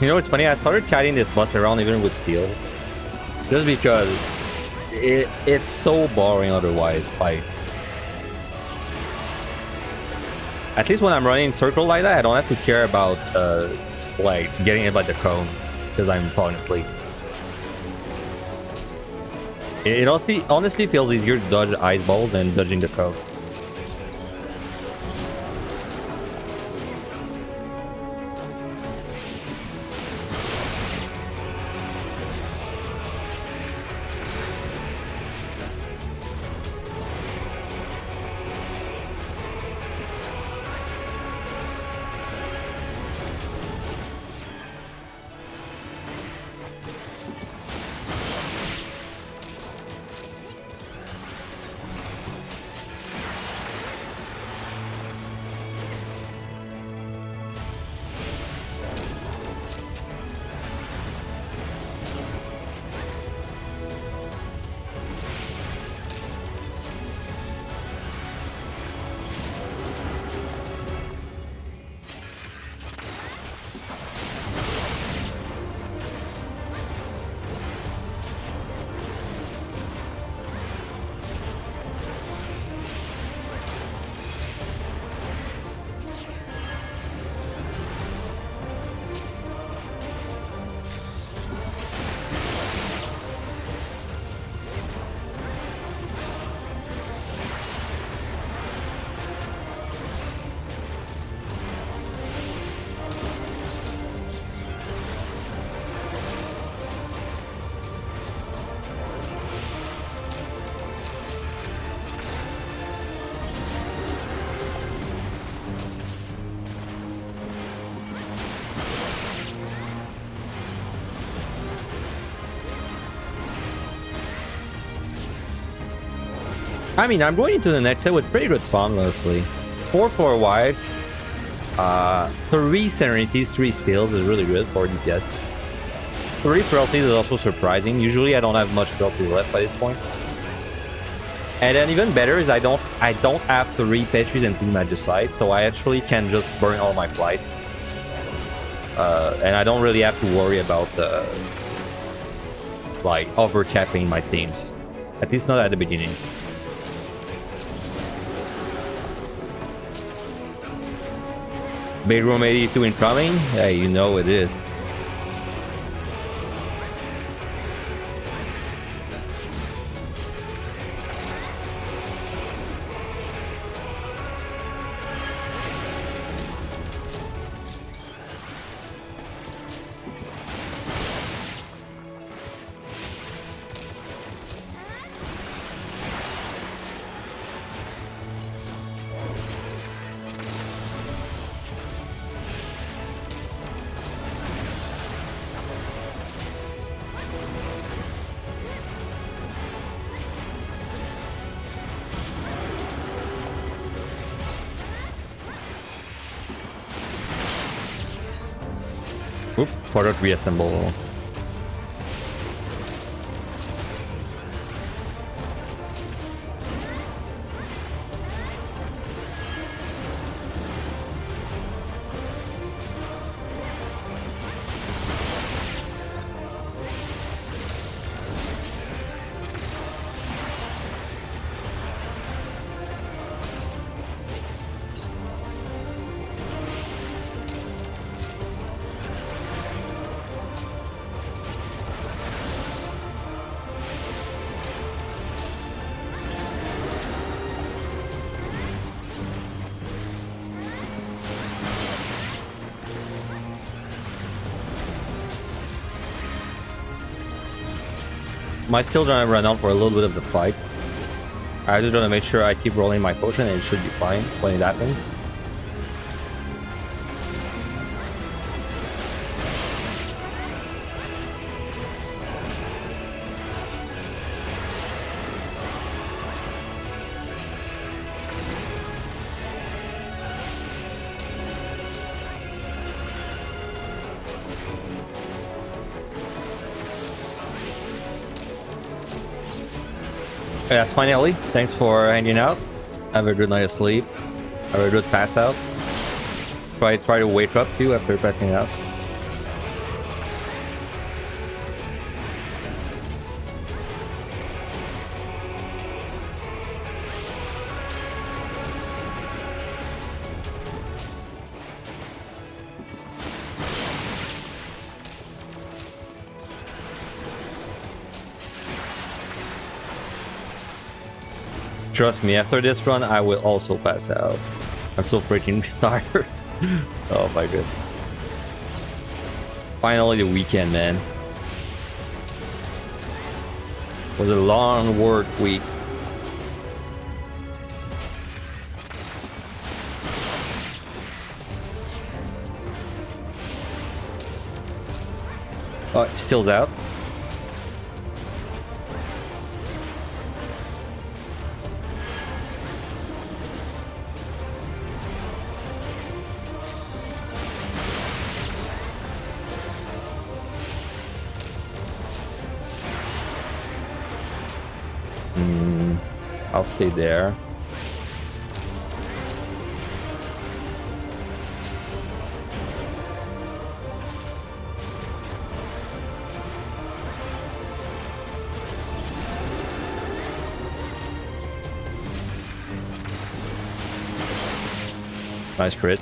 You know, it's funny, I started carrying this boss around even with steel. Just because it's so boring otherwise. Like, at least when I'm running in circle like that, I don't have to care about like getting hit by the cone because I'm falling asleep. It honestly feels easier to dodge ice ball than dodging the cone. I mean, I'm going into the next set with pretty good fun, honestly. 4 for a white. 3 Serenities, 3 Steals is really good for DPS. 3 Frailties is also surprising. Usually I don't have much Frailty left by this point. And then even better is I don't have 3 Petri's and 2 Magicite, so I actually can just burn all my flights. And I don't really have to worry about like overcapping my teams. At least not at the beginning. Big Room 82 incoming? Hey, you know it is. Oop, forgot reassemble. My still gonna run out for a little bit of the fight. I just wanna make sure I keep rolling my potion and it should be fine when it happens. Yeah, that's fine, Ellie. Thanks for hanging out. Have a good night of sleep. Have a good pass out. Try to wake up too after passing out. Trust me, after this run, I will also pass out. I'm so freaking tired. Oh my god. Finally the weekend, man. It was a long work week. Oh, still out. I'll stay there. Nice crit.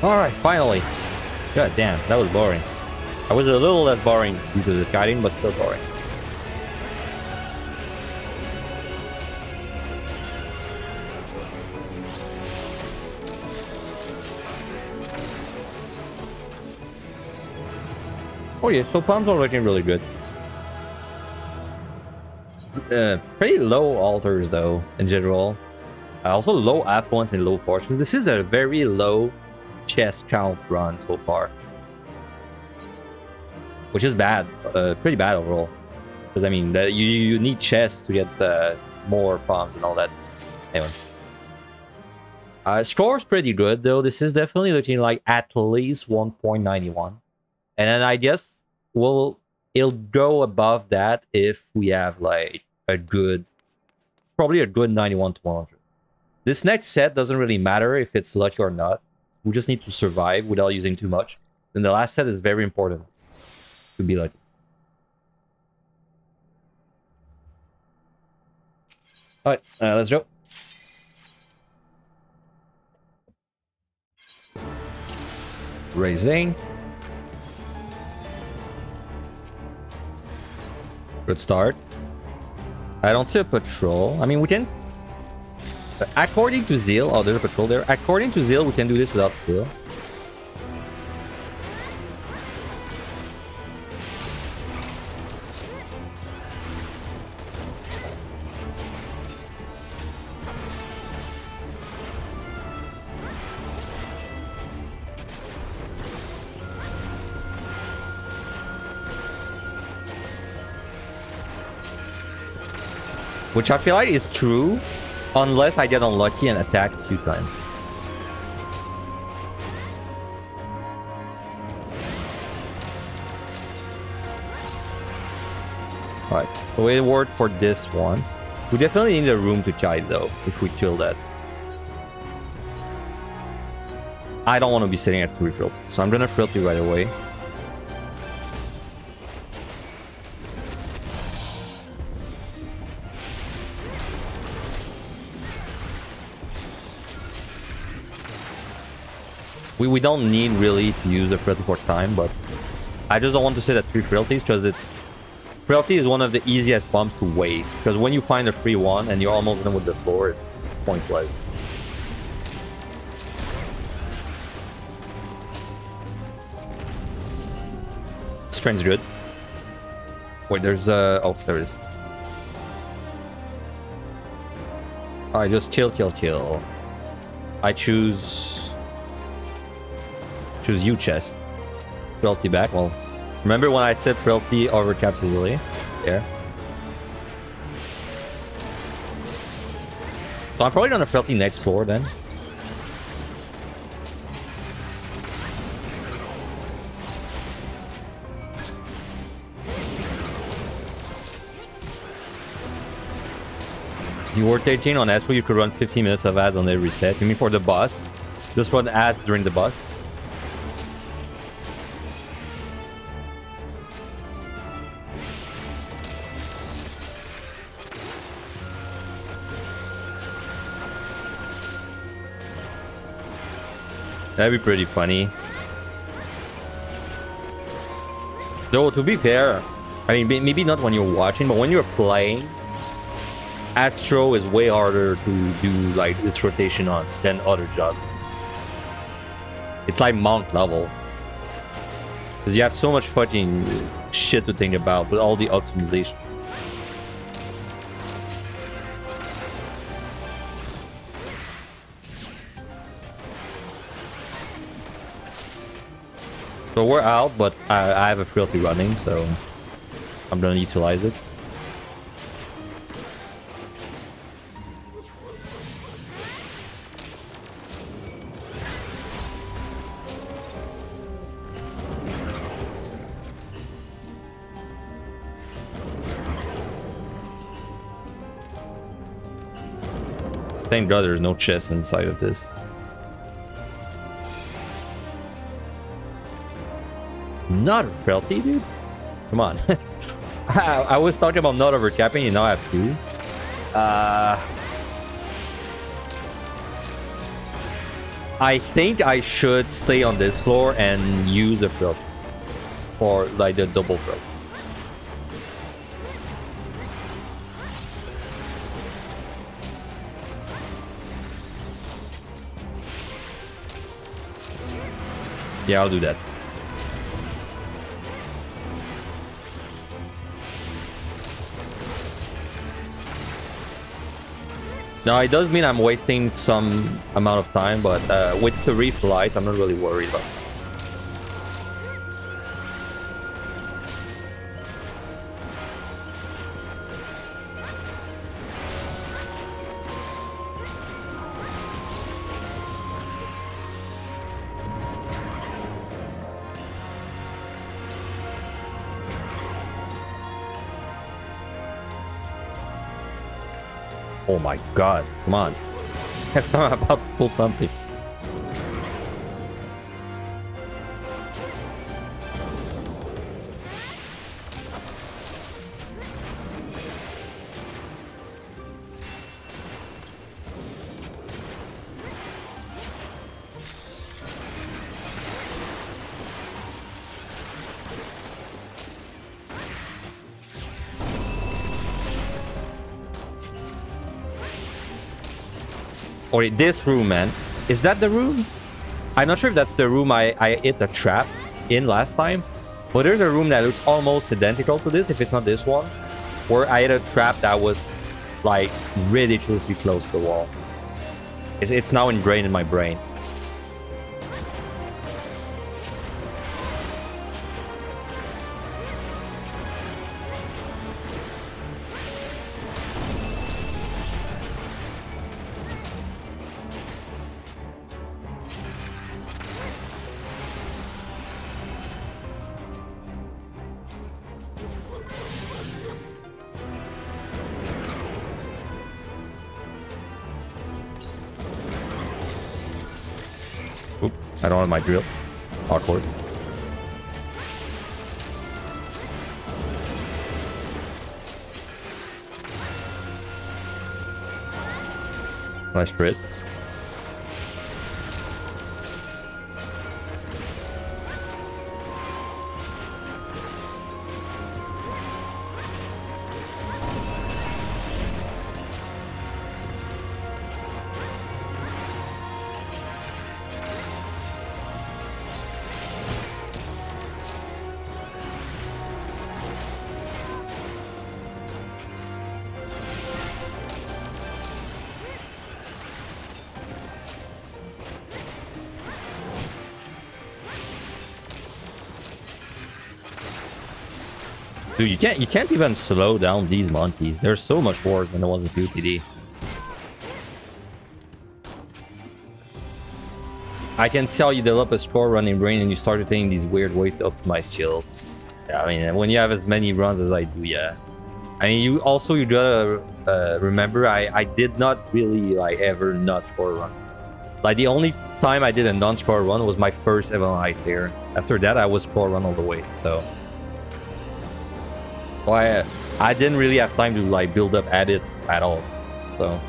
Alright, finally. God damn, that was boring. I was a little less boring due to the kiting, but still boring. Oh yeah, so palms are looking really good. Pretty low altars though, in general. Also low affluence and low fortune. This is a very low chest count run so far, which is bad, pretty bad overall. Because I mean, you need chests to get more palms and all that. Anyway, score's pretty good though. This is definitely looking like at least 1.91, and then I guess it'll go above that if we have like a good, probably a good 91 to 100. This next set doesn't really matter if it's lucky or not. We just need to survive without using too much. And the last set is very important to be lucky. Alright, let's go. Raising. Good start. I don't see a patrol. I mean, we can... According to Zeal... Oh, there's a patrol there. According to Zeal, we can do this without steal. Which I feel like is true, unless I get unlucky and attack a few times. Alright, so we word for this one. We definitely need a room to kite though, if we kill that. I don't want to be sitting at 3 filter, so I'm gonna filter right away. We don't need really to use the Frailty for time, but I just don't want to sit at 3 Frailties because Frailty is one of the easiest bombs to waste, because when you find a free one and you're almost done with the floor, it's pointless. Strain's good. Wait, there's oh, there it is. Alright, just chill. I choose U chest. Frailty back. Well, remember when I said Frailty over Capsules? Yeah. So I'm probably gonna Frailty next floor then. You were 13 on Astro, you could run 15 minutes of ads on every set. You mean for the boss? Just run ads during the boss? That'd be pretty funny. Though, to be fair, I mean, maybe not when you're watching, but when you're playing, Astro is way harder to do like this rotation on than other jobs. It's like Monk level. Because you have so much fucking shit to think about with all the optimization. So we're out, but I have a Frailty running, so I'm gonna utilize it. Thank God there's no chest inside of this. Not a Frailty, dude. Come on. I was talking about not overcapping, and now I have 2. I think I should stay on this floor and use the Frailty. Or like the double Frailty. Yeah, I'll do that. Now, it does mean I'm wasting some amount of time, but with 3 flights, I'm not really worried about it. Oh my god, come on. Every time I'm about to pull something. Or this room, man. Is that the room? I'm not sure if that's the room I hit the trap in last time. But there's a room that looks almost identical to this, if it's not this one. Where I hit a trap that was, like, ridiculously close to the wall. It's now ingrained in my brain. I don't have my drill. Awkward. Nice crit. Dude, you can't even slow down these monkeys. They're so much worse than the ones with UTD. I can see how you develop a score running brain and you start to think these weird ways to optimize shield. Yeah, I mean, when you have as many runs as I do, yeah. I mean, you gotta remember, I did not really like ever not score run. Like the only time I did a non-score run was my first Evelyn High clear. After that, I was score run all the way. So, well, I didn't really have time to like build up habits at all. So.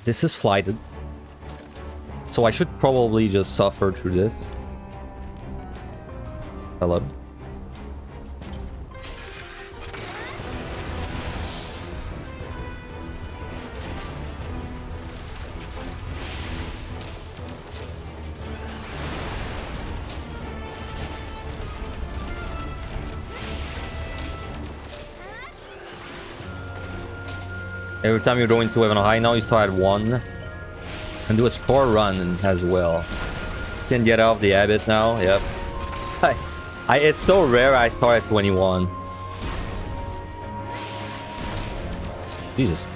This is flighted. So I should probably just suffer through this. Hello. Every time you're going to 11 high now, you start at 1 and do a score run as well. Can get off the habit now. Yep. It's so rare I start at 21. Jesus.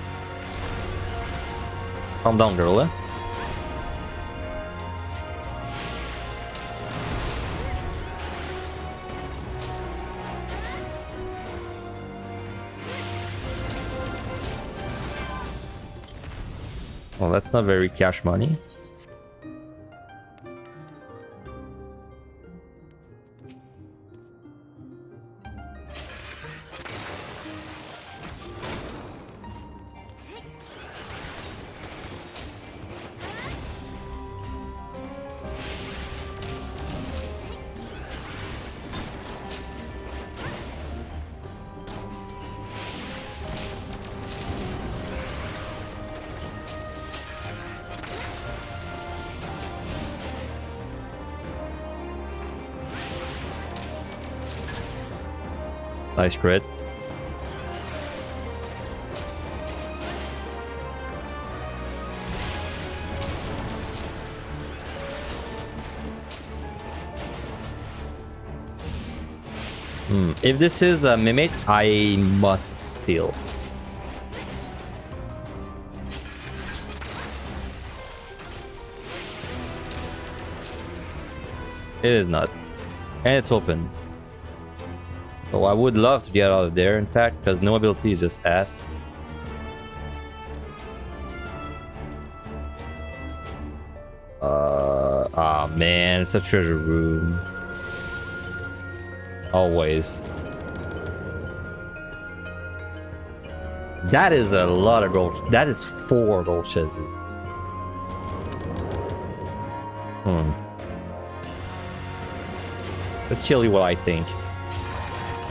Calm down, girl. Eh? Well, that's not very cash money. Nice crit. If this is a Mimic, I must steal. It is not. And it's open. So I would love to get out of there, in fact, because no ability is just ass. Ah man, it's a treasure room. Always. That is a lot of gold. That is 4 gold chesses. Let's tell you what I think.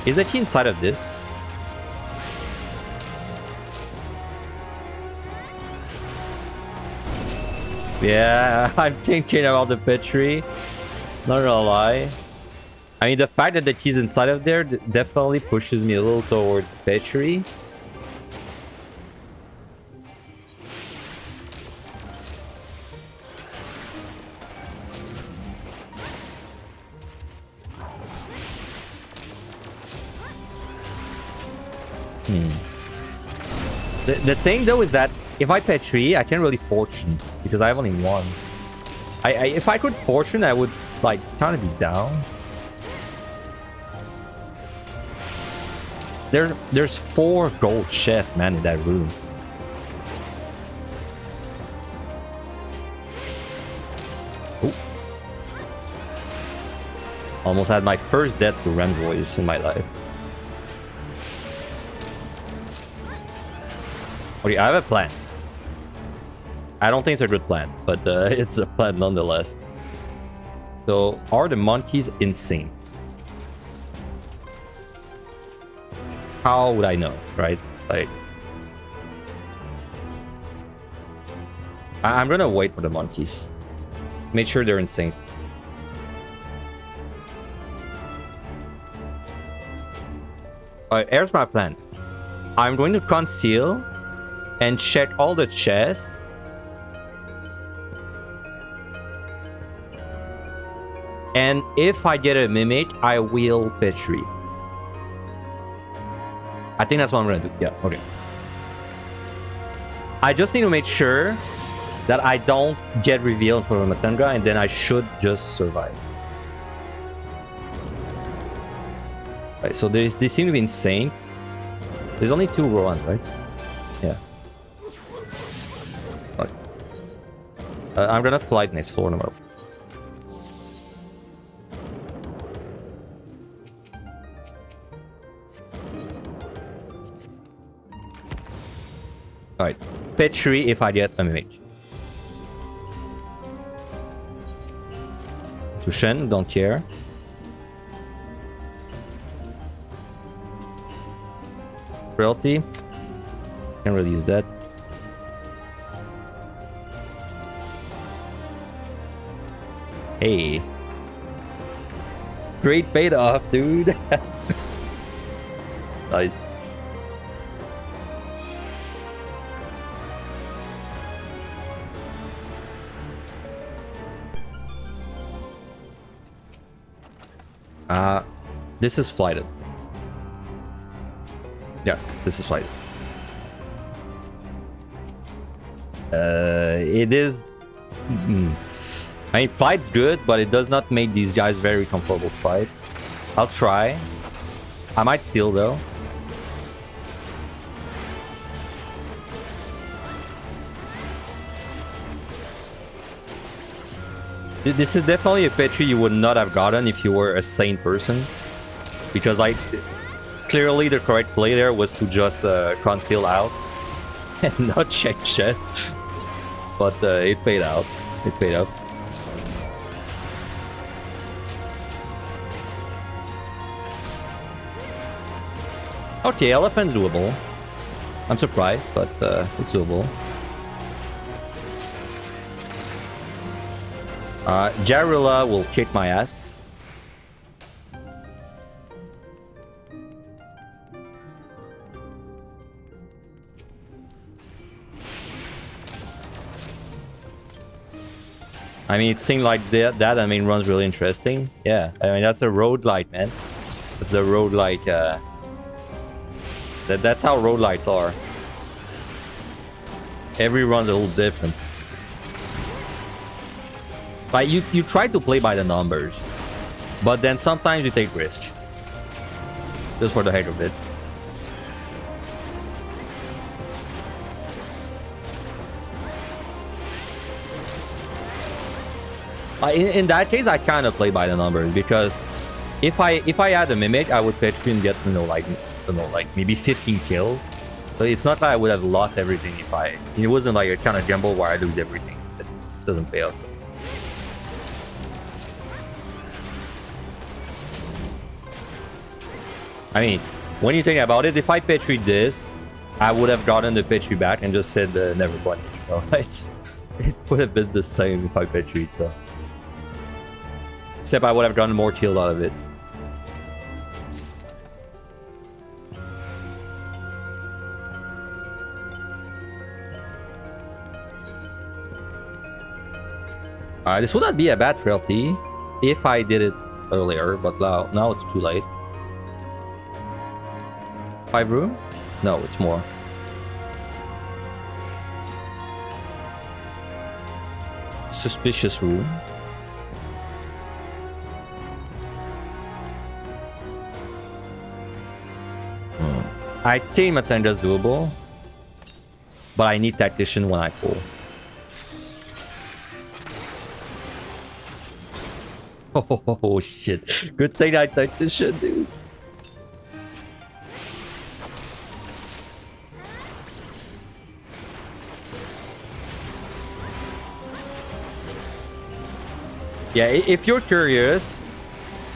Is the key inside of this? Yeah, I'm thinking about the Petri. Not gonna lie. I mean, the fact that the key's inside of there definitely pushes me a little towards Petri. The thing though is that if I Petri, I can't really fortune because I have only 1. If I could fortune, I would like kind of be down. There's 4 gold chests, man, in that room. Ooh. Almost had my first death to Ramvoice in my life. Okay, I have a plan. I don't think it's a good plan, but it's a plan nonetheless. So, are the monkeys insane? How would I know, right? Like, I'm gonna wait for the monkeys. Make sure they're insane. Alright, here's my plan. I'm going to conceal and check all the chests And if I get a Mimic, I will Petri. I think that's what I'm gonna do. Yeah, okay. I just need to make sure that I don't get revealed for a Matanga, and then I should just survive. Right, so they seem to be insane. There's only 2 Roans, right? Yeah. Okay. I'm gonna flight next floor no matter. Alright. Petri if I get a Mimic. To Shen, don't care. Frailty. Can't really use that. Hey. Great bait off, dude. Nice. This is flighted. Yes, this is flighted. It is... I mean, flight's good, but it does not make these guys very comfortable to fight. I'll try. I might steal, though. This is definitely a Petri you would not have gotten if you were a sane person. Because, like, clearly the correct play there was to just conceal out and not check chest. But it paid out. It paid out. Okay, elephant's doable. I'm surprised, but it's doable. Jarula will kick my ass. I mean, it's things like that I mean, runs really interesting. Yeah, I mean, that's a road light, man. It's the road like, that's how road lights are. Every run's a little different. Like, you try to play by the numbers, but then sometimes you take risks. Just for the heck of it. In that case, I kind of play by the numbers, because if I had a Mimic, I would Petri and get, you know, like maybe 15 kills. So it's not like I would have lost everything if it wasn't like a kind of gamble where I lose everything. It doesn't pay off. I mean, when you think about it, if I Petri this, I would have gotten the Petri back and just said never punish. You know? It would have been the same if I Petri, so. Except I would have gotten more kill out of it. This would not be a bad frailty if I did it earlier, but now it's too late. 5 room? No, it's more. Suspicious room. I think Matanga's doable, but I need Tactician when I pull. Oh shit. Good thing I Tactician, dude. Yeah, if you're curious,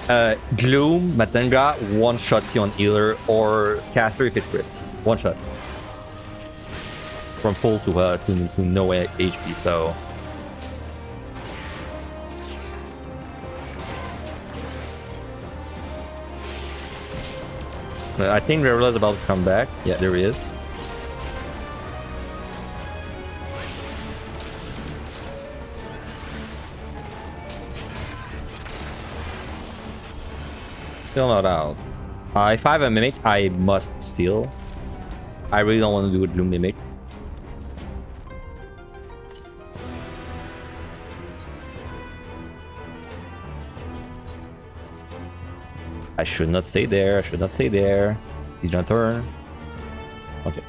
Gloom, Matanga, one-shots you on healer, or Caster if it crits. One shot. From full to no HP, so... I think Revela's about to come back. Yeah, there he is. Still not out. If I have a Mimic, I must steal. I really don't want to do a Gloom Mimic. I should not stay there. I should not stay there. He's gonna turn. Okay.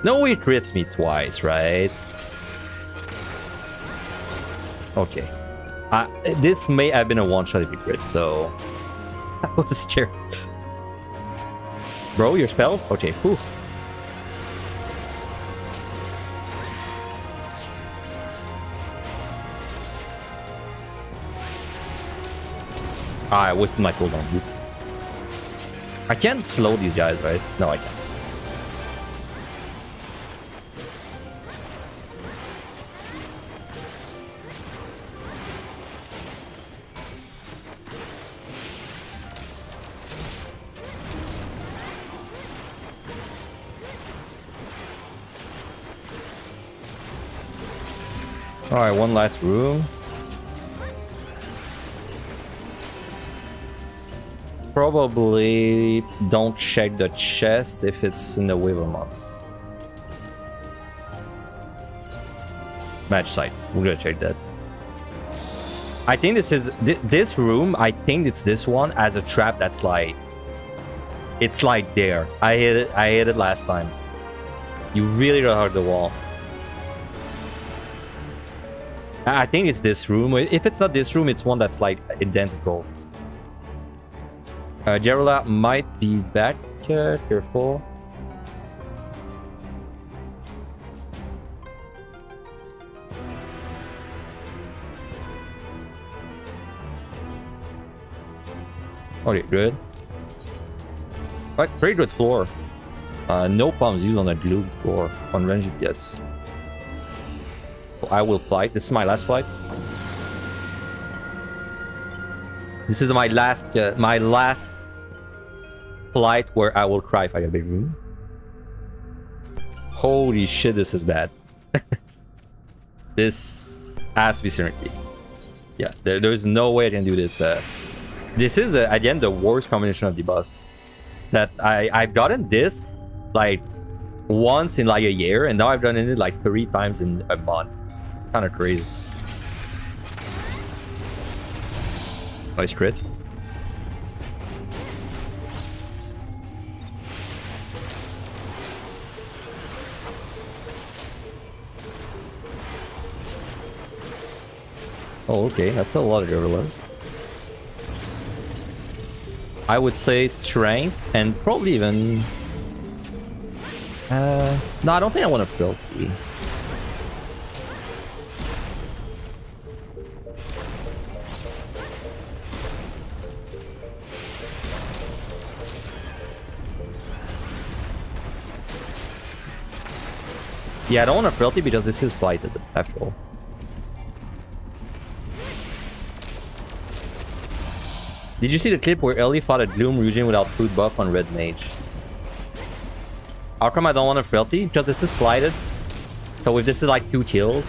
No, it crits me twice, right? Okay. This may have been a one-shot if it crit, so... I was scared. Bro, your spells? Okay, whew. I wasted my cooldown. Oops. I can't slow these guys, right? No, I can't. Alright, one last room. Probably don't check the chest if it's in the Weaver Moth. Match site. We're gonna check that. I think this is this room. I think it's this one as a trap that's like, it's like there. I hit it. I hit it last time. You really gotta hug the wall. I think it's this room. If it's not this room, it's one that's like identical. Jarula might be back. Careful. Okay, good. Right, pretty good floor. No bombs used on a glue floor on range. Yes. I will flight. This is my last flight. This is my last flight where I will cry if I get a big room. Holy shit, this is bad. This has to be Serenity. Yeah, there's no way I can do this. This is again the worst combination of debuffs. That I've gotten this like once in like a year, and now I've done it like 3 times in a month. Kind of crazy. Nice crit. Oh, okay, that's a lot of gorillas. I would say strength and probably even... no, I don't think I want a filthy. Yeah, I don't want a Frailty because this is Blighted after all. Did you see the clip where Ellie fought a Gloom Ryujin without food buff on Red Mage? How come I don't want a Frailty? Because this is Blighted. So if this is like 2 kills,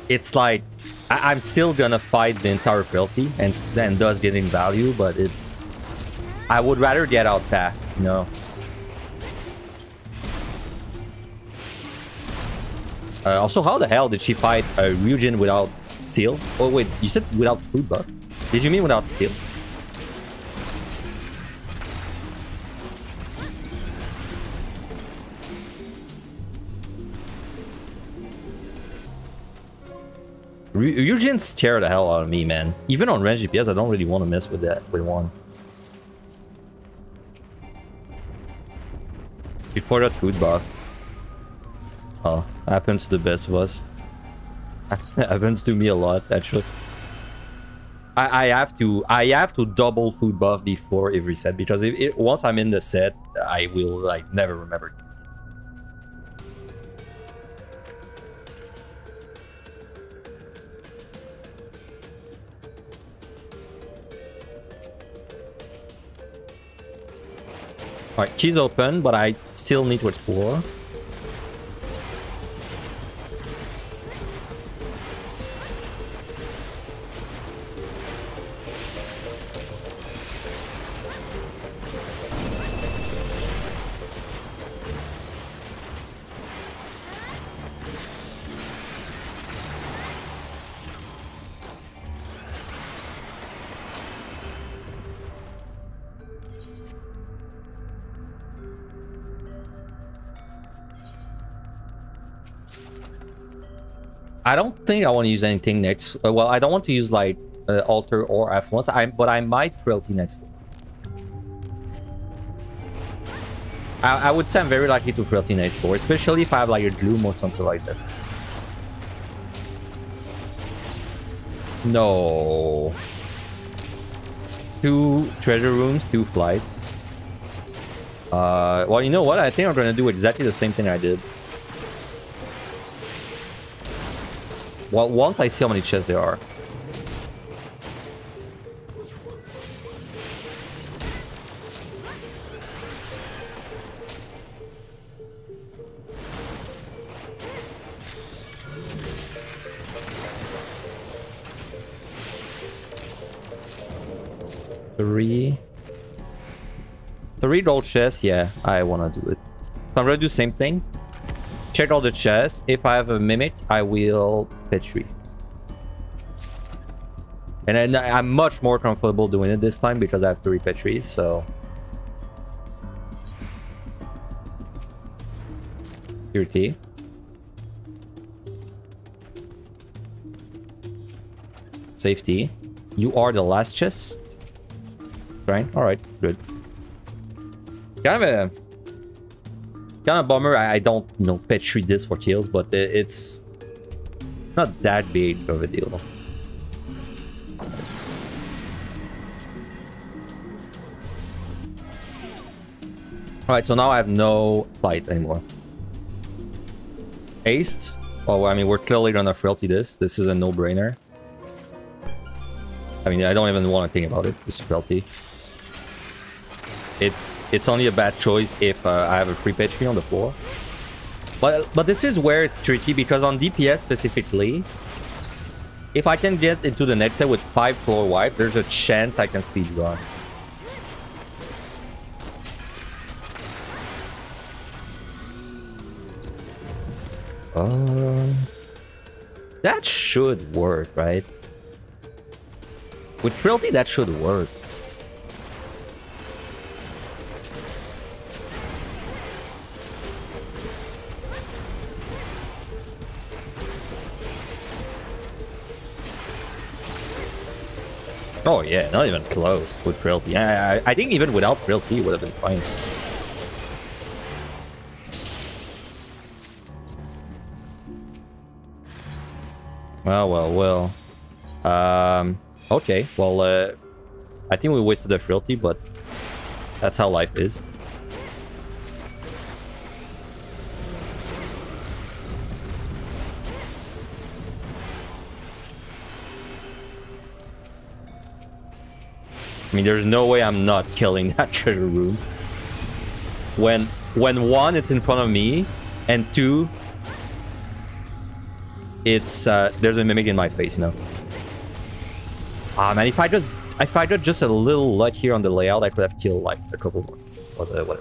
it's like I'm still gonna fight the entire Frailty and thus getting value, but it's... I would rather get out fast, you know? Also, how the hell did she fight a Ryujin without steel? Oh wait, you said without food buff? Did you mean without steel? Ryujin scare the hell out of me, man. Even on range DPS, I don't really want to mess with that with one. Before that food buff. Oh, happens to the best of us. Happens to me a lot, actually. I have to double food buff before every set, because once I'm in the set, I will like never remember. Alright, key's open, but I still need to explore. I don't think I want to use anything next. Well, I don't want to use like Alter or F1s. But I might Frailty next. I would say I'm very likely to Frailty next floor, especially if I have like a Gloom or something like that. No. 2 treasure rooms, 2 flights. Well, you know what? I think I'm gonna do exactly the same thing I did. Well, once I see how many chests there are. Three gold chests, yeah, I wanna do it. So I'm gonna do the same thing. Check all the chests. If I have a mimic, I will Petri. And then I'm much more comfortable doing it this time because I have 3 Petries, so. Purity. Safety. You are the last chest. Right? Alright, good. Kind of bummer. I don't, you know, Petri this for kills, but it's not that big of a deal. Alright, so now I have no flight anymore. Aced. Oh, I mean, we're clearly gonna Frailty this. This is a no-brainer. I mean, I don't even want to think about it. This is Frailty. It's only a bad choice if I have a free Petri on the floor. But this is where it's tricky, because on DPS specifically, if I can get into the next set with 5 floor wipe, there's a chance I can speedrun. That should work, right? With Frailty, that should work. Oh yeah, not even close with Frailty. I think even without Frailty, it would have been fine. Well. Okay, well, I think we wasted the Frailty, but that's how life is. I mean, there's no way I'm not killing that treasure room. When 1, it's in front of me, and 2, it's there's a mimic in my face now. Ah man, if I got just a little luck here on the layout, I could have killed like a couple more. Whatever.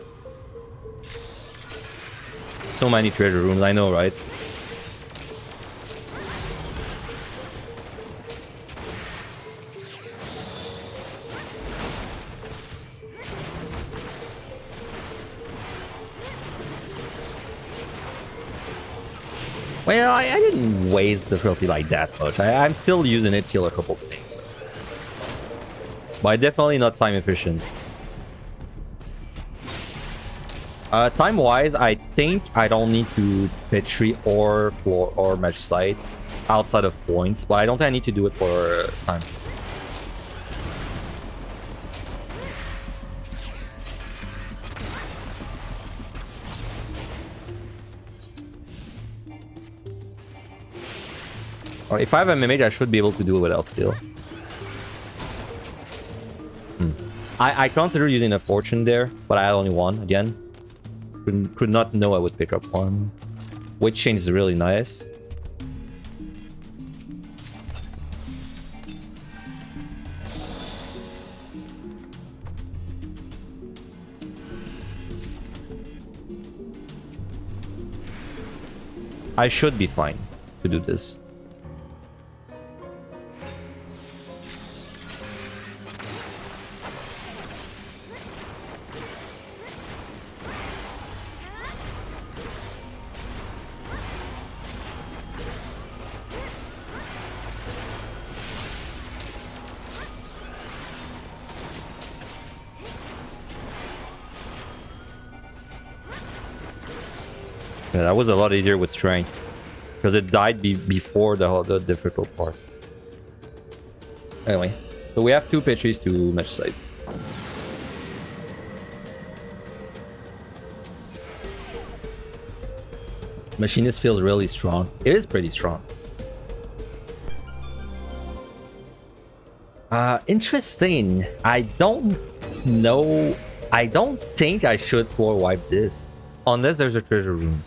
So many treasure rooms, I know, right? Well, I didn't waste the Frailty like that much. I'm still using it to kill a couple of things. But definitely not time efficient. Time-wise, I think I don't need to Petri or floor or Match Sight outside of points, but I don't think I need to do it for time. Or if I have a Mimic, I should be able to do it without Steel. I consider using a Fortune there, but I had only 1 again. Could not know I would pick up 1. Witch Chain is really nice. I should be fine to do this. Yeah, that was a lot easier with strength. Because it died before the difficult part. Anyway, so we have 2 pitches to match site. Machinist feels really strong. It is pretty strong. Interesting. I don't know. I don't think I should floor wipe this. Unless there's a treasure room.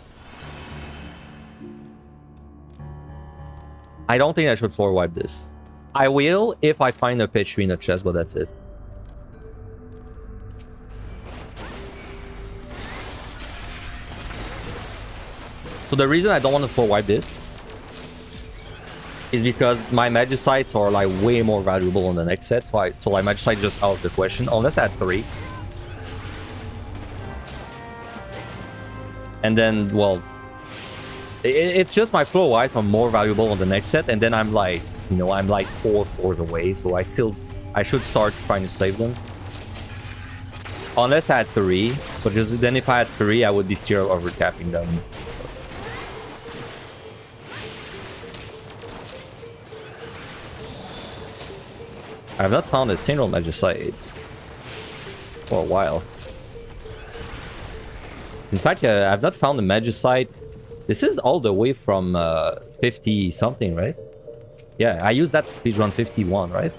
I don't think I should floor wipe this. I will if I find a pitch in a chest, but that's it. So the reason I don't want to floor wipe this is because my Magicites are like way more valuable on the next set. So my Magicite just out of the question, unless I had 3. And then, well, it's just my floor wipes are more valuable on the next set, and then I'm like, you know, I'm like 4 floors away, so I should start trying to save them. Unless I had 3, but just then if I had 3, I would be still overcapping them. I have not found a single Magicite for a while. In fact, I've not found a Magicite. This is all the way from 50 something, right? Yeah, I used that speedrun 51, right?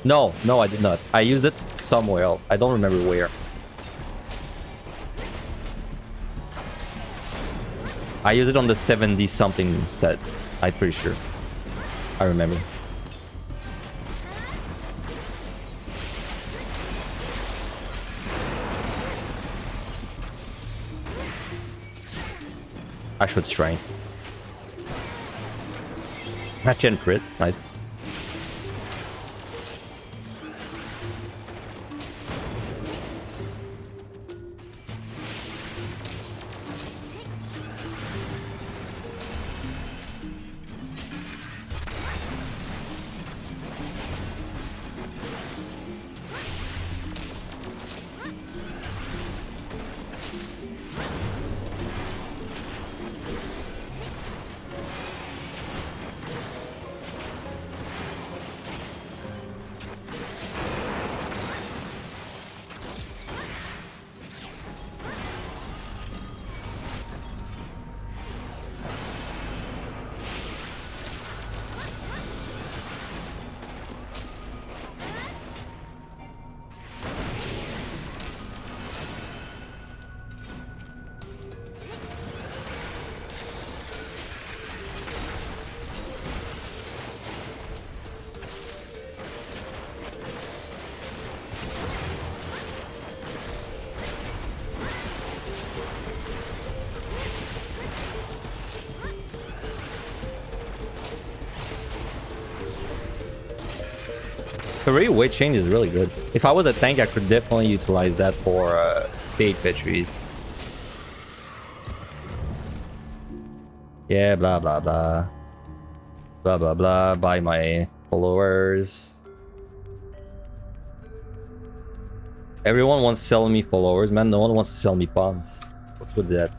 No, I did not. I used it somewhere else. I don't remember where. I used it on the 70 something set. I'm pretty sure. I remember. I should strain. Match and crit. Nice. The weight change is really good. If I was a tank, I could definitely utilize that for paid victories. Yeah, blah blah blah. Blah blah blah. Buy my followers. Everyone wants to sell me followers, man. No one wants to sell me bombs. What's with that?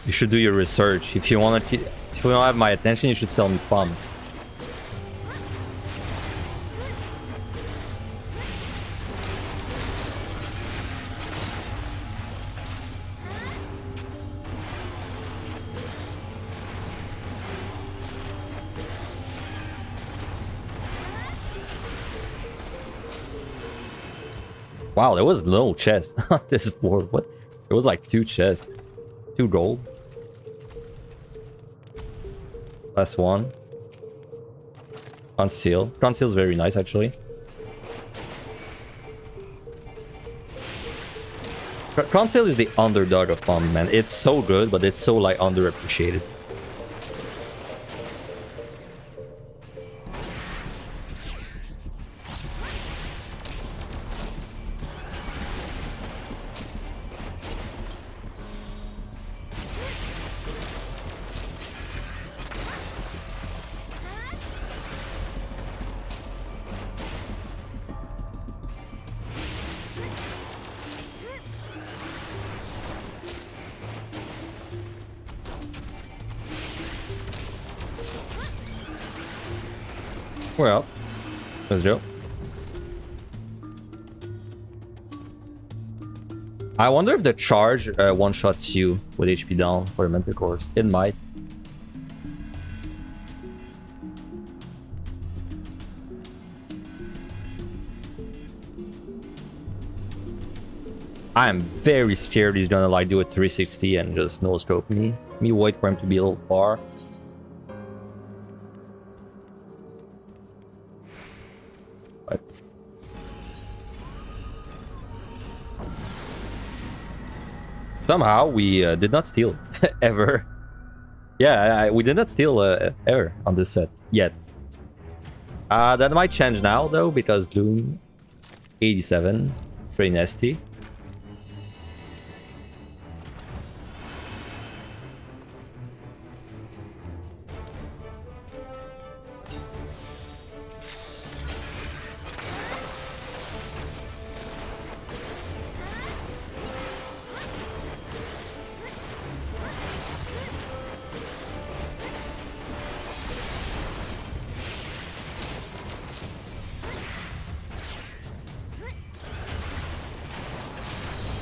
You should do your research. If you want to, if you don't have my attention, you should sell me bombs. Wow, there was no chest on this board. What? There was like 2 chests. 2 gold. Last one. Conceal. Conceal is very nice, actually. Conceal is the underdog of bomb, man. It's so good, but it's so like underappreciated. Well, let's go. I wonder if the charge one-shots you with HP down for the mental cores. It might. I'm very scared he's gonna like do a 360 and just no-scope me. Me wait for him to be a little far. But somehow we did not steal ever. Yeah, we did not steal ever on this set yet. That might change now though, because Doom 87, pretty nasty.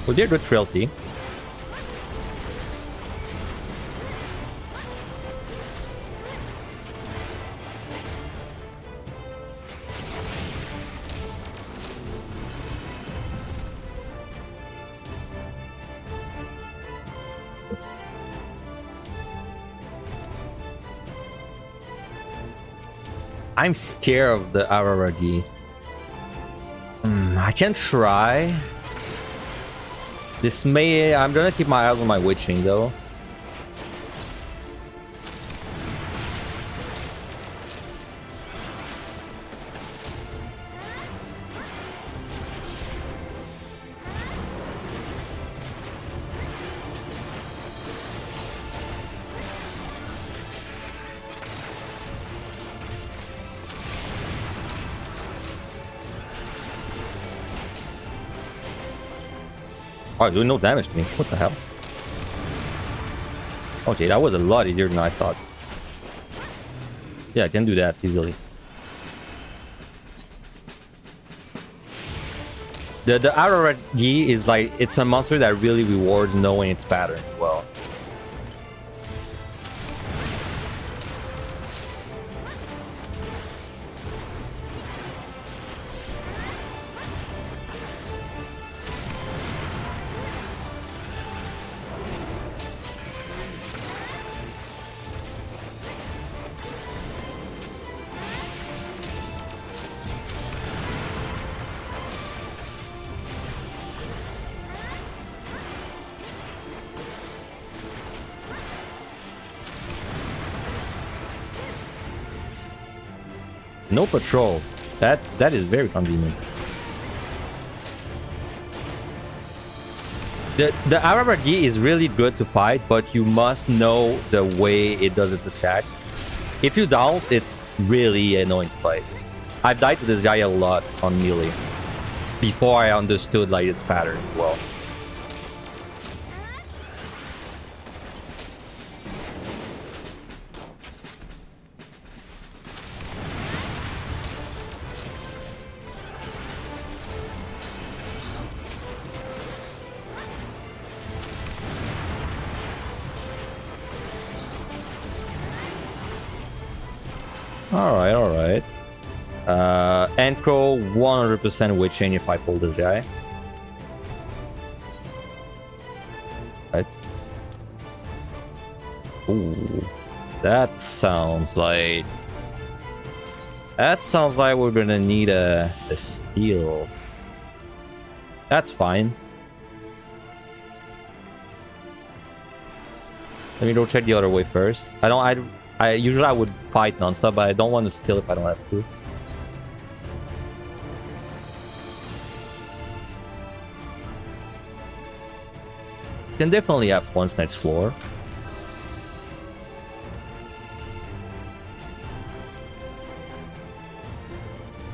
Would be a good frailty. I'm scared of the Araragi. I can try. This may... I'm gonna keep my eyes on my witching though. Oh, doing no damage to me. What the hell? Okay, that was a lot easier than I thought. Yeah, I can do that easily. The Araragi is like, it's a monster that really rewards knowing its pattern well. No patrol. That is very convenient. The Araragi is really good to fight, but you must know the way it does its attack. If you don't, it's really annoying to fight. I've died to this guy a lot on melee before I understood like its pattern well. Alright, alright. Ankro 100% witching if I pull this guy. Right. Ooh. That sounds like... That sounds like we're gonna need a steal. That's fine. Let me go check the other way first. I usually I would fight non-stop, but I don't want to steal if I don't have to. Can definitely have once next floor.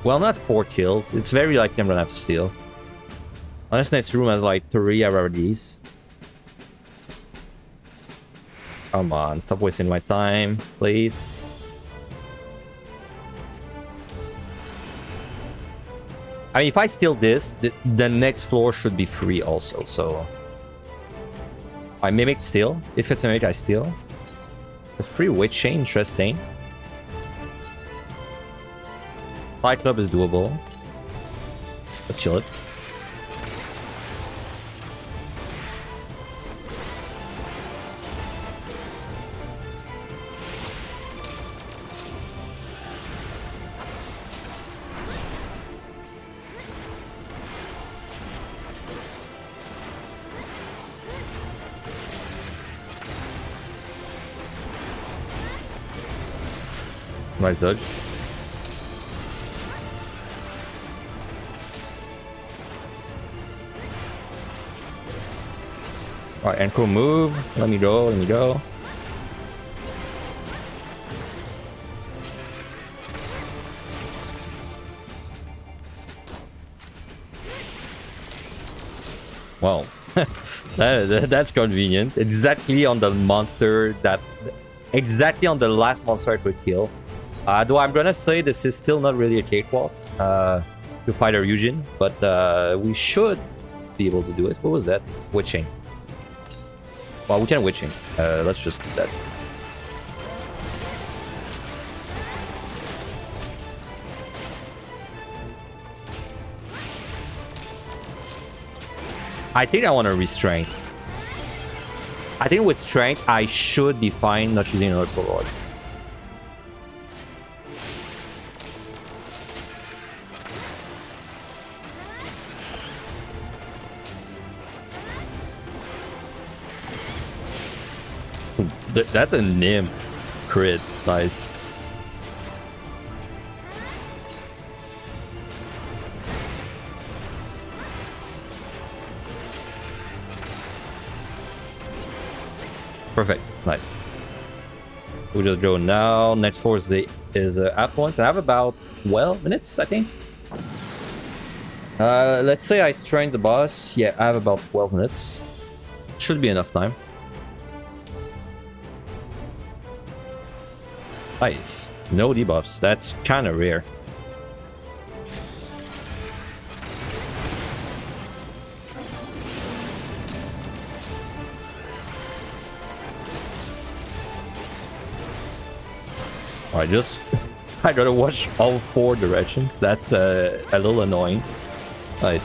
Well, not 4 kills. It's very likely I'm gonna have to steal. Unless next room has like 3 RRDs. Come on, stop wasting my time, please. I mean, if I steal this, the next floor should be free also, so... I Mimic steal. If it's a Mimic, I steal. The free Witch Chain, interesting. Fight Club is doable. Let's chill it. Nice dodge. Alright, Enko move. Let me go, let me go. Well, that's convenient. Exactly on the monster that... Exactly on the last monster I could kill. Though I'm gonna say this is still not really a cakewalk to fight a Ryujin, but we should be able to do it. What was that? Witching. Well, we can Witching. Let's just do that. I think I want to restrain. I think with strength, I should be fine not using another Prologue. That's a Nim crit. Nice. Perfect. Nice. We'll just go now. Next floor is at once. I have about 12 minutes, I think. Let's say I strain the boss. Yeah, I have about 12 minutes. Should be enough time. Nice. No debuffs. That's kind of rare. I just... I gotta watch all 4 directions. That's a little annoying. Right.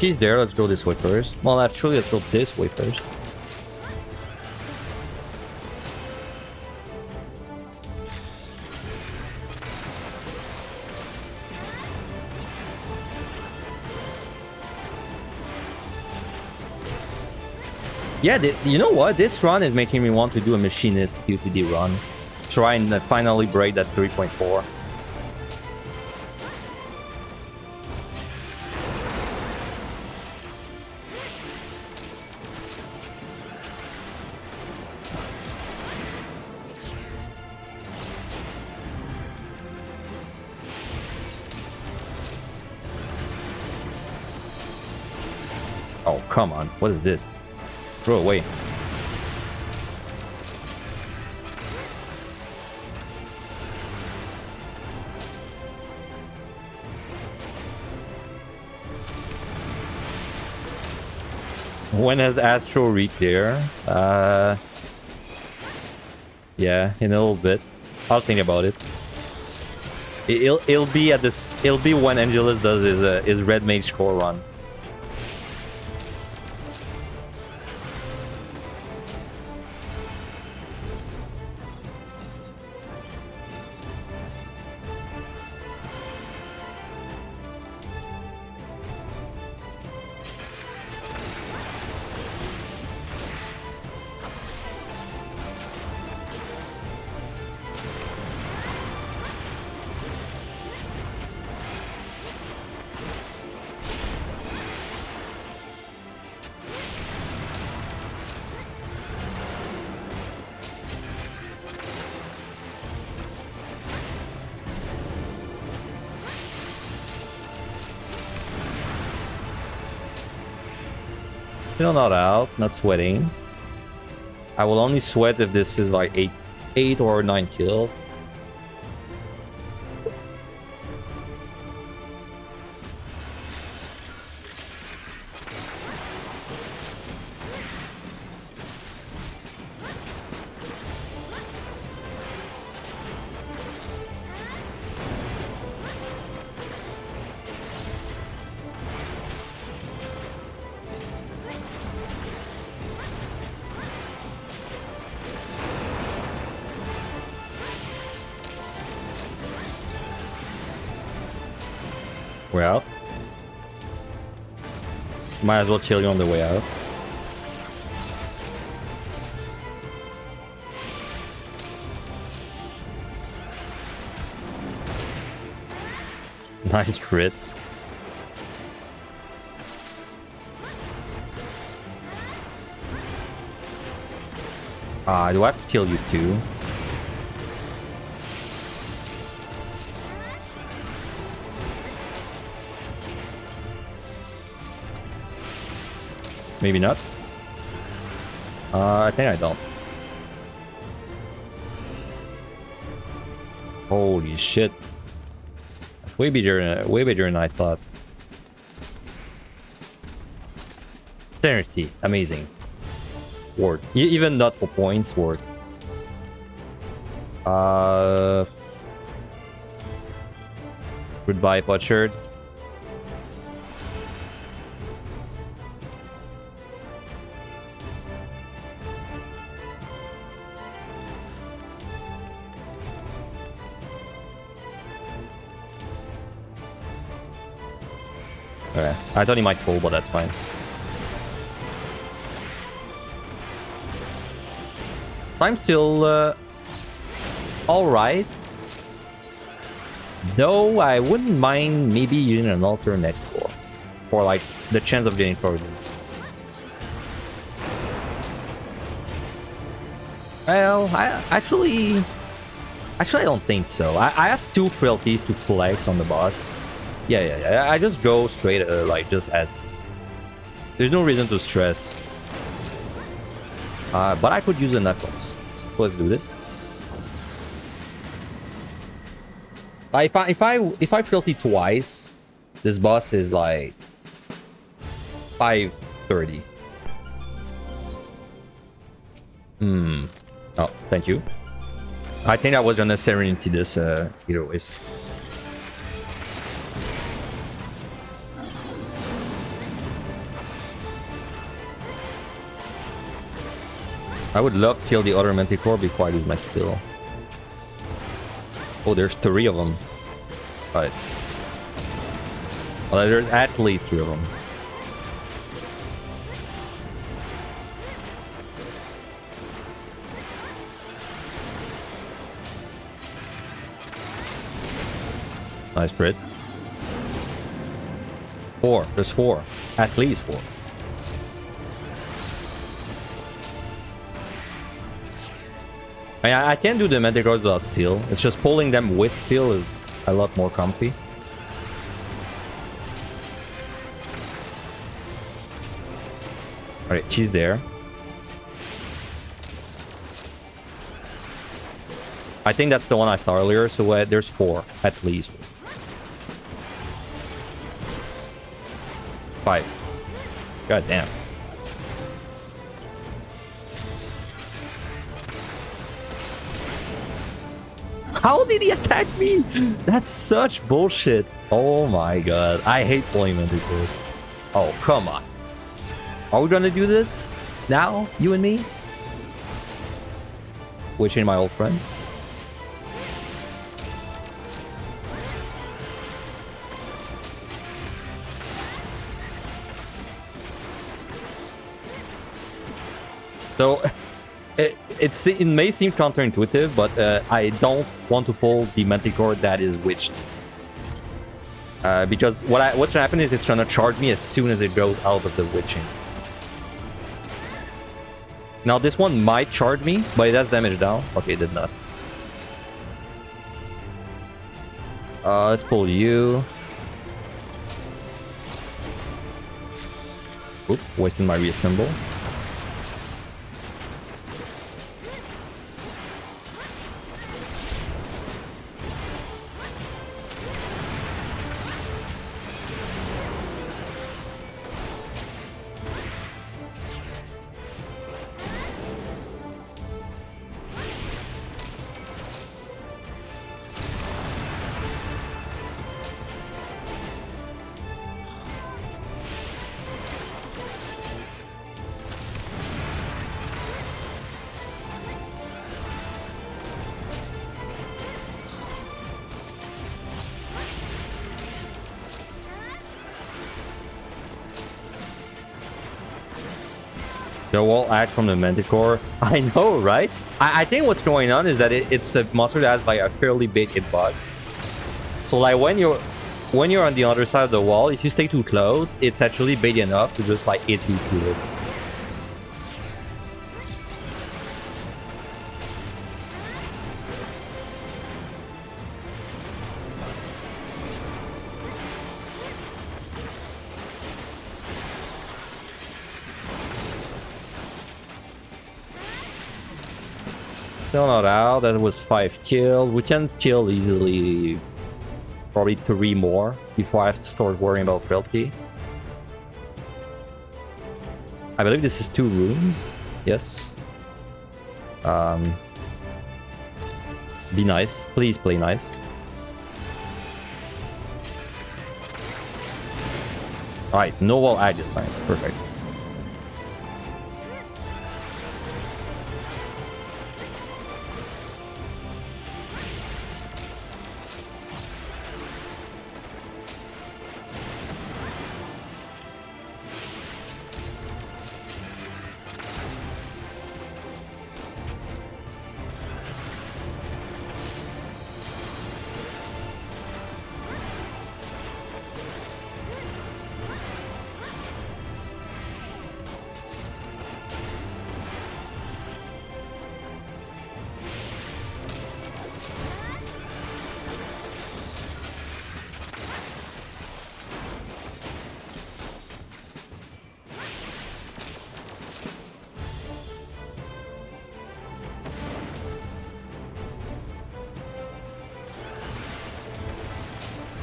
She's there, let's go this way first. Well, actually, let's go this way first. Yeah, you know what? This run is making me want to do a Machinist QTD run. Try and finally break that 3.4. Oh, come on. What is this? Throw away. When has Astro reached there? Yeah, in a little bit. I'll think about it. It'll be at this. It'll be when Angelus does his Red Mage core run. Still not out, not sweating. I will only sweat if this is like 8 or 9 kills. We're out. Might as well chill you on the way out. Nice crit. Do I have to kill you too? Maybe not. I think I don't. Holy shit. That's way bigger than I thought. Serenity. Amazing. Ward. Even not for points, ward. Goodbye, Potsherd. Okay. I thought he might fall, but that's fine. I'm still alright. Though I wouldn't mind maybe using an altar next floor for like the chance of getting forward. Well, I actually I don't think so. I have 2 frailties to flex on the boss. Yeah. I just go straight, like, just as is. There's no reason to stress. But I could use the knuckles. Let's do this. If I frailty twice, this boss is like 530. Oh, thank you. I think I was gonna Serenity this either ways. I would love to kill the other Manticore before I lose my steel. Oh, there's 3 of them. Right. Well, there's at least 3 of them. Nice crit. 4. There's 4. At least 4. I can do the Manticores without steel. It's just pulling them with steel is a lot more comfy. Alright, she's there. I think that's the one I saw earlier, so there's 4, at least. 5. God damn. How did he attack me? That's such bullshit. Oh my god. I hate playing Manticore. Oh, come on. Are we gonna do this? Now? You and me? Witching my old friend? So... It may seem counterintuitive, but I don't want to pull the Manticore that is witched. Because what's gonna happen is it's gonna charge me as soon as it goes out of the witching. Now this one might charge me, but it has damage down. Okay, it did not. Let's pull you. Oop, wasting my reassemble. The wall act from the Manticore. I know, right? I think what's going on is that it's a monster that has like a fairly big hitbox. So like when you're on the other side of the wall, if you stay too close, it's actually big enough to just like hit you through it. Still not out. That was 5 kills. We can kill easily probably 3 more before I have to start worrying about frailty. I believe this is 2 rooms. Yes. Be nice. Please play nice. Alright, no wall ag this time. Perfect.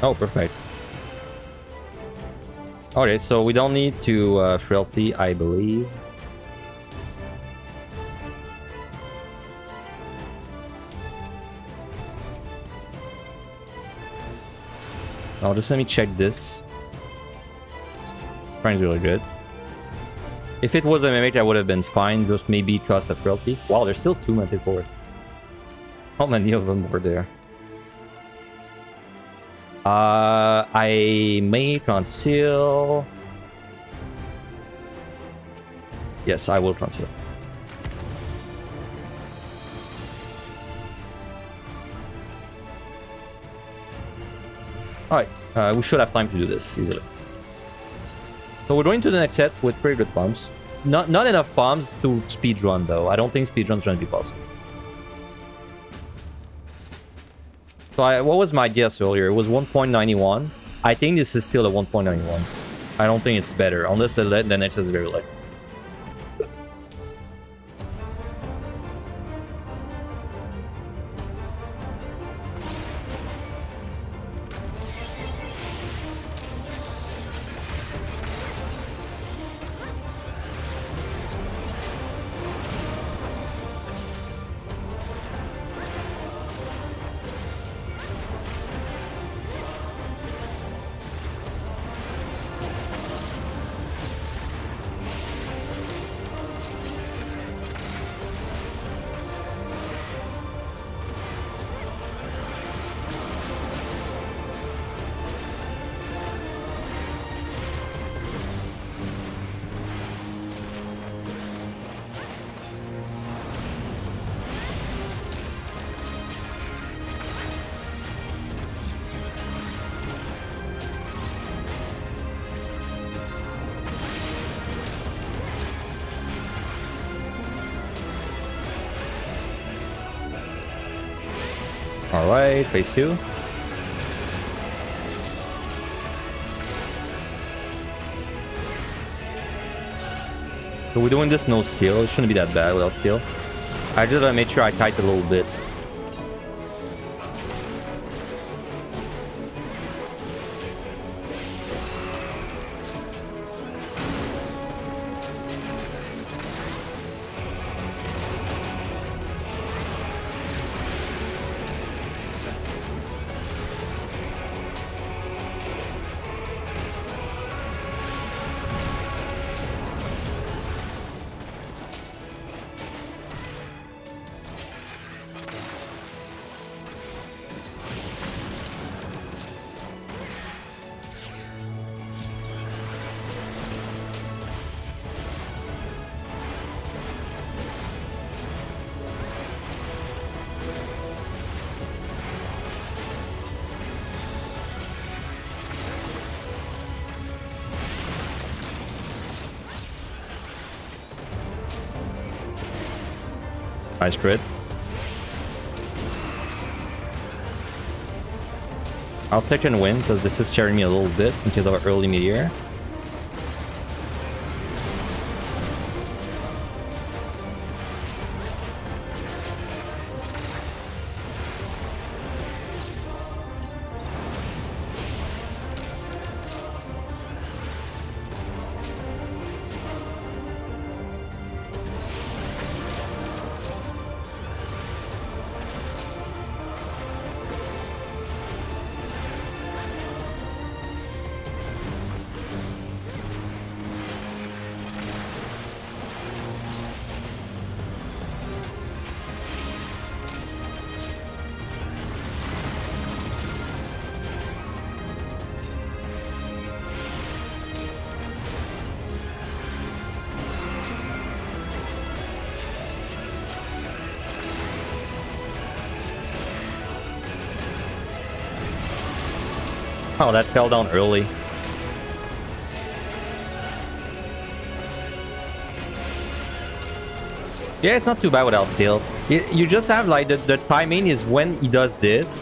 Oh, perfect. Okay, so we don't need to frailty, I believe. Now just let me check this. Frank's really good. If it was a mimic, I would have been fine. Just maybe cost a frailty. Wow, there's still 2 Manticore. How many of them were there? I may conceal. Yes, I will conceal. Alright, we should have time to do this easily. So we're going to the next set with pretty good bombs. Not enough bombs to speedrun though. I don't think speedrun's going to be possible. So what was my guess earlier? It was 1.91. I think this is still a 1.91. I don't think it's better, unless the next is very late. Alright, phase 2. So we're doing this no steal. It shouldn't be that bad without steal. I just gotta make sure I kite a little bit. Nice crit. I'll second win because this is scaring me a little bit in case of an early meteor. Oh, that fell down early. Yeah, it's not too bad without steal. You just have like the timing is when he does this.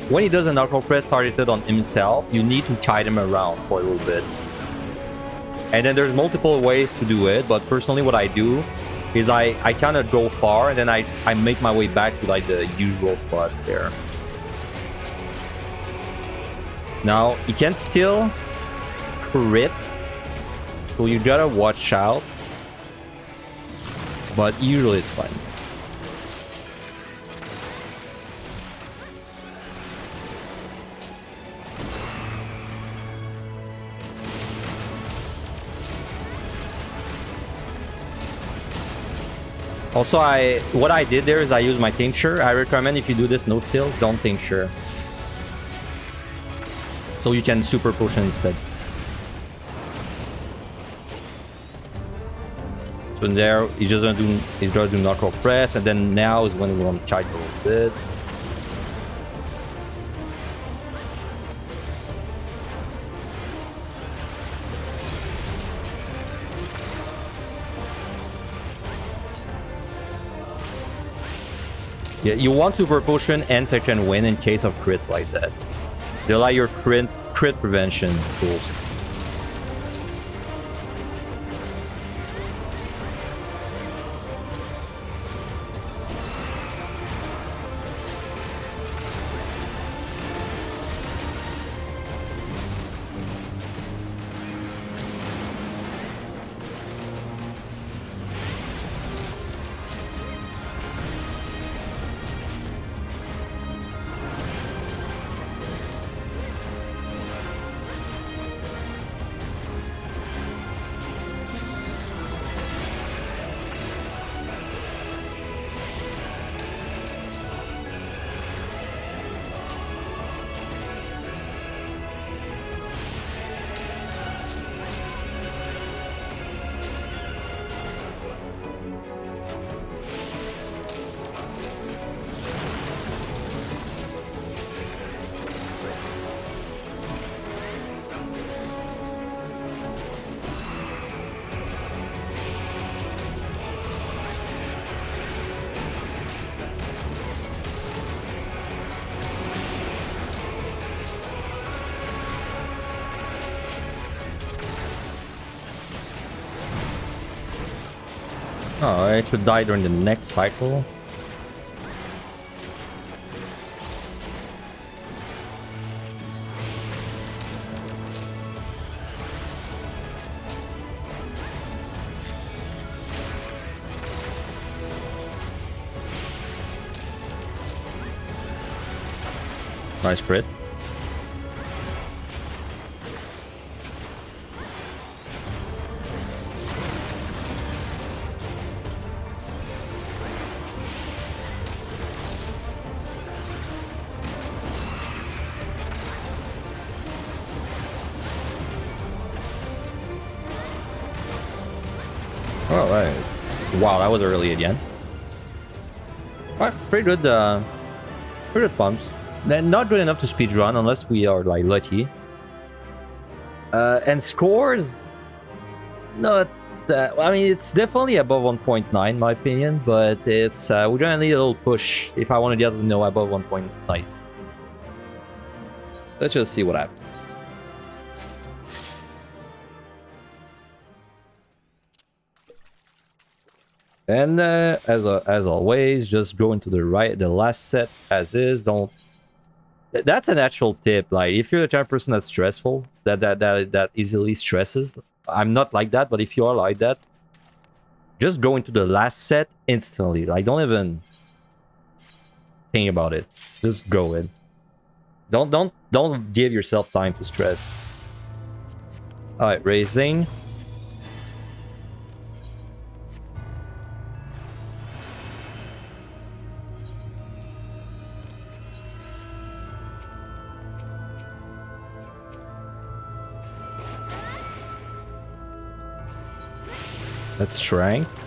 When he does a knuckle press targeted on himself, you need to kite him around for a little bit. And then there's multiple ways to do it, but personally what I do is I kind of go far and then I make my way back to like the usual spot there. Now, he can still crit, so you gotta watch out. But usually it's fine. Also, what I did there is I used my tincture. I recommend if you do this no steal, don't tincture. So you can super potion instead. So in there, he's gonna do knuckle press, and then now is when we want to kite a little bit. Yeah, you want super potion and second win in case of crits like that. They're like your crit prevention tools. Oh, it should die during the next cycle. Nice crit. All right. Wow, that was early again. All right, pretty good pumps. Then not good enough to speedrun unless we are like lucky. And scores, not that. I mean, it's definitely above 1.9 in my opinion, but it's we're gonna need a little push if I want to get to know above 1.9. Let's just see what happens. And as always, just go into the last set as is. Don't. That's an actual tip. Like if you're the type of person that's stressful, that easily stresses. I'm not like that, but if you are like that, just go into the last set instantly. Like don't even think about it. Just go in. Don't give yourself time to stress. All right, raising. That's strength.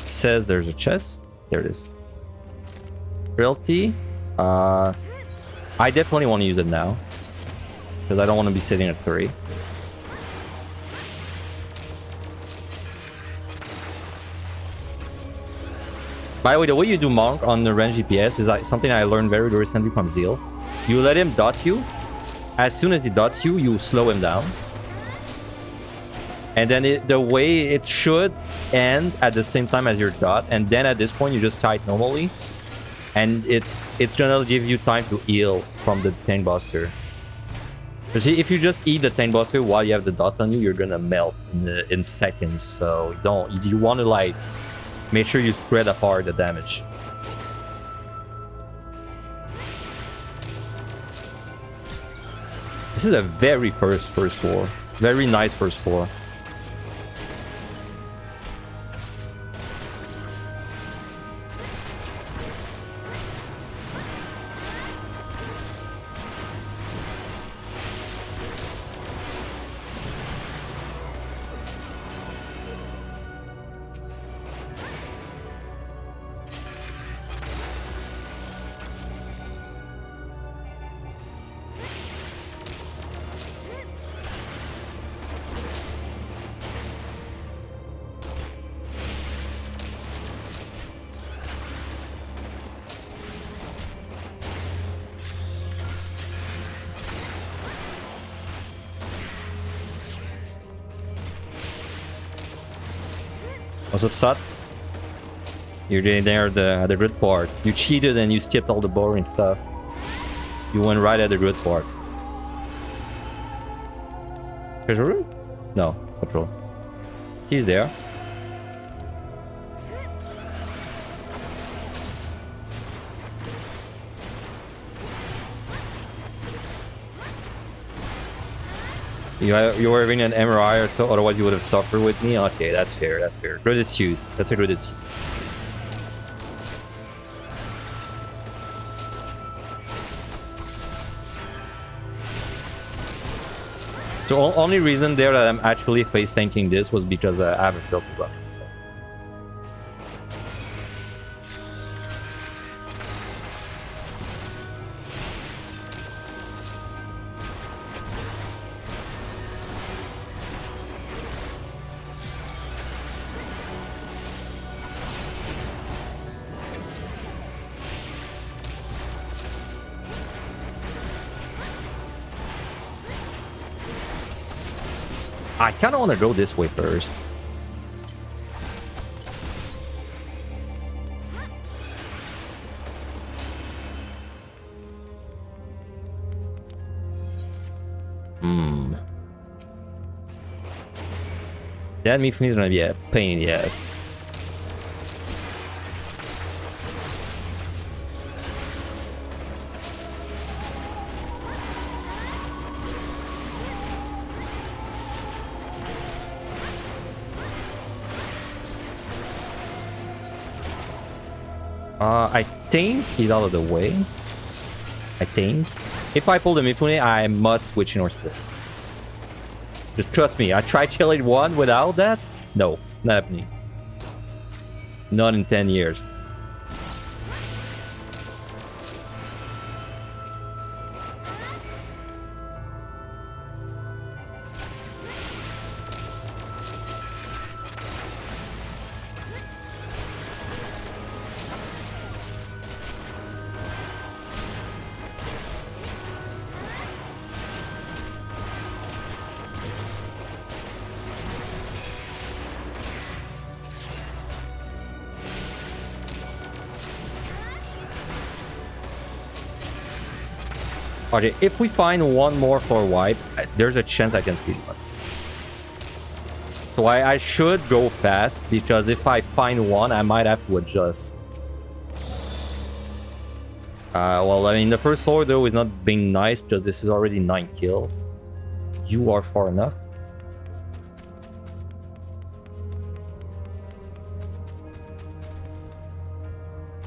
Says there's a chest. There it is. Realty. I definitely want to use it now because I don't want to be sitting at 3. By the way, the way you do Monk on the range GPS is like something I learned very recently from Zeal. You let him dot you. As soon as he dots you, you slow him down. And then the way it should end at the same time as your dot, and then at this point you just tie it normally, and it's gonna give you time to heal from the Tank Buster. You see, if you just eat the Tank Buster while you have the dot on you, you're gonna melt in seconds. So you want to like make sure you spread apart the damage. This is a very first floor, very nice first floor. What's up, Sat? You're getting there at the grid part. You cheated and you skipped all the boring stuff. You went right at the grid part. Treasure room? No, control. He's there. You were wearing an MRI or so, otherwise you would have suffered with me? Okay, that's fair, that's fair. Good excuse. That's a good excuse. The only reason there that I'm actually face tanking this was because I have a filter running. So. I kind of want to go this way first. That Mifune is gonna be a pain in the ass. I think he's out of the way. I think. If I pull the Mifune, I must switch in or still. Just trust me, I tried killing one without that. No, not happening. Not in 10 years. Okay, if we find one more for wipe, there's a chance I can speed one. So I should go fast, because if I find one, I might have to adjust. Well, I mean, the first floor, though, is not being nice, because this is already 9 kills. You are far enough.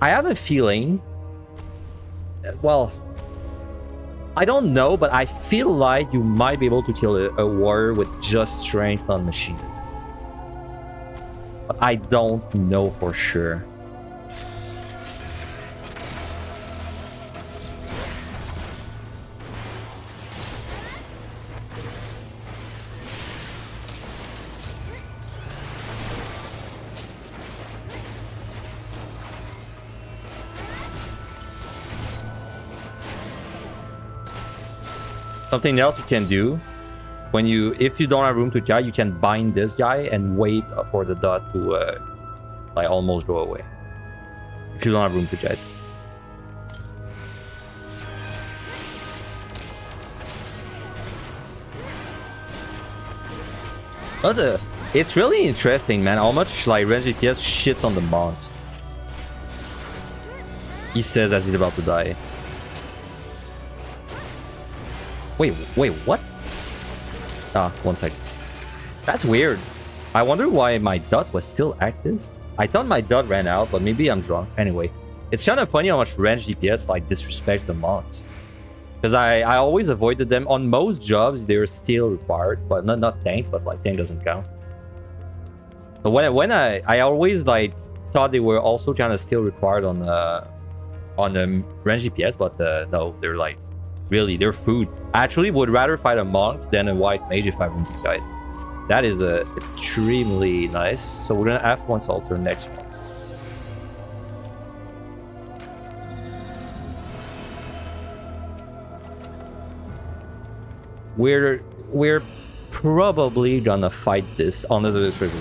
I have a feeling... Well... I don't know, but I feel like you might be able to kill a warrior with just strength on machines. But I don't know for sure. Something else you can do when if you don't have room to guy, you can bind this guy and wait for the dot to like almost go away. If you don't have room to guide. It's really interesting, man, how much like Range DPS shits on the mons. He says as he's about to die. Wait, what? Ah, 1 sec. That's weird. I wonder why my dot was still active. I thought my dot ran out, but maybe I'm drunk. Anyway, it's kind of funny how much range DPS like disrespects the mons. Because I always avoided them. On most jobs, they're still required, but not tank, but like tank doesn't count. So when I always like thought they were also kind of still required on the range DPS, but no, they're like really they're food. I actually would rather fight a monk than a white mage if I run to guide. That is extremely nice. So we're gonna F1 Salter next one. We're probably gonna fight this on the trigger.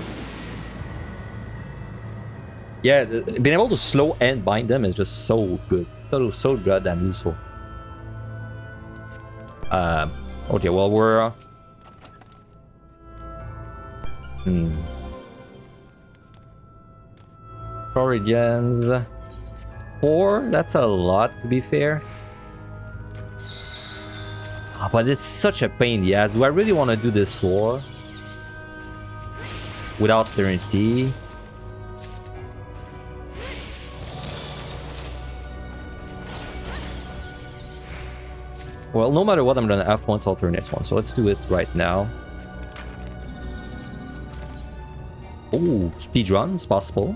Yeah, being able to slow and bind them is just so good. So goddamn useful. Okay, well we're Origins 4, that's a lot to be fair. But it's such a pain in the ass. Do I really want to do this floor without Serenity? Well, no matter what, I'm gonna F1 alter next one. So let's do it right now. Oh, speedrun is possible.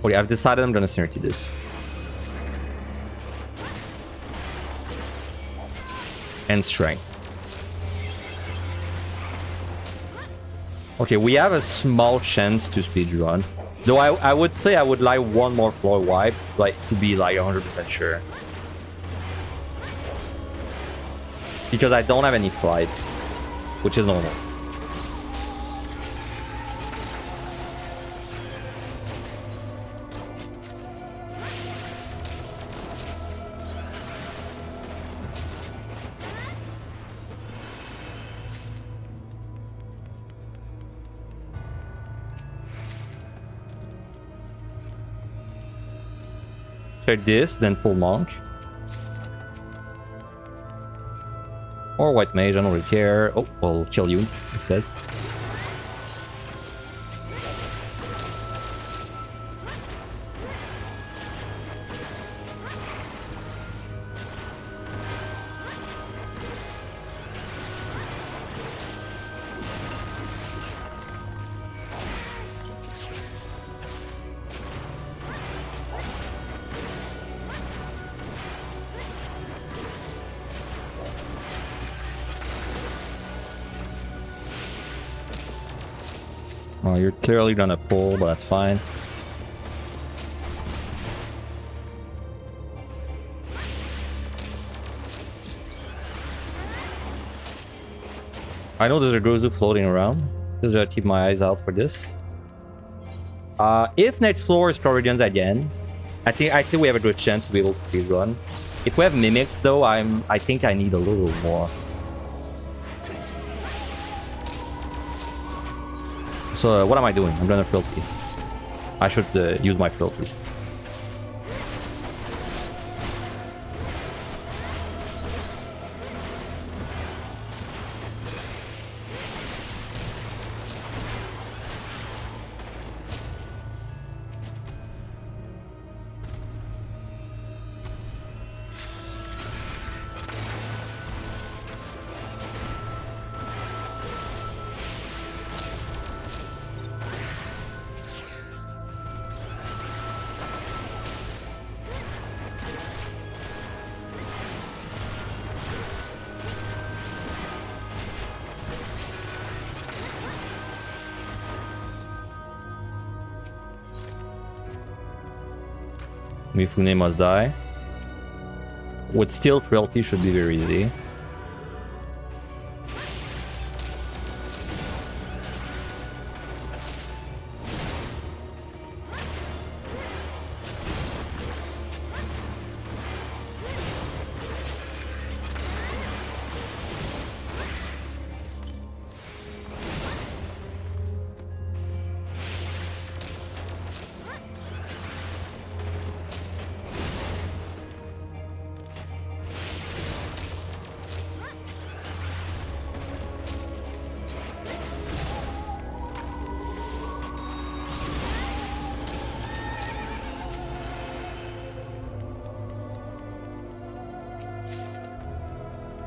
Okay, I've decided I'm gonna synergy this. And strength. Okay, we have a small chance to speedrun. Though I would say I would like one more floor wipe, like to be like 100% sure. Because I don't have any flights, which is normal. Check this, then pull Monk. Or White Mage, I don't really care. Oh, I'll kill you instead. Oh, you're clearly gonna pull, but that's fine. I know there's a Grozu floating around. Just gotta keep my eyes out for this. If next floor is Corridians again, I think we have a good chance to be able to speedrun. If we have Mimics though, I think I need a little more. So what am I doing? I'm gonna Filthy. I should use my Filthies. Mifune must die. With Steel Frailty should be very easy.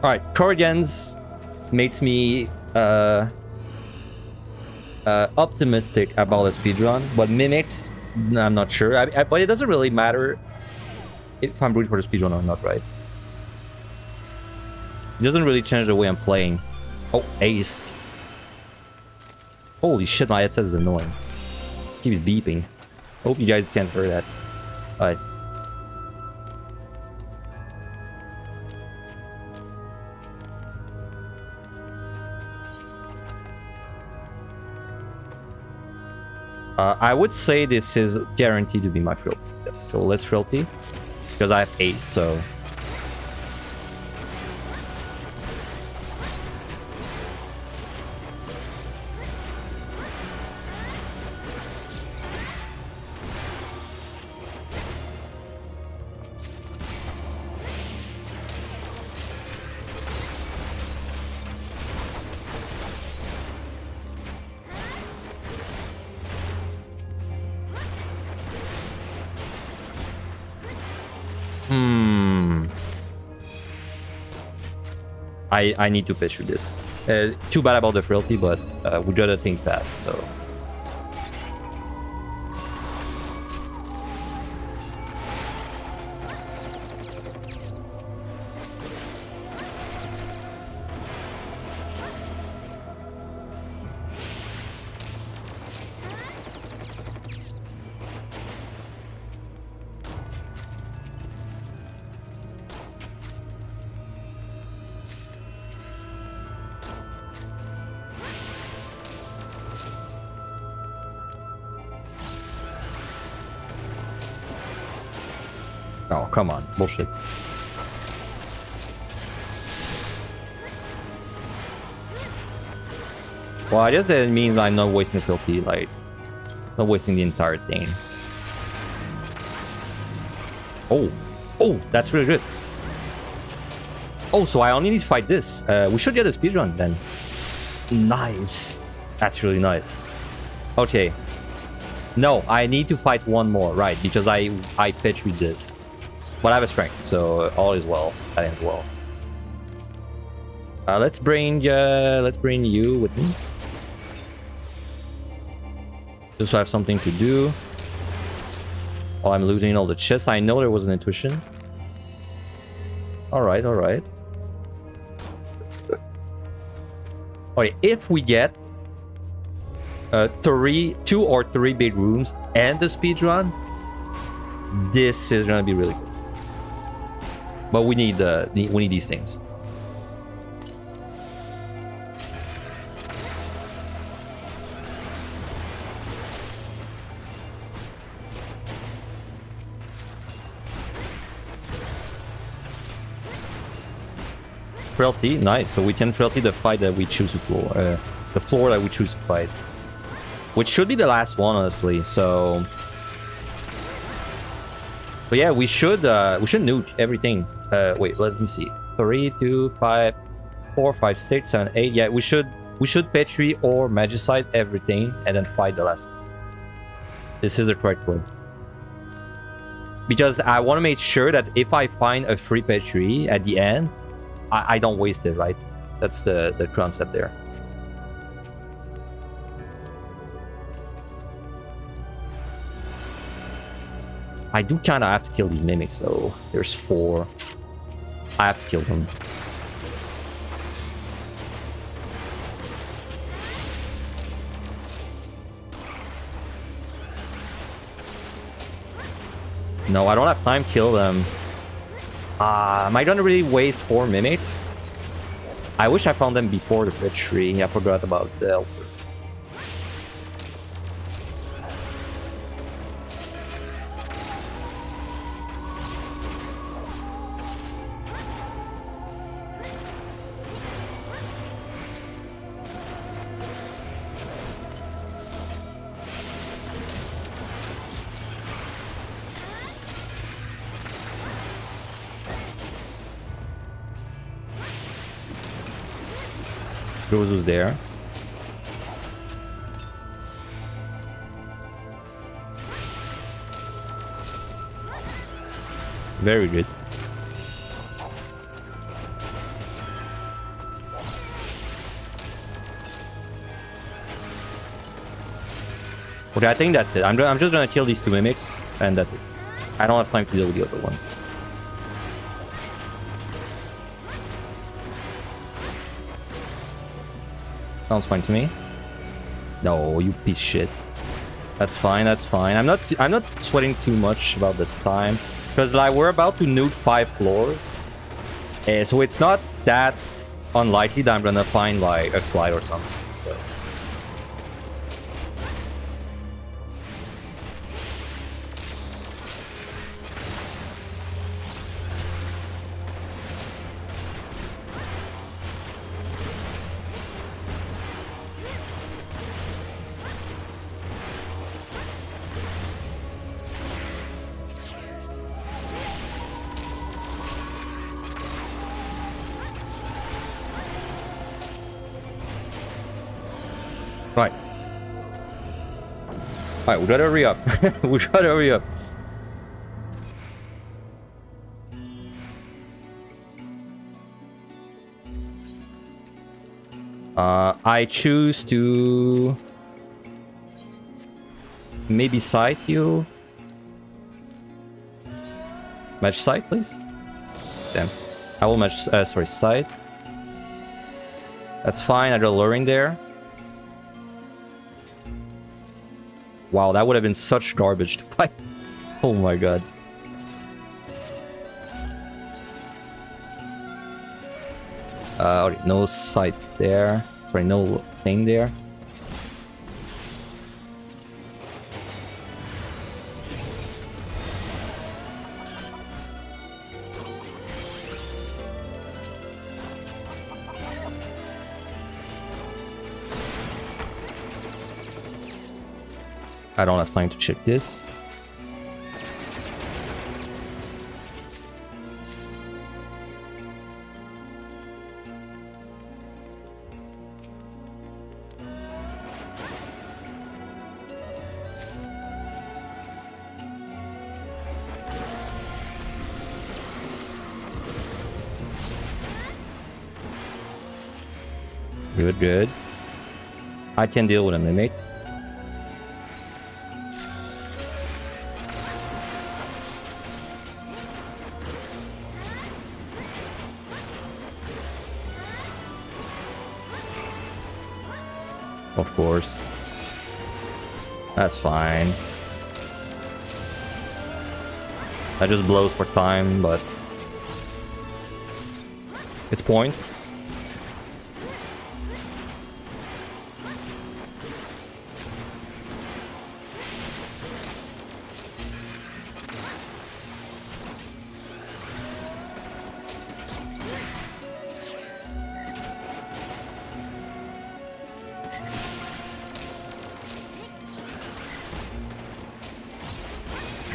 Alright, Corridians makes me optimistic about the speedrun, but Mimics, I'm not sure. But it doesn't really matter if I'm rooting for the speedrun or not, right? It doesn't really change the way I'm playing. Oh, Ace. Holy shit, my headset is annoying. Keeps beeping. Hope you guys can't hear that. Alright. I would say this is guaranteed to be my Frailty. Yes, so let's Frailty. Because I have Ace, so... I need to pitch through this. Too bad about the frailty, but we gotta think fast, so... Oh, come on. Bullshit. Well, I guess it means I'm not wasting filthy, like, not wasting the entire thing. Oh. Oh, that's really good. Oh, so I only need to fight this. We should get a speedrun then. Nice. That's really nice. Okay. No, I need to fight one more, right? Because I pitch with this. But I have a strength, so all is well. That ends well. Let's bring you with me. Just so I have something to do. Oh, I'm looting all the chests. I know there was an intuition. Alright, alright. Okay, if we get 2 or 3 big rooms and the speedrun, this is gonna be really good. But we need these things. Frailty, nice. So we can frailty the fight that we choose to floor, the floor that we choose to fight, which should be the last one, honestly. So, but yeah, we should nuke everything. Wait, let me see. 3, 2, 5, 4, 5, 6, 7, 8. Yeah, we should Petri or Magicite everything and then fight the last one. This is the correct play. Because I want to make sure that if I find a free Petri at the end, I don't waste it, right? That's the concept there. I do kind of have to kill these mimics, though. There's 4. I have to kill them. No, I don't have time to kill them. Am I gonna really waste 4 mimics? I wish I found them before the pit tree. I forgot about the Elfer. Was there. Very good. Okay, I think that's it. I'm just gonna kill these 2 mimics, and that's it. I don't have time to deal with the other ones. Sounds fine to me. No, you piece of shit. That's fine, that's fine. I'm not sweating too much about the time. Because like we're about to nuke 5 floors. So it's not that unlikely that I'm gonna find like a flight or something. So. Right. Alright, we gotta hurry up. We gotta hurry up. I choose to maybe side you. Match side, please. Damn. I will match, sorry, side. That's fine, I got luring there. Wow, that would have been such garbage to fight. Oh my god. Okay, no sight there. Sorry, no thing there. I don't have time to check this. Good, good. I can deal with a mimic. Of course. That's fine. That just blows for time, but it's points.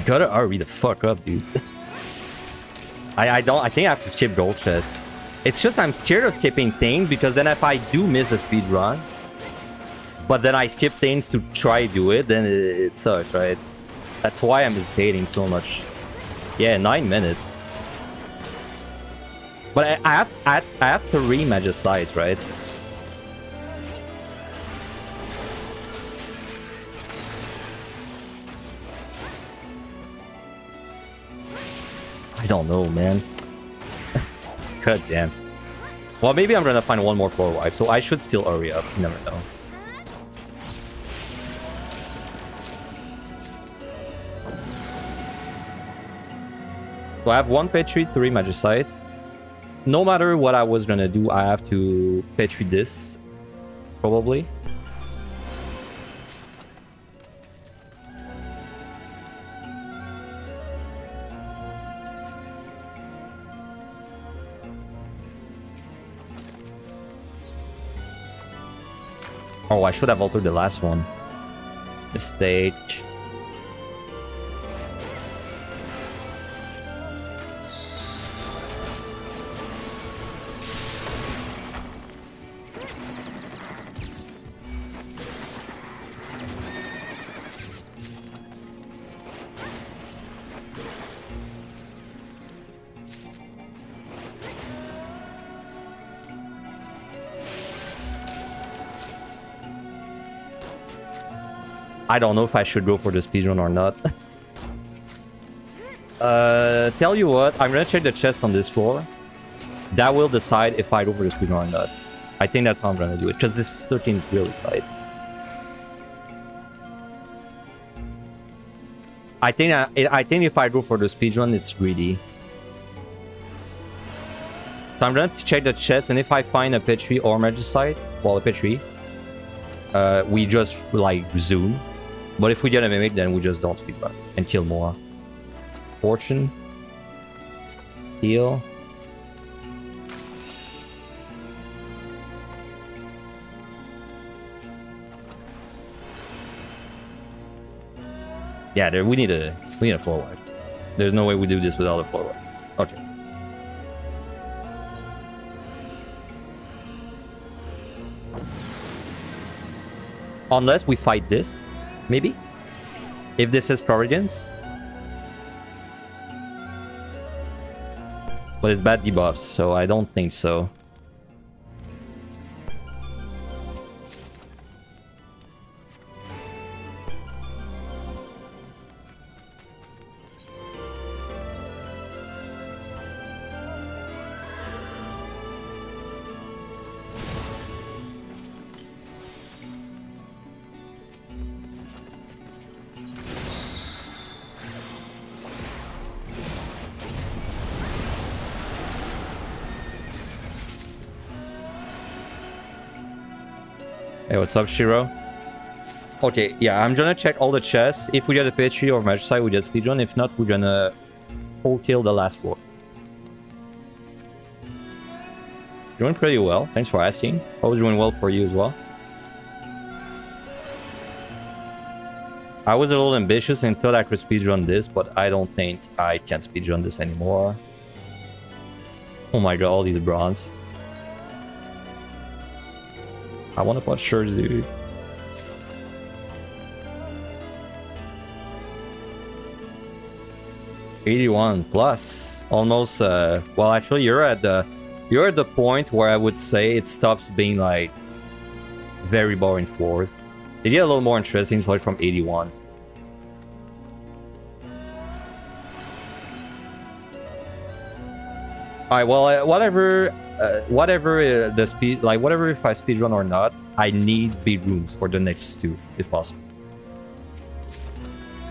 Gotta hurry the fuck up, dude. I think I have to skip gold chest. It's just I'm scared of skipping things because then if I do miss a speed run, but then I skip things to try do it, then it sucks, right? That's why I'm hesitating so much. Yeah, 9 minutes. But I have 3 magic sides, right? I don't know, man. God damn. Well, maybe I'm gonna find one more floor wipe, so I should still hurry up. You never know. So I have 1 Petri, 3 Magicites. No matter what I was gonna do, I have to Petri this, probably. Oh, I should have altered the last one. Mistake. I don't know if I should go for the speedrun or not. Tell you what, I'm gonna check the chest on this floor. That will decide if I go for the speedrun or not. I think that's how I'm gonna do it, because this 13 is really tight. I think if I go for the speedrun, it's greedy. So I'm gonna check the chest, and if I find a Petri or Magicite, well, a Petri, we just like zoom. But if we get a mimic, then we just don't speedrun and kill more. Fortune. Heal. Yeah, we need a floor wipe. There's no way we do this without a floor wipe. Okay. Unless we fight this. Maybe? If this is Corrigan's. But it's bad debuffs, so I don't think so. Hey, what's up, Shiro? Okay, yeah, I'm gonna check all the chests. If we get a Petri or Magicite, we get speedrun. If not, we're gonna full kill the last floor. Doing pretty well. Thanks for asking. Always doing well for you as well. I was a little ambitious and thought I could speedrun this, but I don't think I can speedrun this anymore. Oh my god, all these bronze. I want to punch shirts, dude. +81 plus. Almost, well, actually, you're at the point where I would say it stops being, like, very boring floors. They get a little more interesting, so like from 81. Alright, well, whatever the speed, like, whatever if I speedrun or not, I need big rooms for the next two, if possible.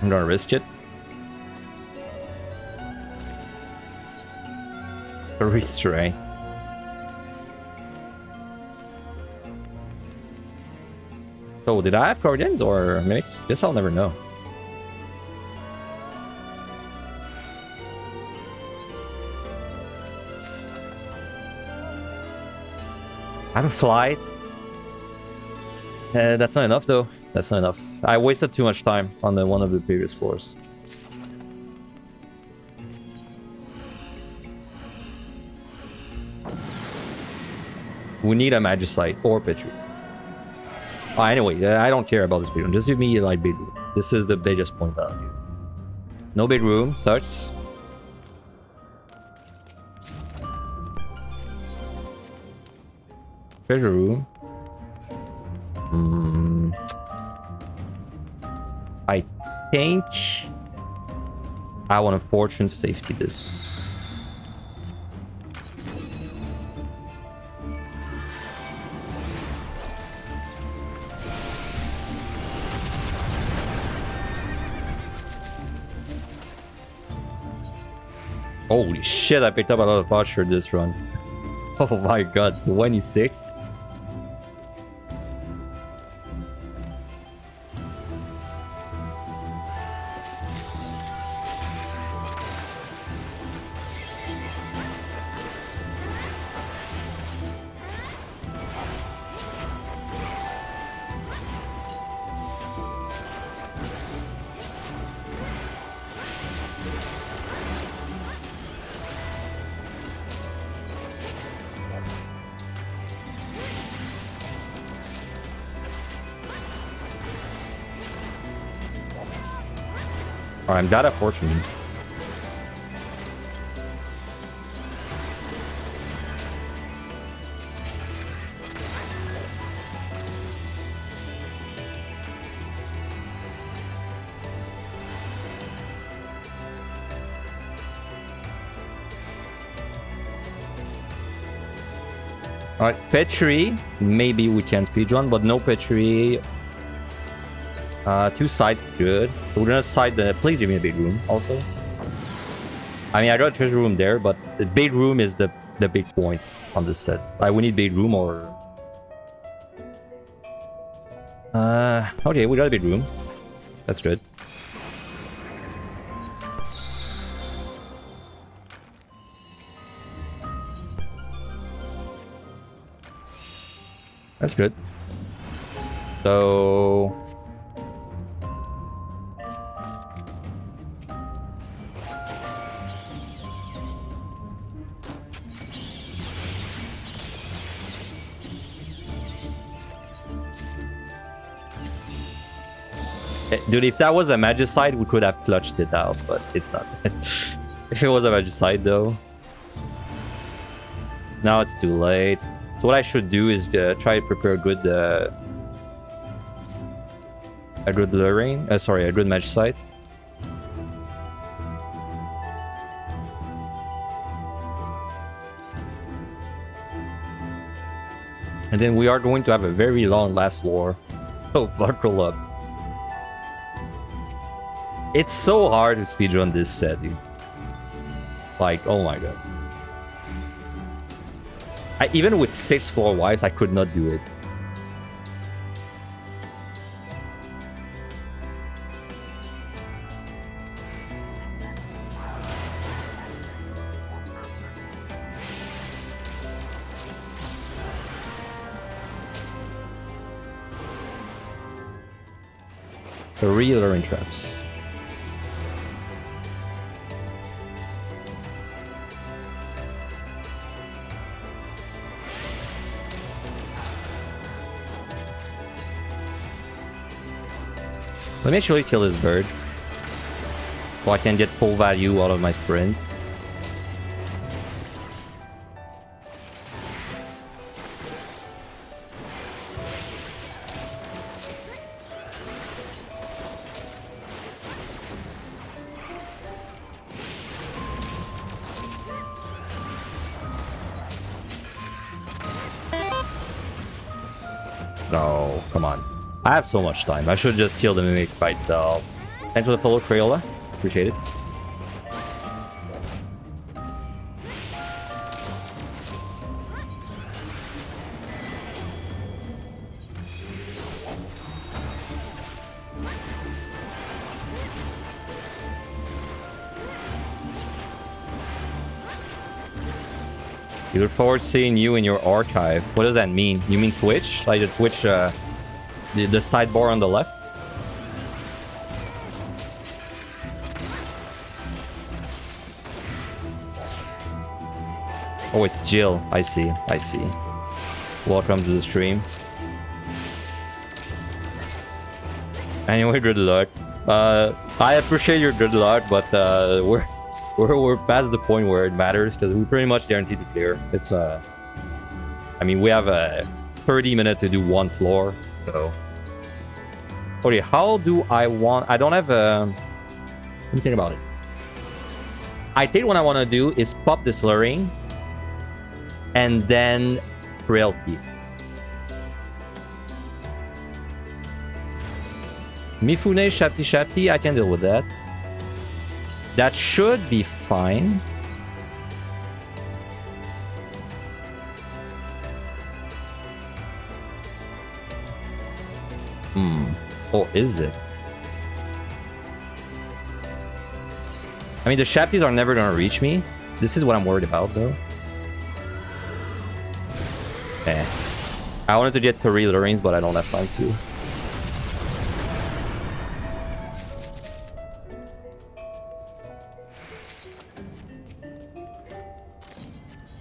I'm gonna risk it. Restrain. So, did I have Guardians or mix? Guess I'll never know. I have a flight. That's not enough, though. That's not enough. I wasted too much time on one of the previous floors. We need a Magicite or Petri. Anyway, I don't care about this big room. Just give me like big room. This is the biggest point value. No big room, such. Treasure room. I think I want a fortune safety this. Holy shit, I picked up a lot of posture this run. Oh my god, 26? I'm data fortune. Alright, Petri, maybe we can speedrun, but no Petri. Two sides good. We're gonna side the. Please give me a big room also. I mean, I got a treasure room there, but the big room is the big points on this set. Like, we need big room or. Okay, we got a big room. That's good. That's good. So. Dude, if that was a Magicite, we could have clutched it out, but it's not. If it was a Magicite, though. Now it's too late. So what I should do is try to prepare a good luring. Sorry, a good Magicite. And then we are going to have a very long last floor. So buckle up. It's so hard to speedrun this set, dude. Like, oh my god. Even with 6 floor wives, I could not do it. 3 Alluring Traps. Let me actually kill this bird, so I can get full value out of my sprint. No, come on. I have so much time. I should just kill the Mimic by itself. Thanks for the follow, Crayola. Appreciate it. You look forward to seeing you in your archive. What does that mean? You mean Twitch? Like the Twitch, the sidebar on the left? Oh, it's Jill. I see. I see. Welcome to the stream. Anyway, good luck. I appreciate your good luck, but we're past the point where it matters because we pretty much guaranteed to clear. It's I mean, we have a 30 minutes to do one floor, so. Okay, how do I want? I don't have a. Let me think about it. I think what I want to do is pop this Alluring, and then Frailty. Mifune, Shafty Shafty, I can deal with that. That should be fine. Or is it? I mean, the Shafties are never gonna reach me. This is what I'm worried about, though. I wanted to get 3 Allurings, but I don't have time to.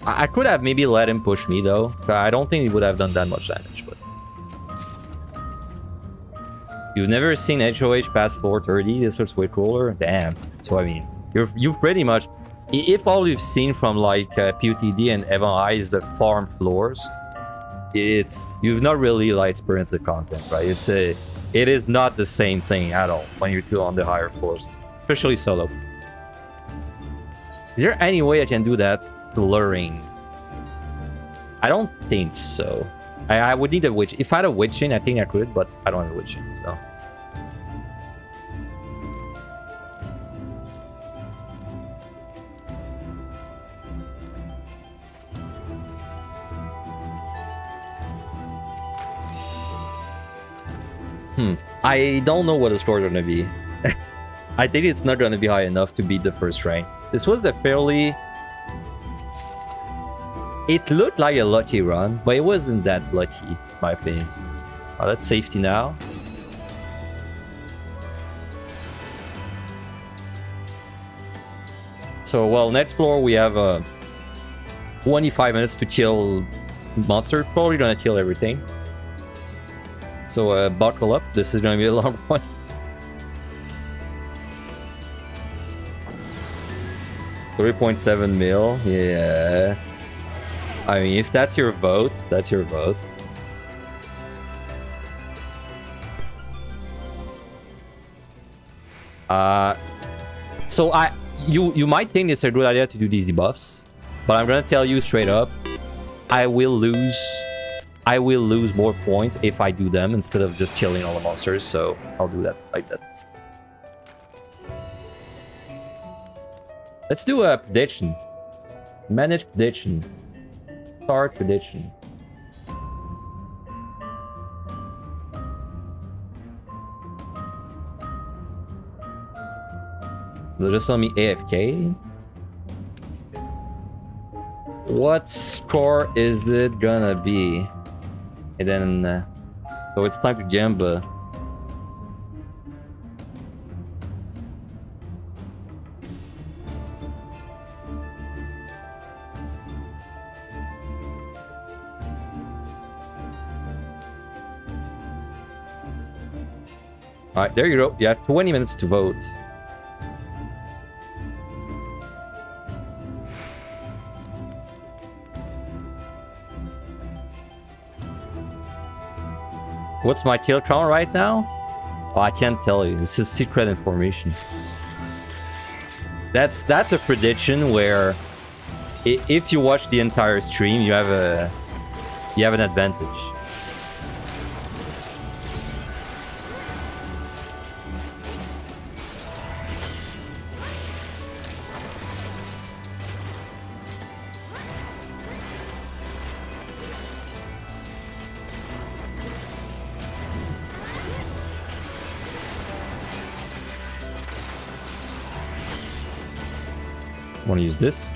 I could have maybe let him push me, though. I don't think he would have done that much damage, but... You've never seen HOH past floor 30? This looks way cooler? Damn. So, I mean, you've pretty much... If all you've seen from, like, PUTD and Evan I is the farm floors, you've not really, like, experienced the content, right? It is not the same thing at all when you're two on the higher floors. Especially solo. Is there any way I can do that? Alluring. I don't think so. I would need a witch. If I had a witching, I think I could, but I don't have a witching, so. I don't know what the scores are gonna be. I think it's not gonna be high enough to beat the first rank. This was a fairly... It looked like a lucky run, but it wasn't that lucky, in my opinion. That's safety now. So, well, next floor we have 25 minutes to kill monster. Probably gonna kill everything. So, buckle up. This is gonna be a long one. $3.7 mil. Yeah. I mean, if that's your vote, that's your vote. So you might think it's a good idea to do these debuffs, but I'm gonna tell you straight up, I will lose more points if I do them instead of just killing all the monsters. So I'll do that like that. Let's do a prediction. Manage prediction. Start prediction. They'll just tell me AFK. What score is it gonna be? And then, so it's time to gamble. All right, there you go. You have 20 minutes to vote. What's my kill count right now? Oh, I can't tell you. This is secret information. That's a prediction where if you watch the entire stream, you have an advantage. Want to use this?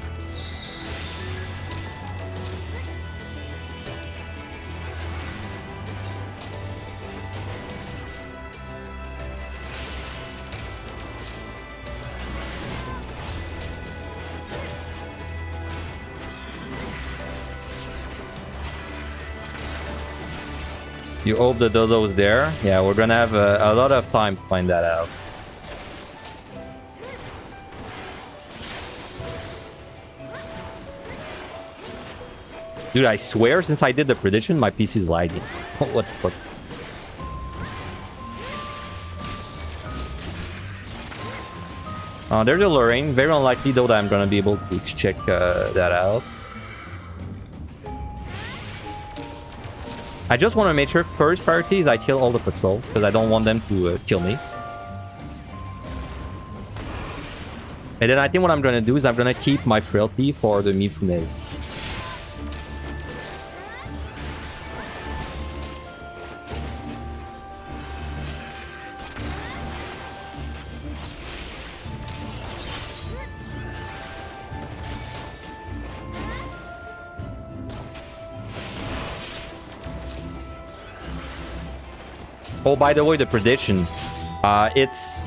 You hope the dodo is there? Yeah, we're gonna have a lot of time to find that out. Dude, I swear, since I did the prediction, my PC is lagging. What the fuck? There's a Lorraine. Very unlikely, though, that I'm gonna be able to check that out. I just want to make sure first priority is I kill all the patrols, because I don't want them to kill me. And then I think what I'm gonna do is I'm gonna keep my frailty for the Mifunes. Oh, by the way, the prediction, it's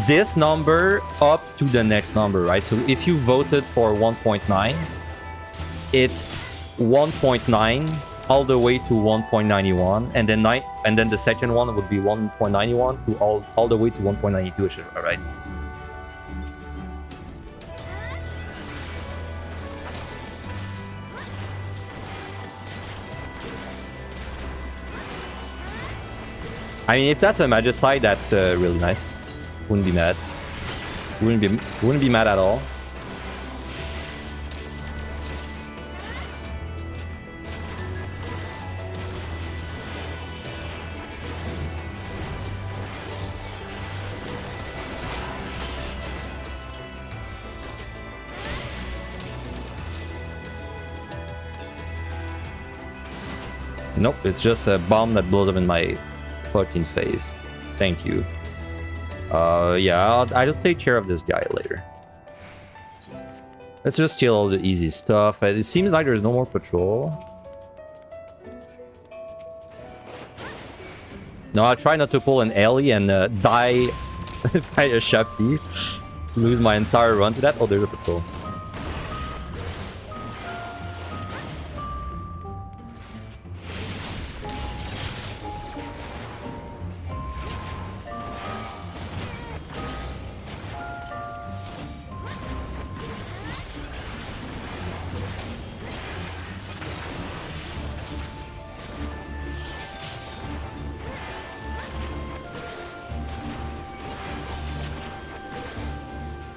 this number up to the next number, right? So if you voted for 1.9, it's 1.9 all the way to 1.91, and then the second one would be 1.91 to all the way to 1.92, all right? I mean, if that's a Magicite, that's really nice. Wouldn't be mad. Wouldn't be mad at all. Nope, it's just a bomb that blows up in my fucking face. Thank you. Yeah, I'll take care of this guy later. Let's just kill all the easy stuff. It seems like there's no more patrol. No, I'll try not to pull an Ellie and die by a Shapi. Lose my entire run to that. Oh, there's a patrol.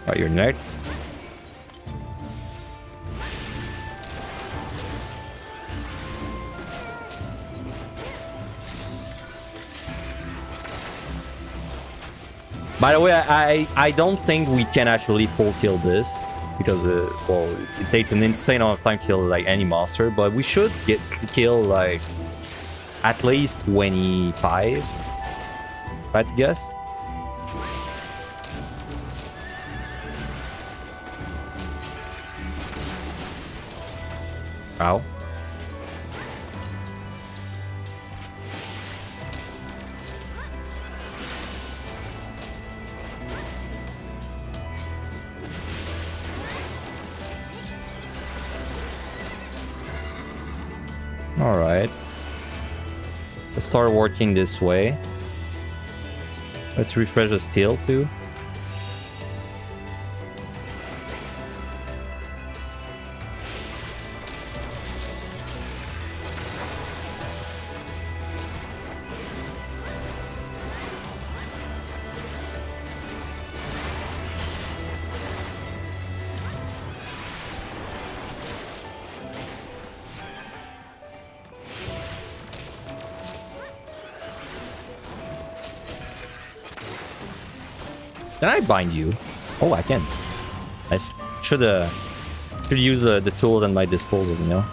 Alright, you're next. By the way, I don't think we can actually full kill this because well, it takes an insane amount of time to kill like any monster, but we should get to kill like at least 25, if I had to guess. Ow. All right. Let's start working this way. Let's refresh the steel too. Can I bind you? Oh, I can. Nice. Should use the tools at my disposal, you know?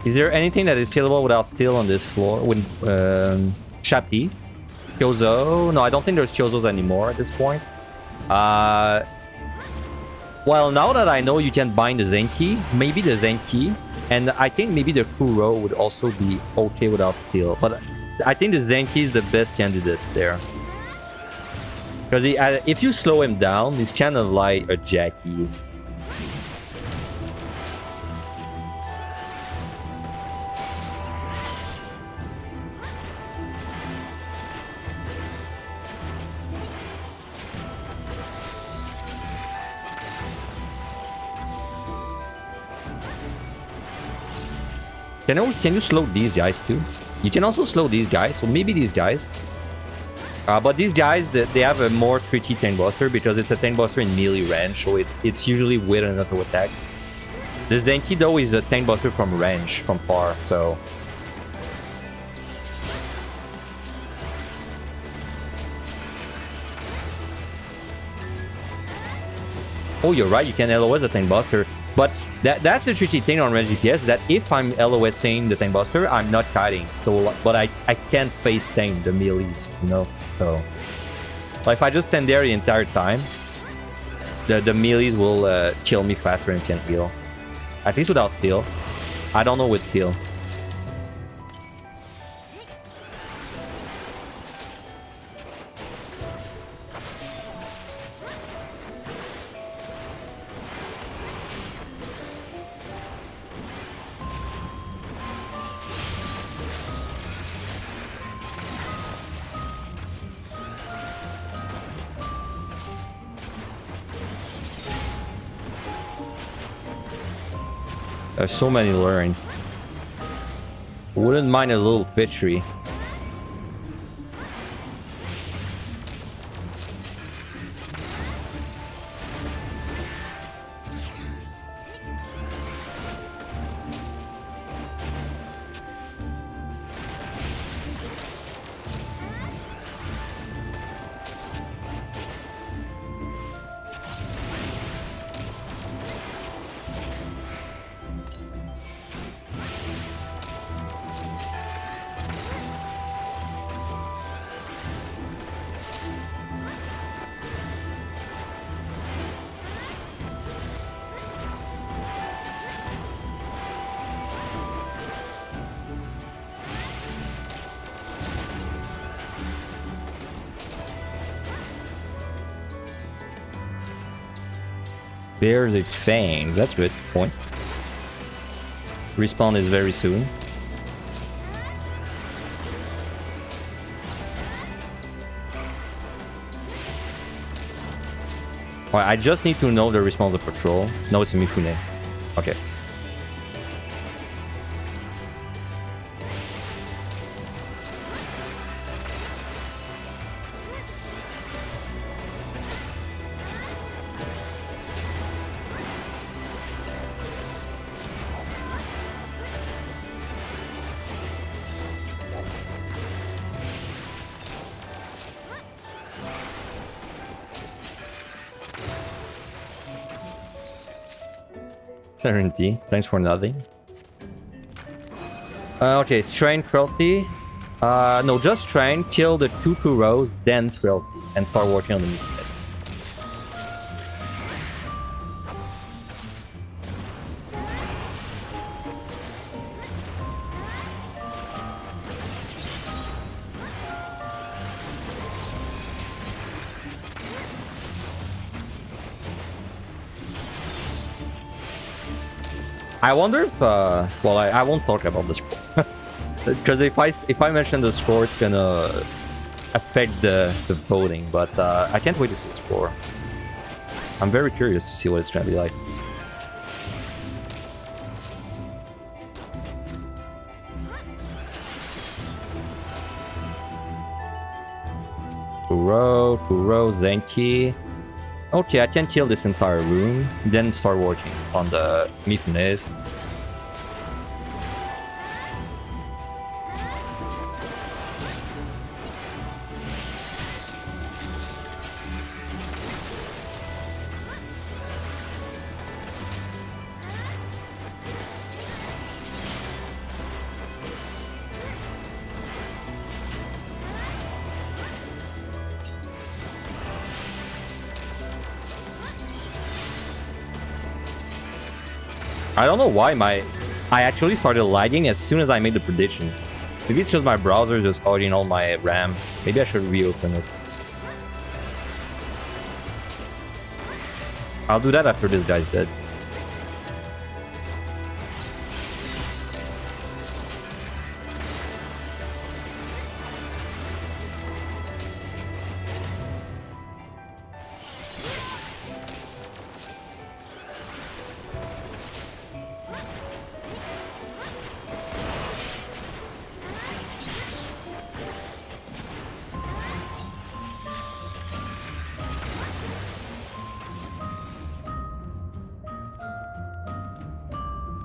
Is there anything that is killable without steel on this floor? When Shapti? Kyozo? No, I don't think there's Kyozos anymore at this point. Well, now that I know you can bind the Zenki, maybe the Zenki, and I think maybe the Kuro would also be okay without steel. But I think the Zenki is the best candidate there. Because if you slow him down, he's kind of like a Jackie. Can you slow these guys too? You can also slow these guys, so maybe these guys. But these guys, they have a more tricky tank buster because it's a tank buster in melee range, so it's usually with an auto attack. The Zenki though is a tank buster from range, from far, so... Oh, you're right, you can LOS the tank buster, but that's the tricky thing on range DPS, that if I'm LOSing the tank buster, I'm not kiting. So, but I can't face tank the melees, you know. So, but if I just stand there the entire time, the melees will kill me faster and can't heal. At least without steel. I don't know with steel. There's so many lurings. Wouldn't mind a little pitchery. Bears its fangs. That's good. Points. Respawn is very soon. Alright, I just need to know the respawn of the patrol. No, it's a Mifune. Okay. Serenity, thanks for nothing. Okay, Strain Frailty. No, just Strain, kill the 2 Kuros, then Frailty, and start working on the Mifunes. I wonder if well, I won't talk about the score because if I mention the score, it's gonna affect the voting. But I can't wait to see the score. I'm very curious to see what it's gonna be like. Kuro, Zenki. Okay, I can kill this entire room, then start working on the Mifunes. I don't know why I actually started lagging as soon as I made the prediction. Maybe it's just my browser just holding all my RAM. Maybe I should reopen it. I'll do that after this guy's dead.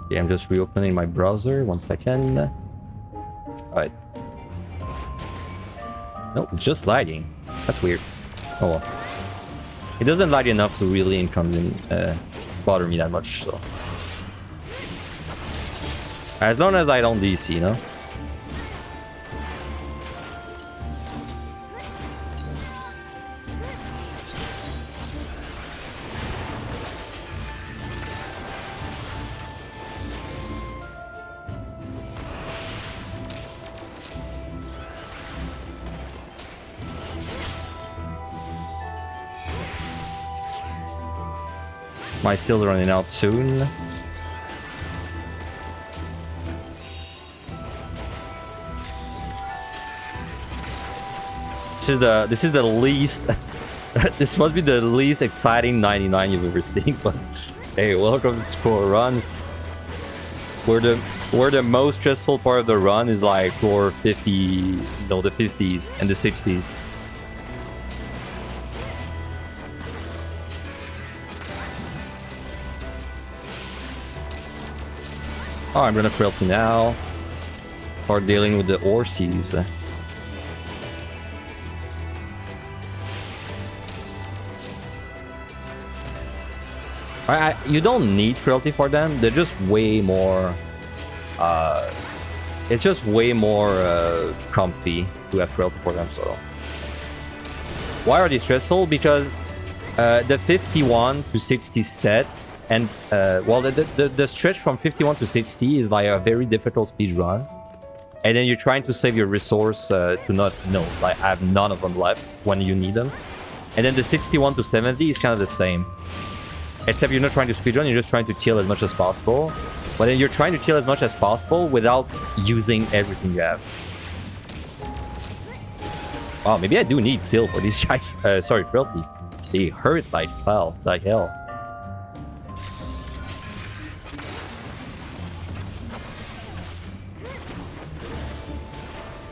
Okay, I'm just reopening my browser. 1 second. Alright. No, it's just lagging. That's weird. Oh well. It doesn't lag enough to really bother me that much, so. As long as I don't DC, you know? My still running out soon. This is the least this must be the least exciting 99 you've ever seen, but hey, welcome to Score Runs. Where the most stressful part of the run is like floor 50, no, the 50s and the 60s. Oh, I'm gonna Frailty now. Start dealing with the Orsies. You don't need Frailty for them. They're just way more... it's just way more comfy to have Frailty for them, so... Why are they stressful? Because the 51 to 60 set and well, the stretch from 51 to 60 is like a very difficult speed run, and then you're trying to save your resource to not like have none of them left when you need them, and then the 61 to 70 is kind of the same, except you're not trying to speed run, you're just trying to kill as much as possible, but then you're trying to kill as much as possible without using everything you have. Wow, maybe I do need Seal for these guys. Sorry, Frailty. They hurt like hell.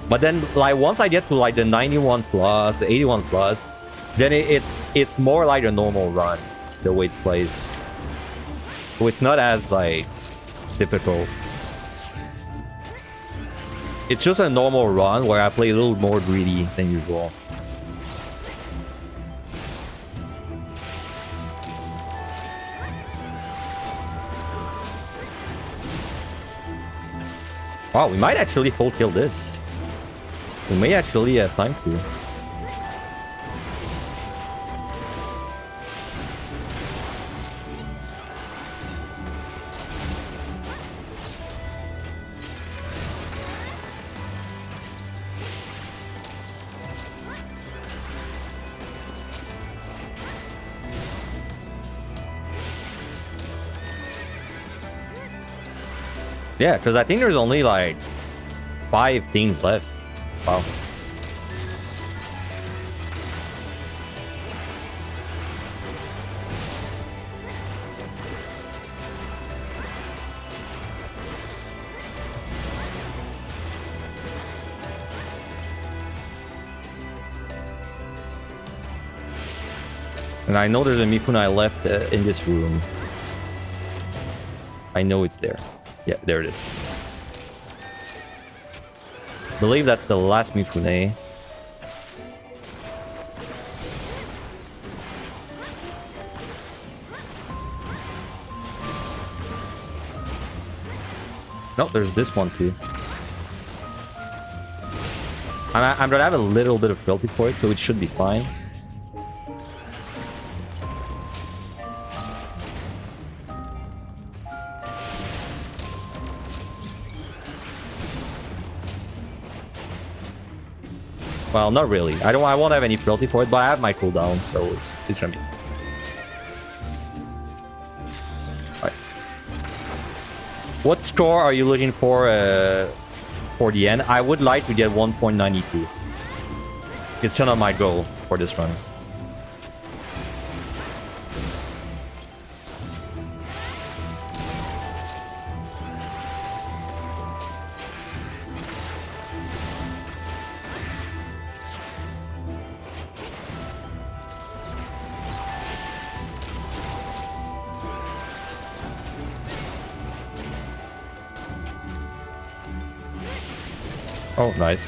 But then, like, once I get to like the 91 plus, the 81 plus, then it's more like a normal run, the way it plays. So it's not as like difficult. It's just a normal run where I play a little more greedy than usual. Wow, we might actually full kill this. We may actually have time to. Yeah, because I think there's only like 5 teams left. Wow. And I know there's a Mifune left in this room. I know it's there. Yeah, there it is. I believe that's the last Mifune. No, there's this one too. I'm gonna have a little bit of frailty for it, so it should be fine. Well, not really. I won't have any frailty for it, but I have my cooldown, so it's gonna be fine. Alright. What score are you looking for the end? I would like to get 1.92. It's kind of my goal for this run. Oh, nice.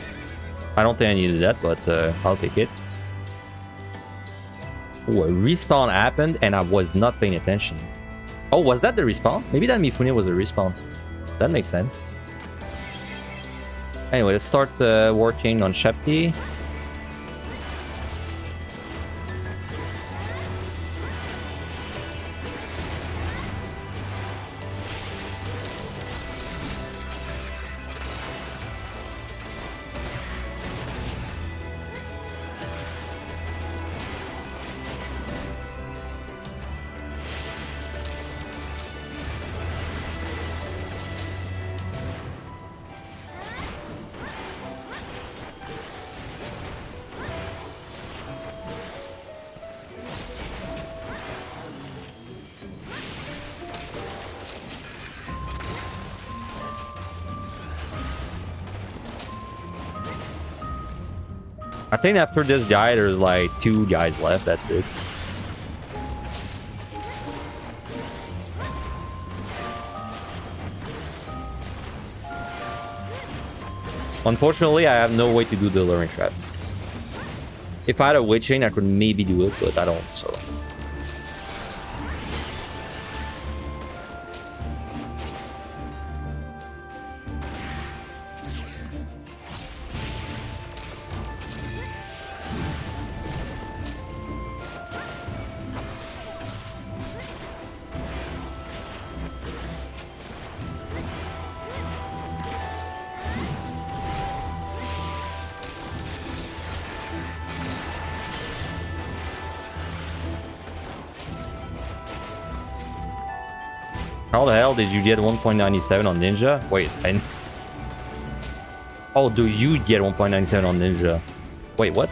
I don't think I needed that, but I'll take it. Oh, a respawn happened and I was not paying attention. Oh, was that the respawn? Maybe that Mifune was the respawn. That makes sense. Anyway, let's start working on Shepti. I think after this guy, there's like 2 guys left. That's it. Unfortunately, I have no way to do the luring traps. If I had a witching, I could maybe do it, but I don't, so... How the hell did you get 1.97 on Ninja? Wait, Oh, do you get 1.97 on Ninja? Wait, what?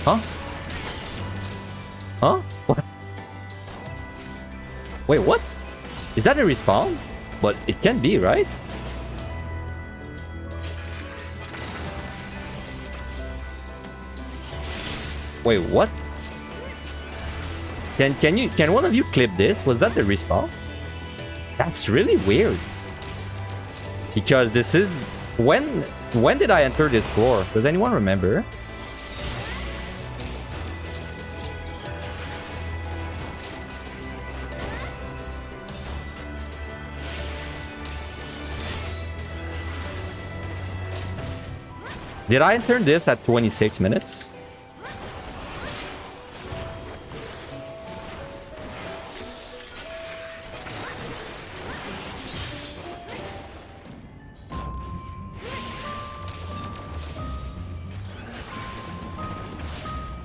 Huh? Huh? What? Wait, what? Is that a respawn? But it can be, right? Wait, what? Can one of you clip this? Was that the respawn? That's really weird. Because this is... When did I enter this floor? Does anyone remember? Did I enter this at 26 minutes?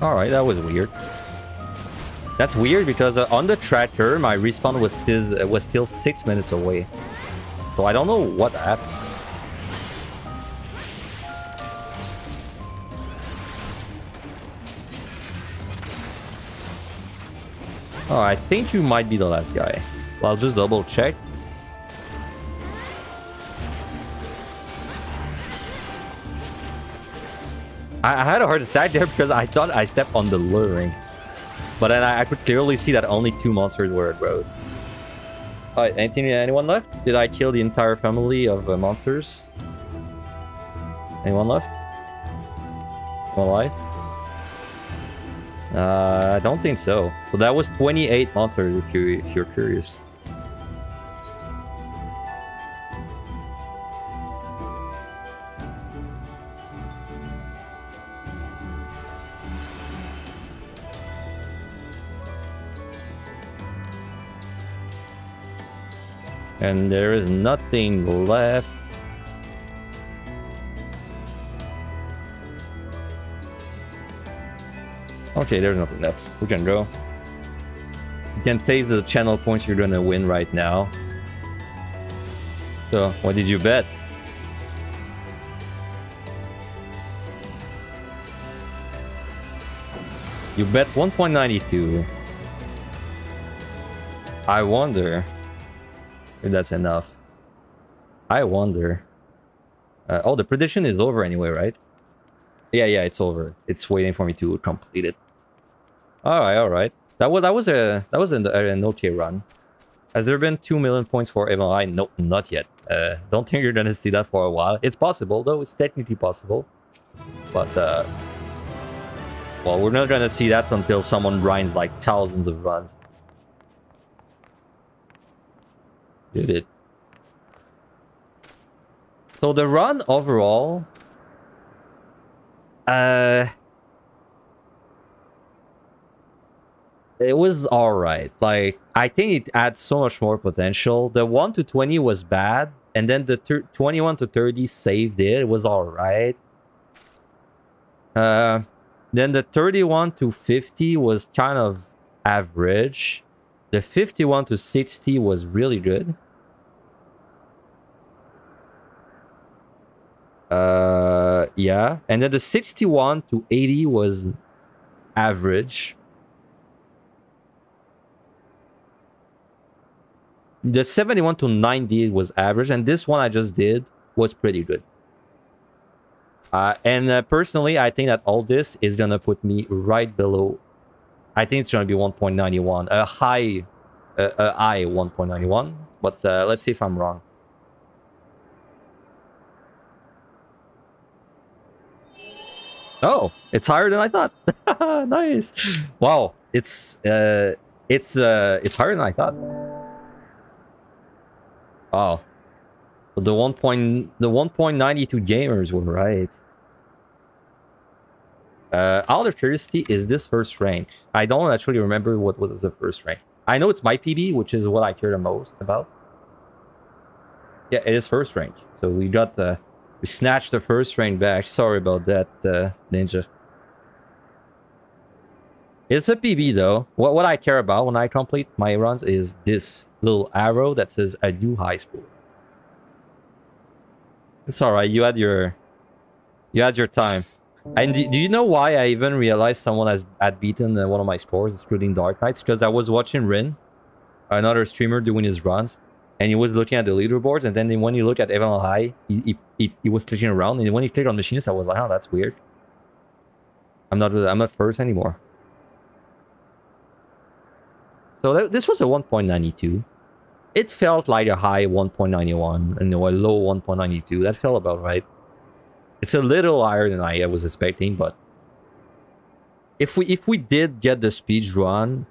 Alright, that was weird. That's weird because on the tracker, my respawn was still 6 minutes away. So I don't know what happened. Oh, I think you might be the last guy. I'll just double check. I had a heart attack there because I thought I stepped on the luring. But then I could clearly see that only 2 monsters were at road. Alright, anyone left? Did I kill the entire family of monsters? Anyone left? Anyone alive? I don't think so. So that was 28 monsters if you're curious. And there is nothing left. Okay, there's nothing left. We can go. You can taste the channel points you're gonna win right now. So, what did you bet? You bet 1.92. I wonder if that's enough. I wonder. Oh, the prediction is over anyway, right? Yeah, it's over. It's waiting for me to complete it. All right. That was an okay run. Has there been 2 million points for MLI? Nope, not yet. Don't think you're gonna see that for a while. It's possible, though. It's technically possible. But well, we're not gonna see that until someone grinds like thousands of runs. Did it? So the run overall, it was all right. Like, I think it adds so much more potential. The 1 to 20 was bad, and then the 21 to 30 saved it. It was all right. Then the 31 to 50 was kind of average. The 51 to 60 was really good. Yeah. And then the 61 to 80 was average. The 71 to 90 was average. And this one I just did was pretty good. Personally, I think that all this is going to put me right below. I think it's going to be 1.91. A high 1.91. But let's see if I'm wrong. Oh, it's higher than I thought. Nice. Wow, it's higher than I thought. Oh, so the 1.92 gamers were right. Out of curiosity, is this first rank? I don't actually remember what was the first rank. I know it's my PB, which is what I care the most about. Yeah, it is first rank. So we got the. We snatched the first rank back. Sorry about that, Ninja. It's a PB though. What I care about when I complete my runs is this little arrow that says a new high score. It's alright, you had your time. And do you know why I even realized someone had beaten one of my scores, excluding Dark Knights? Because I was watching Rin, another streamer, doing his runs. And he was looking at the leaderboards, and then when you look at Evan High, he was clicking around, and when he clicked on Machinist, I was like, oh, that's weird. I'm not first anymore. So this was a 1.92. It felt like a high 1.91 and a low 1.92. That felt about right. It's a little higher than I was expecting, but if we did get the speed run,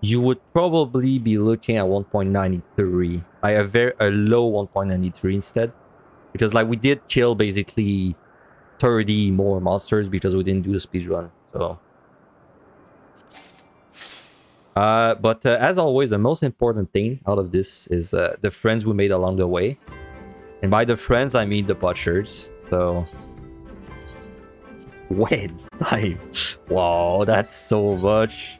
you would probably be looking at 1.93. A low 1.93 instead. Because like we did kill basically 30 more monsters because we didn't do the speedrun. So but as always, the most important thing out of this is the friends we made along the way. And by the friends I mean the butchers. So wait, time. Wow, that's so much.